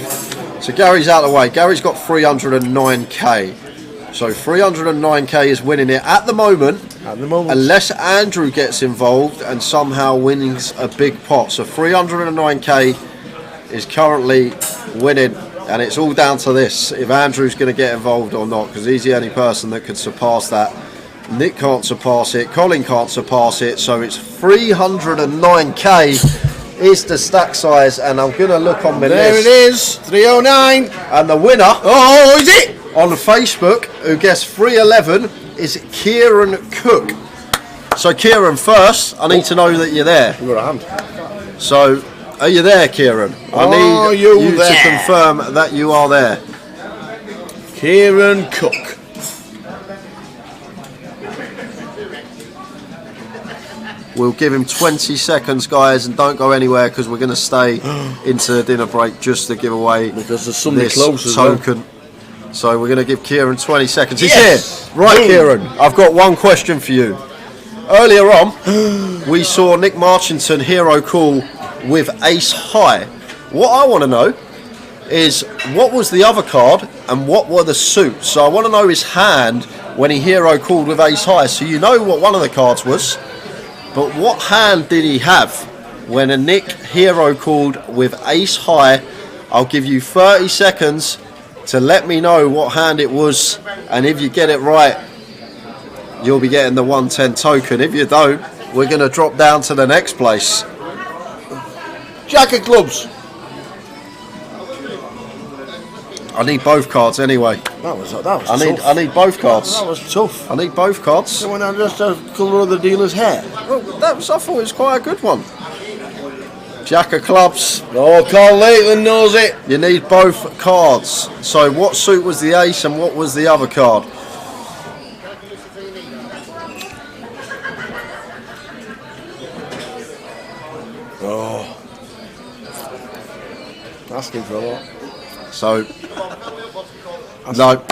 So Gary's out of the way. Gary's got 309k. So 309k is winning it at the moment. At the moment. Unless Andrew gets involved and somehow wins a big pot. So 309k is currently winning. And it's all down to this, if Andrew's going to get involved or not, because he's the only person that could surpass that. Nick can't surpass it, Colin can't surpass it, so it's 309k is the stack size, and I'm going to look on my There list. it is, 309. And the winner Oh, is it? on Facebook, who guessed 311, is Kieran Cook. So Kieran, first, I need to know that you're there. You've got a hand. So, are you there, Kieran? I Are need you you there? to confirm that you are there. Kieran Cook. We'll give him 20 seconds, guys, and don't go anywhere because we're going to stay into the dinner break just to give away Because there's somebody this close as well. token. So we're going to give Kieran 20 seconds. He's Yes! here. Right, Boom. Kieran, I've got one question for you. Earlier on, we saw Nick Marchington hero call with ace high. What I want to know is what was the other card and what were the suits. So I want to know his hand when he hero called with ace high. So you know what one of the cards was, but what hand did he have when a Nick hero called with ace high? I'll give you 30 seconds to let me know what hand it was, and if you get it right, you'll be getting the 110 token. If you don't, we're going to drop down to the next place. Jack of clubs. I need both cards anyway. That was I tough. need both cards. That was tough. I need both cards. So when I just the colour of the dealer's hair. Well, I thought it was quite a good one. Jack of clubs. Oh, Carl Lakeland knows it. You need both cards. So what suit was the ace and what was the other card? Oh. Asking for a lot. So, no,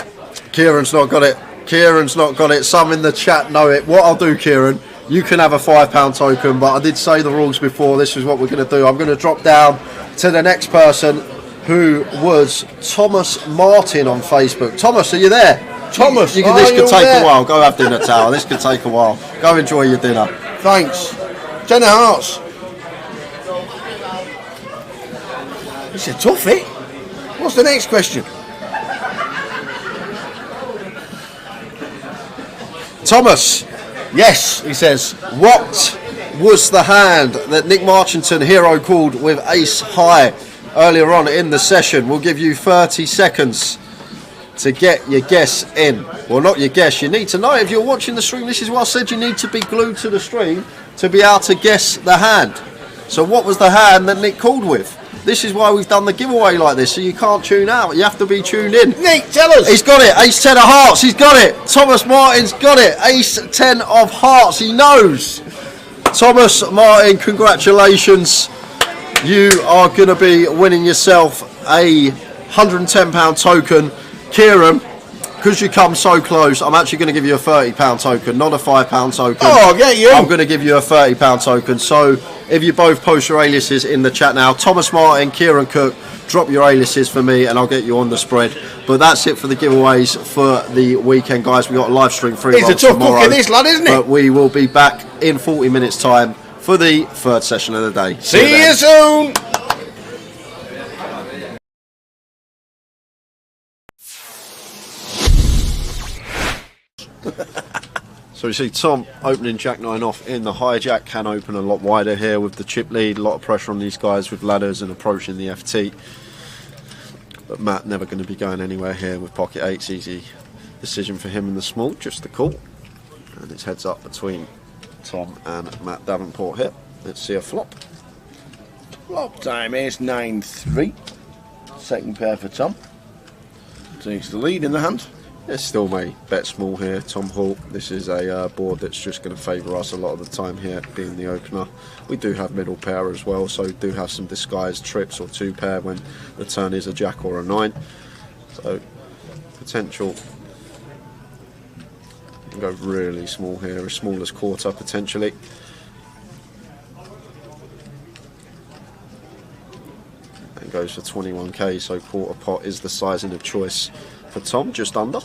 Kieran's not got it. Kieran's not got it. Some in the chat know it. What I'll do, Kieran, you can have a £5 token, but I did say the rules before. This is what we're going to do. I'm going to drop down to the next person, who was Thomas Martin on Facebook. Thomas, are you there? Thomas, this are could you take there? a while. Go have dinner, Tower. This could take a while. Go enjoy your dinner. Thanks. 10 of hearts. It's a toughie. What's the next question? Thomas, Yes, he says. what was the hand that Nick Marchington hero called with ace high earlier on in the session? We'll give you 30 seconds to get your guess in. Well, not your guess, you need to know. If you're watching the stream, this is what I said, you need to be glued to the stream to be able to guess the hand. So what was the hand that Nick called with? This is why we've done the giveaway like this, so you can't tune out, you have to be tuned in. Nick, tell us. He's got it, ace 10 of hearts, he's got it. Thomas Martin's got it, ace 10 of hearts, he knows. Thomas Martin, congratulations. You are going to be winning yourself a £110 token. Kieran, because you come so close, I'm actually going to give you a £30 token, not a £5 token. Oh, get you. I'm going to give you a £30 token. So if you both post your aliases in the chat now, Thomas Martin, Kieran Cook, drop your aliases for me and I'll get you on the spread. But that's it for the giveaways for the weekend, guys. We got a live stream free He's a tough tomorrow, cookie, this lad, isn't he? but we will be back in 40 minutes time for the third session of the day. See you then. soon. So you see Tom opening Jack 9 off in the hijack, can open a lot wider here with the chip lead, a lot of pressure on these guys with ladders and approaching the FT. But Matt never going to be going anywhere here with pocket 8s, easy decision for him in the small, just the call. And it's heads up between Tom and Matt Davenport here. Let's see a flop. Flop time is 9-3. Second pair for Tom. Takes the lead in the hand. It's still may bet small here, Tom Hall. This is a board that's just going to favour us a lot of the time here, being the opener. We do have middle pair as well, so do have some disguised trips or 2 pair when the turn is a jack or a 9. So potential. You can go really small here, as small as quarter potentially. And goes for 21k, so quarter pot is the sizing of choice for Tom, just under.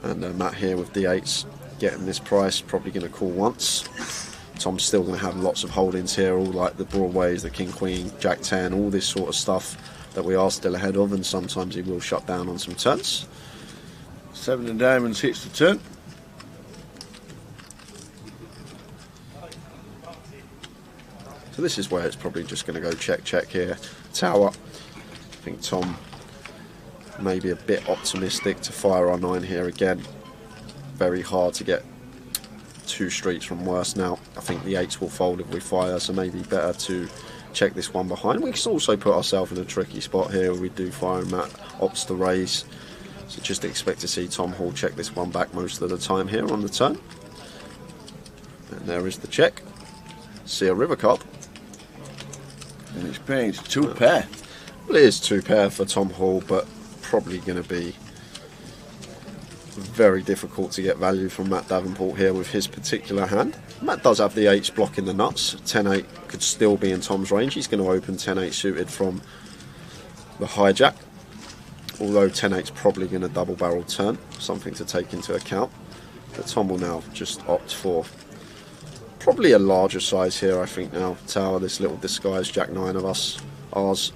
And Matt here with D8s, getting this price, probably going to call once. Tom's still going to have lots of holdings here, all like the Broadways, the King Queen, Jack 10, all this sort of stuff that we are still ahead of, and sometimes he will shut down on some turns. 7 of diamonds hits the turn. So this is where it's probably just going to go check here. Tower. I think Tom may be a bit optimistic to fire our 9 here again. Very hard to get 2 streets from worse now. I think the 8s will fold if we fire, so maybe better to check this one behind. We can also put ourselves in a tricky spot here where we do fire and Matt opts to raise. So just expect to see Tom Hall check this one back most of the time here on the turn. And there is the check. See a river card. And it's paying 2 pair. Well, it is 2 pair for Tom Hall, but probably going to be very difficult to get value from Matt Davenport here with his particular hand. Matt does have the 8s blocking the nuts. 10-8 could still be in Tom's range. He's going to open 10-8 suited from the hijack, although 10-8's probably going to double barrel turn, something to take into account. But Tom will now just opt for probably a larger size here, I think now. Tower, this little disguised Jack 9 of us, ours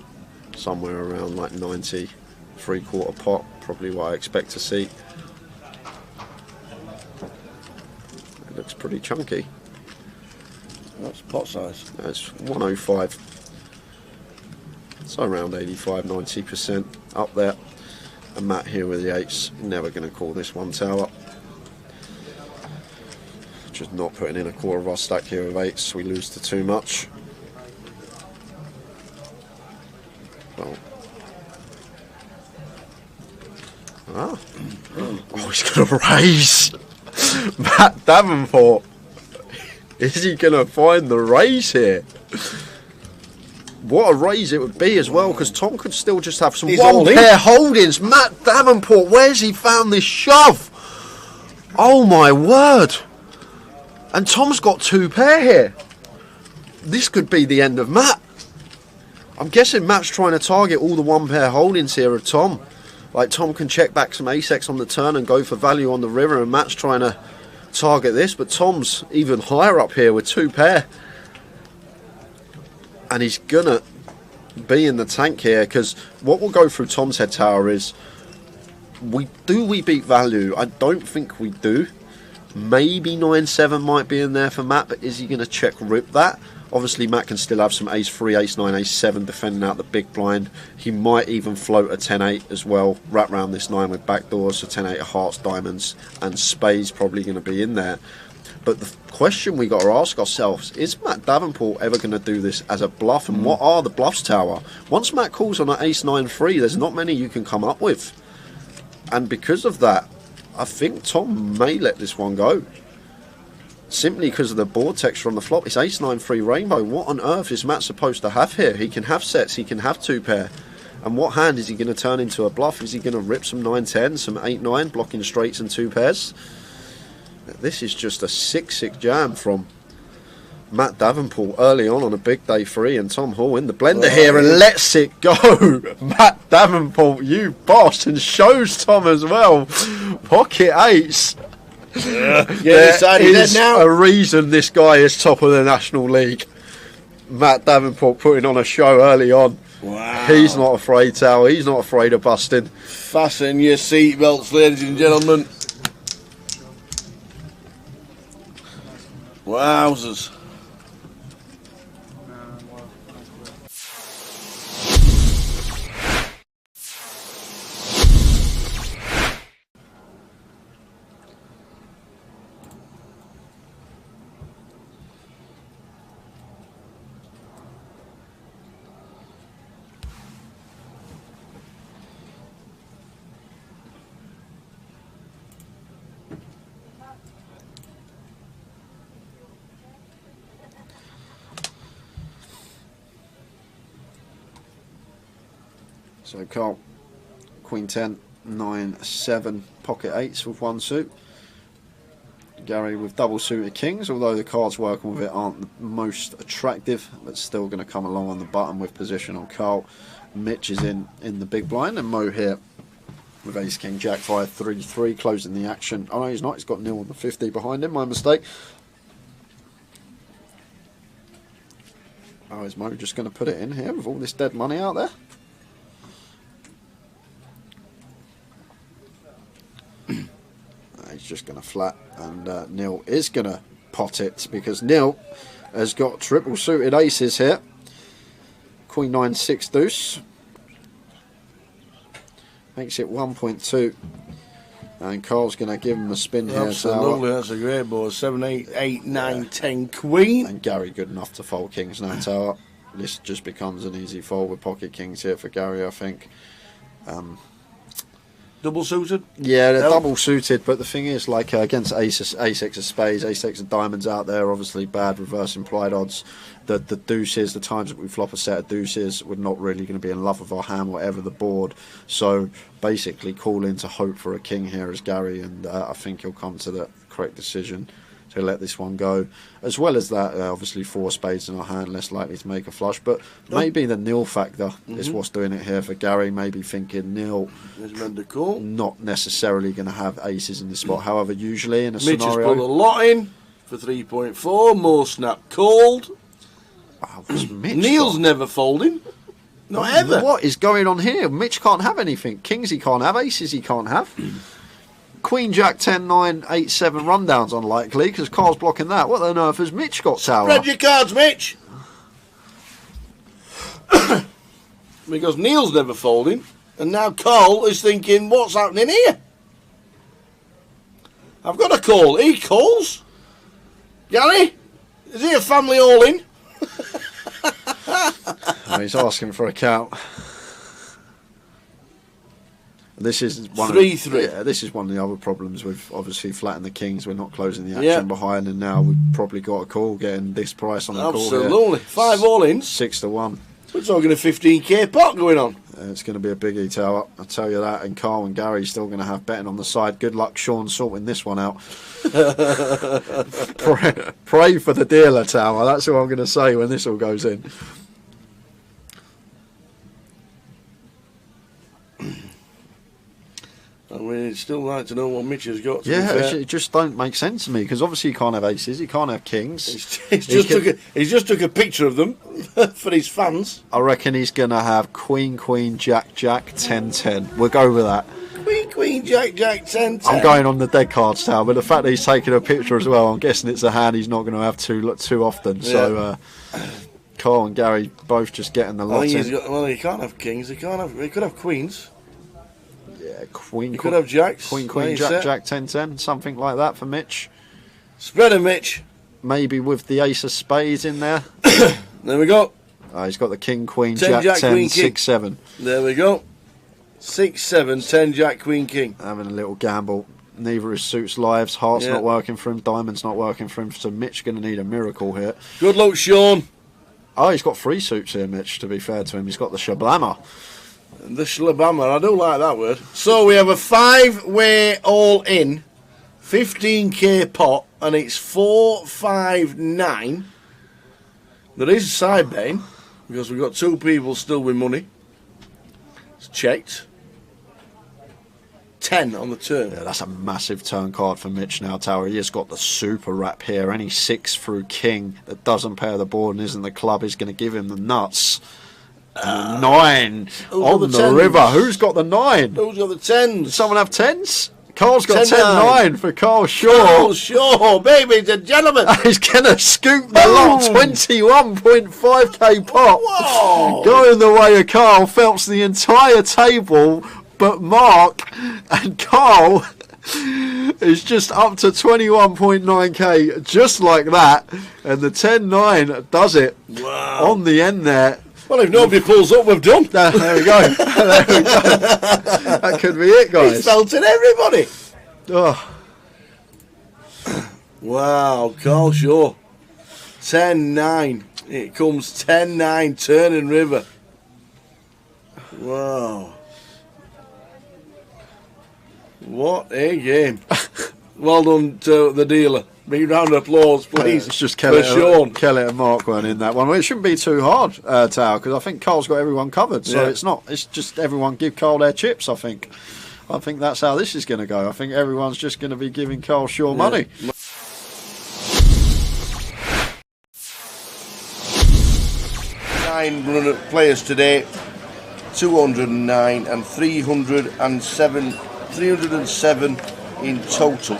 somewhere around like 90, 3/4 pot, probably what I expect to see. It looks pretty chunky. That's pot size. That's 105. So around 85-90% up there. And Matt here with the 8s, never going to call this one tower. Just not putting in a quarter of our stack here with 8s, we lose to too much. Well. Oh, he's going to raise. Matt Davenport. Is he going to find the raise here? What a raise it would be as well, because Tom could still just have some one pair holdings. Matt Davenport, where's he found this shove? Oh my word. And Tom's got 2 pair here. This could be the end of Matt. I'm guessing Matt's trying to target all the 1 pair holdings here of Tom. Like Tom can check back some ace-x on the turn and go for value on the river, and Matt's trying to target this, but Tom's even higher up here with 2 pair. And he's gonna be in the tank here, because what will go through Tom's head, Tower, is we beat value? I don't think we do. Maybe 9-7 might be in there for Matt, but is he going to check rip that? Obviously Matt can still have some ace-3, ace-9, ace-7 defending out the big blind. He might even float a 10-8 as well, wrap round this 9 with backdoors, so 10-8 of hearts, diamonds and spades probably going to be in there. But the question we got to ask ourselves, is Matt Davenport ever going to do this as a bluff, and what are the bluffs, Tower? Once Matt calls on an ace-9-3, there's not many you can come up with. And because of that, I think Tom may let this one go. Simply because of the board texture on the flop. It's ace-9-3 rainbow. What on earth is Matt supposed to have here? He can have sets, he can have 2 pair. And what hand is he going to turn into a bluff? Is he going to rip some 9-10, some 8-9, blocking straights and 2 pairs? This is just a 6-6 jam from Matt Davenport early on a big day 3, and Tom Hall in the blender here and lets it go. Matt Davenport, you boss, and shows Tom as well. Pocket 8s. There is a reason this guy is top of the National League. Matt Davenport putting on a show early on. Wow. He's not afraid, Tower. He's not afraid of busting. Fasten your seatbelts, ladies and gentlemen. Wowzers. So Carl, Queen 10, 9, 7, pocket 8s with 1 suit. Gary with double suited kings, although the cards working with it aren't the most attractive, but still going to come along on the button with position on Carl. Mitch is in the big blind, and Mo here with ace king jack 5 3-3 closing the action. Oh no, he's not, he's got nil on the 50 behind him, my mistake. Oh, is Mo just going to put it in here with all this dead money out there? He's just going to flat, and Neil is going to pot it because Neil has got triple suited aces here. Queen 9 6 deuce makes it 1.2, and Carl's going to give him a spin here. Absolutely, that's a great board. 7 8 8 9 10 queen, and Gary good enough to fold kings now tower. This just becomes an easy fold with pocket kings here for Gary, I think. Double suited? Yeah, they're double suited, but the thing is, like against ace 6 of spades, ace 6 of diamonds out there, obviously bad reverse implied odds. The deuces, the times that we flop a set of deuces, we're not really going to be in love with our hand, whatever the board. So basically, call in to hope for a king here as Gary, and I think he'll come to the correct decision to let this one go. As well as that, obviously 4 spades in our hand, less likely to make a flush. But maybe the nil factor is what's doing it here for Gary. Maybe thinking nil, not necessarily going to have aces in this spot. However, usually in a Mitch scenario, has put a lot in for 3.4. More snap called. Wow, what's Mitch Neil's got? never folding. Not ever. What is going on here? Mitch can't have anything. Kings he can't have. Aces he can't have. Queen Jack 10 9 8 7 rundown's unlikely because Carl's blocking that. What on earth has Mitch got tower? Spread your cards, Mitch. Because Neil's never folding, and now Carl is thinking, what's happening here? I've got a call. He calls. Gary, is he a family all in? Oh, he's asking for a count. This is one 3-3. Yeah, this is one of the other problems with obviously flattening the kings. We're not closing the action behind, and now we've probably got a call getting this price on the call. Absolutely. 5 all ins. 6 to 1. We're talking a 15k pot going on. It's going to be a biggie tower, I'll tell you that. And Carl and Gary still going to have betting on the side. Good luck, Sean, sorting this one out. Pray for the dealer tower. That's what I'm going to say when this all goes in. I mean, it's still like to know what Mitch has got. Yeah, it just don't make sense to me because obviously he can't have aces, he can't have kings. He's just took a picture of them for his fans. I reckon he's going to have Queen, Queen, Jack, Jack, 10, 10. We'll go with that. Queen, Queen, Jack, Jack, 10, 10. I'm going on the dead cards tower, but the fact that he's taking a picture as well, I'm guessing it's a hand he's not going to have too often. So Carl and Gary both just getting the lot in. Well, he can't have kings. He could have queens. Yeah, Queen. You could have jacks. Queen, Queen, Jack, Jack, 10, 10. Something like that for Mitch. Spread him, Mitch. Maybe with the ace of spades in there. There we go. He's got the King, Queen, 10, Jack, 10, Queen, 6, 7. There we go. 6, 7, 10, Jack, Queen, King. Having a little gamble. Neither his suits lives. Heart's not working for him. Diamond's not working for him. So Mitch going to need a miracle here. Good luck, Sean. Oh, he's got 3 suits here, Mitch, to be fair to him. He's got the Shablammer. The Shlabama, I do like that word. So we have a 5-way all-in, 15k pot, and it's 4, 5, 9. There is a side betting, because we've got 2 people still with money. It's checked. 10 on the turn. Yeah, that's a massive turn card for Mitch now, Tower. He has got the super wrap here. Any 6 through king that doesn't pair the board and isn't the club is going to give him the nuts. 9 on the river. Who's got the 9? Who's got the 10s? Does someone have 10s? Carl's got 10-9 for Carl Shaw. Carl Shaw, baby and gentlemen. He's going to scoop the lot. 21.5k pot. Whoa. Going the way of Carl. Phelps the entire table, but Mark and Carl is just up to 21.9k, just like that. And the 10-9 does it. Wow. On the end there. Well, if nobody pulls up, we've done. There we go. There we go. That could be it, guys. He's felting everybody. Oh. Wow, Carl Shaw. 10-9. It comes 10-9, turning river. Wow. What a game. Well done to the dealer. Big round of applause, please. It's just for Sean. Kelly and Mark weren't in that one. Well, it shouldn't be too hard, Tao, because I think Carl's got everyone covered. So Yeah. it's not. It's just everyone give Carl their chips, I think. I think that's how this is going to go. I think everyone's just going to be giving Carl sure money. 9 players today, 209 and 307 in total.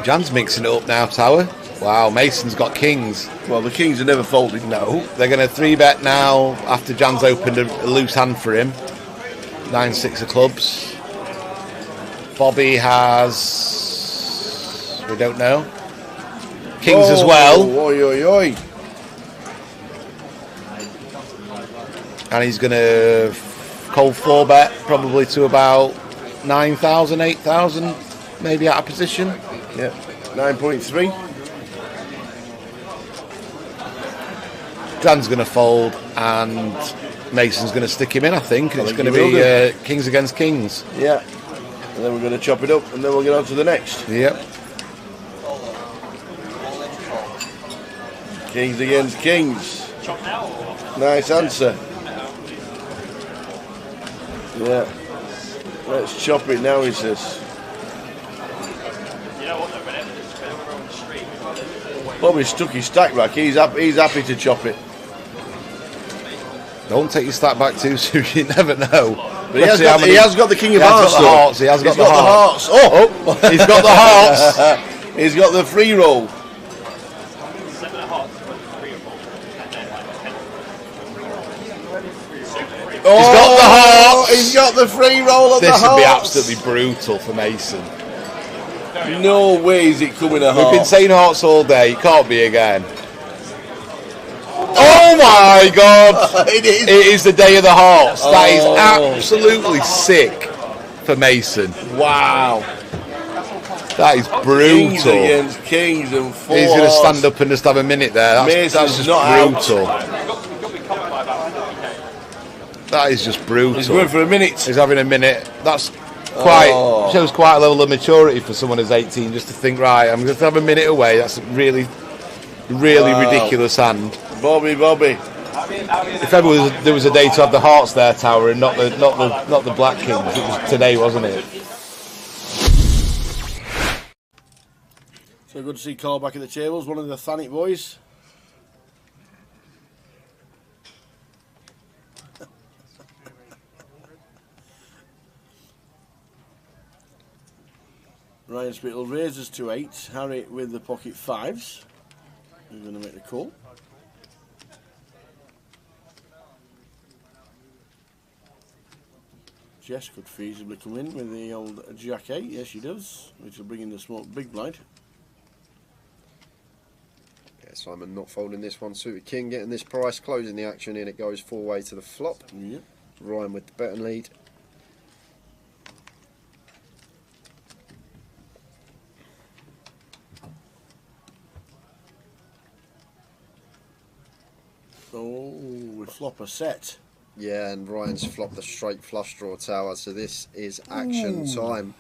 Jan's mixing it up now, Tower. Wow, Mason's got kings. Well, the kings are never folded now. They're going to 3-bet now after Jan's opened a loose hand for him. 9-6 of clubs. Bobby has... we don't know. Kings as well. Oi, oi, oi. And he's going to cold 4-bet probably to about 9,000, 8,000, maybe out of position. Yeah, 9.3. Jan's going to fold and Mason's going to stick him in, I think. And it's going to he will be kings against kings. Yeah. And then we're going to chop it up and then we'll get on to the next. Yep. Kings against kings. Nice answer. Yeah. Let's chop it now, he says. Bobby's stuck his stack back. He's happy to chop it. Don't take your stack back too soon, you never know. But he has got the king of hearts. He has got the he's hearts. Oh, He's got the hearts. He's got the free roll. He's got the hearts. He's got the free roll of the This hearts. would be absolutely brutal for Mason. No way is it coming a We've heart. been saying hearts all day. It can't be again. Oh my God! It is. It is the day of the hearts. That is Oh. absolutely sick for Mason. Wow. That is Kings brutal. against kings and four He's going to hearts. stand up and just have a minute there. That's Mason's just not out. brutal. That is just brutal. He's going for a minute. He's having a minute. That's quite shows quite a level of maturity for someone who's 18 just to think, right, I'm going to have a minute away. That's a really ridiculous hand. Bobby. If ever there was a day to have the hearts there, Tower, and not the black kings, it was today, wasn't it? So good to see Carl back at the tables, one of the Thanet boys. Ryan Spittle raises to 8. Harry with the pocket 5s. He's going to make the call. Jess could feasibly come in with the old Jack 8. Yes, she does. Which will bring in the small big blind. Yeah, Simon not folding this one. Suited king getting this price. Closing the action in. It goes 4-way to the flop. Yep. Ryan with the betting lead. Oh, we flop a set. Yeah, and Ryan's flopped the straight flush draw tower, so this is action time.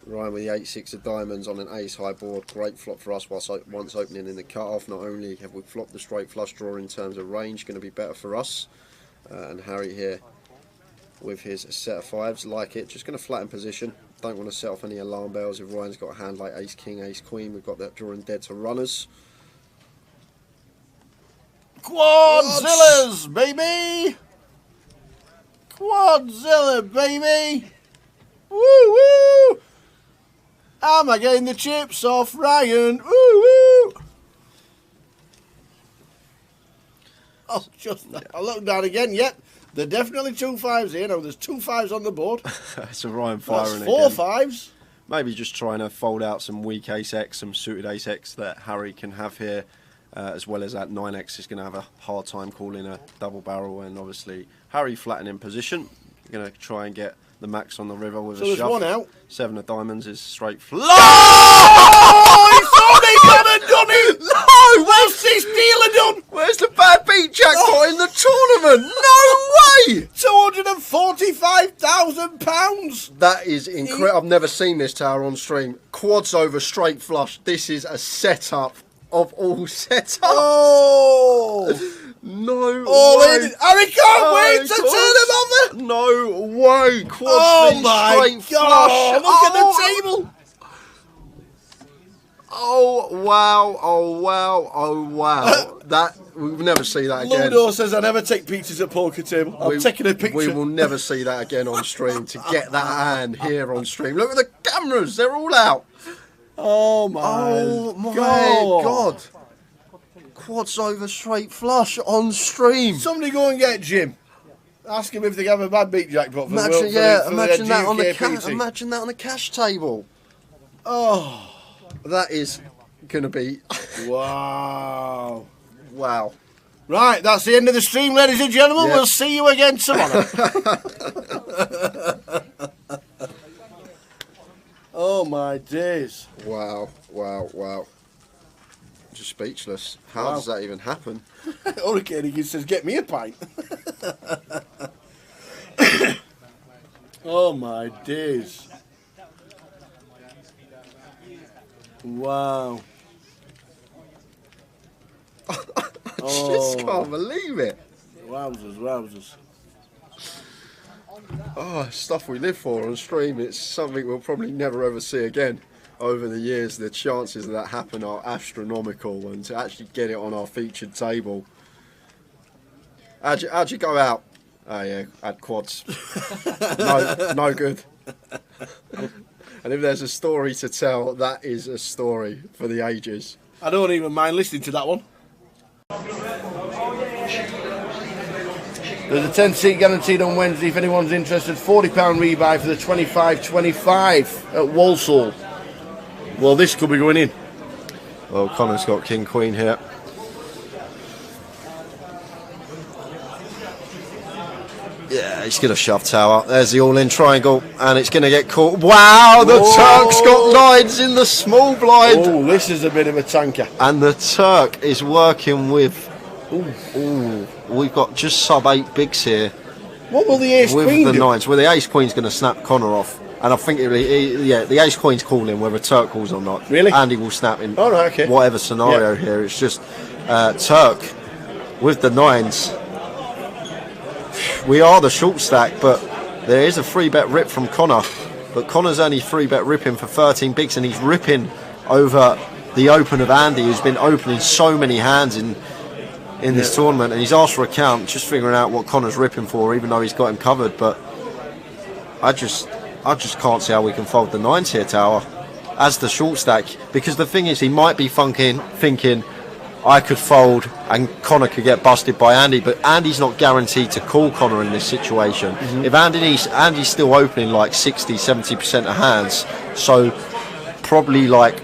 Ryan with the 8-6 of diamonds on an ace high board. Great flop for us once opening in the cut-off. Not only have we flopped the straight flush draw in terms of range, going to be better for us. And Harry here with his set of 5s, like it. Just going to flatten position. Don't want to set off any alarm bells. If Ryan's got a hand like ace king, ace queen, we've got that drawing dead to runners. Quadzillas, baby! Quadzilla, baby! Woo woo! Am I getting the chips off Ryan? Woo woo! Oh, I look down again. Yep, there are definitely 2 5s here. Now there's 2 5s on the board. So Ryan That's firing 4 again. 5s. Maybe just trying to fold out some weak ace-x, some suited ace-x that Harry can have here, as well as that 9x is going to have a hard time calling a double barrel, and obviously Harry flattening in position. Going to try and get the max on the river with So a there's shove. 1 out. 7 of diamonds is straight flush. Oh, he thought he could have done it! No! What's this dealer done? Where's the bad beat jackpot in the tournament? No way! 204 £50. That is incredible. I've never seen this tower on stream. Quads over straight flush. This is a setup of all setups. Oh! No Oh, way. Harry can't wait to turn them over! No way. Quads Oh V my straight God! flush. Look at the table! Oh wow, oh wow, oh wow. That we'll never see that again. Ludo says I never take pictures at poker table. I'm taking a picture. We will never see that again on stream. To get that hand here on stream. Look at the cameras, they're all out. Oh my God. Quads over straight flush on stream. Somebody go and get Jim. Ask him if they have a bad beat jackpot for Imagine, imagine that on the GUKPT. imagine that on the cash table. Oh, that is gonna be wow. Wow. Right, that's the end of the stream, ladies and gentlemen. Yep. We'll see you again tomorrow. Oh my days. Wow, wow, wow. Just speechless. How does that even happen? Hurricane he says, get me a pint. Oh my days. Wow. I just can't believe it. Wowzers. Oh, stuff we live for on stream. It's something we'll probably never ever see again. Over the years, the chances of that happen are astronomical, and to actually get it on our featured table. How'd you go out? Oh yeah, had quads. No good. And if there's a story to tell, that is a story for the ages. I don't even mind listening to that one. There's a 10-seat guaranteed on Wednesday if anyone's interested. £40 rebuy for the 25-25 at Walsall. Well, this could be going in. Well, Connor's got King Queen here. Yeah, he's going to shove tower. There's the all-in triangle, and it's going to get caught. Wow, the Turk's got lines in the small blind. Oh, this is a bit of a tanker. And the Turk is working with... Ooh, we've got just sub-8 bigs here. What will the ace queen with the do? nines? Well, the ace queen's going to snap Connor off. And I think, the ace queen's calling whether Turk calls or not. Really? Andy will snap in okay. whatever scenario here. It's just Turk with the nines. We are the short stack, but there is a free bet rip from Connor. But Connor's only free bet ripping for 13 bigs, and he's ripping over the open of Andy, who's been opening so many hands in this tournament. And he's asked for a count, just figuring out what Connor's ripping for, even though he's got him covered. But I just can't see how we can fold the nines here, Tower, as the short stack. Because the thing is, he might be thinking I could fold and Connor could get busted by Andy, but Andy's not guaranteed to call Connor in this situation. If Andy's still opening like 60-70% of hands, so probably like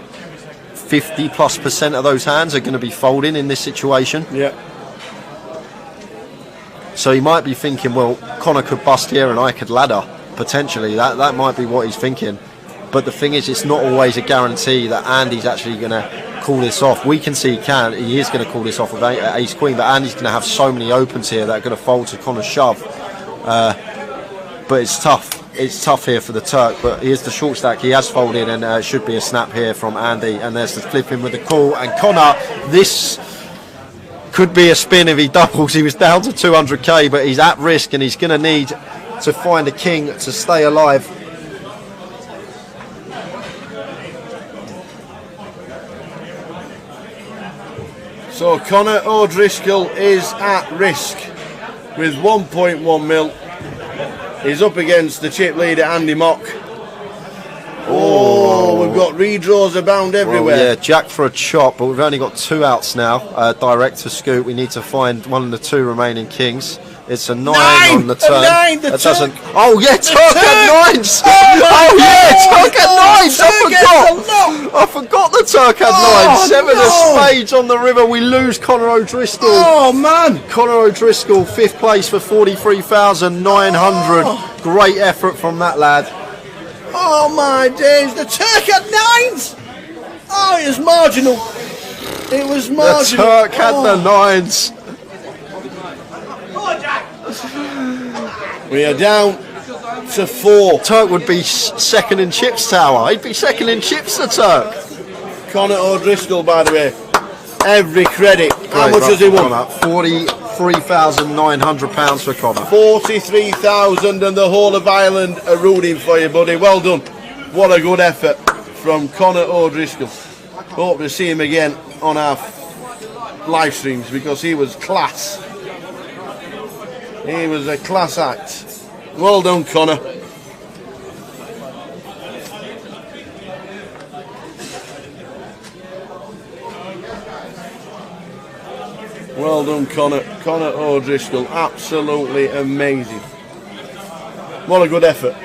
50+% of those hands are going to be folding in this situation. Yeah. So he might be thinking, well, Connor could bust here and I could ladder. Potentially, that might be what he's thinking. But the thing is, it's not always a guarantee that Andy's actually going to call this off. We can see he is going to call this off with ace queen, but Andy's going to have so many opens here that are going to fold to Connor's shove. But it's tough. It's tough here for the Turk, but here's the short stack. He has folded, and it should be a snap here from Andy. And there's the flip in with the call. And Connor, this could be a spin if he doubles. He was down to 200k, but he's at risk, and he's going to need to find a king to stay alive. So Connor O'Driscoll is at risk with 1.1 mil. He's up against the chip leader Andy Mock. Oh, we've got redraws abound everywhere. Well, yeah, jack for a chop, but we've only got 2 outs now. Direct to scoop. We need to find one of the 2 remaining kings. It's a 9 on the turn. That doesn't. Oh yeah, Turk had 9s. Oh yeah, Turk had 9s. I forgot the Turk had 9s. 7 of spades on the river. We lose Connor O'Driscoll. Oh man, Connor O'Driscoll, 5th place for 43,900. Great effort from that lad. Oh my days, the Turk had 9s. Oh, it was marginal. It was marginal. The Turk had the 9s. We are down to 4. Turk would be second in chips, Tower. He'd be second in chips, the Turk. Connor O'Driscoll, by the way. Every credit. How much has he won? £43,900 for Connor. 43,000 and the whole of Ireland are rooting for you, buddy. Well done. What a good effort from Connor O'Driscoll. Hope to see him again on our live streams because he was class. He was a class act. Well done, Connor. Well done, Connor. Connor O'Driscoll. Absolutely amazing. What a good effort.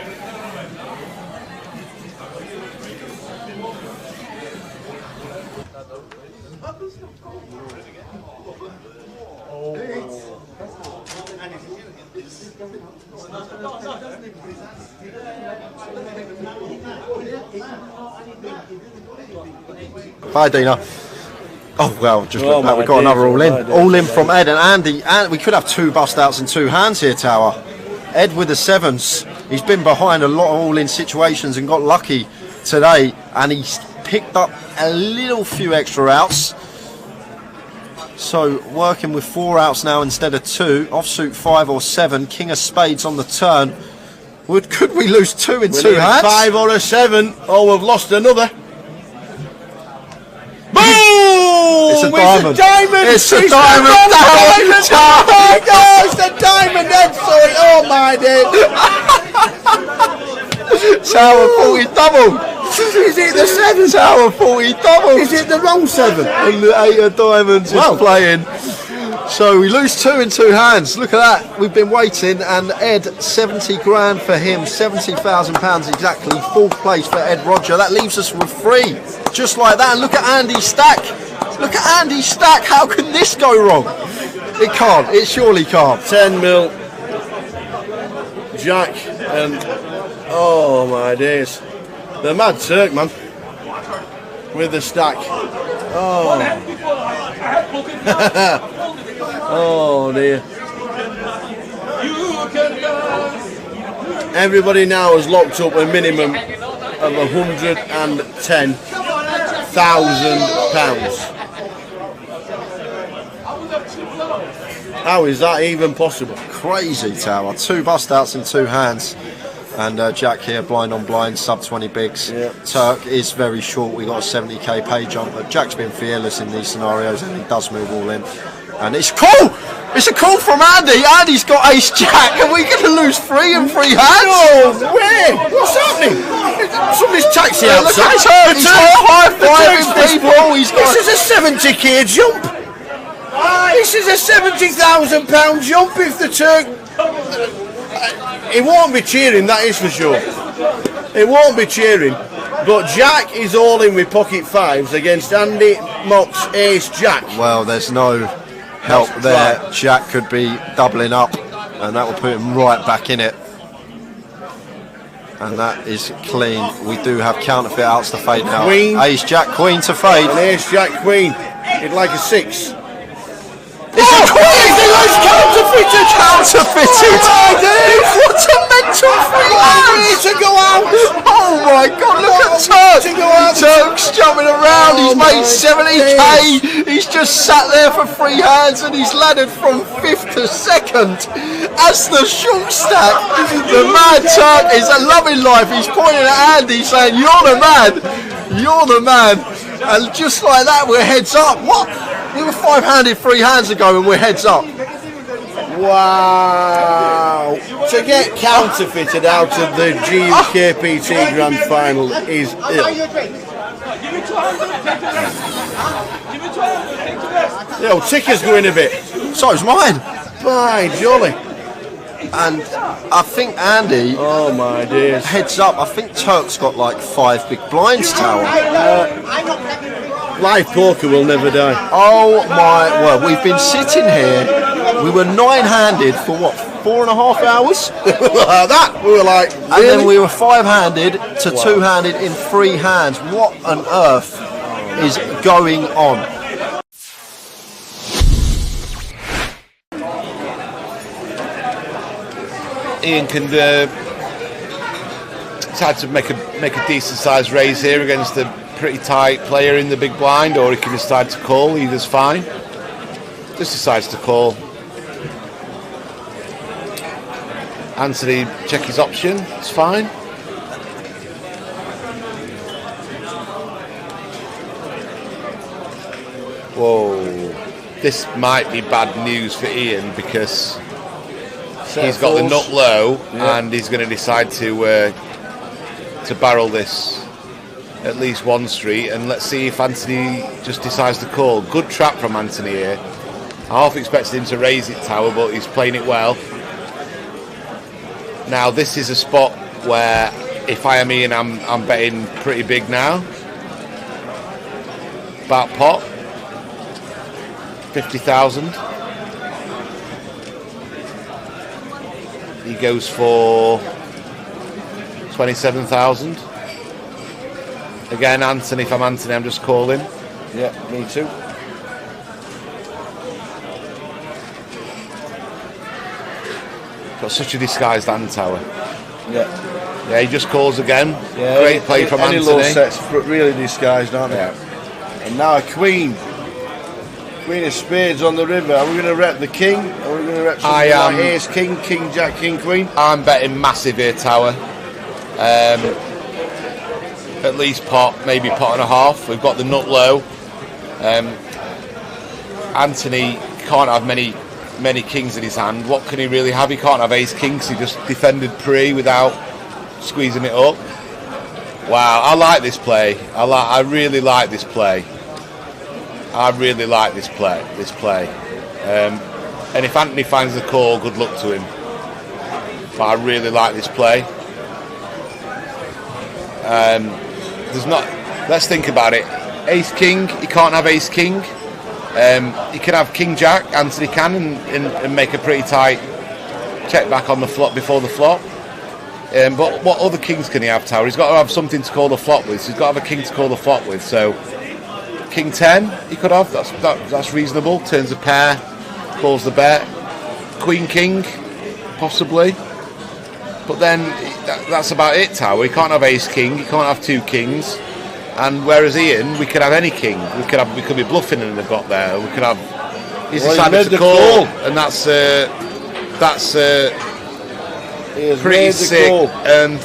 Hi, Dina. Oh, well, just look back, we've got another all-in. All-in from Ed and Andy. And we could have 2 bust-outs and 2 hands here, Tower. Ed with the 7s. He's been behind a lot of all-in situations and got lucky today. And he's picked up a little few extra outs. So, working with 4 outs now instead of 2. Offsuit 5 or 7. King of spades on the turn. Could we lose 2 in 2 hands? 5 or a 7. Oh, we've lost another. Boom! It's a diamond. It's a diamond. Oh, it's a diamond. Ed, sorry. Oh, my dear. Tower 40 double. Is it the 7? Tower 40 double. Is it the wrong 7? And the 8 of diamonds is playing. So we lose 2 in 2 hands. Look at that. We've been waiting, and Ed, 70 grand for him, £70,000 exactly. 4th place for Ed Roger. That leaves us with 3, just like that. And look at Andy's stack. Look at Andy's stack. How can this go wrong? It can't. It surely can't. 10 mil. Jack and oh my days, the Mad Turk, man, with the stack. Oh. Oh dear. Everybody now has locked up a minimum of £110,000. How is that even possible? Crazy, Tower. 2 bust outs in 2 hands. And Jack here, blind on blind, sub 20 bigs. Yeah. Turk is very short. We got a 70k pay jump, but Jack's been fearless in these scenarios, and he does move all in. And it's cool. It's a call from Andy. Andy's got ace jack. Are we going to lose 3 in 3 hands? No way! What's happening? Somebody's taxi outside. Look at Turk. He's high-fiving people. This is a 70k jump. This is a £70,000 jump if the Turk. He won't be cheering, that is for sure. He won't be cheering. But Jack is all in with pocket 5s against Andy Mock's ace jack. Well, there's no help there. Jack could be doubling up, and that will put him right back in it. And that is clean. We do have counterfeit outs to fade now. Queen. Ace jack queen to fade. And ace jack queen. He'd like a 6. It's a queen! It's counterfeited! Counterfeited! What a mental free hand! To go out! Oh my god, look at Turk! Turk's jumping around, he's made 70k! He's just sat there for 3 hands and he's laddered from 5th to 2nd as the short stack. The mad Turk is loving life. He's pointing at Andy saying, "You're the man! You're the man!" And just like that, we're heads up. What? We were 5-handed 3 hands ago and we're heads up. Wow! To get counterfeited out of the GUKPT Grand Final is ill. Yo, ticker's going a bit. So's mine. By jolly. And I think Andy, oh my days, heads up. I think Turk's got like 5 big blinds, Tower. Live poker will never die. Oh my, well, we've been sitting here. We were 9-handed for what, 4.5 hours? That we were like, really? And then we were 5-handed to 2-handed in 3 hands. What on earth is going on? Ian can tried to make a decent sized raise here against a pretty tight player in the big blind, or he can decide to call. Either's fine. Just decides to call. Anthony check his option. It's fine. Whoa, this might be bad news for Ian because he's got the nut low, and he's going to decide to barrel this at least one street, and let's see if Anthony just decides to call. Good trap from Anthony here. I half expected him to raise it, Tower, but he's playing it well. Now this is a spot where if I am Ian, I'm betting pretty big now. About pot. 50,000. He goes for 27,000. Again, Anthony, if I'm Anthony, I'm just calling. Yeah, me too. Got such a disguised hand, Tower. Yeah. Yeah, he just calls again. Yeah, great play from any Anthony. Low sets really disguised, aren't they? Yeah. And now a queen. Queen of spades on the river. Are we going to rep the king? Or are we going to rep something like ace, king, king, jack, king, queen? I'm betting massive here, Tower. At least pot, maybe pot and a half. We've got the nut low. Anthony can't have many kings in his hand. What can he really have? He can't have ace king because he just defended pre without squeezing it up. Wow, I like this play. I really like this play. I really like this play. And if Anthony finds the call, good luck to him. But I really like this play. There's not. Let's think about it. Ace king. He can't have ace king. He can have king jack. Anthony can and make a pretty tight check back on the flop before the flop. But what other kings can he have, Tower? He's got to have something to call the flop with. So he's got to have a king to call the flop with. So king 10 he could have. That's reasonable. Turns a pair, calls the bet. Queen king, possibly. But then that's about it, Tower. He can't have ace king. He can't have two kings. And whereas Ian, we could have any king. We could be bluffing in the got there. We could have. He's decided to call, and that's pretty sick. And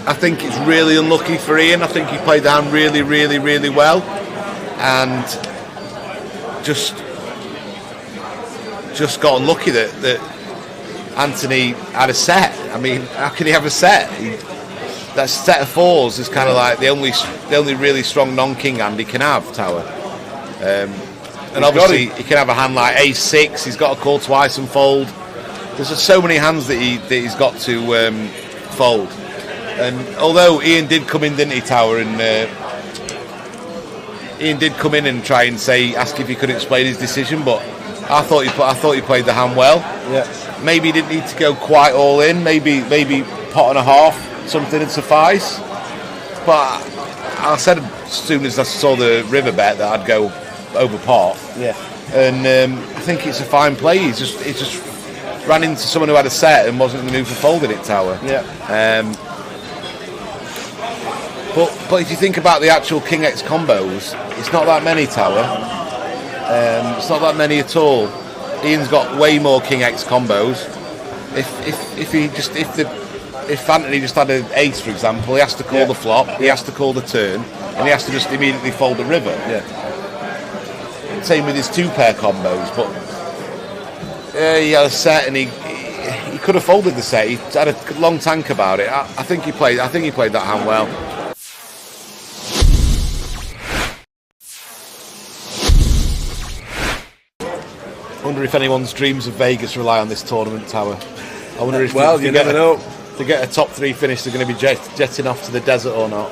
I think it's really unlucky for Ian. I think he played the hand really, really, really well, and just got unlucky that Anthony had a set. I mean, how can he have a set? That set of fours is kind of like the only really strong non-king hand he can have, Tower. And obviously he can have a hand like ace six. He's got to call twice and fold. There's just so many hands that he's got to fold. And although Ian did come in, didn't he, Tower? And Ian did come in and try and ask if he could explain his decision, but I thought he played the hand well. Yeah. Maybe he didn't need to go quite all in. Maybe pot and a half, something would suffice. But I said as soon as I saw the river bet that I'd go over pot. Yeah. And I think it's a fine play. He just ran into someone who had a set and wasn't in the mood for folding it, Tower. Yeah. But if you think about the actual King X combos, it's not that many, Tower. It's not that many at all. Ian's got way more King X combos. If Anthony just had an ace, for example, he has to call the flop, he has to call the turn, and he has to just immediately fold the river. Yeah. Same with his two pair combos, but he had a set and he could have folded the set. He had a long tank about it. I think he played that hand well. I wonder if anyone's dreams of Vegas rely on this tournament, Tower. I wonder if you never know. To get a top three finish, they're going to be jetting off to the desert or not.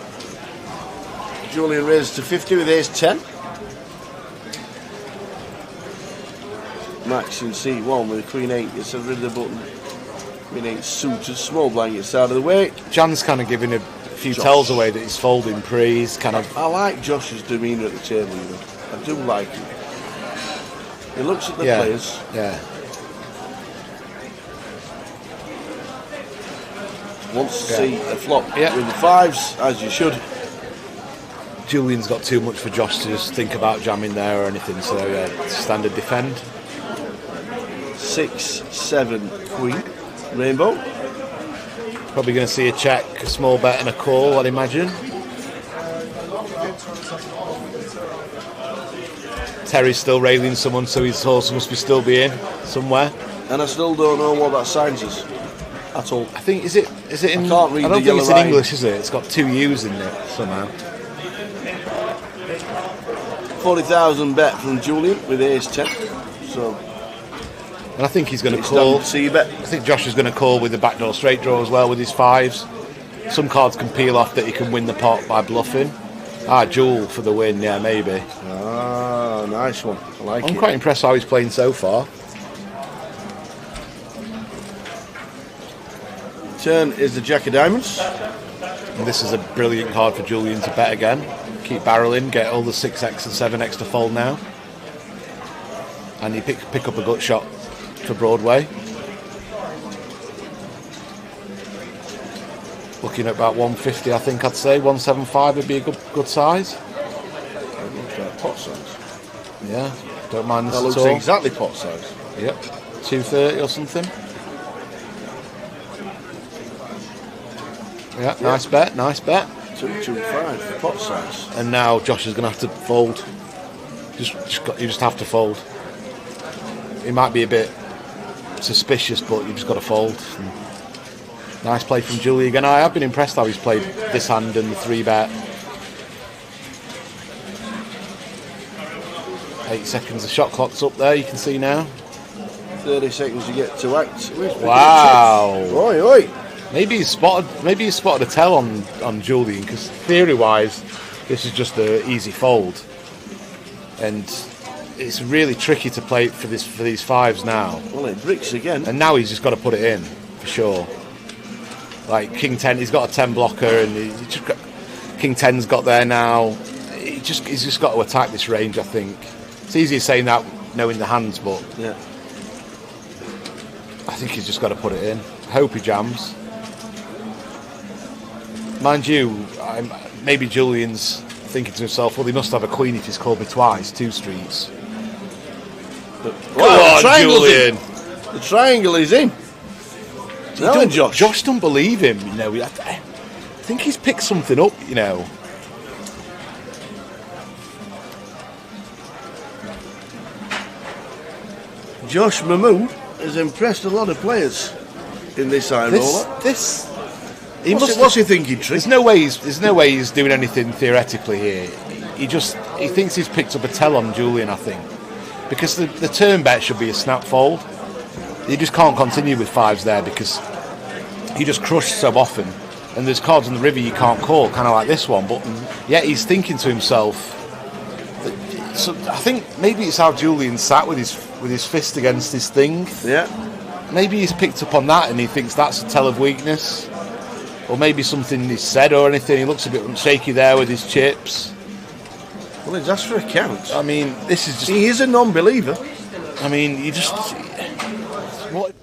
Julian raised to 50 with ace 10. Max in C1 with a queen 8 gets rid of the button. Queen 8 suited, small blind gets out of the way. Jan's kind of giving a few tells away that he's folding pre. He's kind of. I like Josh's demeanour at the table, you know. I do like him. He looks at the players. Yeah. wants to see a flop with the fives, as you should. Julian's got too much for Josh to just think about jamming there or anything, so standard defend. 6, 7, queen, rainbow. Probably going to see a check, a small bet and a call, I'd imagine. Terry's still railing someone, so his horse must be still be in somewhere. And I still don't know what that signs is at all. I think, is it in... I can't read I don't the think it's in yellow English, is it? It's got 2 U's in it, somehow. 40,000 bet from Julian with ace 10. So... And I think he's going to call. See bet. I think Josh is going to call with the backdoor straight draw as well with his fives. Some cards can peel off that he can win the pot by bluffing. Jewel for the win, yeah, maybe. Nice one. I like it. I'm quite impressed how he's playing so far. Turn is the Jack of Diamonds. And this is a brilliant card for Julian to bet again. Keep barreling, get all the 6x and 7x to fold now. And you pick up a gut shot for Broadway. Looking at about 150, I think I'd say. 175 would be a good size. Pot size. Yeah, don't mind this that at looks all. Exactly pot size. Yep, 230 or something. Yeah, nice bet, nice bet. 225 pot size. And now Josh is going to have to fold. You just have to fold. It might be a bit suspicious, but you just got to fold. And nice play from Julie again. I have been impressed how he's played this hand and the 3-bet. 8 seconds, the shot clock's up there, you can see now. 30 seconds to get to act. Wow. Oi, oi. Maybe he's spotted a tell on Julian, because theory-wise, this is just an easy fold. And it's really tricky to play for these fives now. Well, it bricks again. And now he's just got to put it in, for sure. Like King 10, he's got a 10 blocker, and King 10's got there now. He's just got to attack this range, I think. It's easier saying that knowing the hands, but yeah, I think he's just got to put it in. I hope he jams. Mind you, maybe Julian's thinking to himself, well, he must have a queen if he's called me twice, 2 streets. But, Come on, Julian! The triangle is in. No, Josh don't believe him, you know. I think he's picked something up, you know. Josh Mahmood has impressed a lot of players in this iron roller. What's he thinking, Trick? There's no way he's doing anything theoretically here. He thinks he's picked up a tell on Julian, I think, because the turn bet should be a snap fold. You just can't continue with fives there because he just crushed so often, and there's cards on the river you can't call, kind of like this one. But yet he's thinking to himself. So I think maybe it's how Julian sat with his fist against his thing. Yeah. Maybe he's picked up on that and he thinks that's a tell of weakness. Or maybe something he's said or anything. He looks a bit shaky there with his chips. Well, he's asked for a count. I mean, this is just... He is a non-believer. I mean, you just... What...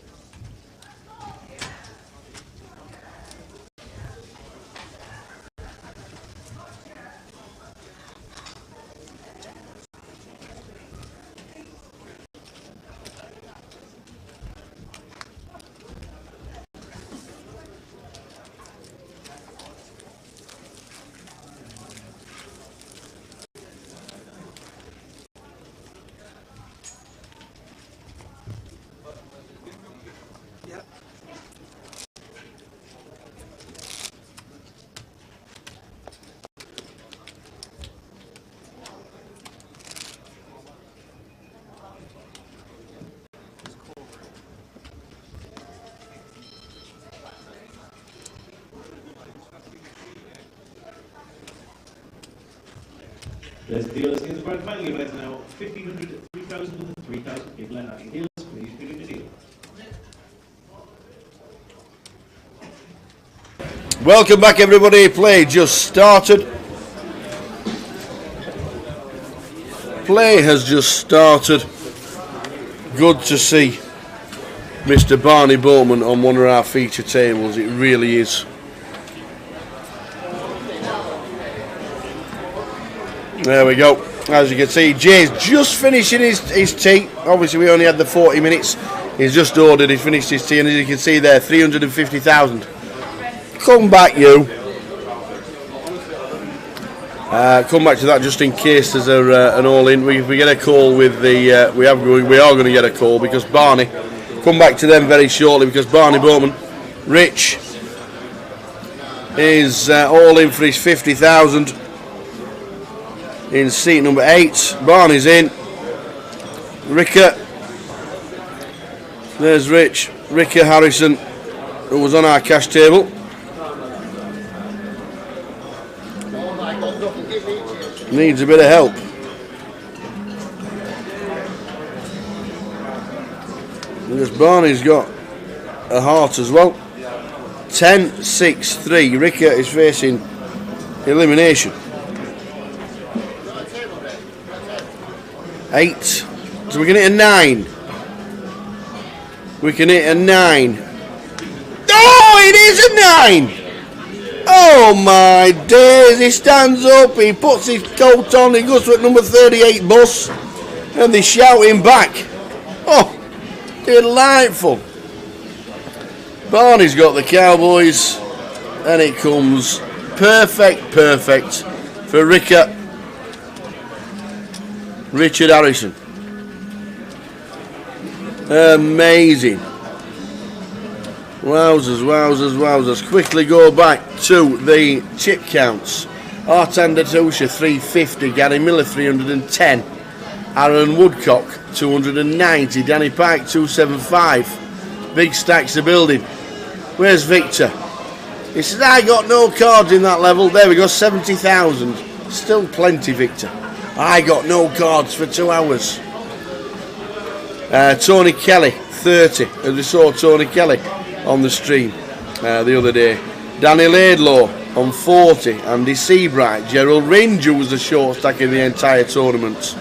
There's the dealers in the Grand Final event now. 1,500, 3,000 and 3,000 people are having dealers. Please begin the deal. Welcome back, everybody. Play just started. Play has just started. Good to see. Mr. Barney Bowman on one of our feature tables. It really is. There we go. As you can see, Jay's just finishing his tea. Obviously, we only had the 40 minutes. He's just ordered, he finished his tea, and as you can see there, 350,000. Come back, you. Come back to that just in case there's an all-in. We get a call with the. We are going to get a call because Barney. Come back to them very shortly because Barney Bowman, Rich, is all in for his 50,000 in seat number 8. Barney's in. Ricka. There's Rich. Ricka Harrison, who was on our cash table. Needs a bit of help. Because Barney's got a heart as well. 10-6-3. Ricka is facing elimination. 8. So we can hit a 9. We can hit a 9. Oh, it is a 9! Oh my days, he stands up, he puts his coat on, he goes to number 38 bus, and they shout him back. Oh, delightful. Barney's got the Cowboys, and it comes perfect for Richard Harrison. Amazing. Wowzers. Quickly go back to the chip counts. Artan Datusha 350, Gary Miller 310, Aaron Woodcock 290, Danny Pike 275. Big stacks of building. Where's Victor? He says, I got no cards in that level. There we go, 70,000. Still plenty, Victor. I got no cards for 2 hours. Tony Kelly 30, as we saw Tony Kelly on the stream the other day. Danny Laidlaw on 40, Andy Seabright, Gerald Ringe, who was the short stack in the entire tournament.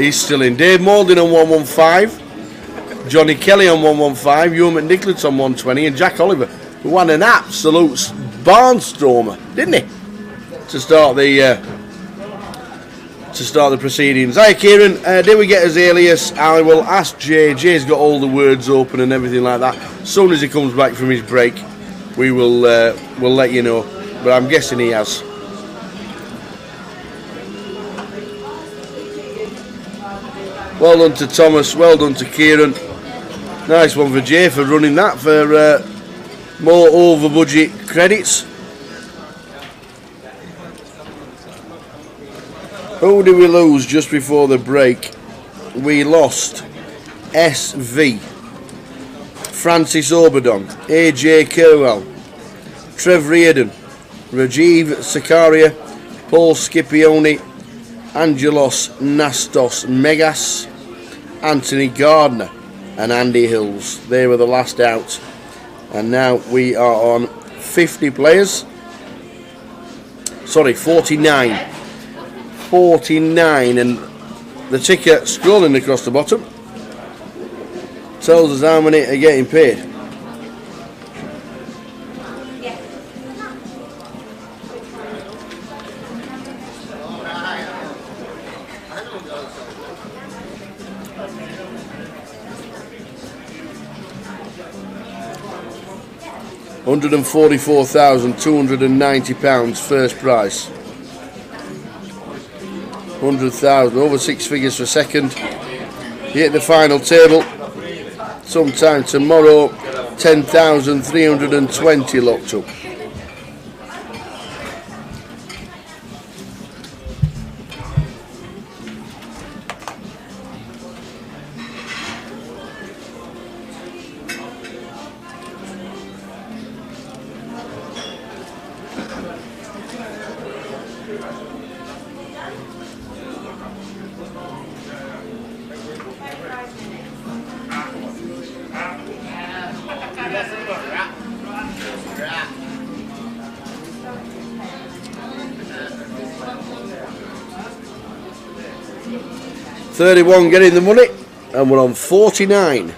He's still in. Dave Mauldin on 115, Johnny Kelly on 115, Ewan McNicholas on 120, and Jack Oliver, who won an absolute barnstormer, didn't he? To start the proceedings. Hi Kieran, did we get his alias? I will ask Jay. Jay's got all the words open and everything like that. As soon as he comes back from his break, we will we'll let you know. But I'm guessing he has. Well done to Thomas, well done to Kieran. Nice one for Jay for running that for more over budget credits. Who did we lose just before the break? We lost SV, Francis Obadon, AJ Kerwell, Trev Reardon, Rajiv Sakaria, Paul Scipione, Angelos Nastos Megas, Anthony Gardner and Andy Hills. They were the last out. And now we are on 50 players. Sorry, 49. 49, and the ticker scrolling across the bottom tells us how many are getting paid. £144,290 first prize. 100,000, over 6 figures for second. You hit the final table sometime tomorrow. 10,320 locked up. $31 getting the money, and we're on 49.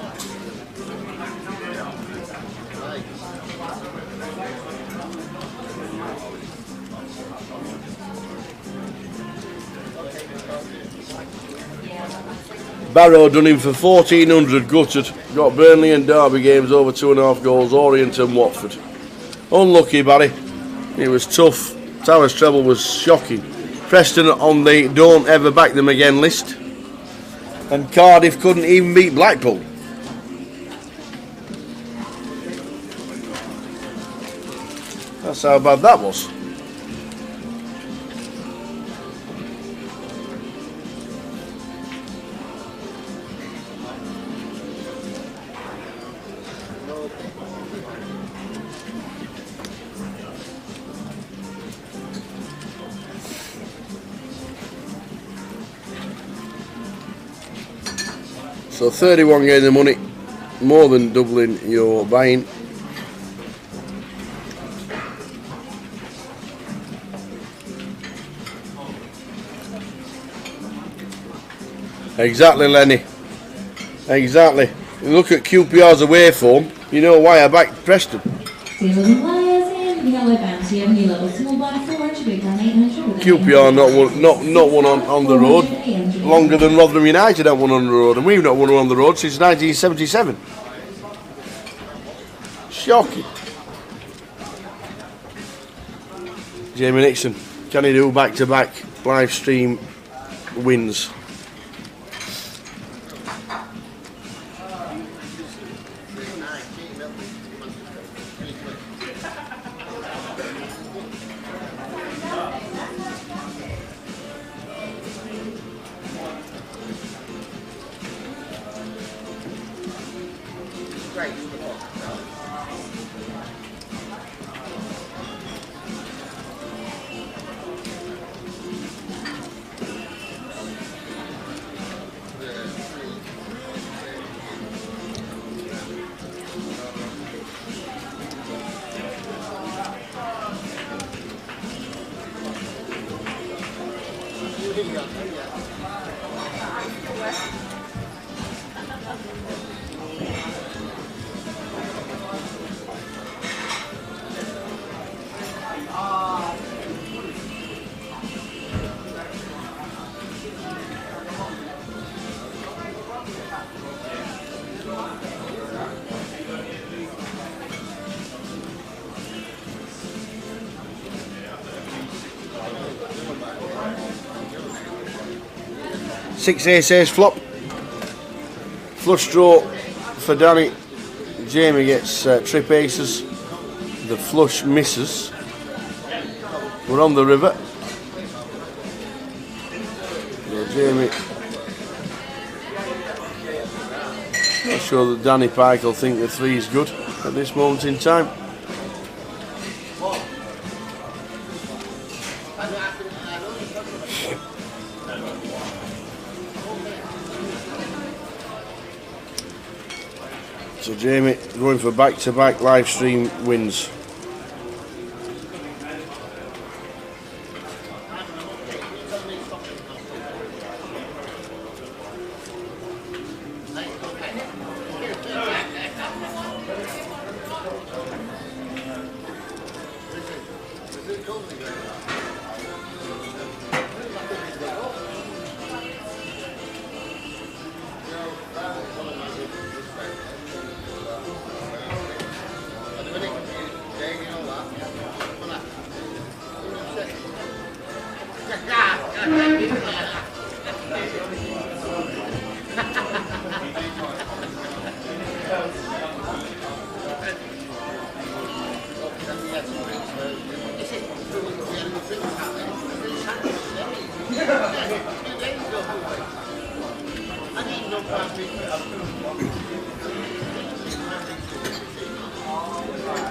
Barrow done him for 1400, gutted. Got Burnley and Derby games over 2.5 goals. Orient and Watford. Unlucky, Barry. It was tough. Towers treble was shocking. Preston on the don't ever back them again list. And Cardiff couldn't even beat Blackpool. That's how bad that was. So 31 gains of money, more than doubling your buying. Exactly, Lenny. Exactly. You look at QPR's away form, you know why I backed Preston. QPR not one on the road longer than Rotherham United have won on the road, and we've not won on the road since 1977. Shocking. Jamie Nixon, can he do back-to-back live stream wins? Six aces flop. Flush draw for Danny. Jamie gets trip aces. The flush misses. We're on the river. Yeah, Jamie. Not sure that Danny Pike will think the 3 is good at this moment in time. So Jamie going for back-to-back live stream wins.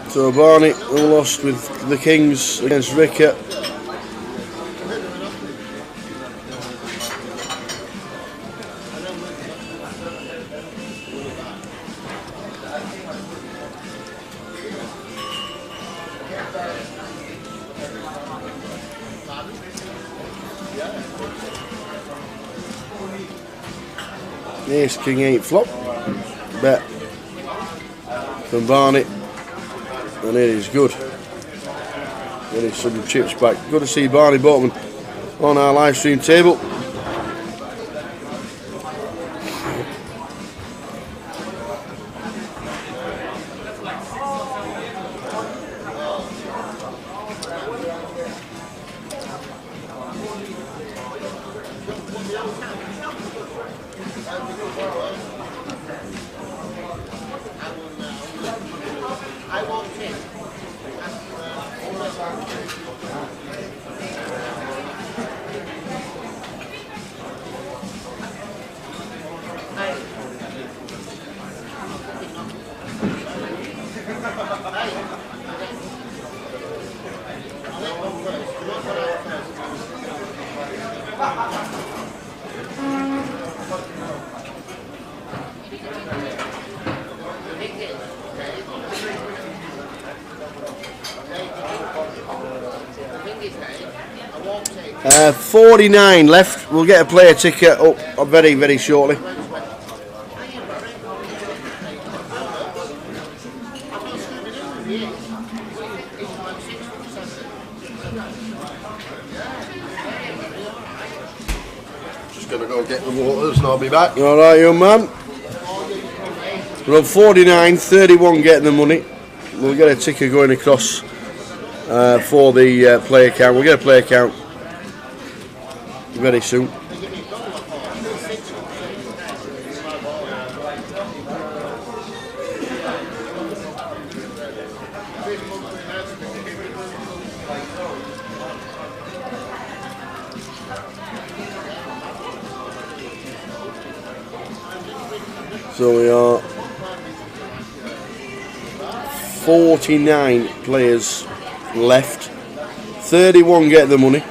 So Barney lost with the Kings against Rickett. Ace King 8 flop. Bet from Barney. And it is good. Getting some chips back. Good to see Barney Boatman on our live stream table. 49 left. We'll get a player ticket up very, very shortly. Just going to go get the waters and I'll be back. All right, young man. We're on 49, 31 getting the money. We'll get a ticket going across for the player count. We'll get a player count very soon. So we are 49 players left. 31 get the money.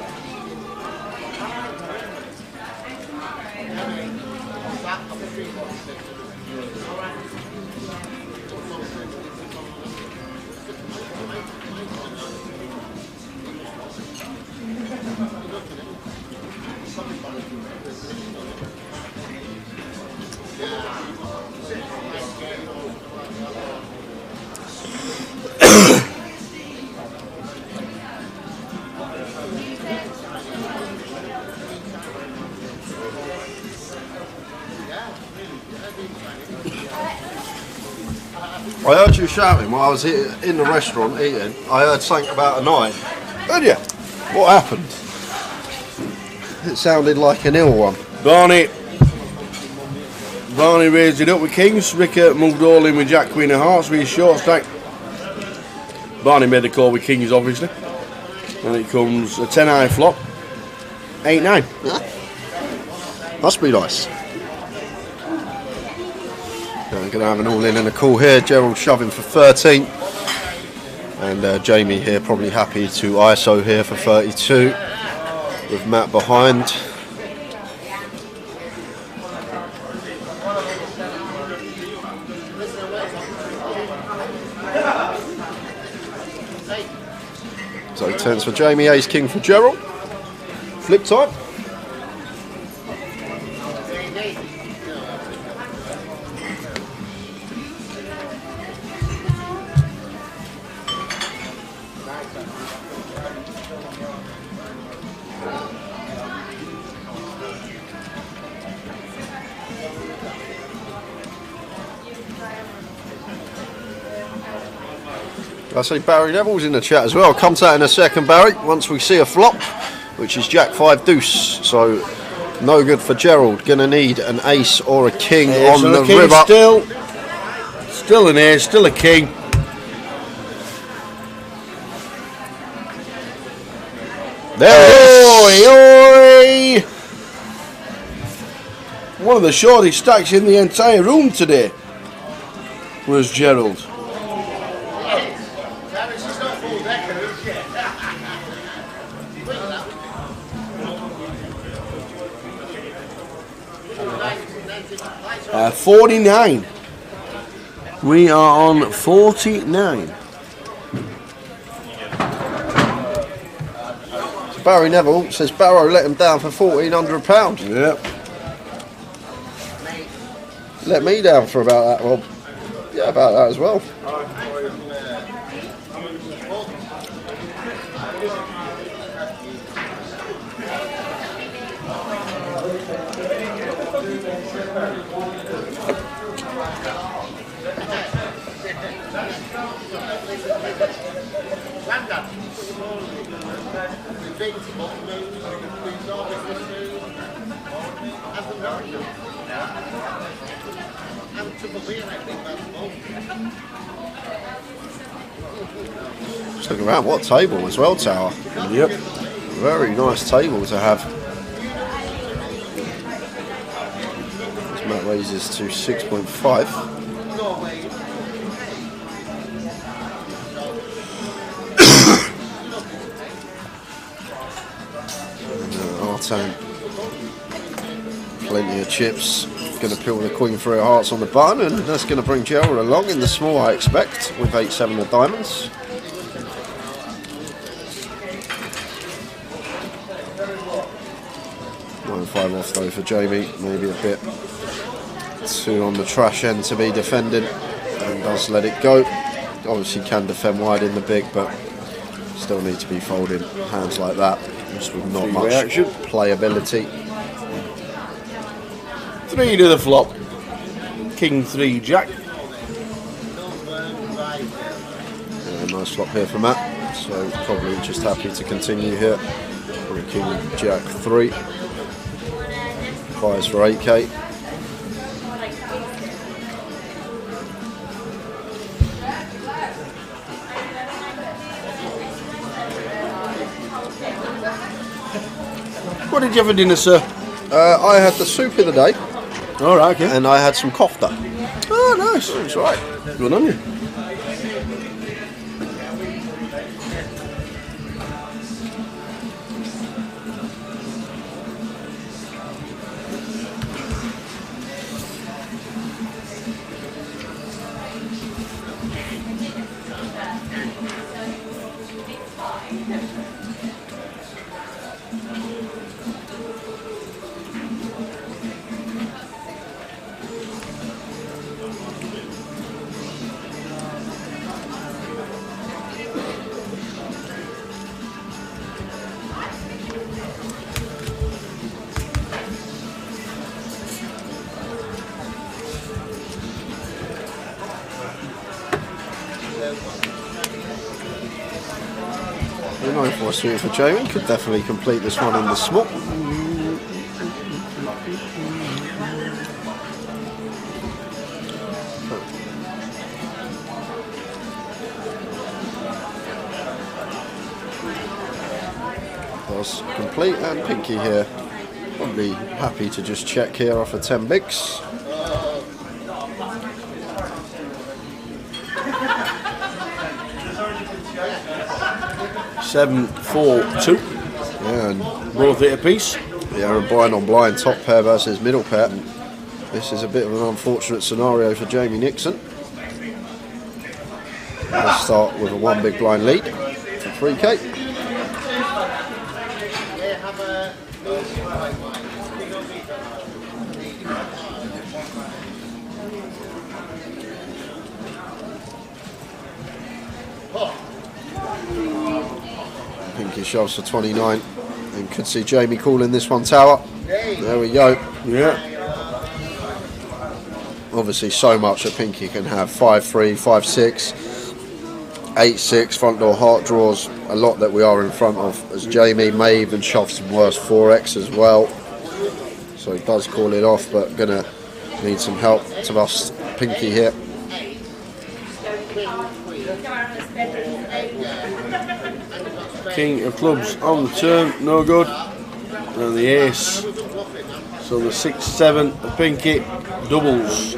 I heard you shouting while I was in the restaurant eating. I heard something about a night. Did you? What happened? It sounded like an ill one. Barney raised it up with Kings. Ricker moved all in with Jack Queen of Hearts with his short stack. Barney made the call with Kings, obviously. And it comes a 10-eye flop. 8-9. Yeah. Must be nice. We're going to have an all-in and a call here. Gerald shoving for 13. And Jamie here probably happy to ISO here for 32. With Matt behind. So 10s for Jamie, ace king for Gerald. Flip time. I see Barry Neville's in the chat as well. Come to that in a second, Barry, once we see a flop, which is Jack 5 deuce. So no good for Gerald. Gonna need an ace or a king on the river. Still an ace, still a king. There it is. Oi, oi. One of the shortest stacks in the entire room today was Gerald. 49. We are on 49. So Barry Neville says Barrow let him down for £1,400. Yep. Let me down for about that, Rob. Yeah, about that as well. Just looking around, what table as well, Tower. Yep. Very nice table to have. This Matt raises to 6.5. Artan, plenty of chips. Going to peel the queen through her hearts on the button, and that's going to bring Gerald along in the small, I expect, with 8-7 of diamonds. 5 off though for Jamie, maybe a bit too on the trash end to be defending, and does let it go. Obviously can defend wide in the big, but still need to be folding hands like that, just with not much playability. 3 to the flop. King 3 Jack. Nice flop here for Matt, so probably just happy to continue here. King Jack 3. Fires for 8k. What did you have for dinner, sir? I had the soup of the day. All right, okay. And I had some kofta. Oh, nice. That's right. Good on you. We're 9-4 suited for Jamie, could definitely complete this one in the small. Does complete, and Pinky here probably happy to just check here off of 10 bigs. Seven, 4, 2. Yeah, and both hit a piece. Yeah, and blind on blind, top pair versus middle pair. This is a bit of an unfortunate scenario for Jamie Nixon. Let's start with a 1 big blind lead for 3k. Pinky shoves for 29, and could see Jamie calling this one tower. There we go. Yeah. Obviously so much that Pinky can have. 5-3, 5-6, 8-6, front door heart draws. A lot that we are in front of, as Jamie may even shove some worse 4x as well. So he does call it off, but gonna need some help to bust Pinky here. King of clubs on the turn, no good. And the ace. So the 6, 7, the Pinky doubles.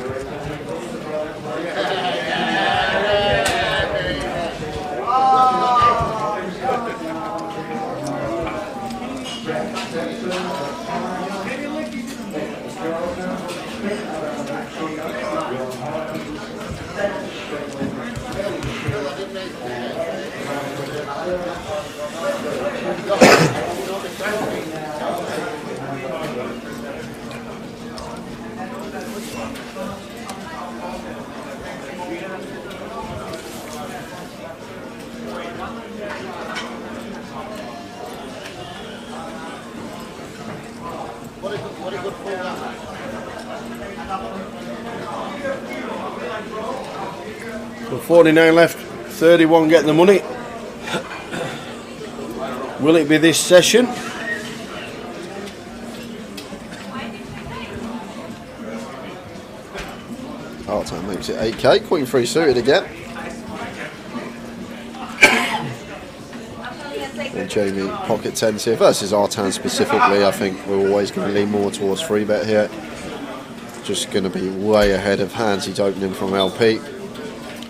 So 49 left, 31 getting the money. Will it be this session? Artan makes it 8k, Queen 3 suited again. And Jamie pocket 10s here versus Artan specifically. I think we're always going to lean more towards 3-bet here. Just going to be way ahead of hands he's opening from LP.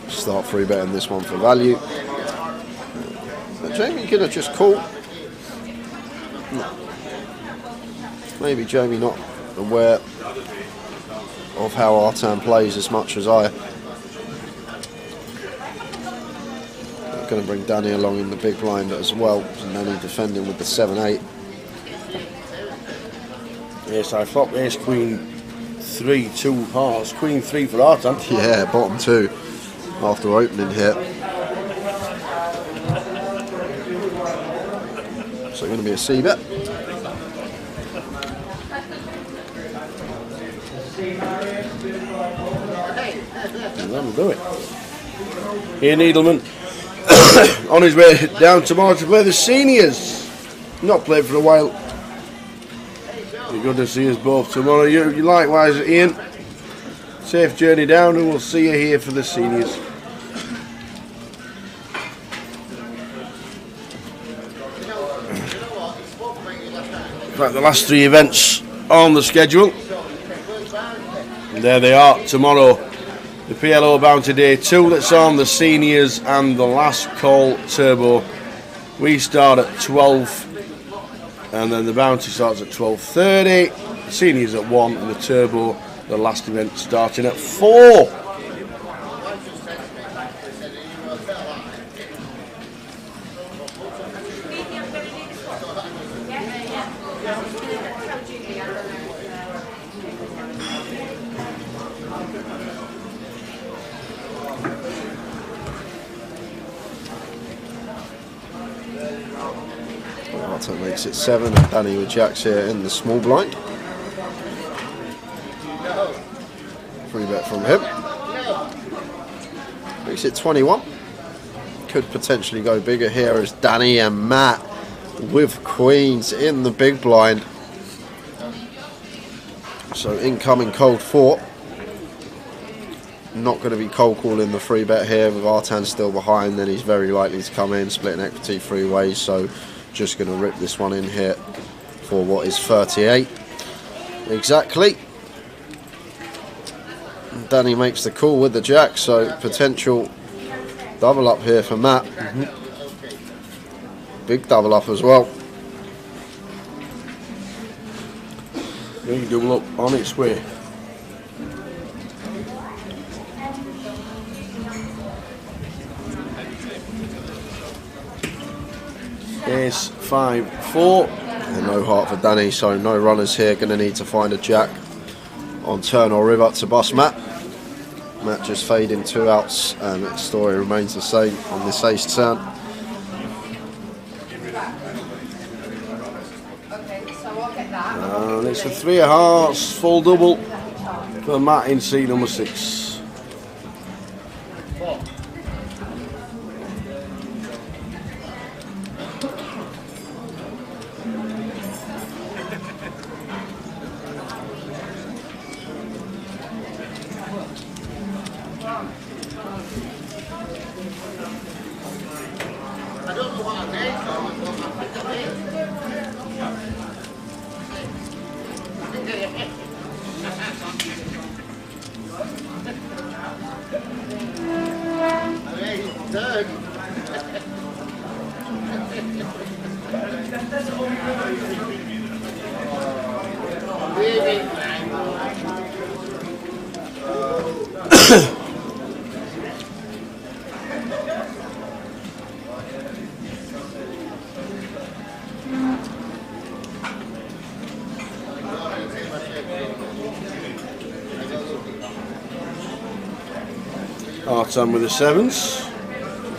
Start 3-betting this one for value. But Jamie going to just call. No. Maybe Jamie not aware of how Artan plays as much as I. Going to bring Danny along in the big blind as well, and Danny defending with the 7-8. Yes, I flop ace queen 3, 2 hearts, queen 3 for our time. Yeah, bottom 2 after opening here. So going to be a C bet. And that'll do it. Here Needleman on his way down tomorrow to play the seniors. Not played for a while. Be good to see us both tomorrow. You likewise, Ian. Safe journey down, and we'll see you here for the seniors. In fact, the last 3 events on the schedule. And there they are tomorrow. The PLO Bounty Day 2 that's on, the seniors and the last call turbo. We start at 12 and then the bounty starts at 12:30. The seniors at 1 and the turbo, the last event, starting at 4. That makes it 7, and Danny with jacks here in the small blind. 3 bet from him. Makes it 21. Could potentially go bigger here as Danny and Matt with queens in the big blind. So incoming cold 4. Not going to be cold calling the 3 bet here with Artan still behind. Then he's very likely to come in, splitting equity 3 ways. So just going to rip this one in here for what is 38 exactly. Danny makes the call with the jack, so potential double up here for Matt. Big double up as well. Big double up on its way. Ace 5 4. And no heart for Danny, so no runners here. Going to need to find a jack on turn or river to bust Matt. Matt just fading 2 outs, and the story remains the same on this ace turn. And it's a 3 of hearts, full double for Matt in seat number 6. Artan with the 7s,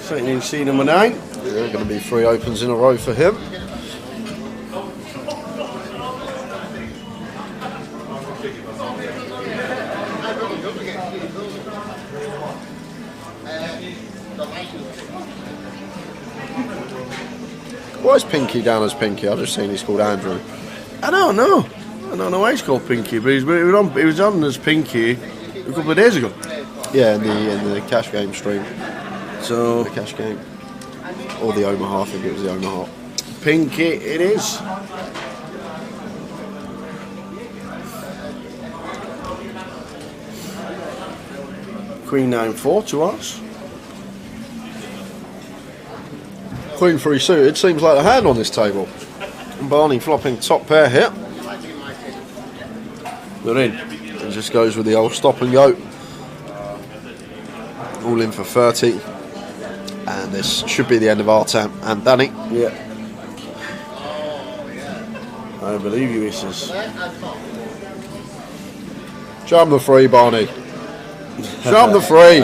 sitting in seat number 9. Yeah, going to be 3 opens in a row for him. Why is Pinky down as Pinky? I've just seen he's called Andrew. I don't know. I don't know why he's called Pinky, but he was on as Pinky a couple of days ago. Yeah, in the cash game stream. So the cash game, or the Omaha. I think it was the Omaha. Pinky, it is. Queen 9-4 to us. Queen 3 suited seems like a hand on this table. Barney flopping top pair here. They're in. It just goes with the old stop and go. All in for 30. And this should be the end of Artan and Danny. Yeah. I believe you, missus. Show him the free, Barney. Show him the free.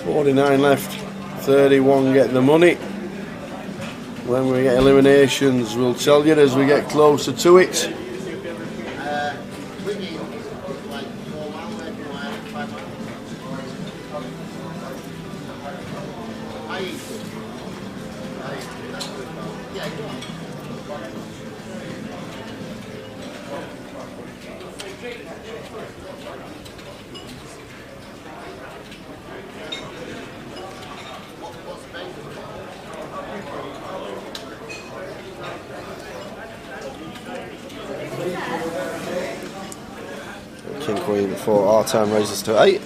$49 left, 31 get the money. When we get eliminations, we'll tell you as we get closer to it. King Queen before our turn raises to 8.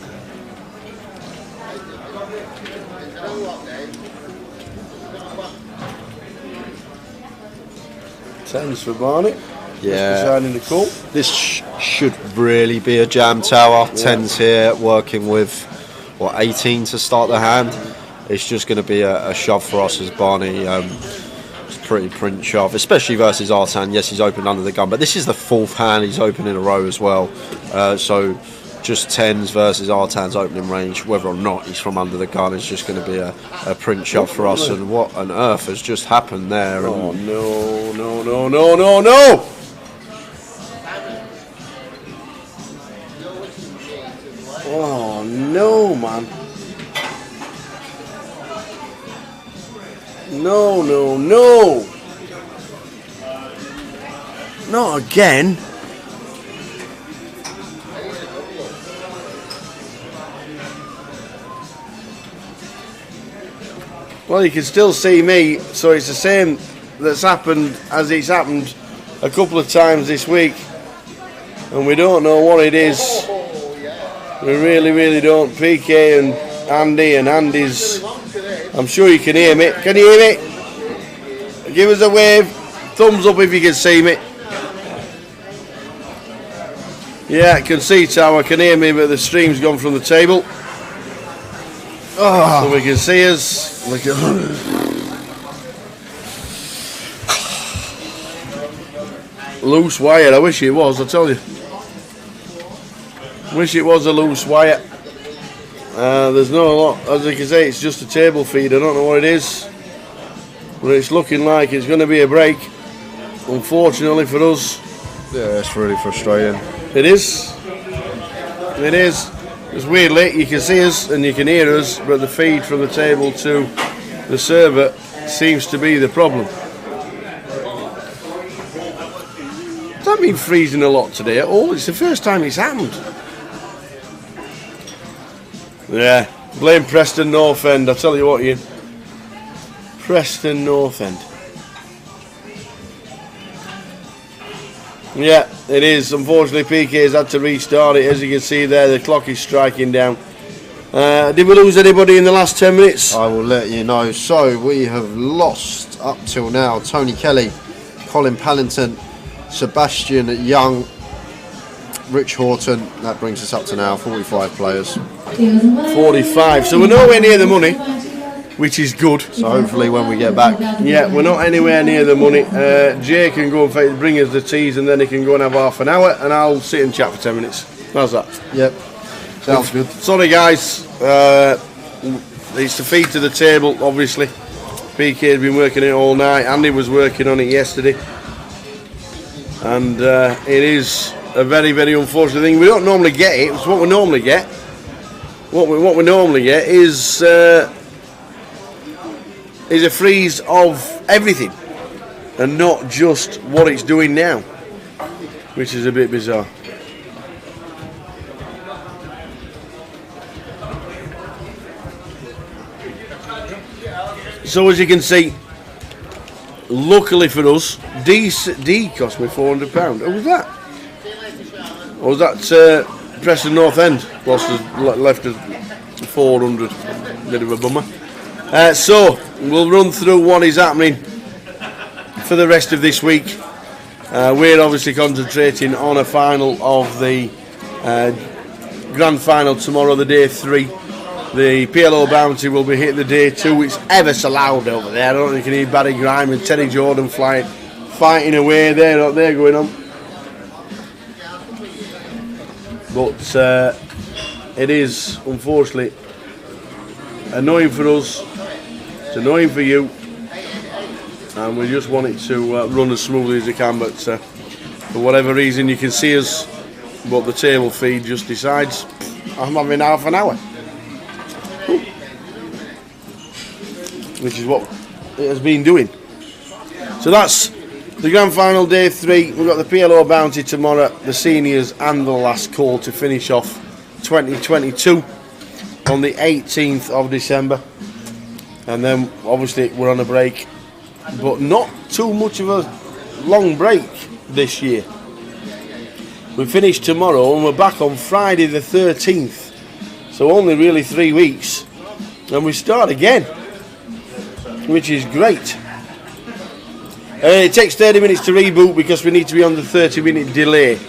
Tens for Barney. Yeah. Deciding the call. This should really be a jam tower. Yeah. 10s here working with 18 to start the hand. It's just going to be a shove for us as Barney. It's pretty print shove, especially versus Artan. Yes, he's opened under the gun, but this is the 4th hand he's opened in a row as well. So just 10s versus Artan's opening range, whether or not he's from under the gun, is just going to be a print shove for us. And what on earth has just happened there? Oh no, no, no, no, no, no! Oh no, man. No, no, no! Not again! Well, you can still see me, so it's the same that's happened as it's happened a couple of times this week. And we don't know what it is. We really, really don't. PK and Andy's... I'm sure you can hear me. Can you hear me? Give us a wave. Thumbs up if you can see me. Yeah, I can see Tower, can hear me, but the stream's gone from the table. Oh. So we can see us. Look at loose wire. I wish it was, I tell you. Wish it was a loose wire. There's no lot, as you can say, it's just a table feed. I don't know what it is, but it's looking like it's going to be a break, unfortunately for us. Yeah, it's really frustrating. It is. It is. It's weirdly, you can see us and you can hear us, but the feed from the table to the server seems to be the problem. Has that been freezing a lot today at all? It's the first time it's happened. Yeah, blame Preston North End. I tell you what, Ian. Preston North End. Yeah, it is. Unfortunately, PK has had to restart it. As you can see there, the clock is striking down. Did we lose anybody in the last 10 minutes? I will let you know. So we have lost up till now Tony Kelly, Colin Pallington, Sebastian Young, Rich Horton. That brings us up to now 45 players. 45. So we're nowhere near the money, which is good. So hopefully when we get back. Yeah, we're not anywhere near the money. Jay can go and bring us the teas, and then he can go and have half an hour, and I'll sit and chat for 10 minutes. How's that? Yep. Sounds good. Sorry guys, it's the feed to the table, obviously. PK has been working it all night. Andy was working on it yesterday, and it is a very, very unfortunate thing. We don't normally get it. It's what we normally get. What we normally get is a freeze of everything, and not just what it's doing now, which is a bit bizarre. So as you can see, luckily for us, D cost me £400. What was that? Or was that Preston North End whilst left us 400. Bit of a bummer. So we'll run through what is happening for the rest of this week. We're obviously concentrating on a final of the Grand Final tomorrow, the day 3. The PLO Bounty will be hitting the day 2. It's ever so loud over there. I don't think you can hear Barry Grime and Teddy Jordan fighting away. They're going on. But it is unfortunately annoying for us. It's annoying for you. And we just want it to run as smoothly as it can. But for whatever reason, you can see us. But the table feed just decides I'm having half an hour. Which is what it has been doing. So that's the Grand Final day 3. We've got the PLO Bounty tomorrow, the seniors and the last call to finish off 2022 on the 18th of December. And then obviously we're on a break, but not too much of a long break this year. We finish tomorrow and we're back on Friday the 13th. So only really 3 weeks. And we start again, which is great. It takes 30 minutes to reboot because we need to be on the 30-minute delay.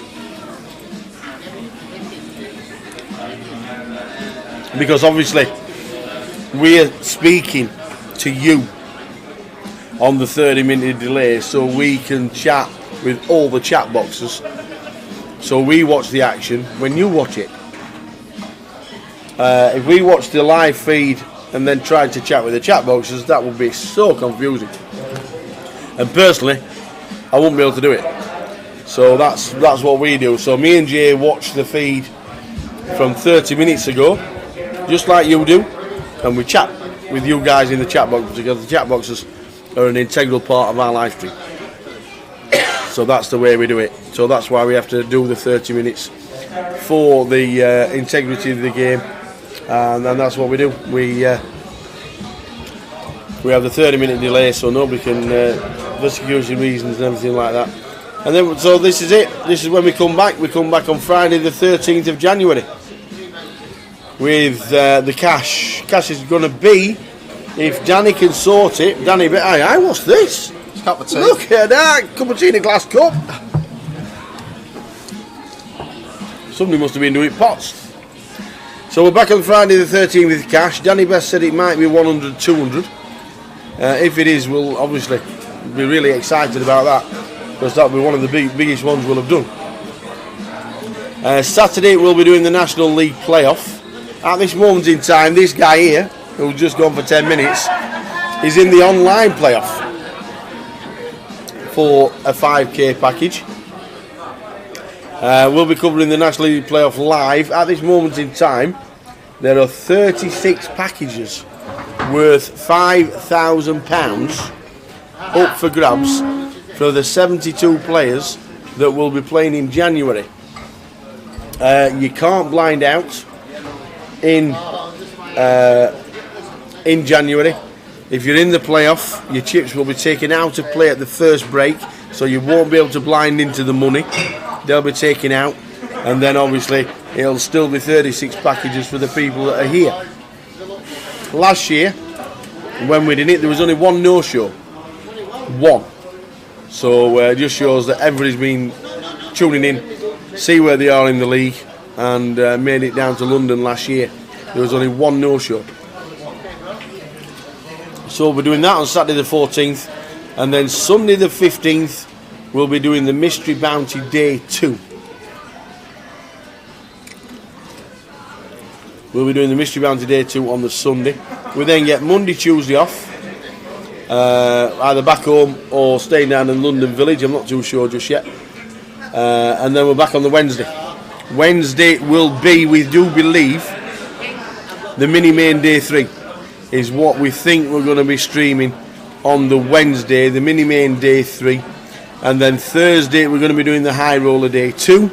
Because obviously we're speaking to you on the 30-minute delay so we can chat with all the chat boxes. So we watch the action when you watch it. If we watch the live feed and then try to chat with the chat boxes, that would be so confusing. And personally, I wouldn't be able to do it. So that's what we do. So me and Jay watch the feed from 30 minutes ago, just like you do, and we chat with you guys in the chat box because the chat boxes are an integral part of our live stream. So that's the way we do it. So that's why we have to do the 30 minutes for the integrity of the game, and that's what we do. We have the 30-minute delay, so nobody can, for security reasons and everything like that. And then, so this is it. This is when we come back. We come back on Friday, the 13th of January, with the cash. Cash is going to be, if Danny can sort it. Danny, aye, what's this? Cup of tea. Look at that, cup of tea in a glass cup. Somebody must have been doing pots. So we're back on Friday the 13th with cash. Danny Best said it might be 100, 200. If it is, we'll obviously be really excited about that, because that'll be one of the biggest ones we'll have done. Saturday we'll be doing the National League playoff. At this moment in time, this guy here, who's just gone for 10 minutes, is in the online playoff for a 5k package. We'll be covering the National League playoff live. At this moment in time, there are 36 packages worth £5,000 up for grabs for the 72 players that will be playing in January. You can't blind out in January. If you're in the playoff, your chips will be taken out of play at the first break, so you won't be able to blind into the money. They'll be taken out, and then obviously it'll still be 36 packages for the people that are here. Last year, when we did it, there was only one no-show. One. So it just shows that everybody's been tuning in, see where they are in the league, and made it down to London last year. There was only one no-show. So we're doing that on Saturday the 14th, and then Sunday the 15th we'll be doing the Mystery Bounty Day 2. We'll be doing the Mystery Bounty Day 2 on the Sunday. We then get Monday, Tuesday off, either back home or staying down in London Village, I'm not too sure just yet. And then we're back on the Wednesday. Wednesday will be, we do believe, the Mini Main Day 3 is what we think we're going to be streaming on the Wednesday, the Mini Main Day 3. And then Thursday we're going to be doing the High Roller Day 2.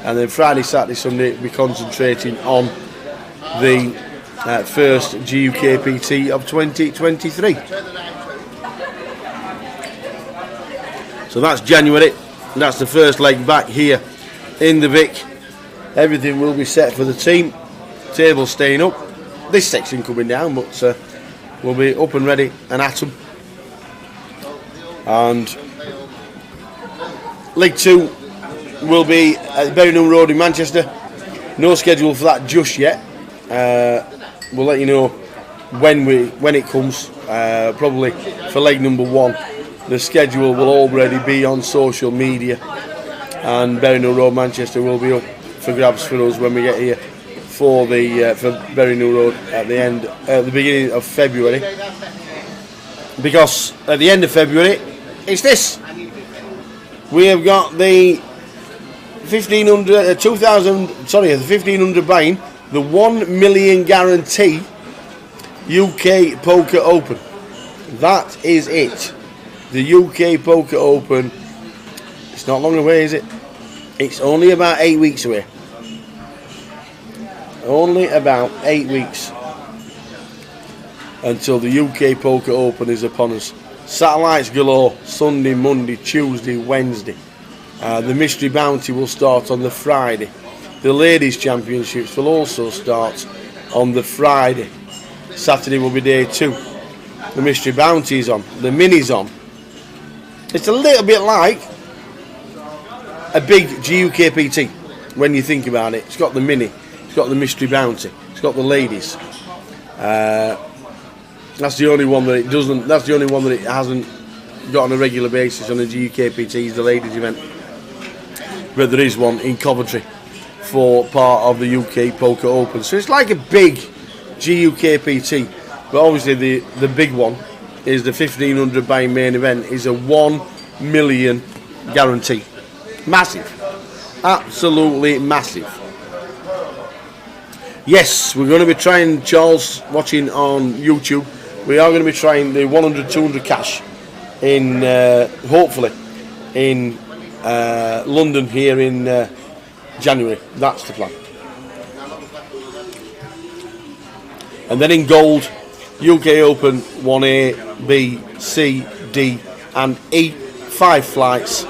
And then Friday, Saturday, Sunday we'll be concentrating on the first GUKPT of 2023. So that's January. That's the first leg back here in the Vic. everything will be set for the team. Table staying up, this section coming down, but we'll be up and ready and at 'em. And League 2 will be at Berryhill Road in Manchester. No schedule for that just yet. We'll let you know when it comes. Probably for leg number 1. The schedule will already be on social media, and Berryhill Road Manchester will be up for grabs for us when we get here for Berryhill Road at the beginning of February. Because at the end of February, it's this. We have got the 1500 buy-in, the 1 million guarantee UK Poker Open. That is it. The UK Poker Open. It's not long away, is it? It's only about 8 weeks away. Only about 8 weeks until the UK Poker Open is upon us. Satellites galore, Sunday, Monday, Tuesday, Wednesday. The Mystery Bounty will start on the Friday. The Ladies Championships will also start on the Friday. Saturday will be day 2. The Mystery Bounty is on. The Mini's on. It's a little bit like a big GUKPT when you think about it. It's got the Mini, it's got the Mystery Bounty, it's got the Ladies. That's the only one that it doesn't. That's the only one that it hasn't got on a regular basis on the GUKPT is the Ladies event. But there is one in Coventry for part of the UK Poker Open. So it's like a big GUKPT, but obviously the big one is the 1500 buy main event is a 1 million guarantee. Massive, absolutely massive. Yes, we're going to be trying, Charles, watching on YouTube, we are going to be trying the 100-200 cash in hopefully in London here in January. That's the plan. And then in gold, UK Open 1A, B, C, D and E, 5 flights.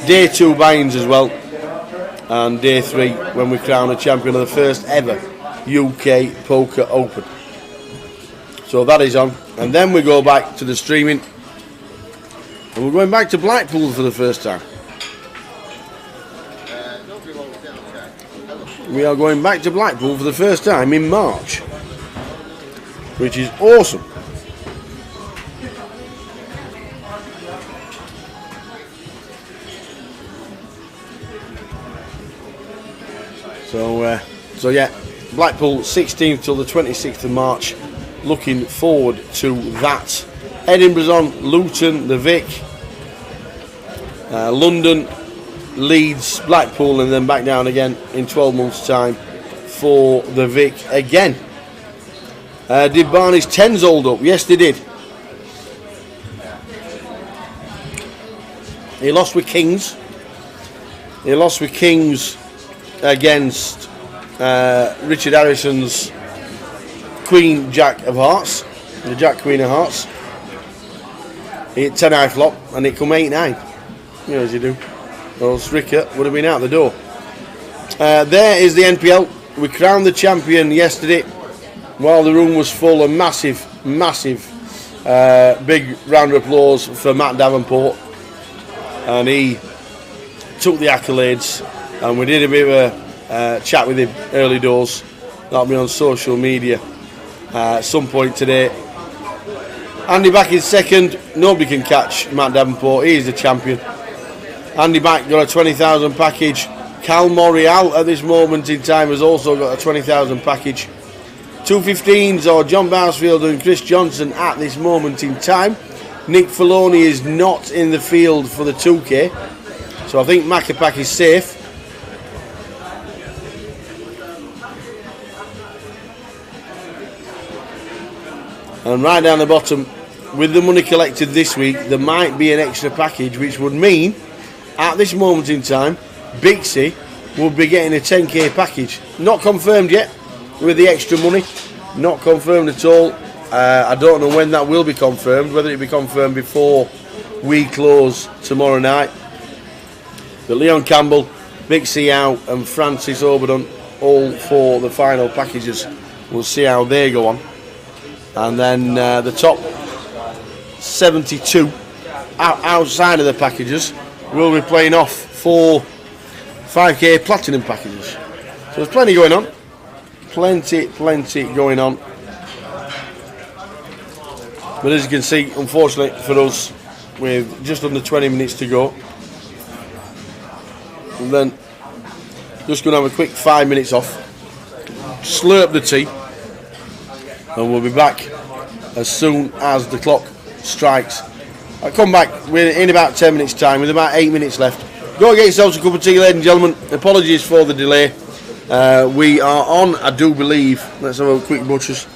Day 2 buy-ins as well, and day 3 when we crown a champion of the first ever UK Poker Open. So that is on, and then we go back to the streaming, and we're going back to Blackpool for the first time. We are going back to Blackpool for the first time in March, which is awesome. So yeah, Blackpool 16th till the 26th of March. Looking forward to that. Edinburgh's on, Luton, the Vic, London, Leeds, Blackpool, and then back down again in 12 months' time for the Vic again. Did Barney's 10s hold up? Yes, they did. He lost with Kings. He lost with Kings against Richard Harrison's Queen Jack of Hearts, the Jack Queen of Hearts. He hit 10 high flop and it come 8-9. You know, as you do. Well, Stricker would have been out the door. There is the NPL. We crowned the champion yesterday while the room was full. A massive big round of applause for Matt Davenport, and he took the accolades, and we did a bit of a chat with him early doors. That'll be on social media at some point today. Andy back in second. Nobody can catch Matt Davenport. He is the champion. Andy back got a 20,000 package. Cal Morial at this moment in time has also got a 20,000 package. 215s are John Bousfield and Chris Johnson at this moment in time. Nick Filoni is not in the field for the 2K, so I think Macapac is safe. And right down the bottom, with the money collected this week, there might be an extra package, which would mean at this moment in time Bixie will be getting a 10k package. Not confirmed yet with the extra money, not confirmed at all. I don't know when that will be confirmed, whether it be confirmed before we close tomorrow night. But Leon Campbell Big C out and Francis Oberdon, all for the final packages. We'll see how they go on. And then the top 72 outside of the packages will be playing off for 5k platinum packages. So there's plenty going on. Plenty going on. But as you can see, unfortunately for us, with just under 20 minutes to go, and then just going to have a quick 5 minutes off, slurp the tea, and we'll be back as soon as the clock strikes. I'll come back in about 10 minutes time with about 8 minutes left. Go get yourselves a cup of tea, ladies and gentlemen. Apologies for the delay. We are on, I do believe, let's have a quick butchers.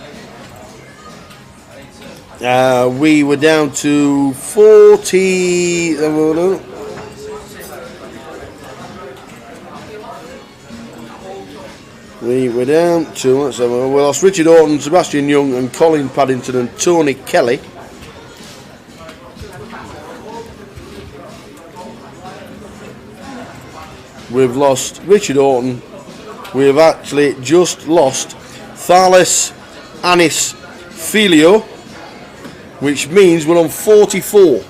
We were down to 40. We were down to, let's have a, we lost Richard Orton, Sebastian Young, and Colin Paddington and Tony Kelly. We've lost Richard Orton. We've actually just lost Thales Anis Filio, which means we're on 44.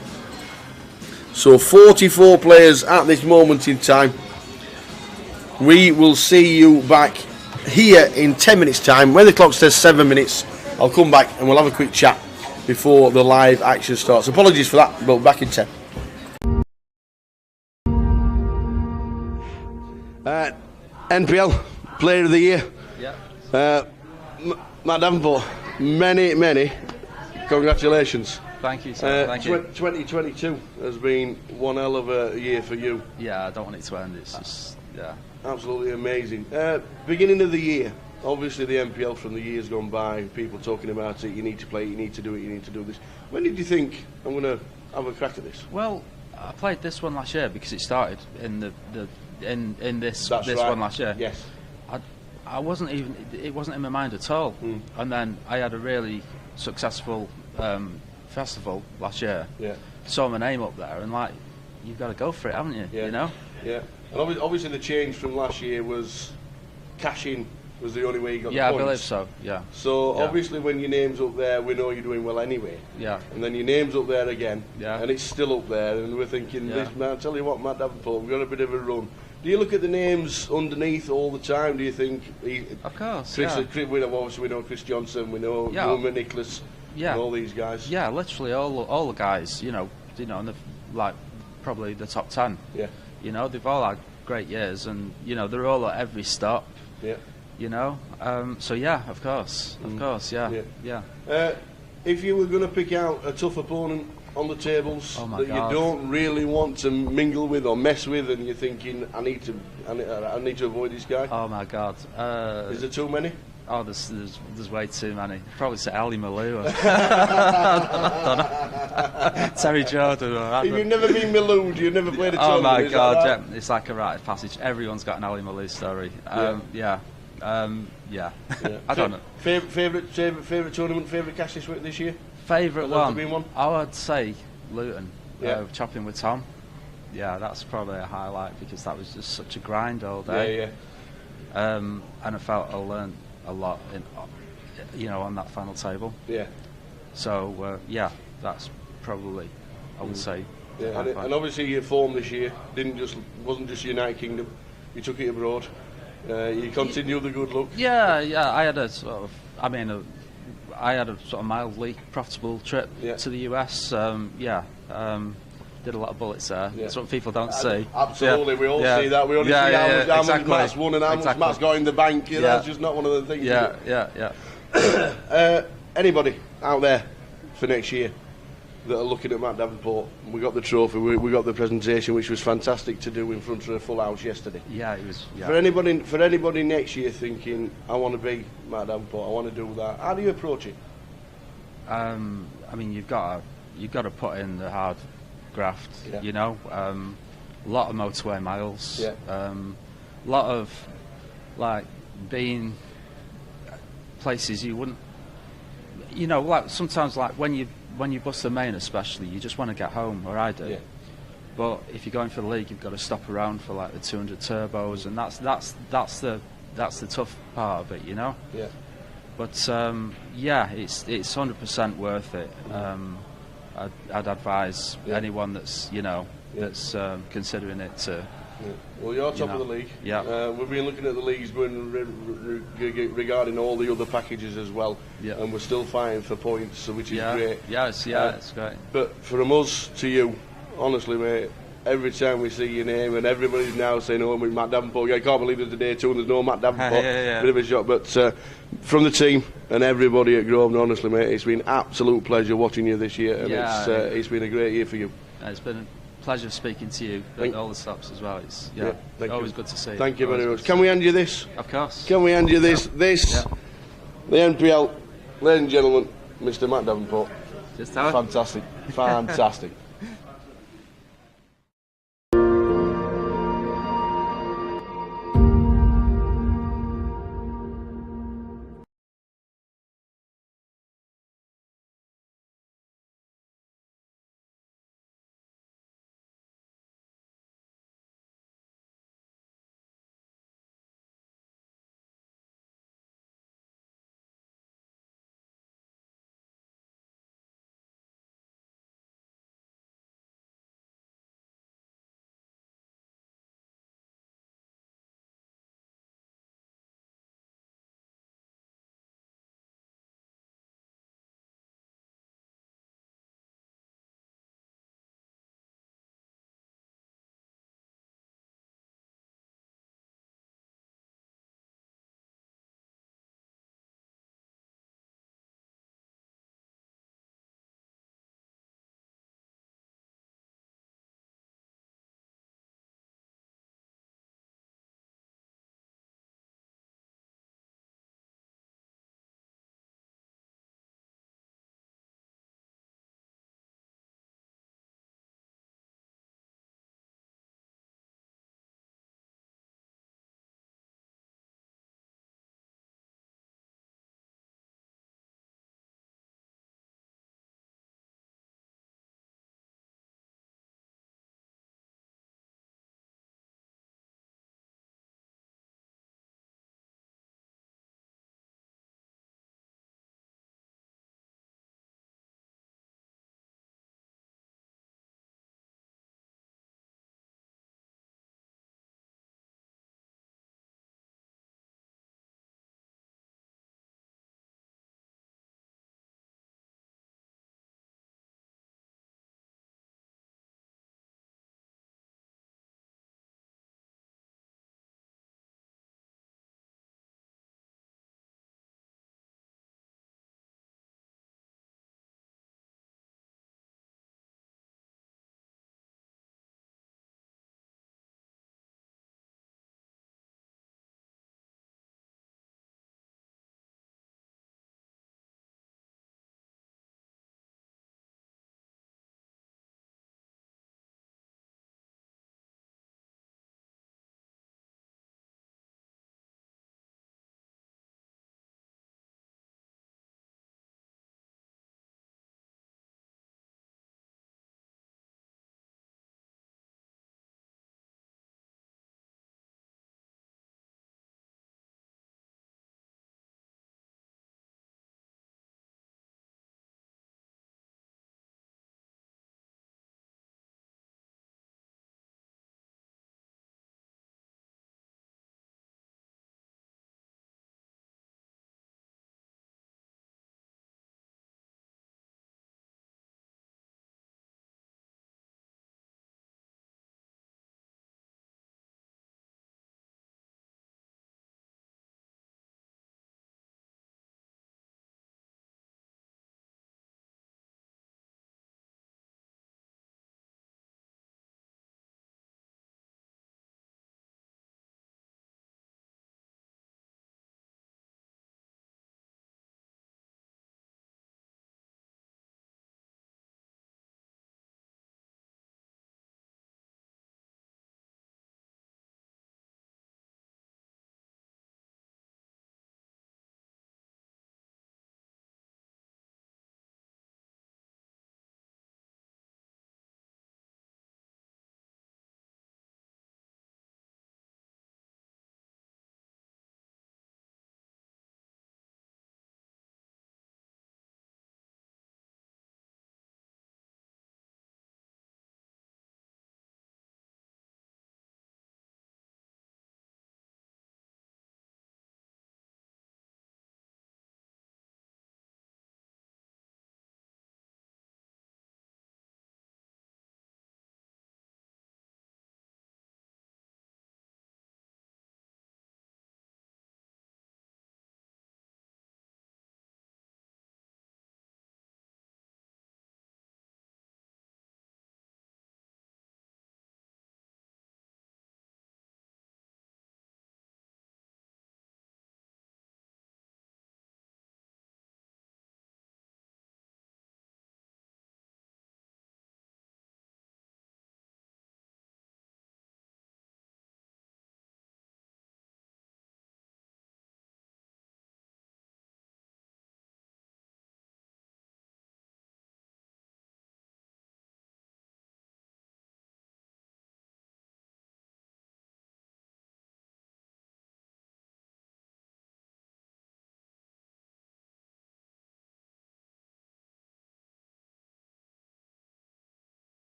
So 44 players at this moment in time. We will see you back here in 10 minutes time. When the clock says 7 minutes, I'll come back and we'll have a quick chat before the live action starts. Apologies for that, but back in 10. NPL Player of the Year. Yeah. Matt Davenport, many congratulations. Thank you, sir. Thank you. 2022 has been one hell of a year for you. Yeah, I don't want it to end. It's just, yeah. Absolutely amazing. Beginning of the year, obviously the NPL from the years gone by, people talking about it, you need to play, you need to do it, you need to do this. When did you think, I'm going to have a crack at this? Well, I played this one last year because it started in this right. one last year. Yes. I wasn't even, it wasn't in my mind at all. And then I had a really successful festival last year. Yeah. Saw my name up there and like, you've got to go for it, haven't you? Yeah. You know? Yeah. And obviously the change from last year was cash in was the only way you got the Yeah, points. I believe so, yeah. So yeah. Obviously when your name's up there, we know you're doing well anyway. Yeah. And then your name's up there again, yeah. and it's still up there, and we're thinking, yeah. this man, I'll tell you what, Matt Davenport, we've got a bit of a run. Do you look at the names underneath all the time? Do you think... Of course, Chris, yeah. Obviously we know Chris Johnson, we know Wilma Nicholas, and all these guys. Yeah, literally all the guys, you know, and the, like probably the top 10. Yeah. You know, they've all had great years, and you know they're all at every stop. Yeah. You know, so yeah, of course, yeah. If you were going to pick out a tough opponent on the tables that you don't really want to mingle with or mess with, and you're thinking, I need to avoid this guy. Oh my God! Is there too many? Oh, there's way too many. Probably say Ali Malou. Terry Jordan. If you've never been Malou, you've never played a tournament. Oh my God! Right? Yeah, it's like a rite of passage. Everyone's got an Ali Malou story. Yeah. I don't know. Favourite tournament, favourite cash this year? Favourite one? I would say Luton. Chopping with Tom. Yeah, that's probably a highlight because that was just such a grind all day. Yeah. And I felt I learned a lot on that final table. Yeah. So that's probably I would say. Yeah, and obviously your form this year wasn't just United Kingdom. You took it abroad. You continued the good luck. Yeah. I had a sort of, I had a sort of mildly profitable trip to the US. Did a lot of bullets there. Yeah. That's what people don't see. Absolutely, we all see that. We only see how much Matt's won and how much Matt's got in the bank. That's just not one of the things. Yeah. Anybody out there for next year that are looking at Matt Davenport? We got the trophy. We got the presentation, which was fantastic to do in front of a full house yesterday. Yeah, it was. Yeah. For anybody next year thinking, I want to be Matt Davenport, I want to do that. How do you approach it? You've got to put in the hard graft. Yeah. You know, a lot of motorway miles. Yeah. A lot of like being places you wouldn't. You know, like sometimes like when you bust the main, especially, you just want to get home, or I do. But if you're going for the league, you've got to stop around for like the 200 turbos, and that's the tough part of it, you know. Yeah. But yeah, it's 100% worth it. I'd advise anyone that's that's considering it to. Yeah. Well, you're top of the league. Yeah. We've been looking at the leagues going regarding all the other packages as well. Yeah. And we're still fighting for points, which is great. Yes, it's great. But from us to you, honestly, mate, every time we see your name, and everybody's now saying, "Oh, with Matt Davenport." I can't believe there's a day two and there's no Matt Davenport. Bit of a shock, but from the team and everybody at Grosvenor, honestly, mate, it's been absolute pleasure watching you this year, and it's been a great year for you. It's been a pleasure speaking to you at all the stops as well. It's always good to see. Thank you very much. Can we hand you this? Of course. Can we hand you this? The NPL, ladies and gentlemen, Mr. Matt Davenport. Just fantastic.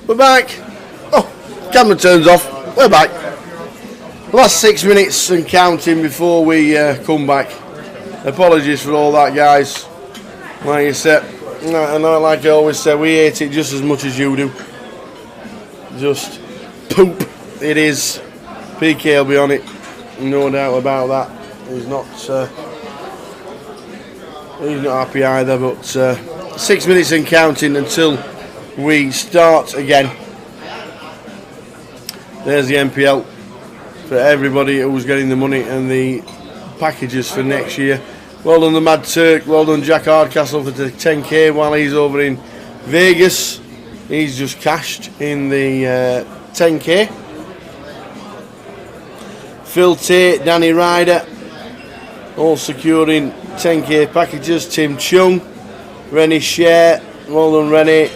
We're back. Oh, camera turns off. We're back. Last 6 minutes and counting before we come back. Apologies for all that, guys. Like you said, and like I always say, we hate it just as much as you do. Just poop. It is. PK will be on it. No doubt about that. He's not happy either. But 6 minutes and counting until we start again. There's the MPL for everybody who's getting the money and the packages for next year. Well done the Mad Turk, well done Jack Hardcastle for the 10k while he's over in Vegas. He's just cashed in the 10k. Phil Tate, Danny Ryder, all securing 10k packages. Tim Chung, Rennie Share, well done Rennie.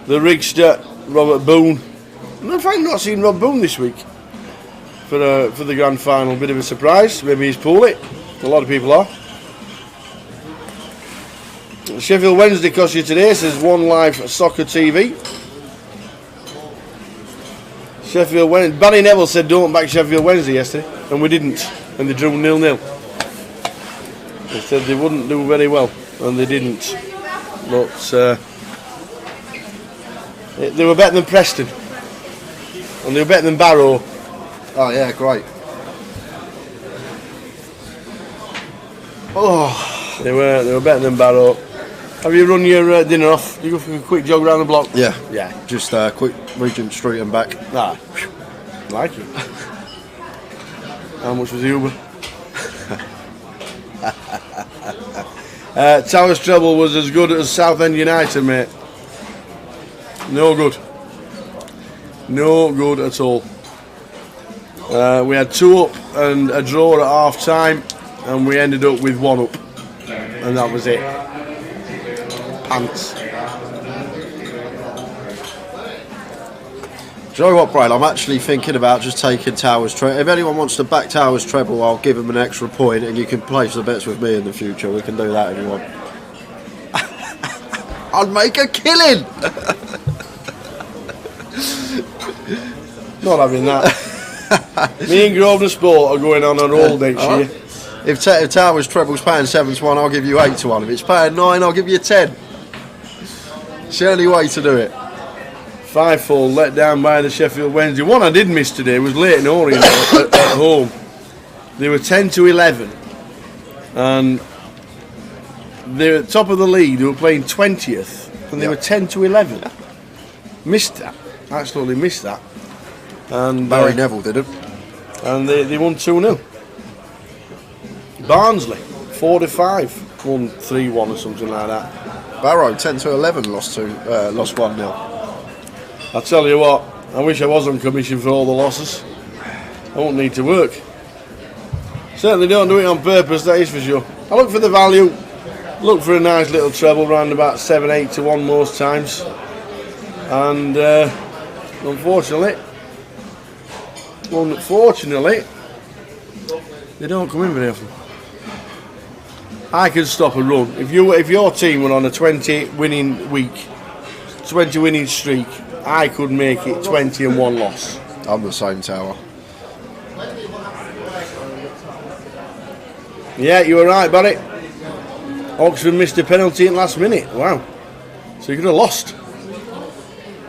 The Rigster, Robert Boone. I've not seen Rob Boone this week for the grand final. Bit of a surprise. Maybe he's pulled it. A lot of people are. Sheffield Wednesday cost you today, says One Live Soccer TV. Sheffield Wednesday. Barry Neville said don't back Sheffield Wednesday yesterday, and we didn't, and they drew 0-0. They said they wouldn't do very well, and they didn't. But they were better than Preston, and they were better than Barrow. Oh yeah, great. Oh, they were better than Barrow. Have you run your dinner off? You go for a quick jog around the block? Yeah. Yeah. Just quick Regent Street and back. Ah, like it. How much was the Uber? Towers Treble was as good as Southend United, mate. No good. No good at all. We had 2 up and a draw at half time, and we ended up with 1 up, and that was it. Pants. Do you know what, Brian? I'm actually thinking about just taking Towers Treble. If anyone wants to back Towers Treble, I'll give them an extra point, and you can place the bets with me in the future. We can do that if you want. I'll make a killing. Not having that. Me and Grosvenor Sport are going on a roll next year. If Towers Treble's paying 7-1, I'll give you 8-1. If it's paying 9, I'll give you 10. It's the only way to do it. 5-4 let down by the Sheffield Wednesday. One I did miss today was Leighton Orient at home. They were 10-11, and they're at top of the league. They were playing 20th, and they were 10-11. Missed that. Absolutely missed that. And Barry Neville did it. And they won 2-0. Barnsley 4-5 won 3-1 or something like that. Barrow 10-11 lost 1-0. I tell you what, I wish I was on commission for all the losses. I won't need to work. Certainly don't do it on purpose, that is for sure. I look for the value, look for a nice little treble round about 7-8-1 most times, and unfortunately they don't come in very often. I could stop a run if your team were on a 20 winning streak. I could make it 20 and 1 loss. I'm the same, Tower. Yeah, you were right, Barry. Oxford missed a penalty in last minute. Wow. So you could have lost.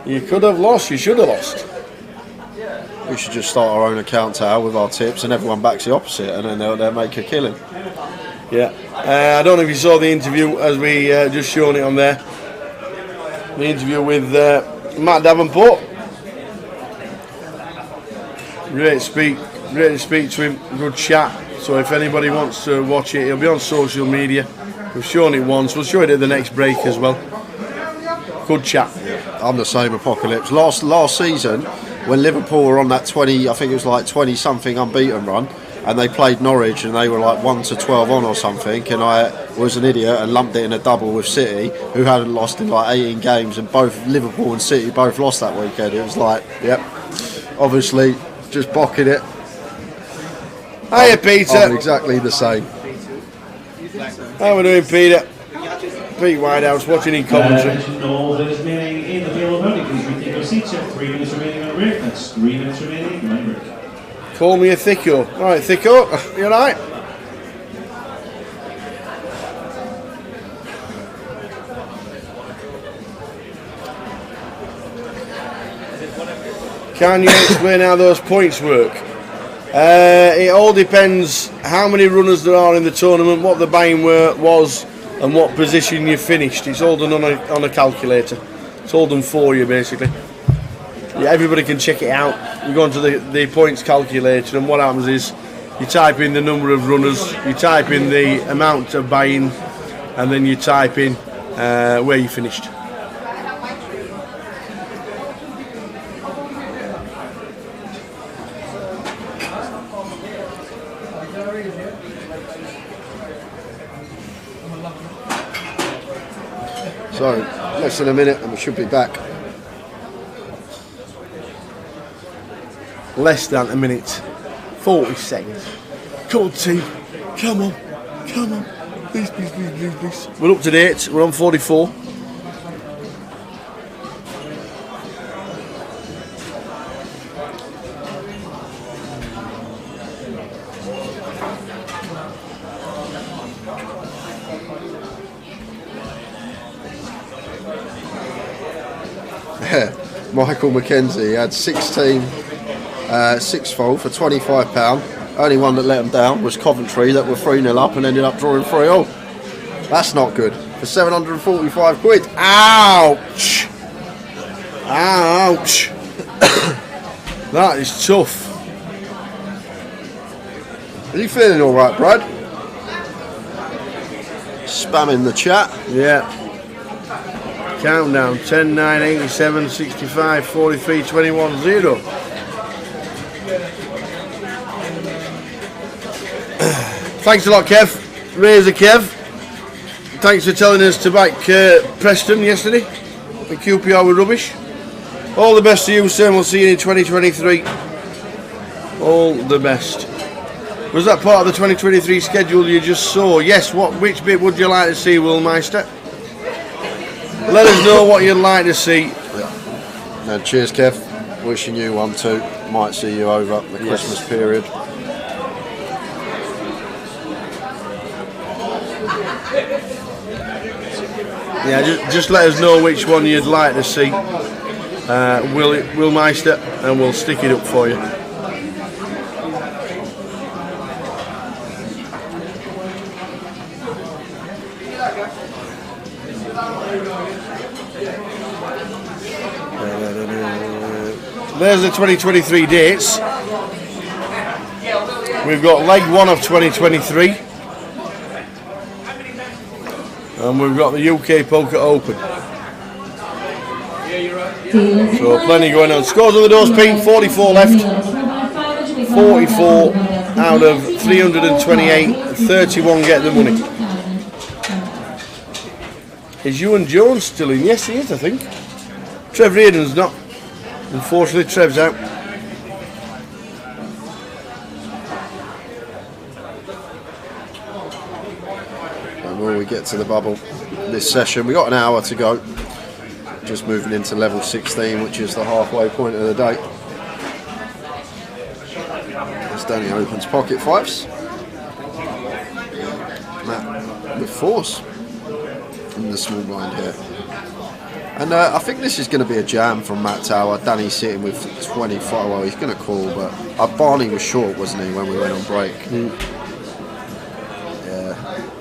You could have lost. You should have lost. We should just start our own account, Tower, with our tips, and everyone backs the opposite, and then they'll make a killing. Yeah. I don't know if you saw the interview as we just shown it on there. The interview with Matt Davenport. Great to speak to him. Good chat. So if anybody wants to watch it, it'll be on social media. We've shown it once. We'll show it at the next break as well. Good chat. I'm the same, Apocalypse. Last season, when Liverpool were on that 20, I think it was like 20-something unbeaten run, and they played Norwich and they were like 1-12 on or something, and I was an idiot and lumped it in a double with City, who hadn't lost in like 18 games, and both Liverpool and City both lost that weekend. It was like, yep, obviously just bocking it. Hiya, Peter. I'm exactly the same. How are we doing, Peter? Pete Whitehouse watching in commentary. 6, you have 3 minutes remaining on the break. That's 3 minutes remaining, line break. Call me a thicko. Alright, thicko, you alright? Can you explain how those points work? It all depends how many runners there are in the tournament, what the buy-in was, and what position you finished. It's all done on a calculator. It's all done for you, basically. Yeah, everybody can check it out. You go onto the points calculator, and what happens is you type in the number of runners, you type in the amount of buy-in, and then you type in where you finished. So, less than a minute and we should be back. Less than a minute. 40 seconds. Come on, team. Come on. Come on. Please, please, please, please, please. We're up to date. We're on 44. Michael McKenzie had 16 six-fold for £25. Only one that let him down was Coventry, that were 3-0 up and ended up drawing 3-all. That's not good. For 745 quid. Ouch! Ouch! That is tough. Are you feeling alright, Brad? Spamming the chat. Yeah. Countdown 10, 9, 87, 65, 43, 21, 0. Thanks a lot, Kev. Razor Kev. Thanks for telling us to back Preston yesterday. The QPR were rubbish. All the best to you, sir. We'll see you in 2023. All the best. Was that part of the 2023 schedule you just saw? Yes. Which bit would you like to see, Will Meister? Let us know what you'd like to see. Yeah. No, cheers, Kev. Wishing you one too. Might see you over the Christmas period. Yeah, just let us know which one you'd like to see, Will Meister, and we'll stick it up for you. There's the 2023 dates. We've got leg 1 of 2023. And we've got the UK Poker Open. So plenty going on. Scores on the doors, Pete. 44 left. 44 out of 328. 31 get the money. Is Ewan Jones still in? Yes, he is, I think. Trev Reardon's not. Unfortunately, Trev's out. When we get to the bubble this session, we got an hour to go, just moving into level 16, which is the halfway point of the day. As Danny opens pocket fives, Matt with fours in the small blind here, and I think this is going to be a jam from Matt Tower. Danny's sitting with 25. Well, he's going to call, but Barney was short, wasn't he, when we went on break?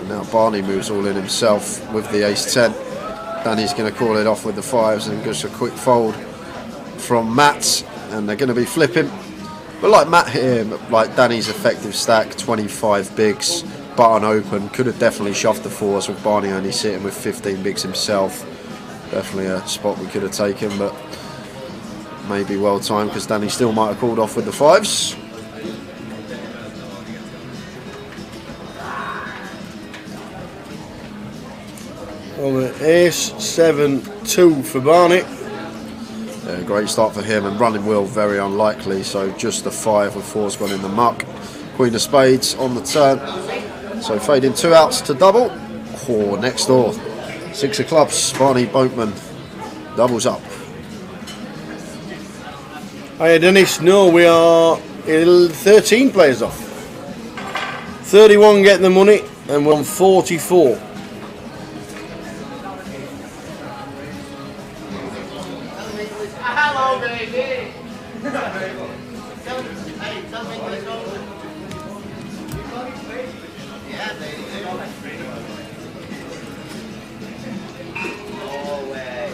Now Barney moves all in himself with the ace-10. Danny's going to call it off with the fives and just a quick fold from Matt, and they're going to be flipping. But like Matt here, like Danny's effective stack, 25 bigs, button open, could have definitely shoved the fours with Barney only sitting with 15 bigs himself. Definitely a spot we could have taken, but maybe well timed because Danny still might have called off with the fives. On the ace 7-2 for Barney. Yeah, great start for him, and running wheel very unlikely, so just the 5 with fours gone in the muck. Queen of spades on the turn, so fading 2 outs to double. Next door, 6 of clubs, Barney Boatman doubles up. Hiya Dennis, no, we are 13 players off. 31 get the money and we're on 44. Hello, baby. Tell me what it's over. Yeah, baby. No way.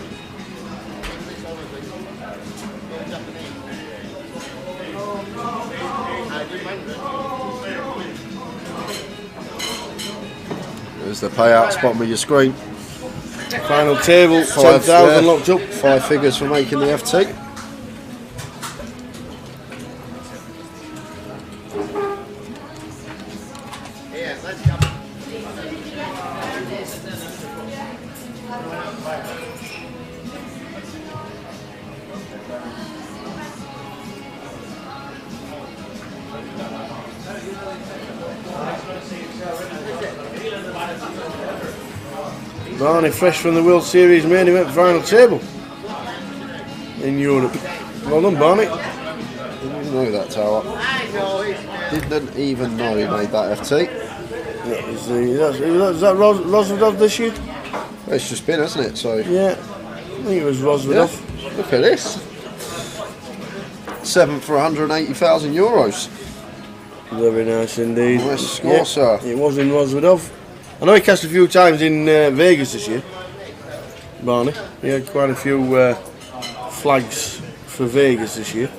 There's the payouts, bottom of your screen. Final table, 10,000 locked up. 5 figures for making the FT. Yeah, let's go. Barney fresh from the World Series main event final table in Europe. Well done, Barney. Didn't know that, Tower. Didn't even know he made that FT. Is that Rosvedov this year? It's just been, hasn't it? So yeah, I think it was Rosvedov. Yeah. Look at this. 7th for 180,000 euros. Very nice indeed. Nice score, sir. It was in Rosvedov. I know he cast a few times in Vegas this year, Barney. He had quite a few flags for Vegas this year.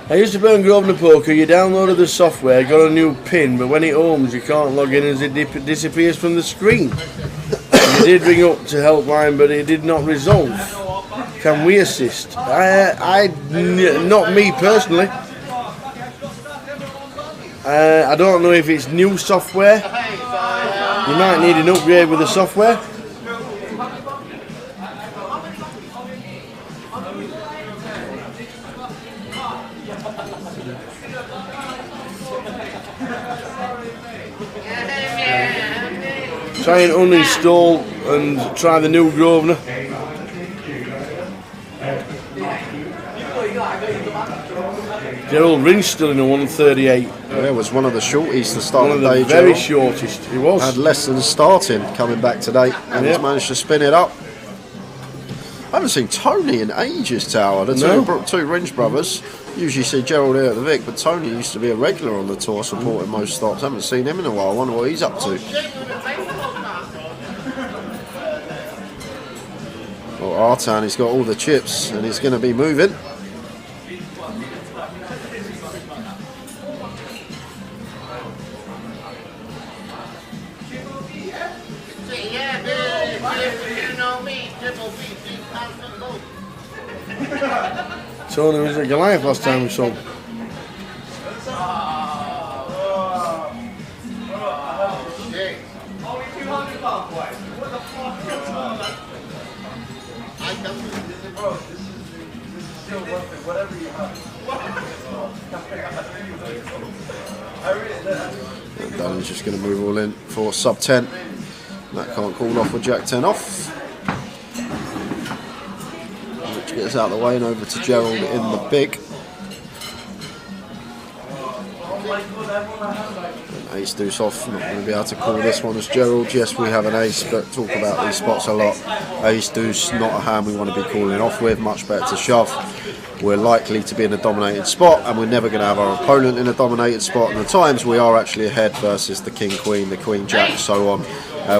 I used to play on Grosvenor Poker. You downloaded the software, got a new pin, but when it homes you can't log in as it disappears from the screen. You did ring up to helpline, but it did not resolve. Can we assist? Not me personally. I don't know if it's new software. You might need an upgrade with the software. Try and uninstall and try the new Grosvenor. Gerald Rinch still in a 138. Yeah, it was one of the shorties to start one the of day. The very shortest. He was. Had less than starting coming back today, and he's managed to spin it up. I haven't seen Tony in ages, Tower. The two Rinch brothers. Usually see Gerald here at the Vic, but Tony used to be a regular on the tour, supporting most stops. Haven't seen him in a while. I wonder what he's up to. Well, Artan, he's got all the chips, and he's going to be moving. Tony was at Goliath last time we saw him. Danny's just going to move all in for sub 10. That can't call off with Jack 10 off. Which gets out of the way and over to Gerald in the big. And ace deuce off. Not going to be able to call this one as Gerald. Yes, we have an ace, but talk about these spots a lot. Ace deuce, not a hand we want to be calling off with. Much better to shove. We're likely to be in a dominated spot, and we're never going to have our opponent in a dominated spot. And at times we are actually ahead versus the king queen, the queen jack, so on.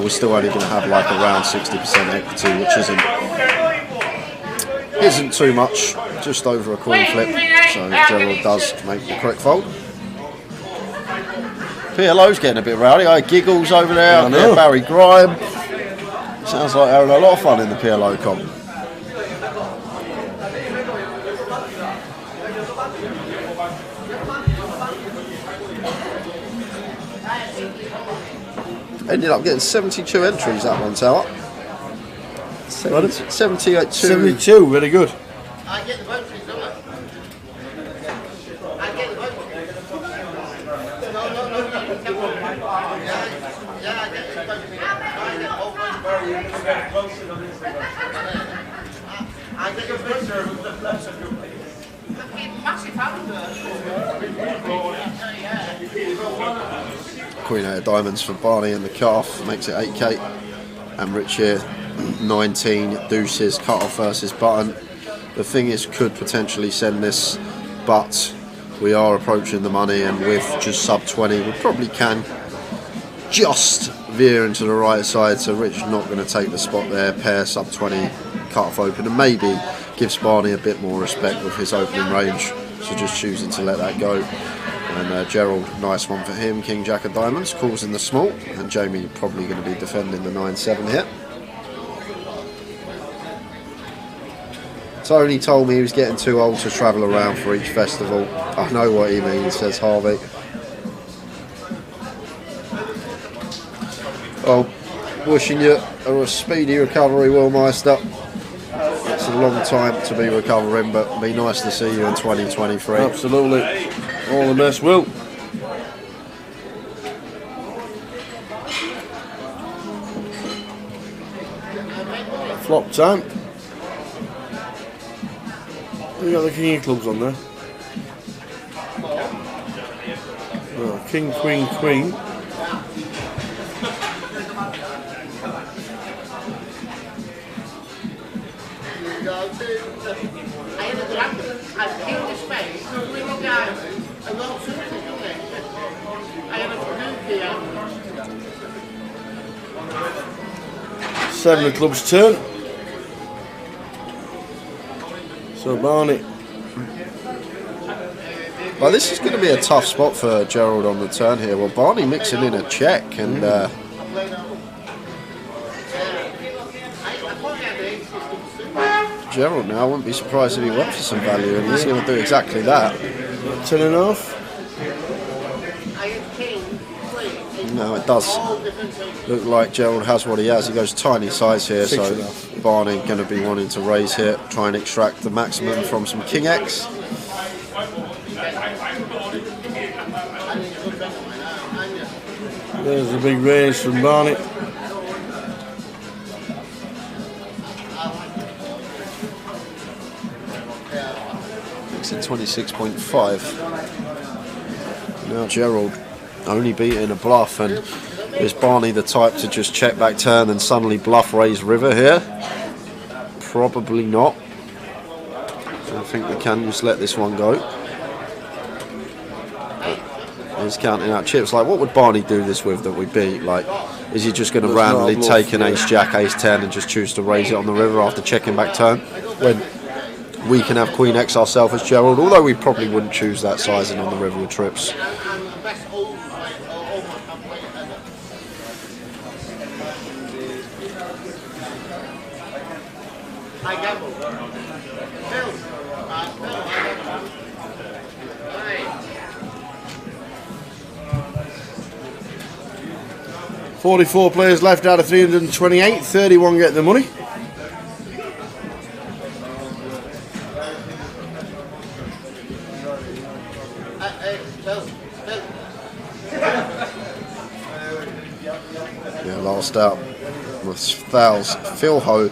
We're still only going to have like around 60% equity, which isn't too much, just over a coin flip. So Gerald does make the correct fold. PLO's getting a bit rowdy. I Giggles over there, Barry Grime. Sounds like having a lot of fun in the PLO comp. Ended up getting 72 entries that one, Tower. 72. 72, very good. I get the votes, don't I? I get the votes. No, you come on. Yeah, I get the votes. I get all votes. I get the votes. Massive Queen 8 of diamonds for Barney and the calf makes it 8k. And Rich here, 19 deuces, cut off versus button. The thing is, could potentially send this, but we are approaching the money, and with just sub 20, we probably can just veer into the right side. So Rich not going to take the spot there. Pair sub 20, cut off open, and maybe gives Barney a bit more respect with his opening range. So just choosing to let that go. And Gerald, nice one for him. King Jack of diamonds, calls in the small, and Jamie probably going to be defending the 9-7 here. Tony told me he was getting too old to travel around for each festival. I know what he means, says Harvey. Well, wishing you a speedy recovery, Will Meister. It's a long time to be recovering, but be nice to see you in 2023. Absolutely. All the best, Will. Flop time. You got the king of clubs on there. Oh, king, queen, queen. Seven of clubs turn. So Barney. Well, this is going to be a tough spot for Gerald on the turn here. Well, Barney mixing in a check, and Gerald now, I wouldn't be surprised if he went for some value, and he's going to do exactly that. 10.5. No, it does look like Gerald has what he has. He goes tiny size here, so Barney going to be wanting to raise here, try and extract the maximum from some King X. There's a big raise from Barney. It's at 26.5. Now Gerald only beating a bluff, and is Barney the type to just check back turn and suddenly bluff raise river here? Probably not. I think we can just let this one go. He's counting out chips. Like, what would Barney do this with that we beat? Like, is he just going to randomly take an ace jack, ace 10 and just choose to raise it on the river after checking back turn? When we can have queen X ourselves as Gerald, although we probably wouldn't choose that sizing on the river with trips. I gamble. 44 players left out of 328. 31 get the money. Yeah, last out was Thals Philho,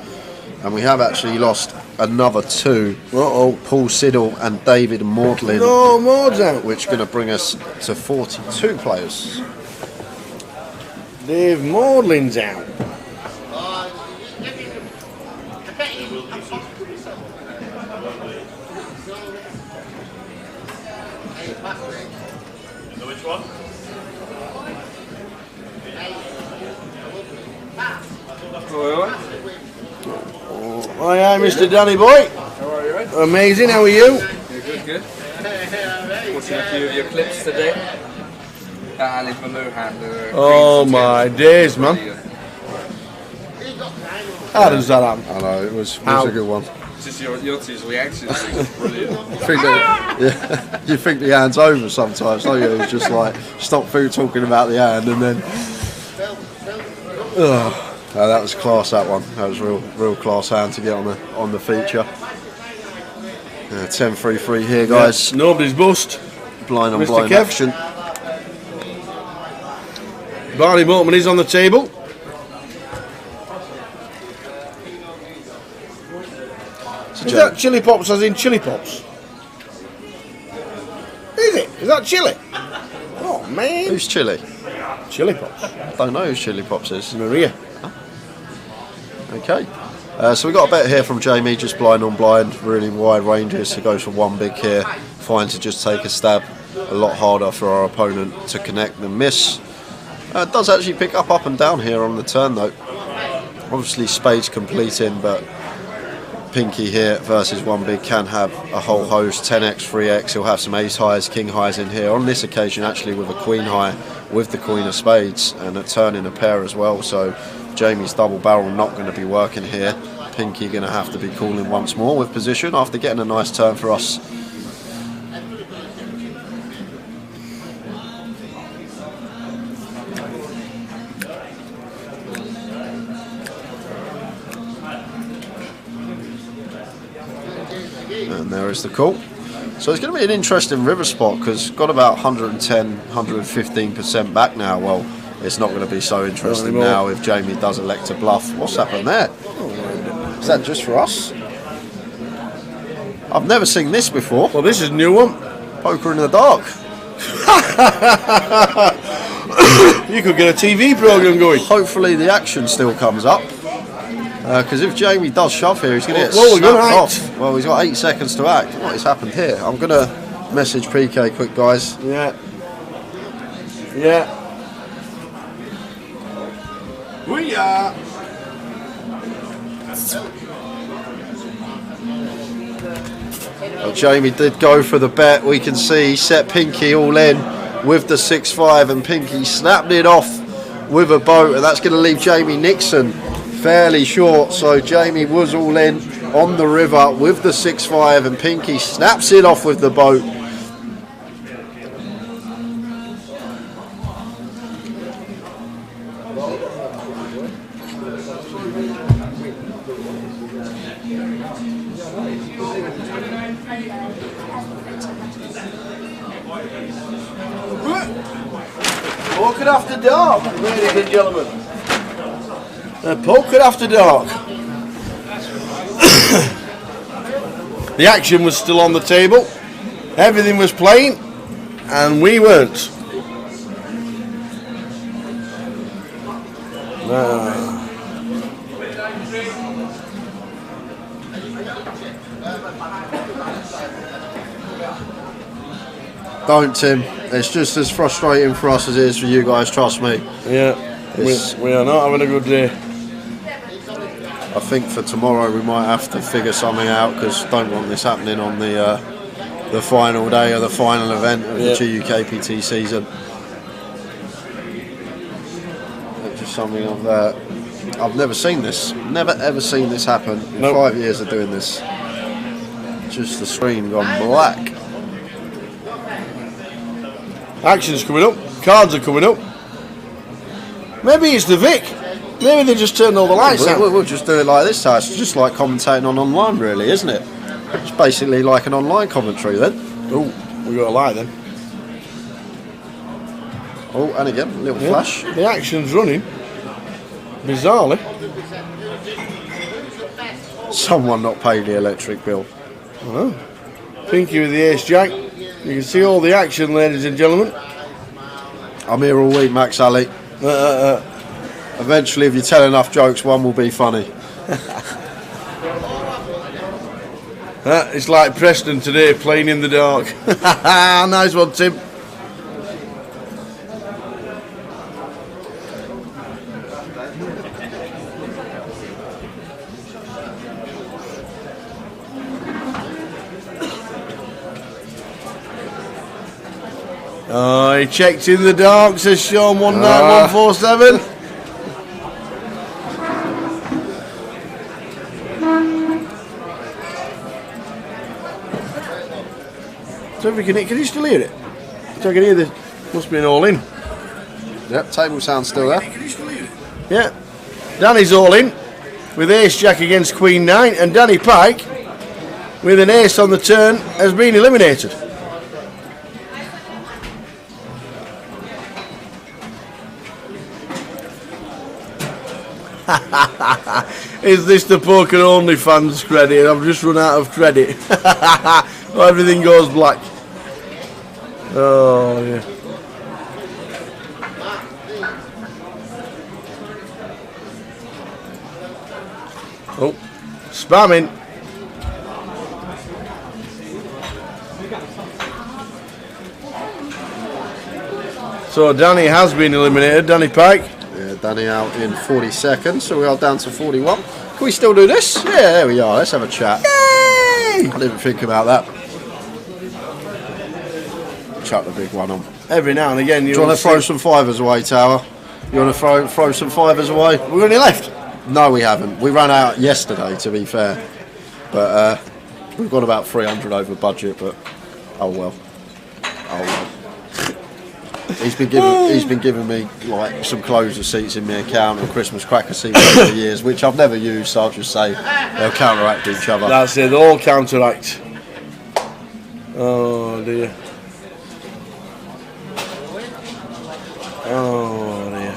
and we have actually lost another two. Paul Siddle and David Maudlin. No, Maud's out. Which is going to bring us to 42 players. Dave Maudlin's out. Which one? Hi, Mr. Danny Boy. How are you, right? Amazing, how are you? Yeah, good. Watching a few of your clips today. Ali Maluhan. Oh my days, man. How does that happen? I know, it was a good one. Just your two's reactions is brilliant. You think the hand's over sometimes, don't you? It's just like, stop talking about the hand, and then... that was class, that one. That was real class hand to get on the feature. 10-3-3 here, guys. Yeah, nobody's bust. Blind on Mr. blind Kev. action. Barney Boatman is on the table. Is that chili pops as in chili pops? Is it? Is that chili? Oh man. Who's Chili? Chili pops. Don't know who Chili Pops is. Maria. Okay. So we got a bet here from Jamie, just blind on blind, really wide ranges. He goes for one big here. Fine to just take a stab. A lot harder for our opponent to connect than miss. It does actually pick up and down here on the turn though. Obviously spades completing, but Pinky here versus one big can have a whole host, 10x, 3x. He'll have some ace highs, king highs in here. On this occasion actually with a queen high with the queen of spades and a turn in a pair as well. So Jamie's double barrel not going to be working here. Pinky going to have to be calling once more with position after getting a nice turn for us. And there is the call. So it's going to be an interesting river spot because got about 110, 115% back now. Well, it's not going to be so interesting now if Jamie does elect to bluff. What's happened there? Is that just for us? I've never seen this before. Well, this is a new one. Poker in the dark. You could get a TV program going. Hopefully the action still comes up. Because if Jamie does shove here, he's going to get Well, we're gonna snapped act. off. Well, he's got 8 seconds to act. What has happened here? I'm going to message PK quick, guys. Yeah. Yeah. We are. Well, Jamie did go for the bet. We can see he set Pinky all in with the 6-5 and Pinky snapped it off with a boat, and that's going to leave Jamie Nixon fairly short. So Jamie was all in on the river with the 6-5 and Pinky snaps it off with the boat. Poker after dark, ladies and gentlemen. Poker after dark. The action was still on the table. Everything was playing, and we weren't. Don't, Tim. It's just as frustrating for us as it is for you guys, trust me. Yeah, we are not having a good day. I think for tomorrow we might have to figure something out because don't want this happening on the final day of the final event of the GUKPT season. Just something of that. I've never seen this. Never ever seen this happen in 5 years of doing this. Just the screen gone black. Action's coming up. Cards are coming up. Maybe it's the Vic. Maybe they just turned all the lights out. We'll just do it like this. It's just like commentating on online, really, isn't it? It's basically like an online commentary then. Oh, we got a light then. Oh, and again, a little flash. The action's running. Bizarrely. Someone not paid the electric bill. Oh. Pinky with the ace jack. You can see all the action, ladies and gentlemen. I'm here all week, Max Alley. Eventually, if you tell enough jokes, one will be funny. It's like Preston today, playing in the dark. Nice one, Tim. Oh, he checked in the dark, says Sean 19147. So if we can you still hear it? So I can hear this. Must be an all in. Yep, table sound still there. Can you still hear it? Yeah. Danny's all in with ace jack against queen 9, and Danny Pike with an ace on the turn has been eliminated. Is this the poker only fans credit? I've just run out of credit. Everything goes black. Oh yeah. Oh, spamming. So Danny has been eliminated, Danny Pike. Yeah, Danny out in 40 seconds, so we are down to 41. Can we still do this? Yeah, there we are. Let's have a chat. Yay! I didn't think about that. Chuck the big one on. Every now and again, Do you want to throw some fivers away, Tower? You want to throw some fivers away? We've got any left? No, we haven't. We ran out yesterday, to be fair. But we've got about 300 over budget, but oh well. Oh well. He's been giving me like some closure seats in my account and Christmas cracker seats over the years, which I've never used, so I'll just say they'll counteract each other. That's it, they all counteract. Oh dear. Oh dear.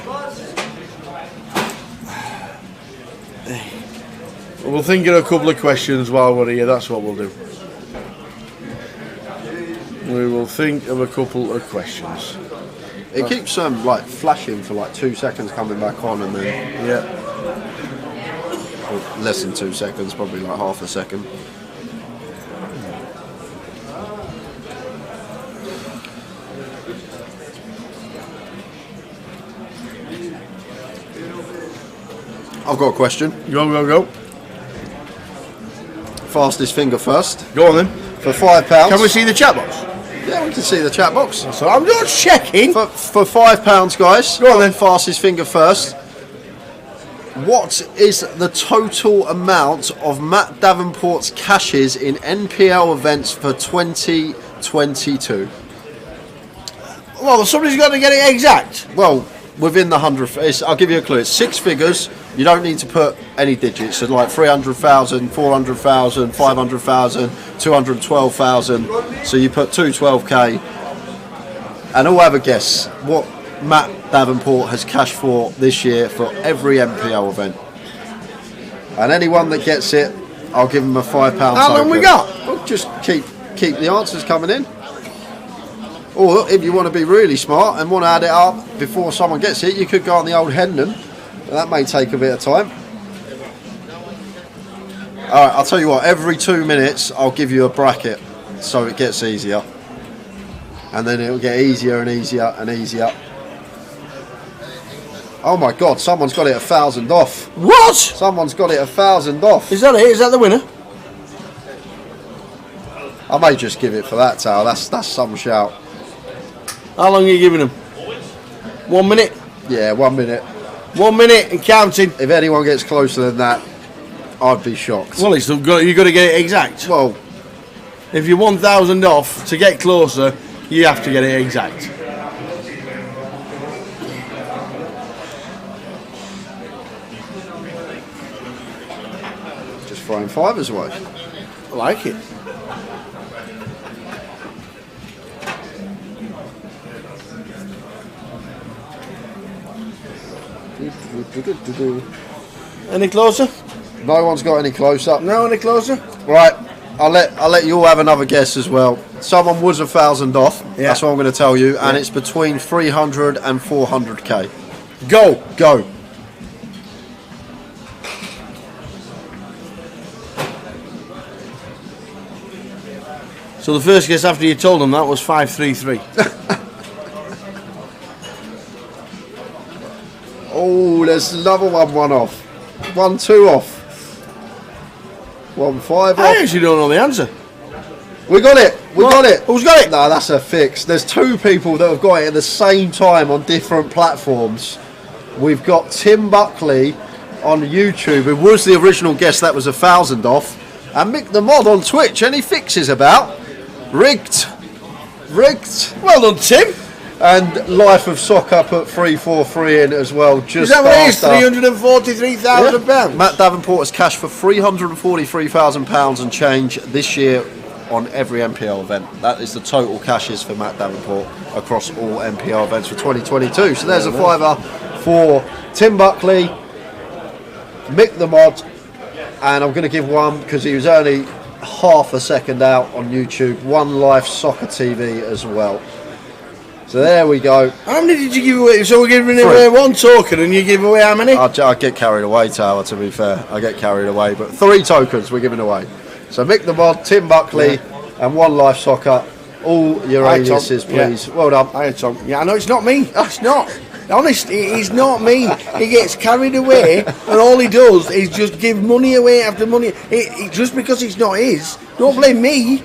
We'll think of a couple of questions while we're here, that's what we'll do. We will think of a couple of questions. It keeps like flashing for like 2 seconds, coming back on, and then or less than 2 seconds, probably like half a second. I've got a question. Go. Fastest finger first. Go on then. For £5. Can we see the chat box? Yeah, we can see the chat box. So I'm just checking. For £5, guys. Go on then. Fastest finger first. What is the total amount of Matt Davenport's cashes in NPL events for 2022? Well, somebody's got to get it exact. Well, within the 100. I'll give you a clue. It's 6 figures. You don't need to put any digits. So like 300,000, 400,000, 500,000, 212,000. So you put 212k. And I'll have a guess what Matt Davenport has cashed for this year for every MPL event. And anyone that gets it, I'll give them a £5 How long we got? Well, just keep the answers coming in. Or if you want to be really smart and want to add it up before someone gets it, you could go on the old Hendon. That may take a bit of time. Alright, I'll tell you what, every 2 minutes I'll give you a bracket so it gets easier. And then it'll get easier and easier and easier. Oh my god, someone's got it 1,000 off. What? Someone's got it 1,000 off. Is that it? Is that the winner? I may just give it for that, Tal. That's some shout. How long are you giving them? 1 minute? Yeah, 1 minute. 1 minute and counting. If anyone gets closer than that, I'd be shocked. Well, you've got to get it exact. Well, if you're 1,000 off, to get closer, you have to get it exact. just throwing fivers away. I like it. Any closer? No one's got any closer. No, any closer? Right, I'll let you all have another guess as well. Someone was 1,000 off. Yeah. That's what I'm going to tell you, and it's between 300 and 400k. Go. So the first guess after you told them that was 533. Oh, there's another one off. 1, 2 off. 1, 5 off. I actually don't know the answer. We got it. Got it. Who's got it? No, that's a fix. There's 2 people that have got it at the same time on different platforms. We've got Tim Buckley on YouTube, who was the original guest that was 1,000 off, and Mick the Mod on Twitch. Any fixes about? Rigged. Well done, Tim. And Life of Soccer put 343 in as well. Just is that what it is? £343,000. Yeah. Matt Davenport has cashed for £343,000 and change this year on every MPL event. That is the total cashes for Matt Davenport across all MPL events for 2022. So there's a fiver for Tim Buckley, Mick the Mod, and I'm going to give one because he was only half a second out on YouTube. One Life Soccer TV as well. So there we go. How many did you give away? So we're giving away one token and you give away how many? I get carried away, Tower, to be fair. I get carried away. But 3 tokens we're giving away. So Mick the Mod, Tim Buckley, and One Life Soccer. All your aliases, please. Yeah. Well done. Hi, Tom. Yeah, I know it's not me. It's not. Honest, it's not me. He gets carried away, and all he does is just give money away after money. Just because it's not his, don't blame me.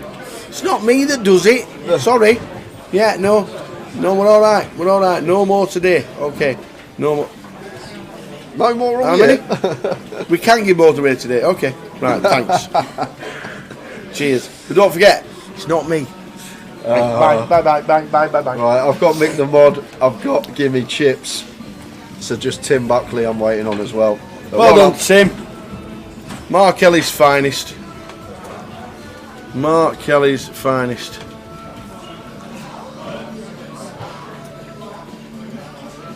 It's not me that does it. Sorry. Yeah, no, we're all right. We're all right. No more today. Okay, no more. No more. How many? We can give more away today. Okay, right. Thanks. Cheers. But don't forget, it's not me. Bye. Right, I've got Mick the Mod, I've got Gimme Chips, so just Tim Buckley I'm waiting on as well. Well done, Tim. Mark Kelly's finest. Mark Kelly's finest.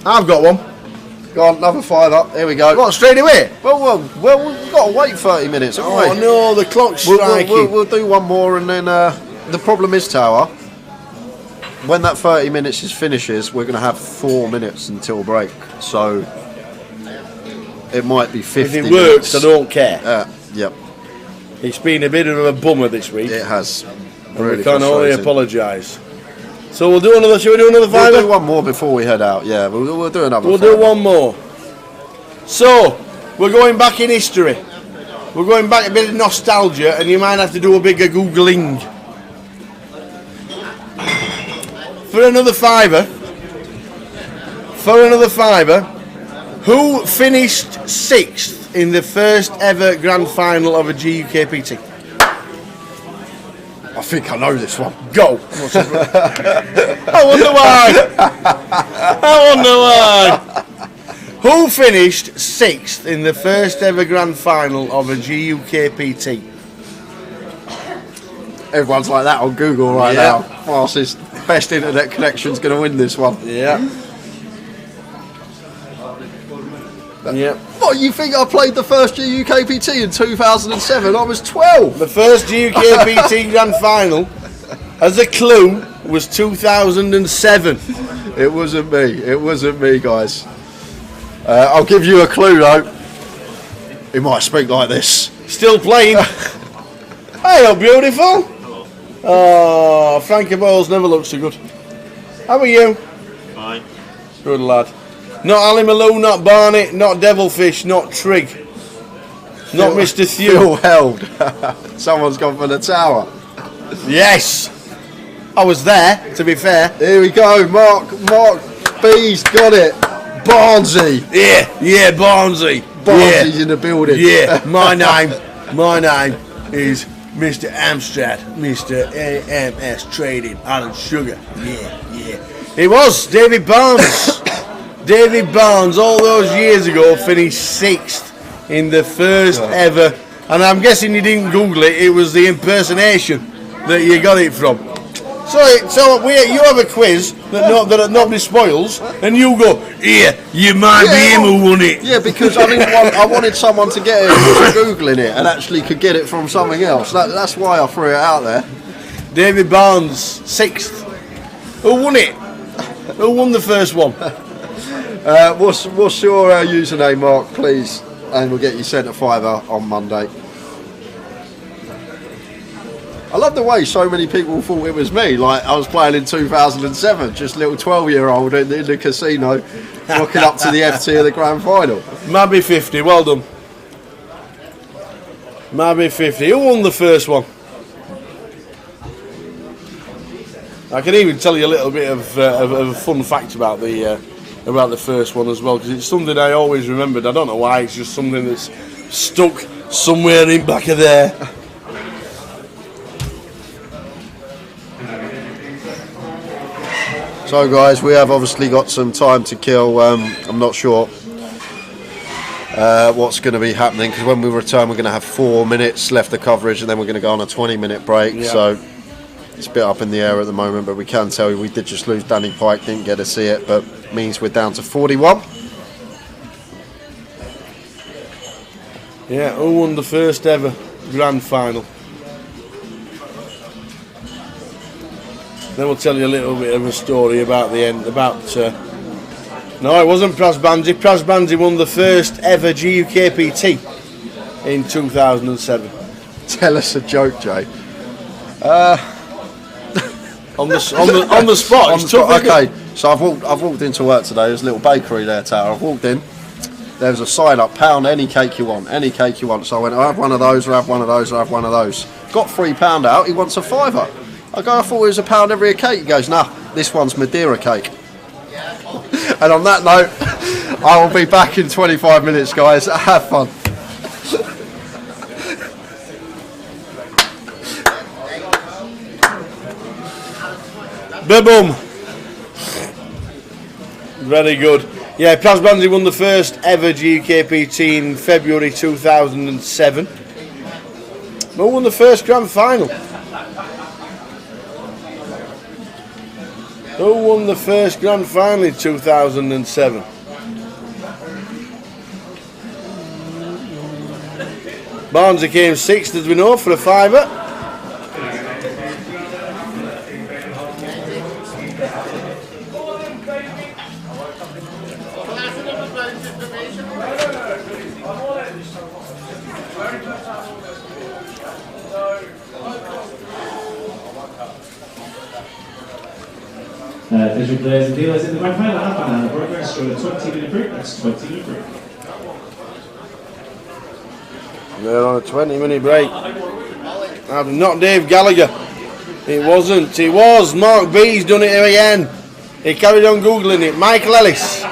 I've got one. Go on, another fiver. Here we go. What, straight away? Well, we've got to wait 30 minutes, haven't we? Oh no, the clock's striking. We'll do one more and then... the problem is, Tower, when that 30 minutes finishes, we're going to have 4 minutes until break. So it might be 50 If it minutes. works, I don't care. Yep. It's been a bit of a bummer this week. It has. Really, we can only apologise. So we'll do another. Shall we do another fiver? We'll do one more before we head out. Yeah, we'll do another. We'll do one more. So we're going back in history. We're going back a bit of nostalgia, and you might have to do a bigger googling. For another fiver, who finished 6th in the first ever grand final of a GUKPT? I think I know this one. Go. I wonder why. Who finished 6th in the first ever grand final of a GUKPT? Everyone's like that on Google right now. Fastest, best internet connection's going to win this one. Yeah. Yeah. What, you think I played the first GUKPT in 2007? I was 12. The first GUKPT Grand Final, as a clue, was 2007. It wasn't me. It wasn't me, guys. I'll give you a clue, though. He might speak like this. Still playing. Hey, beautiful. Oh, Frankie Bowles never looked so good. How are you? Fine. Good lad. Not Ali Malou, not Barney, not Devilfish, not Trig. Not Mr. Thew. Phil held. Someone's gone for the tower. Yes. I was there, to be fair. Here we go. Mark B's got it. Barnesy. Yeah, Barnesy. Barnesy's in the building. Yeah, my name is Mr. Amstrad, Mr. AMS Trading, Alan Sugar. Yeah. It was David Barnes. David Barnes, all those years ago, finished 6th in the first ever. And I'm guessing you didn't Google it. It was the impersonation that you got it from. So you have a quiz that nobody spoils, and you go, you might be him who won it. Yeah, because I wanted someone to get it to Googling it and actually could get it from something else. That's why I threw it out there. David Barnes, 6th. Who won it? Who won the first one? What's your username, Mark, please? And we'll get you sent a fiver on Monday. I love the way so many people thought it was me. Like, I was playing in 2007, just a little 12-year-old in the casino, rocking up to the FT of the Grand Final. Mabby 50, well done. Mabby 50. Who won the first one? I can even tell you a little bit of a fun fact about the first one as well, because it's something I always remembered. I don't know why, it's just something that's stuck somewhere in back of there. So So guys, we have obviously got some time to kill. I'm not sure what's going to be happening, because when we return we're going to have 4 minutes left of coverage and then we're going to go on a 20-minute break. Yeah. So it's a bit up in the air at the moment, but we can tell you we did just lose Danny Pike, didn't get to see it, but means we're down to 41. Yeah, who won the first ever Grand Final? Then we'll tell you a little bit of a story about the end. No, it wasn't Prasbanzi. Prasbanzi won the first ever GUKPT in 2007. Tell us a joke, Jay. On the spot. It's tough, isn't okay, so I've walked into work today. There's a little bakery there, Tower. I've walked in. There was a sign up: £1 any cake you want, any cake you want. So I went, I have one of those, or have one of those, or have one of those. Got £3 out. He wants a £5. I go, I thought it was £1 every cake. He goes, nah, this one's Madeira cake. And on that note, I will be back in 25 minutes, guys. Have fun. Boom. Very good. Yeah, Prasbanzi won the first ever GUKPT in February 2007. Who won the first Grand Final? Who won the first Grand Final in 2007? Barnsley came sixth, as we know, for a £5. Attention players and dealers in the Grand Final half an hour progress for a 20-minute break. That's 20-minute break. They're on a 20-minute break. Not Dave Gallagher. It wasn't. It was. Mark B's done it again. He carried on googling it. Michael Ellis.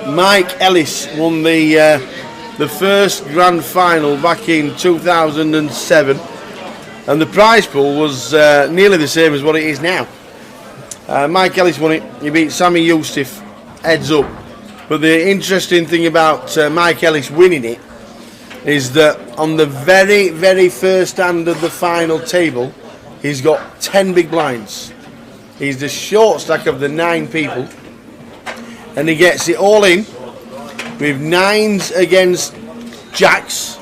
Mike Ellis won the first Grand Final back in 2007, and the prize pool was nearly the same as what it is now. Mike Ellis won it. He beat Sammy Youssef heads up. But the interesting thing about Mike Ellis winning it is that on the very, very first hand of the final table, he's got 10 big blinds. He's the short stack of the 9 people, and he gets it all in with 9s against jacks,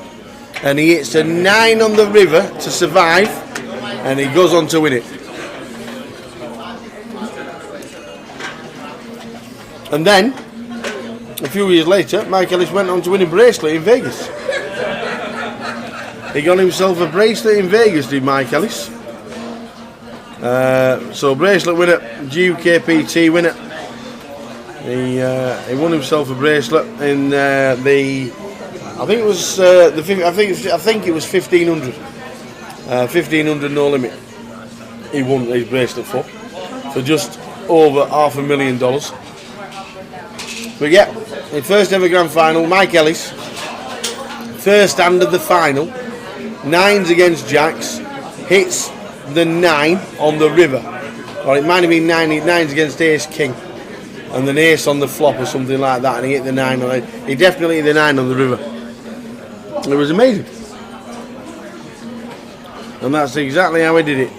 and he hits a 9 on the river to survive, and he goes on to win it. And then, a few years later, Mike Ellis went on to win a bracelet in Vegas. He got himself a bracelet in Vegas, did Mike Ellis. So bracelet winner, GUKPT winner. He won himself a bracelet in I think it was I think it was 1500. 1500 no limit. He won his bracelet for just over $500,000. But yeah, in first ever Grand Final, Mike Ellis, first hand of the final, 9s against jacks, hits the 9 on the river, or it might have been 9s against Ace King, and then Ace on the flop or something like that, and he hit the 9 on it. He definitely hit the 9 on the river. It was amazing, and that's exactly how he did it.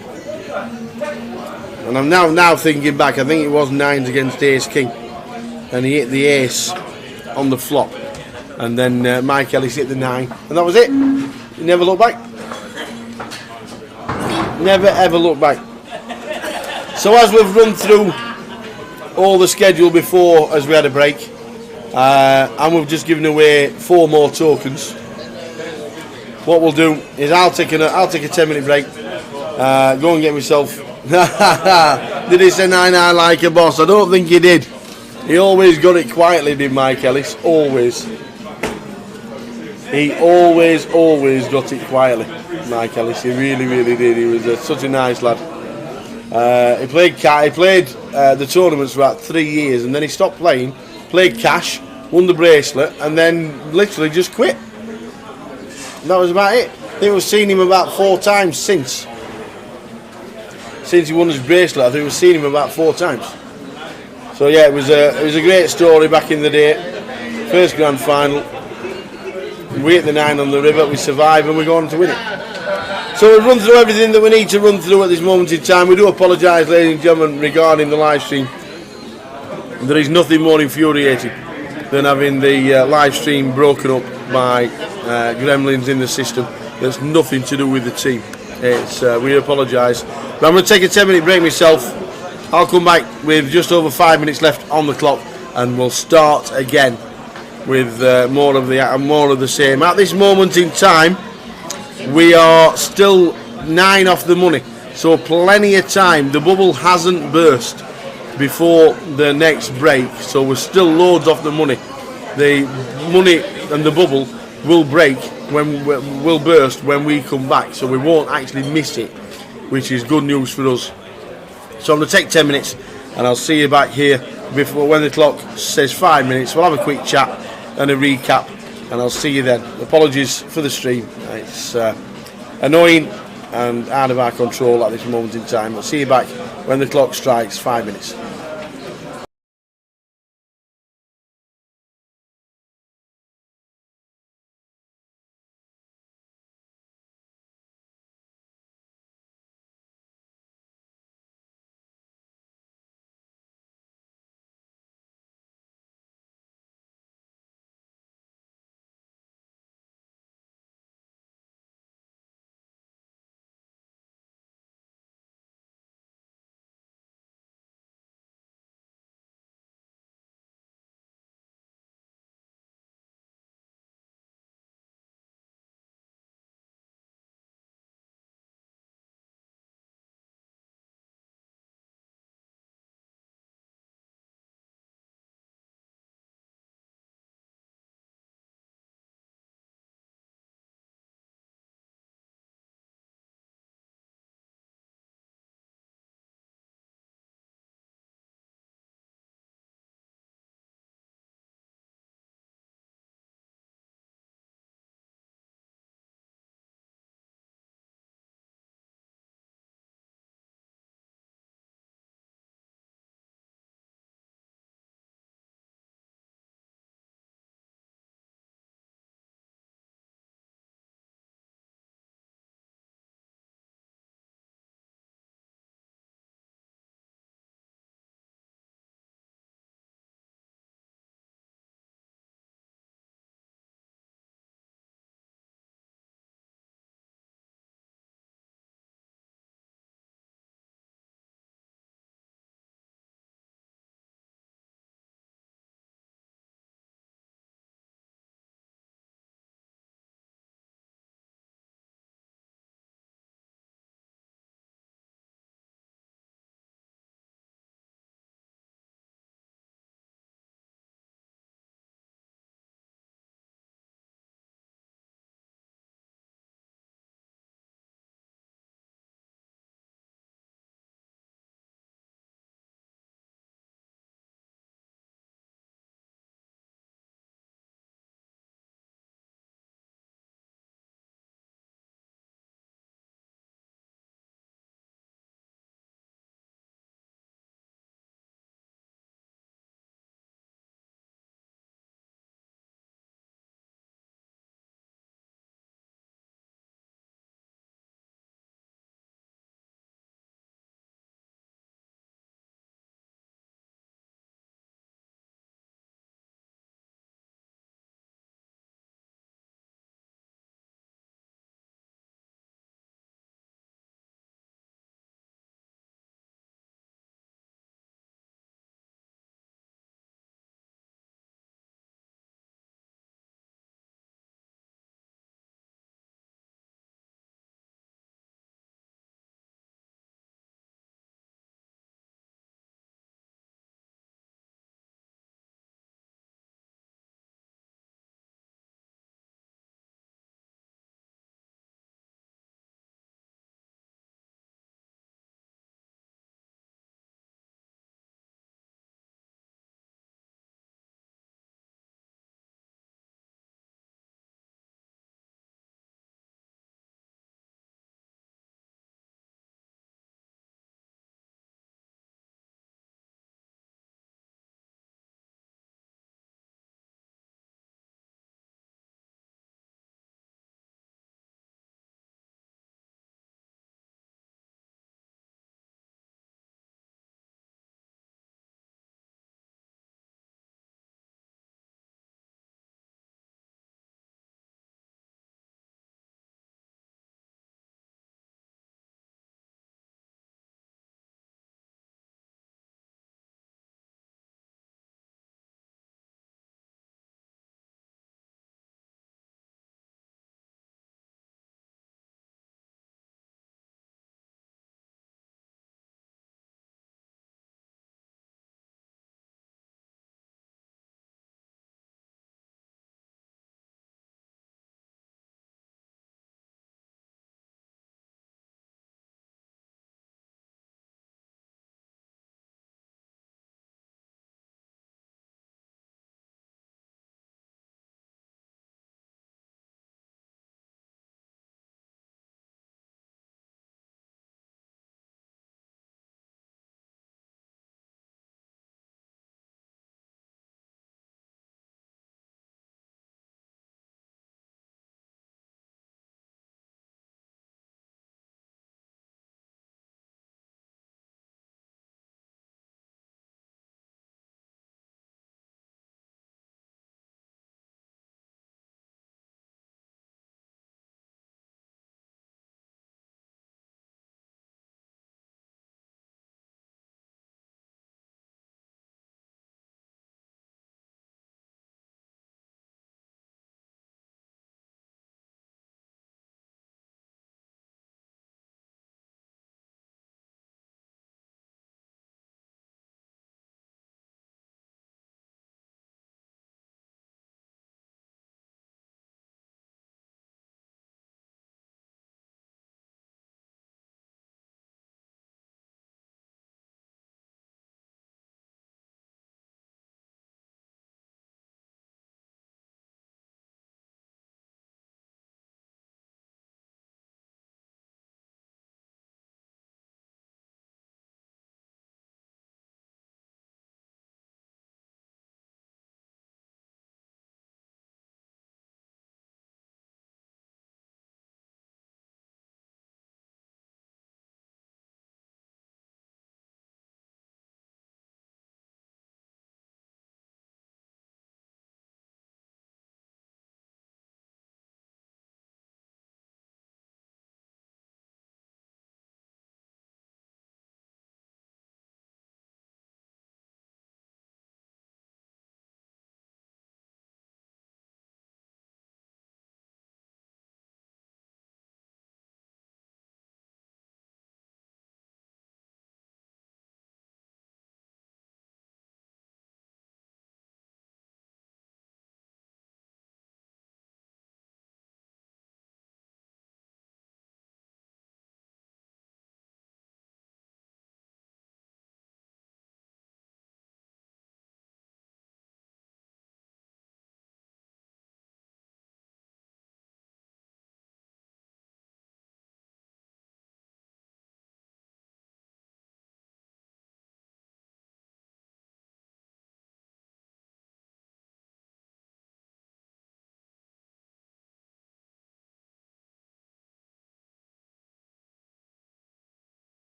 And I'm now thinking back, I think it was 9s against Ace King, and he hit the ace on the flop, and then Mike Ellis hit the 9, and that was it. He never looked back. Never ever looked back. So as we've run through all the schedule before, as we had a break, and we've just given away 4 more tokens, what we'll do is I'll take a 10-minute break, go and get myself. Did he say 9 I like a boss? I don't think he did. He always got it quietly, did Mike Ellis? Always. He always got it quietly, Mike Ellis. He really did. He was such a nice lad. He played the tournaments for about 3 years, and then he stopped playing, played cash, won the bracelet, and then literally just quit. And that was about it. I think we've seen him about 4 times since. since he won his bracelet. I think we've seen him about 4 times. So yeah, it was a great story back in the day. First grand final. We hit the 9 on the river, we survive, and we go on to win it. So we've run through everything that we need to run through at this moment in time. We do apologise, ladies and gentlemen, regarding the live stream. There is nothing more infuriating than having the live stream broken up by gremlins in the system. There's nothing to do with the team. We apologise. But I'm going to take a 10-minute break myself. I'll come back with just over 5 minutes left on the clock, and we'll start again with more of the same. At this moment in time, we are still 9 off the money, so plenty of time. The bubble hasn't burst before the next break, so we're still loads off the money. The money and the bubble will burst when we come back, so we won't actually miss it, which is good news for us. So I'm going to take 10 minutes, and I'll see you back here before when the clock says 5 minutes. We'll have a quick chat and a recap, and I'll see you then. Apologies for the stream. It's annoying and out of our control at this moment in time. I'll see you back when the clock strikes 5 minutes.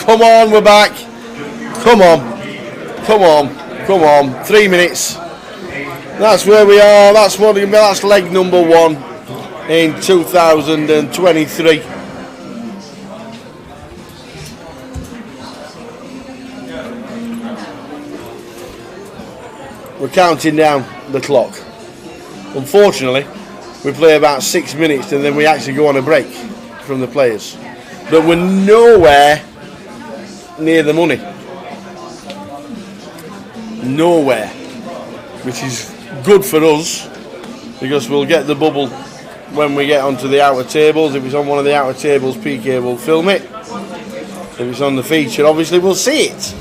Come on, we're back. Come on. Come on. Come on. 3 minutes. That's where we are. That's leg number 1 in 2023. We're counting down the clock. Unfortunately, we play about 6 minutes and then we actually go on a break from the players. But we're nowhere near the money. Nowhere. Which is good for us because we'll get the bubble when we get onto the outer tables. If it's on one of the outer tables, PK will film it. If it's on the feature, obviously we'll see it.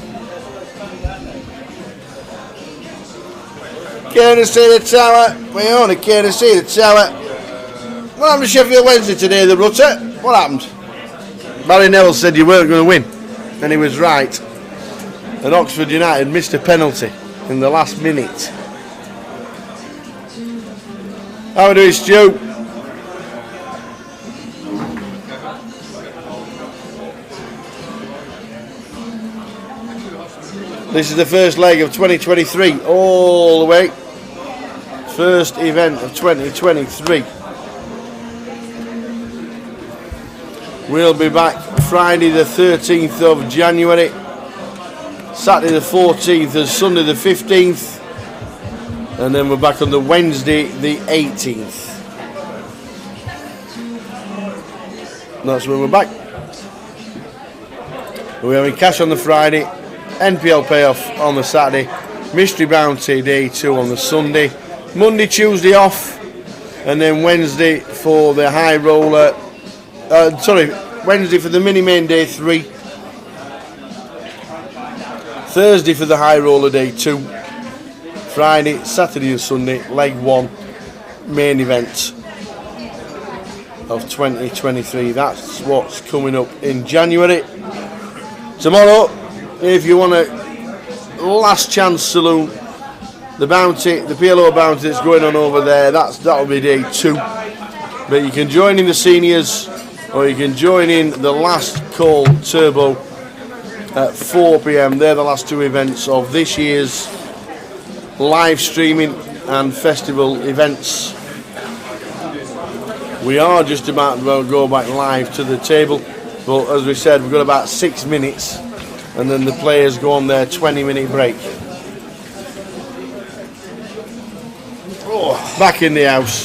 Care to see the tower? We only care to see the tower. What happened to Sheffield Wednesday today, the Rutter? What happened? Barry Neville said you weren't going to win, and he was right. And Oxford United missed a penalty in the last minute. How are we doing, Stu? This is the first leg of 2023, all the way. First event of 2023. We'll be back Friday the 13th of January, Saturday the 14th and Sunday the 15th. And then we're back on the Wednesday the 18th. That's when we're back. We're having cash on the Friday, NPL payoff on the Saturday, Mystery Bounty Day 2 on the Sunday, Monday, Tuesday off, and then Wednesday for the high roller. Wednesday for the mini main Day 3, Thursday for the high roller Day 2. Friday, Saturday and Sunday, leg 1, main event of 2023. That's what's coming up in January. Tomorrow, if you want a last chance saloon, the bounty, the PLO bounty that's going on over there, that'll be Day 2. But you can join in the seniors, or you can join in the last call turbo at 4 PM. They're the last 2 events of this year's live streaming and festival events. We are just about to go back live to the table, but as we said, we've got about 6 minutes and then the players go on their 20-minute break. Back in the house.